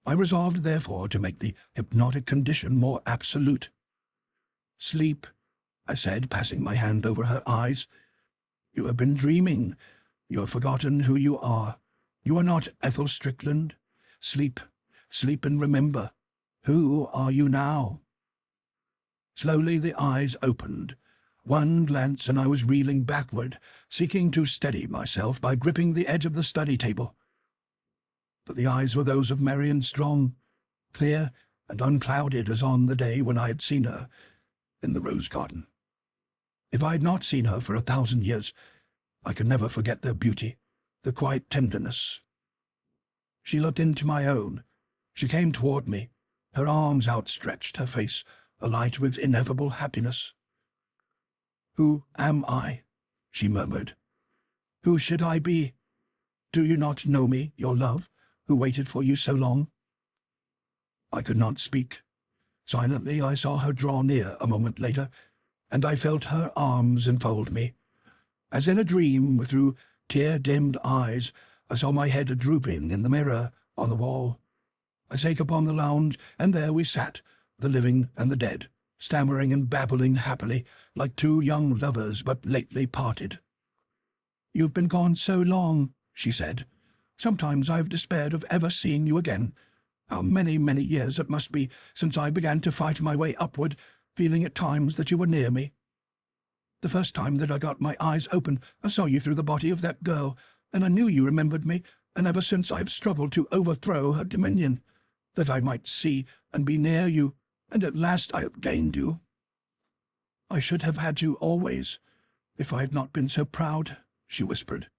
I resolved, therefore, to make the hypnotic condition more absolute. "Sleep," I said, passing my hand over her eyes. "You have been dreaming. You have forgotten who you are. You are not Ethel Strickland. Sleep, sleep and remember. Who are you now?" Slowly the eyes opened. One glance and I was reeling backward, seeking to steady myself by gripping the edge of the study table. But the eyes were those of Marian Strong, clear and unclouded as on the day when I had seen her in the rose garden. If I had not seen her for 1,000 years, I could never forget their beauty, their quiet tenderness. She looked into my own. She came toward me, her arms outstretched, her face alight with ineffable happiness. "Who am I?" she murmured. "Who should I be? Do you not know me, your love, who waited for you so long?" I could not speak. Silently I saw her draw near a moment later, and I felt her arms enfold me. As in a dream, through tear-dimmed eyes, I saw my head drooping in the mirror on the wall. I sank upon the lounge, and there we sat, the living and the dead, stammering and babbling happily, like two young lovers but lately parted. "You've been gone so long," she said. "Sometimes I've despaired of ever seeing you again. How many, many years it must be since I began to fight my way upward, feeling at times that you were near me. The first time that I got my eyes open, I saw you through the body of that girl, and I knew you remembered me, and ever since I have struggled to overthrow her dominion, that I might see and be near you, and at last I have gained you. I should have had you always, if I had not been so proud," she whispered.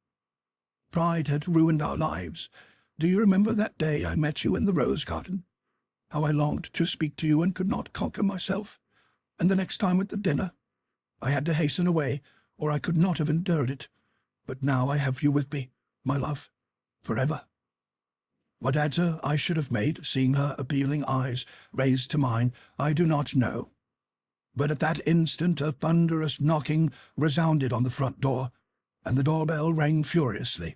"Pride had ruined our lives. Do you remember that day I met you in the rose garden? How I longed to speak to you and could not conquer myself. And the next time at the dinner, I had to hasten away, or I could not have endured it. But now I have you with me, my love, forever." What answer I should have made, seeing her appealing eyes raised to mine, I do not know. But at that instant a thunderous knocking resounded on the front door, and the doorbell rang furiously.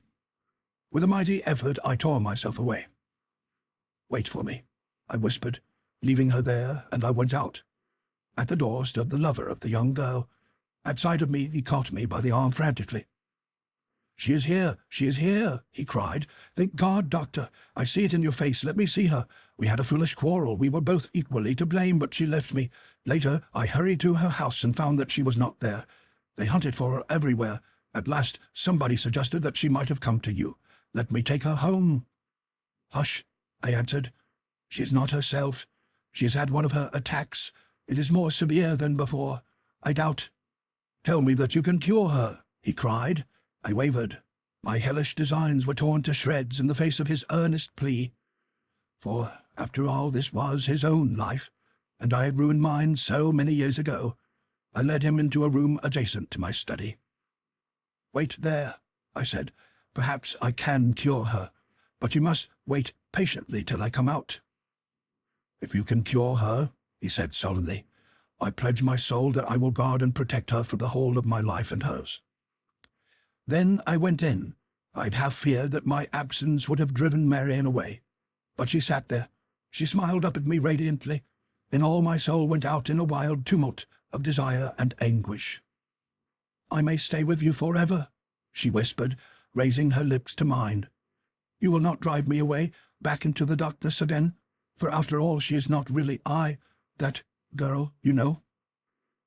With a mighty effort I tore myself away. "Wait for me," I whispered, leaving her there, and I went out. At the door stood the lover of the young girl. At sight of me he caught me by the arm frantically. "She is here! She is here!" he cried. "Thank God, doctor! I see it in your face. Let me see her. We had a foolish quarrel. We were both equally to blame, but she left me. Later I hurried to her house and found that she was not there. They hunted for her everywhere. At last somebody suggested that she might have come to you. Let me take her home." "Hush," I answered. "She is not herself. She has had one of her attacks. It is more severe than before. I doubt." "Tell me that you can cure her," he cried. I wavered. My hellish designs were torn to shreds in the face of his earnest plea. For, after all, this was his own life, and I had ruined mine so many years ago. I led him into a room adjacent to my study. "Wait there," I said. "Perhaps I can cure her, but you must wait patiently till I come out." "If you can cure her," he said solemnly, "I pledge my soul that I will guard and protect her for the whole of my life and hers." Then I went in. I'd half feared that my absence would have driven Marian away. But she sat there. She smiled up at me radiantly. Then all my soul went out in a wild tumult of desire and anguish. "I may stay with you forever," she whispered, raising her lips to mine. "You will not drive me away, back into the darkness again, for after all she is not really that girl, you know."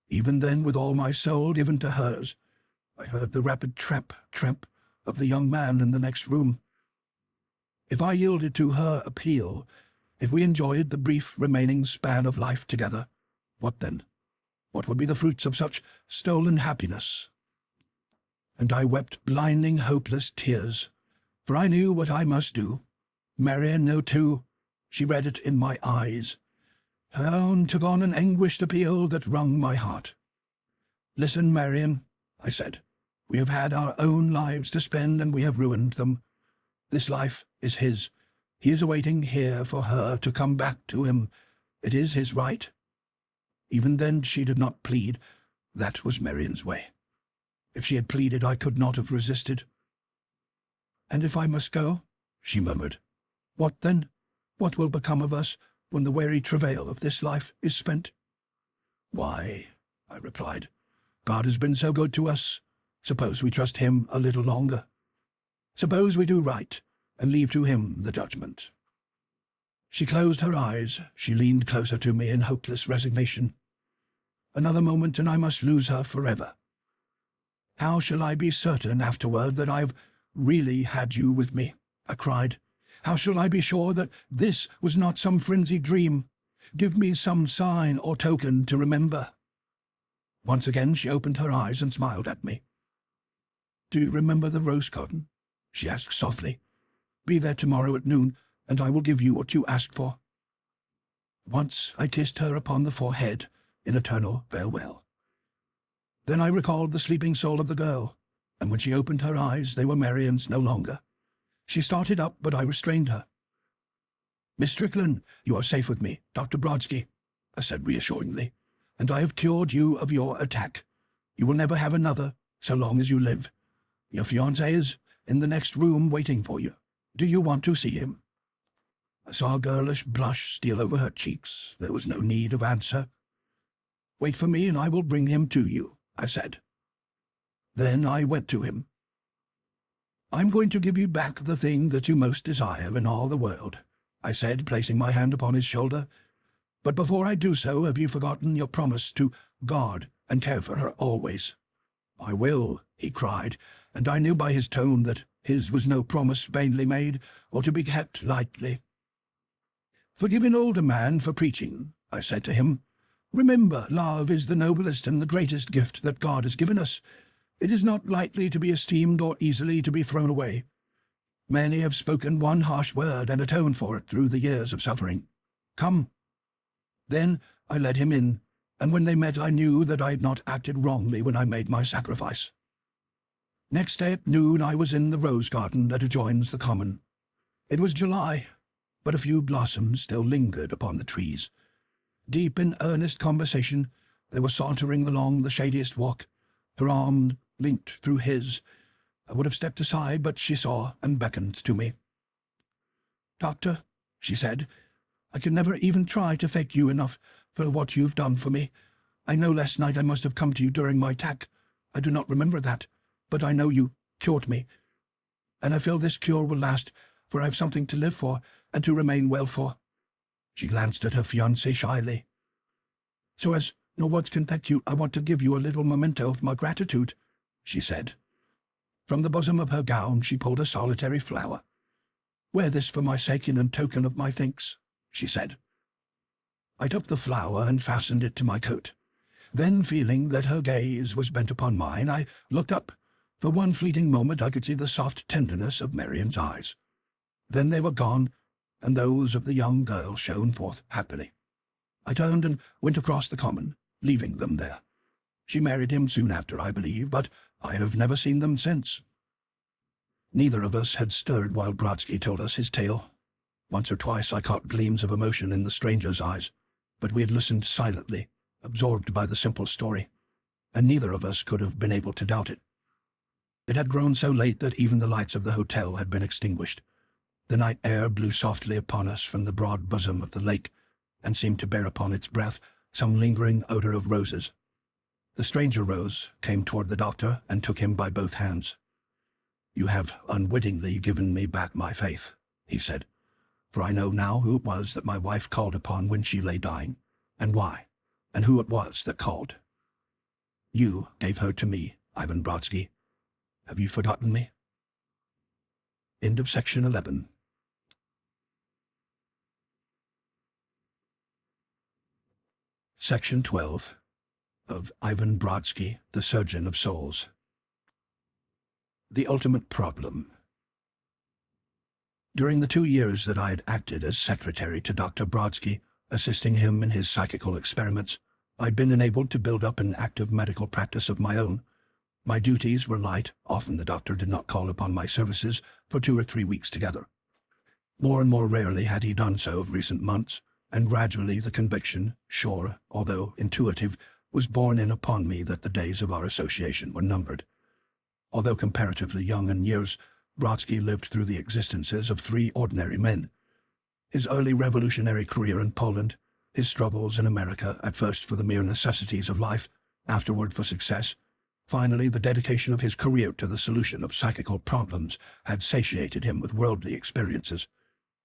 Even then, with all my soul given to hers, I heard the rapid tramp of the young man in the next room. If I yielded to her appeal, if we enjoyed the brief remaining span of life together, what then? What would be the fruits of such stolen happiness? And I wept blinding, hopeless tears, for I knew what I must do. Marian knew too. She read it in my eyes. Her own took on an anguished appeal that wrung my heart. "Listen, Marian," I said. "We have had our own lives to spend, and we have ruined them. This life is his. He is awaiting here for her to come back to him. It is his right." Even then she did not plead. That was Marian's way. If she had pleaded, I could not have resisted. "And if I must go," she murmured, "what then? What will become of us when the weary travail of this life is spent?" "Why," I replied, "God has been so good to us. Suppose we trust him a little longer. Suppose we do right and leave to him the judgment." She closed her eyes. She leaned closer to me in hopeless resignation. Another moment and I must lose her forever. "How shall I be certain afterward that I've really had you with me?" I cried. "How shall I be sure that this was not some frenzied dream? Give me some sign or token to remember." Once again she opened her eyes and smiled at me. "Do you remember the rose garden?" she asked softly. "Be there tomorrow at noon, and I will give you what you asked for." Once I kissed her upon the forehead in eternal farewell. Then I recalled the sleeping soul of the girl, and when she opened her eyes they were Marian's no longer. She started up, but I restrained her. "Miss Strickland, you are safe with me, Dr. Brodsky," I said reassuringly, "and I have cured you of your attack. You will never have another, so long as you live. Your fiancé is in the next room waiting for you. Do you want to see him?" I saw a girlish blush steal over her cheeks. There was no need of answer. "Wait for me and I will bring him to you," I said. Then I went to him. "I'm going to give you back the thing that you most desire in all the world," I said, placing my hand upon his shoulder. "But before I do so, have you forgotten your promise to guard and care for her always?" "I will," he cried, and I knew by his tone that his was no promise vainly made or to be kept lightly. "Forgive an older man for preaching," I said to him. "Remember, love is the noblest and the greatest gift that God has given us. It is not lightly to be esteemed or easily to be thrown away. Many have spoken one harsh word and atoned for it through the years of suffering. Come." Then I led him in, and when they met I knew that I had not acted wrongly when I made my sacrifice. Next day at noon I was in the rose garden that adjoins the common. It was July, but a few blossoms still lingered upon the trees. Deep in earnest conversation, they were sauntering along the shadiest walk, her arm linked through his. I would have stepped aside, but she saw and beckoned to me. "Doctor," she said, "I can never even try to thank you enough for what you've done for me. I know last night I must have come to you during my attack. I do not remember that, but I know you cured me. And I feel this cure will last, for I have something to live for and to remain well for." She glanced at her fiancé shyly. "So as no words can thank you, I want to give you a little memento of my gratitude," she said. From the bosom of her gown she pulled a solitary flower. "Wear this for my sake in token of my thanks," she said. I took the flower and fastened it to my coat. Then, feeling that her gaze was bent upon mine, I looked up. For one fleeting moment I could see the soft tenderness of Marian's eyes. Then they were gone, and those of the young girl shone forth happily. I turned and went across the common, leaving them there. She married him soon after, I believe, but I have never seen them since. Neither of us had stirred while Brodsky told us his tale. Once or twice I caught gleams of emotion in the stranger's eyes, but we had listened silently, absorbed by the simple story, and neither of us could have been able to doubt it. It had grown so late that even the lights of the hotel had been extinguished. The night air blew softly upon us from the broad bosom of the lake, and seemed to bear upon its breath some lingering odor of roses. The stranger rose, came toward the doctor, and took him by both hands. "You have unwittingly given me back my faith," he said, "for I know now who it was that my wife called upon when she lay dying, and why, and who it was that called. You gave her to me, Ivan Brodsky. Have you forgotten me?" End of section 11. Section 12 of Ivan Brodsky, the Surgeon of Souls. The Ultimate Problem. During the 2 years that I had acted as secretary to Dr. Brodsky, assisting him in his psychical experiments, I'd been enabled to build up an active medical practice of my own. My duties were light. Often the doctor did not call upon my services for 2 or 3 weeks together. More and more rarely had he done so of recent months, and gradually the conviction, sure, although intuitive, was borne in upon me that the days of our association were numbered. Although comparatively young in years, Brodsky lived through the existences of 3 ordinary men. His early revolutionary career in Poland, his struggles in America, at first for the mere necessities of life, afterward for success, finally the dedication of his career to the solution of psychical problems had satiated him with worldly experiences.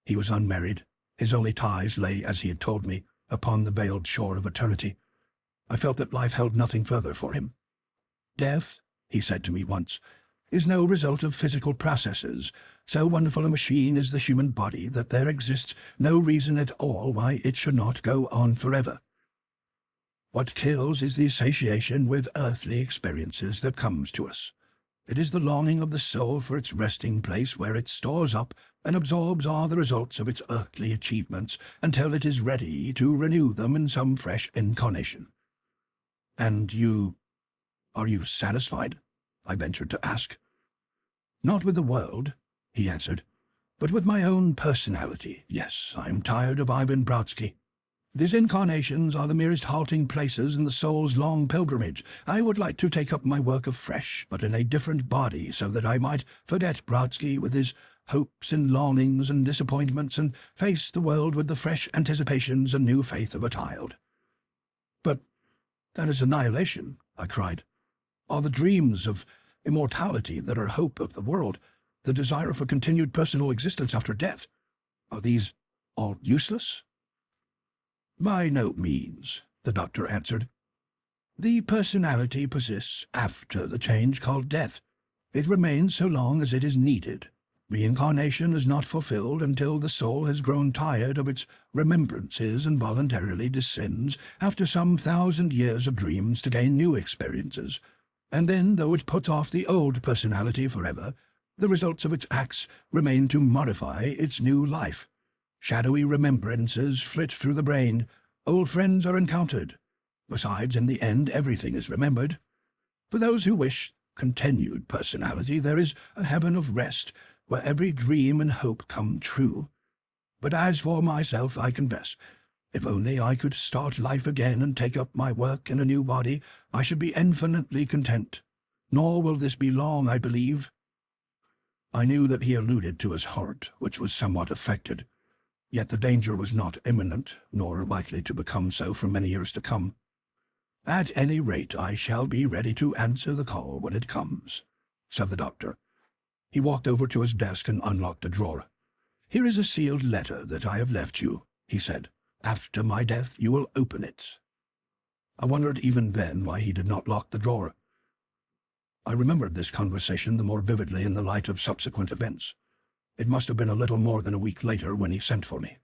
He was unmarried. His only ties lay, as he had told me, upon the veiled shore of eternity. I felt that life held nothing further for him. "Death," he said to me once, "is no result of physical processes. So wonderful a machine is the human body that there exists no reason at all why it should not go on forever. What kills is the satiation with earthly experiences that comes to us. It is the longing of the soul for its resting place where it stores up and absorbs all the results of its earthly achievements until it is ready to renew them in some fresh incarnation." "And are you satisfied?" I ventured to ask. "Not with the world," he answered, "but with my own personality. Yes, I am tired of Ivan Brodsky. These incarnations are the merest halting places in the soul's long pilgrimage. I would like to take up my work afresh, but in a different body, so that I might forget Brodsky with his hopes and longings and disappointments, and face the world with the fresh anticipations and new faith of a child." "But that is annihilation," I cried. "Are the dreams of immortality that are hope of the world, the desire for continued personal existence after death, are these all useless?" "By no means," the doctor answered. "The personality persists after the change called death. It remains so long as it is needed. Reincarnation is not fulfilled until the soul has grown tired of its remembrances and voluntarily descends after some 1,000 years of dreams to gain new experiences. And then, though it puts off the old personality forever, the results of its acts remain to modify its new life. Shadowy remembrances flit through the brain. Old friends are encountered. Besides, in the end, everything is remembered. For those who wish continued personality, there is a heaven of rest, where every dream and hope come true. But as for myself, I confess, if only I could start life again and take up my work in a new body, I should be infinitely content. Nor will this be long, I believe." I knew that he alluded to his heart, which was somewhat affected. Yet the danger was not imminent, nor likely to become so for many years to come. "At any rate, I shall be ready to answer the call when it comes," said the doctor. He walked over to his desk and unlocked a drawer. "Here is a sealed letter that I have left you," he said. "After my death you will open it." I wondered even then why he did not lock the drawer. I remembered this conversation the more vividly in the light of subsequent events. It must have been a little more than a week later when he sent for me.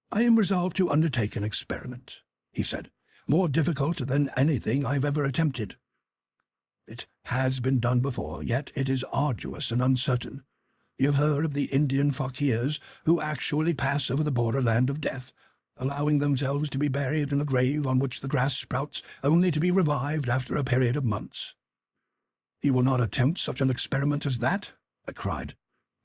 "I am resolved to undertake an experiment," he said, "more difficult than anything I've ever attempted. It has been done before, yet it is arduous and uncertain. You have heard of the Indian fakirs who actually pass over the borderland of death, allowing themselves to be buried in a grave on which the grass sprouts, only to be revived after a period of months. "You will not attempt such an experiment as that?" I cried.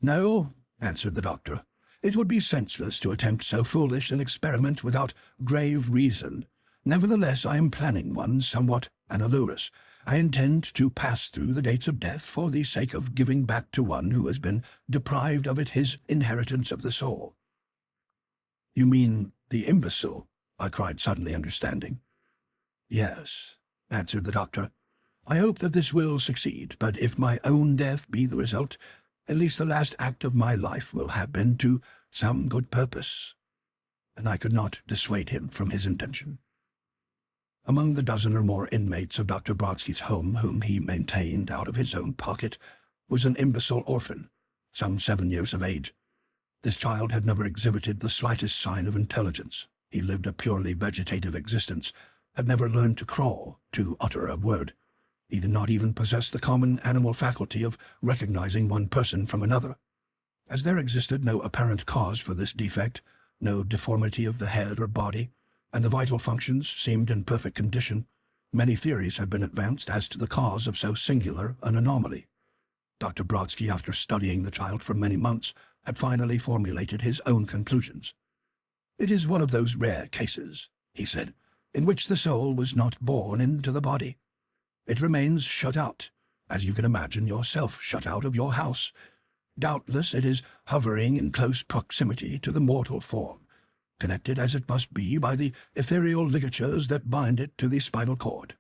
"No," answered the doctor. "It would be senseless to attempt so foolish an experiment without grave reason. Nevertheless, I am planning one somewhat analogous. I intend to pass through the gates of death for the sake of giving back to one who has been deprived of it his inheritance of the soul." "You mean the imbecile?" I cried, suddenly understanding. "Yes," answered the doctor. "I hope that this will succeed, but if my own death be the result, at least the last act of my life will have been to some good purpose." And I could not dissuade him from his intention. Among the dozen or more inmates of Dr. Brodsky's home whom he maintained out of his own pocket was an imbecile orphan, some 7 years of age. This child had never exhibited the slightest sign of intelligence. He lived a purely vegetative existence, had never learned to crawl, to utter a word. He did not even possess the common animal faculty of recognizing one person from another. As there existed no apparent cause for this defect, no deformity of the head or body, and the vital functions seemed in perfect condition, many theories have been advanced as to the cause of so singular an anomaly. Dr. Brodsky, after studying the child for many months, had finally formulated his own conclusions. "It is one of those rare cases," he said, "in which the soul was not born into the body. It remains shut out, as you can imagine yourself shut out of your house. Doubtless it is hovering in close proximity to the mortal form, connected as it must be by the ethereal ligatures that bind it to the spinal cord.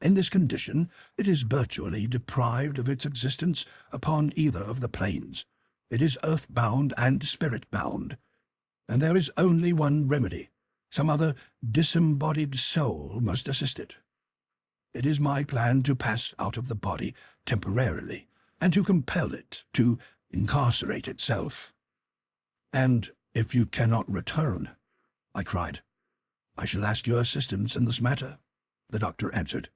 In this condition, it is virtually deprived of its existence upon either of the planes. It is earth-bound and spirit-bound, and there is only one remedy. Some other disembodied soul must assist it. It is my plan to pass out of the body temporarily, and to compel it to incarcerate itself." "And if you cannot return," I cried. "I shall ask your assistance in this matter," the doctor answered.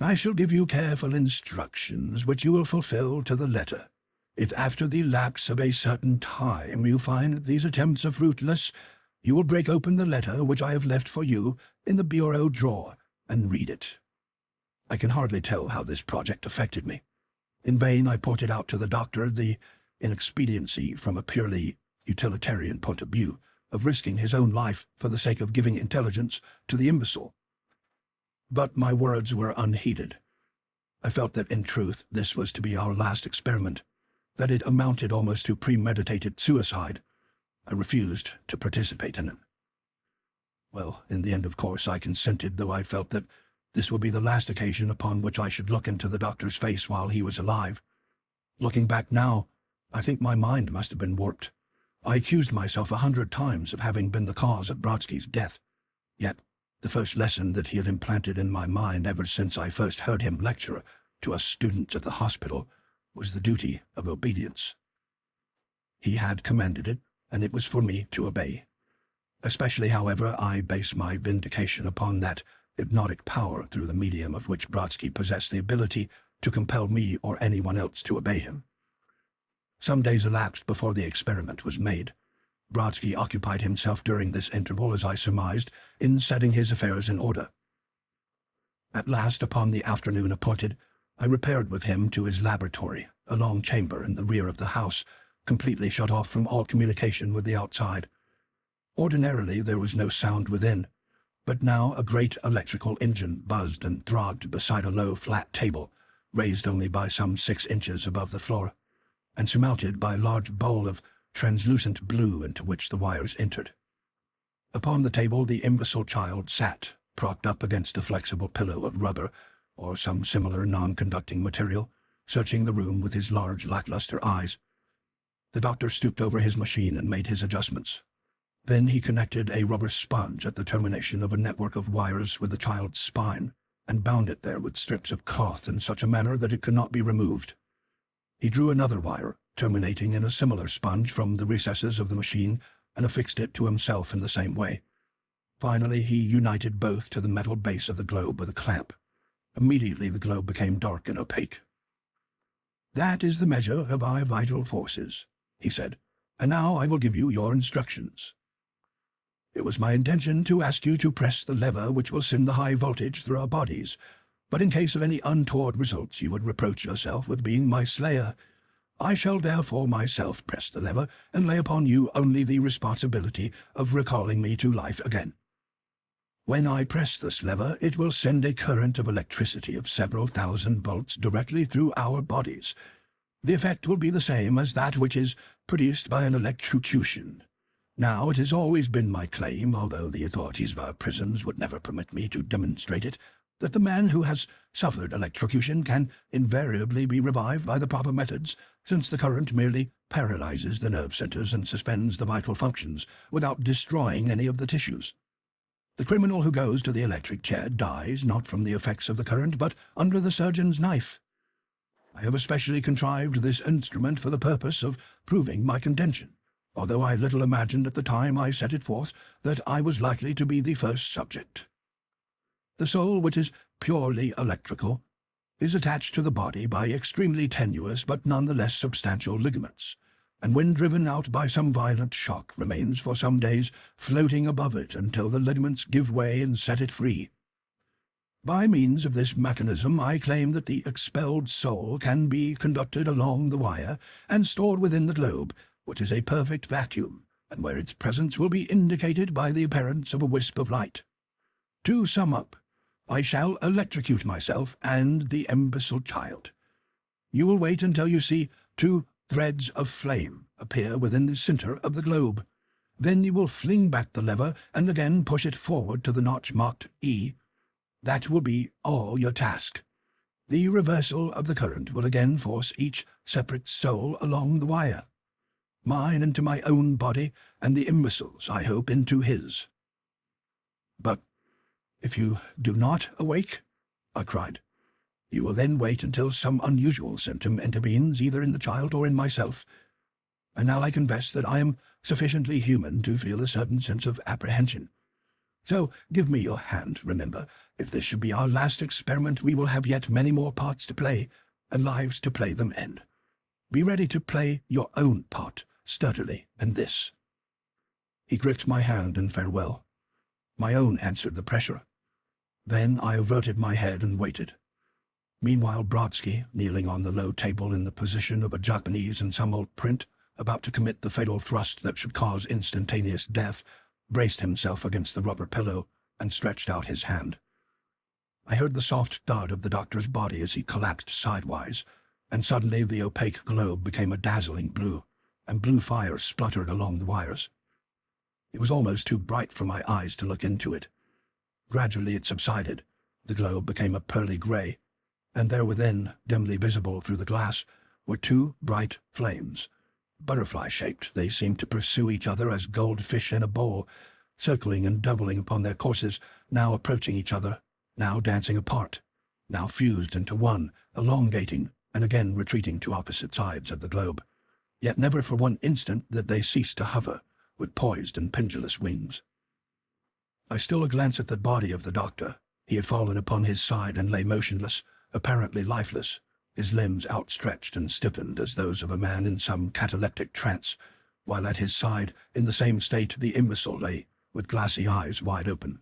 "I shall give you careful instructions, which you will fulfill to the letter. If after the lapse of a certain time you find these attempts are fruitless, you will break open the letter which I have left for you in the bureau drawer and read it." I can hardly tell how this project affected me. In vain I pointed out to the doctor the inexpediency, from a purely utilitarian point of view, of risking his own life for the sake of giving intelligence to the imbecile. But my words were unheeded. I felt that in truth this was to be our last experiment, that it amounted almost to premeditated suicide. I refused to participate in it. Well, in the end, of course, I consented, though I felt that this would be the last occasion upon which I should look into the doctor's face while he was alive. Looking back now, I think my mind must have been warped. I accused myself 100 times of having been the cause of Brodsky's death. Yet the first lesson that he had implanted in my mind ever since I first heard him lecture to us students at the hospital was the duty of obedience. He had commanded it, and it was for me to obey. Especially, however, I base my vindication upon that hypnotic power through the medium of which Brodsky possessed the ability to compel me or anyone else to obey him. Some days elapsed before the experiment was made. Brodsky occupied himself during this interval, as I surmised, in setting his affairs in order. At last, upon the afternoon appointed, I repaired with him to his laboratory, a long chamber in the rear of the house, completely shut off from all communication with the outside. Ordinarily there was no sound within, but now a great electrical engine buzzed and throbbed beside a low, flat table, raised only by some 6 inches above the floor, and surmounted by a large bowl of translucent blue into which the wires entered. Upon the table the imbecile child sat, propped up against a flexible pillow of rubber or some similar non-conducting material, searching the room with his large, lackluster eyes. The doctor stooped over his machine and made his adjustments. Then he connected a rubber sponge at the termination of a network of wires with the child's spine, and bound it there with strips of cloth in such a manner that it could not be removed. He drew another wire, terminating in a similar sponge, from the recesses of the machine, and affixed it to himself in the same way. Finally he united both to the metal base of the globe with a clamp. Immediately the globe became dark and opaque. "That is the measure of our vital forces," he said, "and now I will give you your instructions. It was my intention to ask you to press the lever which will send the high voltage through our bodies, but in case of any untoward results you would reproach yourself with being my slayer. I shall therefore myself press the lever and lay upon you only the responsibility of recalling me to life again. When I press this lever, it will send a current of electricity of several thousand volts directly through our bodies. The effect will be the same as that which is produced by an electrocution. Now, it has always been my claim, although the authorities of our prisons would never permit me to demonstrate it, that the man who has suffered electrocution can invariably be revived by the proper methods, since the current merely paralyzes the nerve centers and suspends the vital functions without destroying any of the tissues. The criminal who goes to the electric chair dies not from the effects of the current, but under the surgeon's knife. I have especially contrived this instrument for the purpose of proving my contention, although I little imagined at the time I set it forth that I was likely to be the first subject. The soul, which is purely electrical, is attached to the body by extremely tenuous but none the less substantial ligaments, and when driven out by some violent shock remains for some days floating above it until the ligaments give way and set it free. By means of this mechanism I claim that the expelled soul can be conducted along the wire and stored within the globe, which is a perfect vacuum, and where its presence will be indicated by the appearance of a wisp of light. To sum up, I shall electrocute myself and the imbecile child. You will wait until you see 2 threads of flame appear within the center of the globe. Then you will fling back the lever and again push it forward to the notch marked E. That will be all your task. The reversal of the current will again force each separate soul along the wire. Mine into my own body, and the imbecile's, I hope, into his. But if you do not awake, I cried, you will then wait until some unusual symptom intervenes either in the child or in myself. And now I confess that I am sufficiently human to feel a certain sense of apprehension. So give me your hand, remember. If this should be our last experiment, we will have yet many more parts to play, and lives to play them in. Be ready to play your own part, sturdily, in this. He gripped my hand in farewell. My own answered the pressure. Then I averted my head and waited. Meanwhile Brodsky, kneeling on the low table in the position of a Japanese in some old print, about to commit the fatal thrust that should cause instantaneous death, braced himself against the rubber pillow and stretched out his hand. I heard the soft thud of the doctor's body as he collapsed sidewise, and suddenly the opaque globe became a dazzling blue, and blue fire spluttered along the wires. It was almost too bright for my eyes to look into it. Gradually it subsided. The globe became a pearly gray, and there within, dimly visible through the glass, were 2 bright flames. Butterfly-shaped, they seemed to pursue each other as goldfish in a bowl, circling and doubling upon their courses, now approaching each other, now dancing apart, now fused into one, elongating, and again retreating to opposite sides of the globe. Yet never for one instant did they cease to hover, with poised and pendulous wings. I stole a glance at the body of the doctor. He had fallen upon his side and lay motionless, apparently lifeless, his limbs outstretched and stiffened as those of a man in some cataleptic trance, while at his side, in the same state, the imbecile lay, with glassy eyes wide open.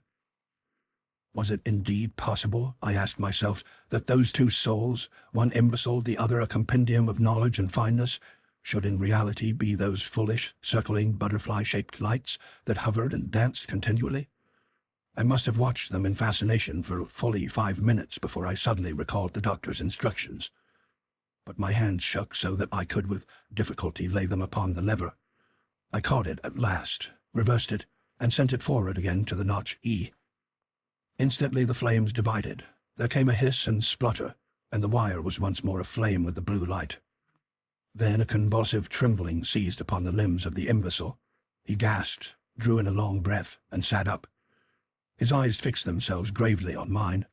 Was it indeed possible, I asked myself, that those 2 souls, one imbecile, the other a compendium of knowledge and fineness, should in reality be those foolish, circling, butterfly-shaped lights that hovered and danced continually? I must have watched them in fascination for fully 5 minutes before I suddenly recalled the doctor's instructions. But my hands shook so that I could with difficulty lay them upon the lever. I caught it at last, reversed it, and sent it forward again to the notch E. Instantly the flames divided. There came a hiss and splutter, and the wire was once more aflame with the blue light. Then a convulsive trembling seized upon the limbs of the imbecile. He gasped, drew in a long breath, and sat up. His eyes fixed themselves gravely on mine.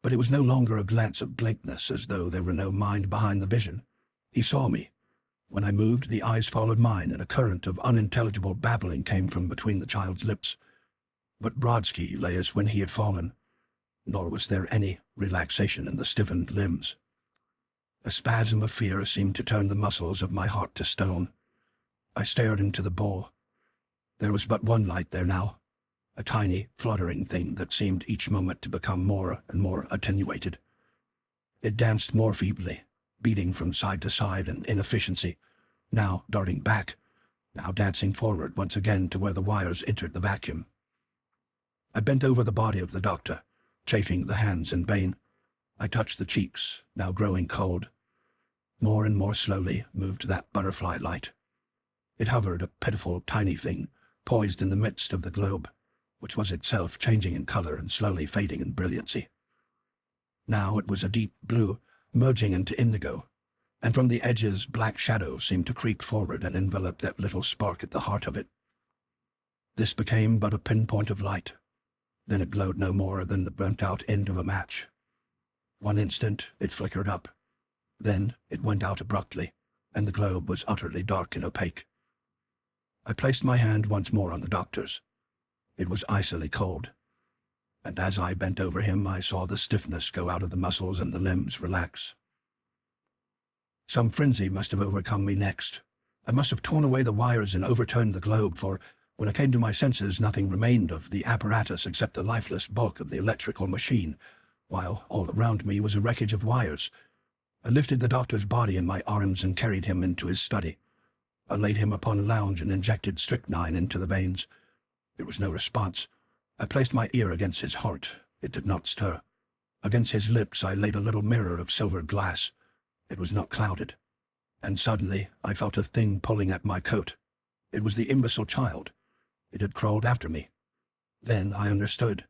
But it was no longer a glance of blankness, as though there were no mind behind the vision. He saw me. When I moved, the eyes followed mine, and a current of unintelligible babbling came from between the child's lips. But Brodsky lay as when he had fallen. nor was there any relaxation in the stiffened limbs. A spasm of fear seemed to turn the muscles of my heart to stone. I stared into the bowl. There was but one light there now, a tiny, fluttering thing that seemed each moment to become more and more attenuated. It danced more feebly, beating from side to side in inefficiency, now darting back, now dancing forward once again to where the wires entered the vacuum. I bent over the body of the doctor, chafing the hands in vain. I touched the cheeks, now growing cold. More and more slowly moved that butterfly light. It hovered, a pitiful, tiny thing, poised in the midst of the globe, which was itself changing in color and slowly fading in brilliancy. Now it was a deep blue, merging into indigo, and from the edges black shadows seemed to creep forward and envelop that little spark at the heart of it. This became but a pinpoint of light. Then it glowed no more than the burnt-out end of a match. One instant it flickered up. Then it went out abruptly, and the globe was utterly dark and opaque. I placed my hand once more on the doctor's. It was icily cold, and as I bent over him I saw the stiffness go out of the muscles and the limbs relax. Some frenzy must have overcome me next. I must have torn away the wires and overturned the globe, for when I came to my senses nothing remained of the apparatus except the lifeless bulk of the electrical machine, while all around me was a wreckage of wires. I lifted the doctor's body in my arms and carried him into his study. I laid him upon a lounge and injected strychnine into the veins. There was no response. I placed my ear against his heart. It did not stir. Against his lips I laid a little mirror of silver glass. It was not clouded. And suddenly I felt a thing pulling at my coat. It was the imbecile child. It had crawled after me. Then I understood.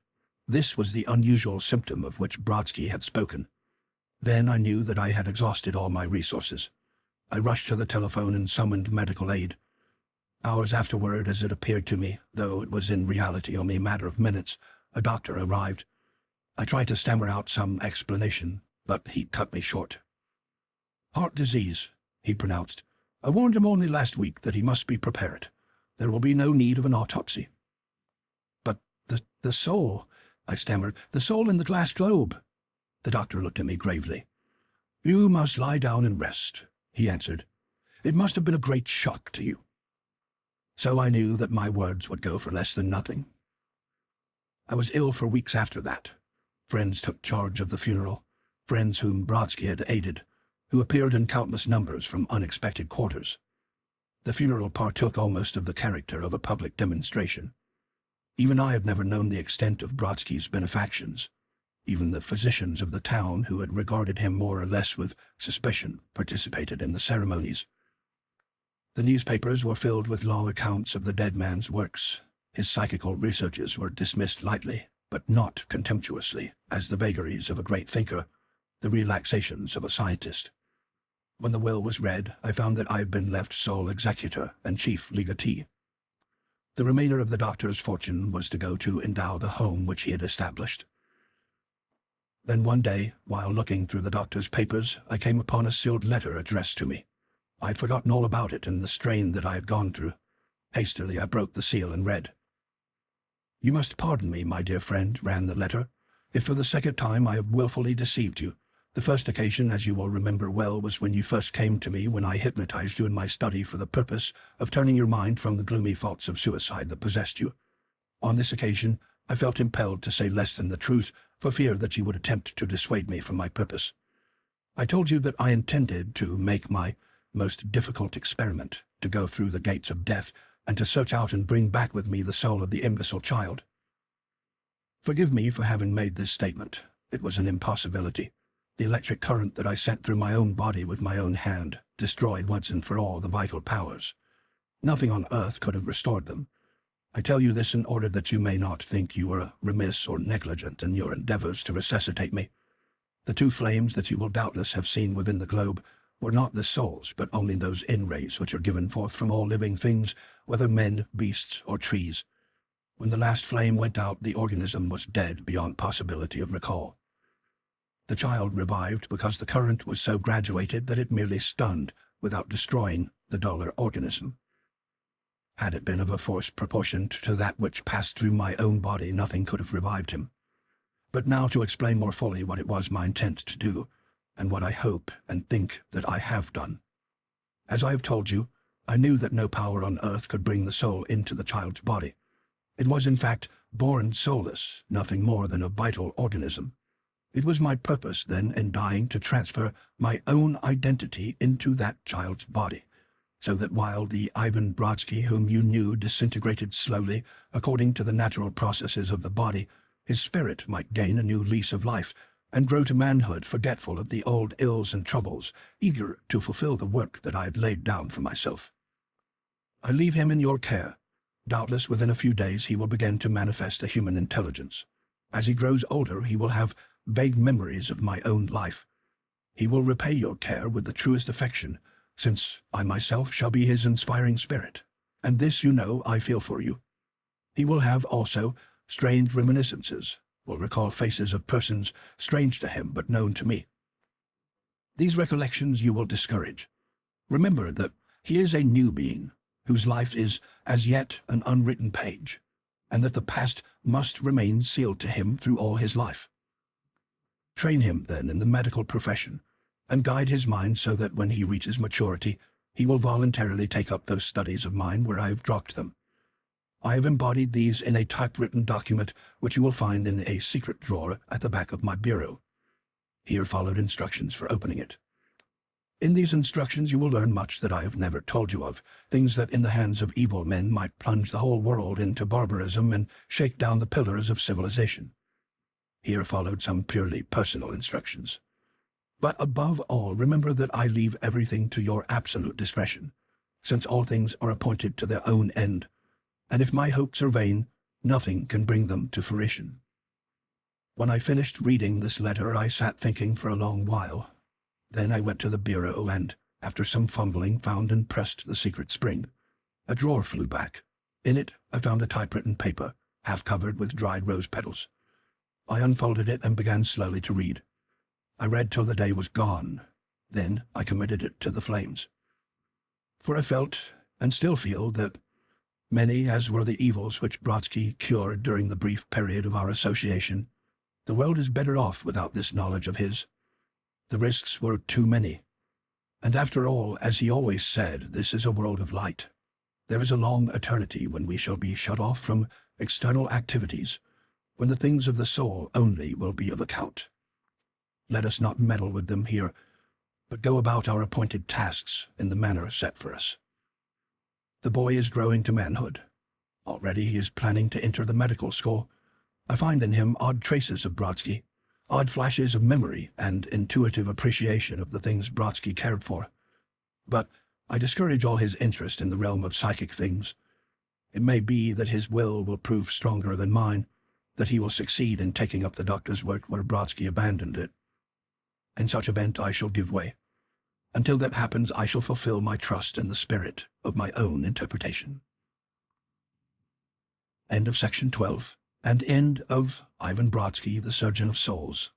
This was the unusual symptom of which Brodsky had spoken. Then I knew that I had exhausted all my resources. I rushed to the telephone and summoned medical aid. Hours afterward, as it appeared to me, though it was in reality only a matter of minutes, a doctor arrived. I tried to stammer out some explanation, but he cut me short. "Heart disease," he pronounced. "I warned him only last week that he must be prepared. There will be no need of an autopsy." "But the soul," I stammered, "the soul in the glass globe." The doctor looked at me gravely. "You must lie down and rest," he answered. "It must have been a great shock to you." So I knew that my words would go for less than nothing. I was ill for weeks after that. Friends took charge of the funeral, friends whom Brodsky had aided, who appeared in countless numbers from unexpected quarters. The funeral partook almost of the character of a public demonstration. Even I had never known the extent of Brodsky's benefactions. Even the physicians of the town, who had regarded him more or less with suspicion, participated in the ceremonies. The newspapers were filled with long accounts of the dead man's works. His psychical researches were dismissed lightly, but not contemptuously, as the vagaries of a great thinker, the relaxations of a scientist. When the will was read, I found that I had been left sole executor and chief legatee. The remainder of the doctor's fortune was to go to endow the home which he had established. Then one day, while looking through the doctor's papers, I came upon a sealed letter addressed to me. I had forgotten all about it in the strain that I had gone through. Hastily I broke the seal and read. "You must pardon me, my dear friend," ran the letter, "if for the second time I have wilfully deceived you. The first occasion, as you will remember well, was when you first came to me, when I hypnotized you in my study for the purpose of turning your mind from the gloomy thoughts of suicide that possessed you. On this occasion, I felt impelled to say less than the truth, for fear that you would attempt to dissuade me from my purpose. I told you that I intended to make my most difficult experiment, to go through the gates of death, and to search out and bring back with me the soul of the imbecile child. Forgive me for having made this statement. It was an impossibility. The electric current that I sent through my own body with my own hand destroyed once and for all the vital powers. Nothing on earth could have restored them. I tell you this in order that you may not think you were remiss or negligent in your endeavors to resuscitate me. The two flames that you will doubtless have seen within the globe were not the souls, but only those in-rays which are given forth from all living things, whether men, beasts, or trees. When the last flame went out, the organism was dead beyond possibility of recall. The child revived because the current was so graduated that it merely stunned, without destroying, the duller organism. Had it been of a force proportioned to that which passed through my own body, nothing could have revived him. But now to explain more fully what it was my intent to do, and what I hope and think that I have done. As I have told you, I knew that no power on earth could bring the soul into the child's body. It was in fact born soulless, nothing more than a vital organism. It was my purpose then in dying to transfer my own identity into that child's body, so that while the Ivan Brodsky whom you knew disintegrated slowly according to the natural processes of the body, his spirit might gain a new lease of life and grow to manhood, forgetful of the old ills and troubles, eager to fulfill the work that I had laid down for myself. I leave him in your care. Doubtless within a few days he will begin to manifest a human intelligence. As he grows older, he will have vague memories of my own life. He will repay your care with the truest affection, since I myself shall be his inspiring spirit, and this, you know, I feel for you. He will have also strange reminiscences, will recall faces of persons strange to him but known to me. These recollections you will discourage. Remember that he is a new being, whose life is as yet an unwritten page, and that the past must remain sealed to him through all his life. Train him, then, in the medical profession, and guide his mind so that when he reaches maturity, he will voluntarily take up those studies of mine where I have dropped them. I have embodied these in a typewritten document which you will find in a secret drawer at the back of my bureau. Here followed instructions for opening it. In these instructions you will learn much that I have never told you of, things that in the hands of evil men might plunge the whole world into barbarism and shake down the pillars of civilization. Here followed some purely personal instructions. But above all, remember that I leave everything to your absolute discretion, since all things are appointed to their own end, and if my hopes are vain, nothing can bring them to fruition. When I finished reading this letter, I sat thinking for a long while. Then I went to the bureau and, after some fumbling, found and pressed the secret spring. A drawer flew back. In it I found a typewritten paper, half covered with dried rose petals. I unfolded it and began slowly to read. I read till the day was gone. Then I committed it to the flames. For I felt, and still feel, that many as were the evils which Brodsky cured during the brief period of our association, the world is better off without this knowledge of his. The risks were too many. And after all, as he always said, this is a world of light. There is a long eternity when we shall be shut off from external activities, when the things of the soul only will be of account. Let us not meddle with them here, but go about our appointed tasks in the manner set for us. The boy is growing to manhood. Already he is planning to enter the medical school. I find in him odd traces of Brodsky, odd flashes of memory and intuitive appreciation of the things Brodsky cared for. But I discourage all his interest in the realm of psychic things. It may be that his will prove stronger than mine, that he will succeed in taking up the doctor's work where Brodsky abandoned it. In such event I shall give way. Until that happens, I shall fulfill my trust in the spirit of my own interpretation. End of section 12, and end of Ivan Brodsky, the Surgeon of Souls.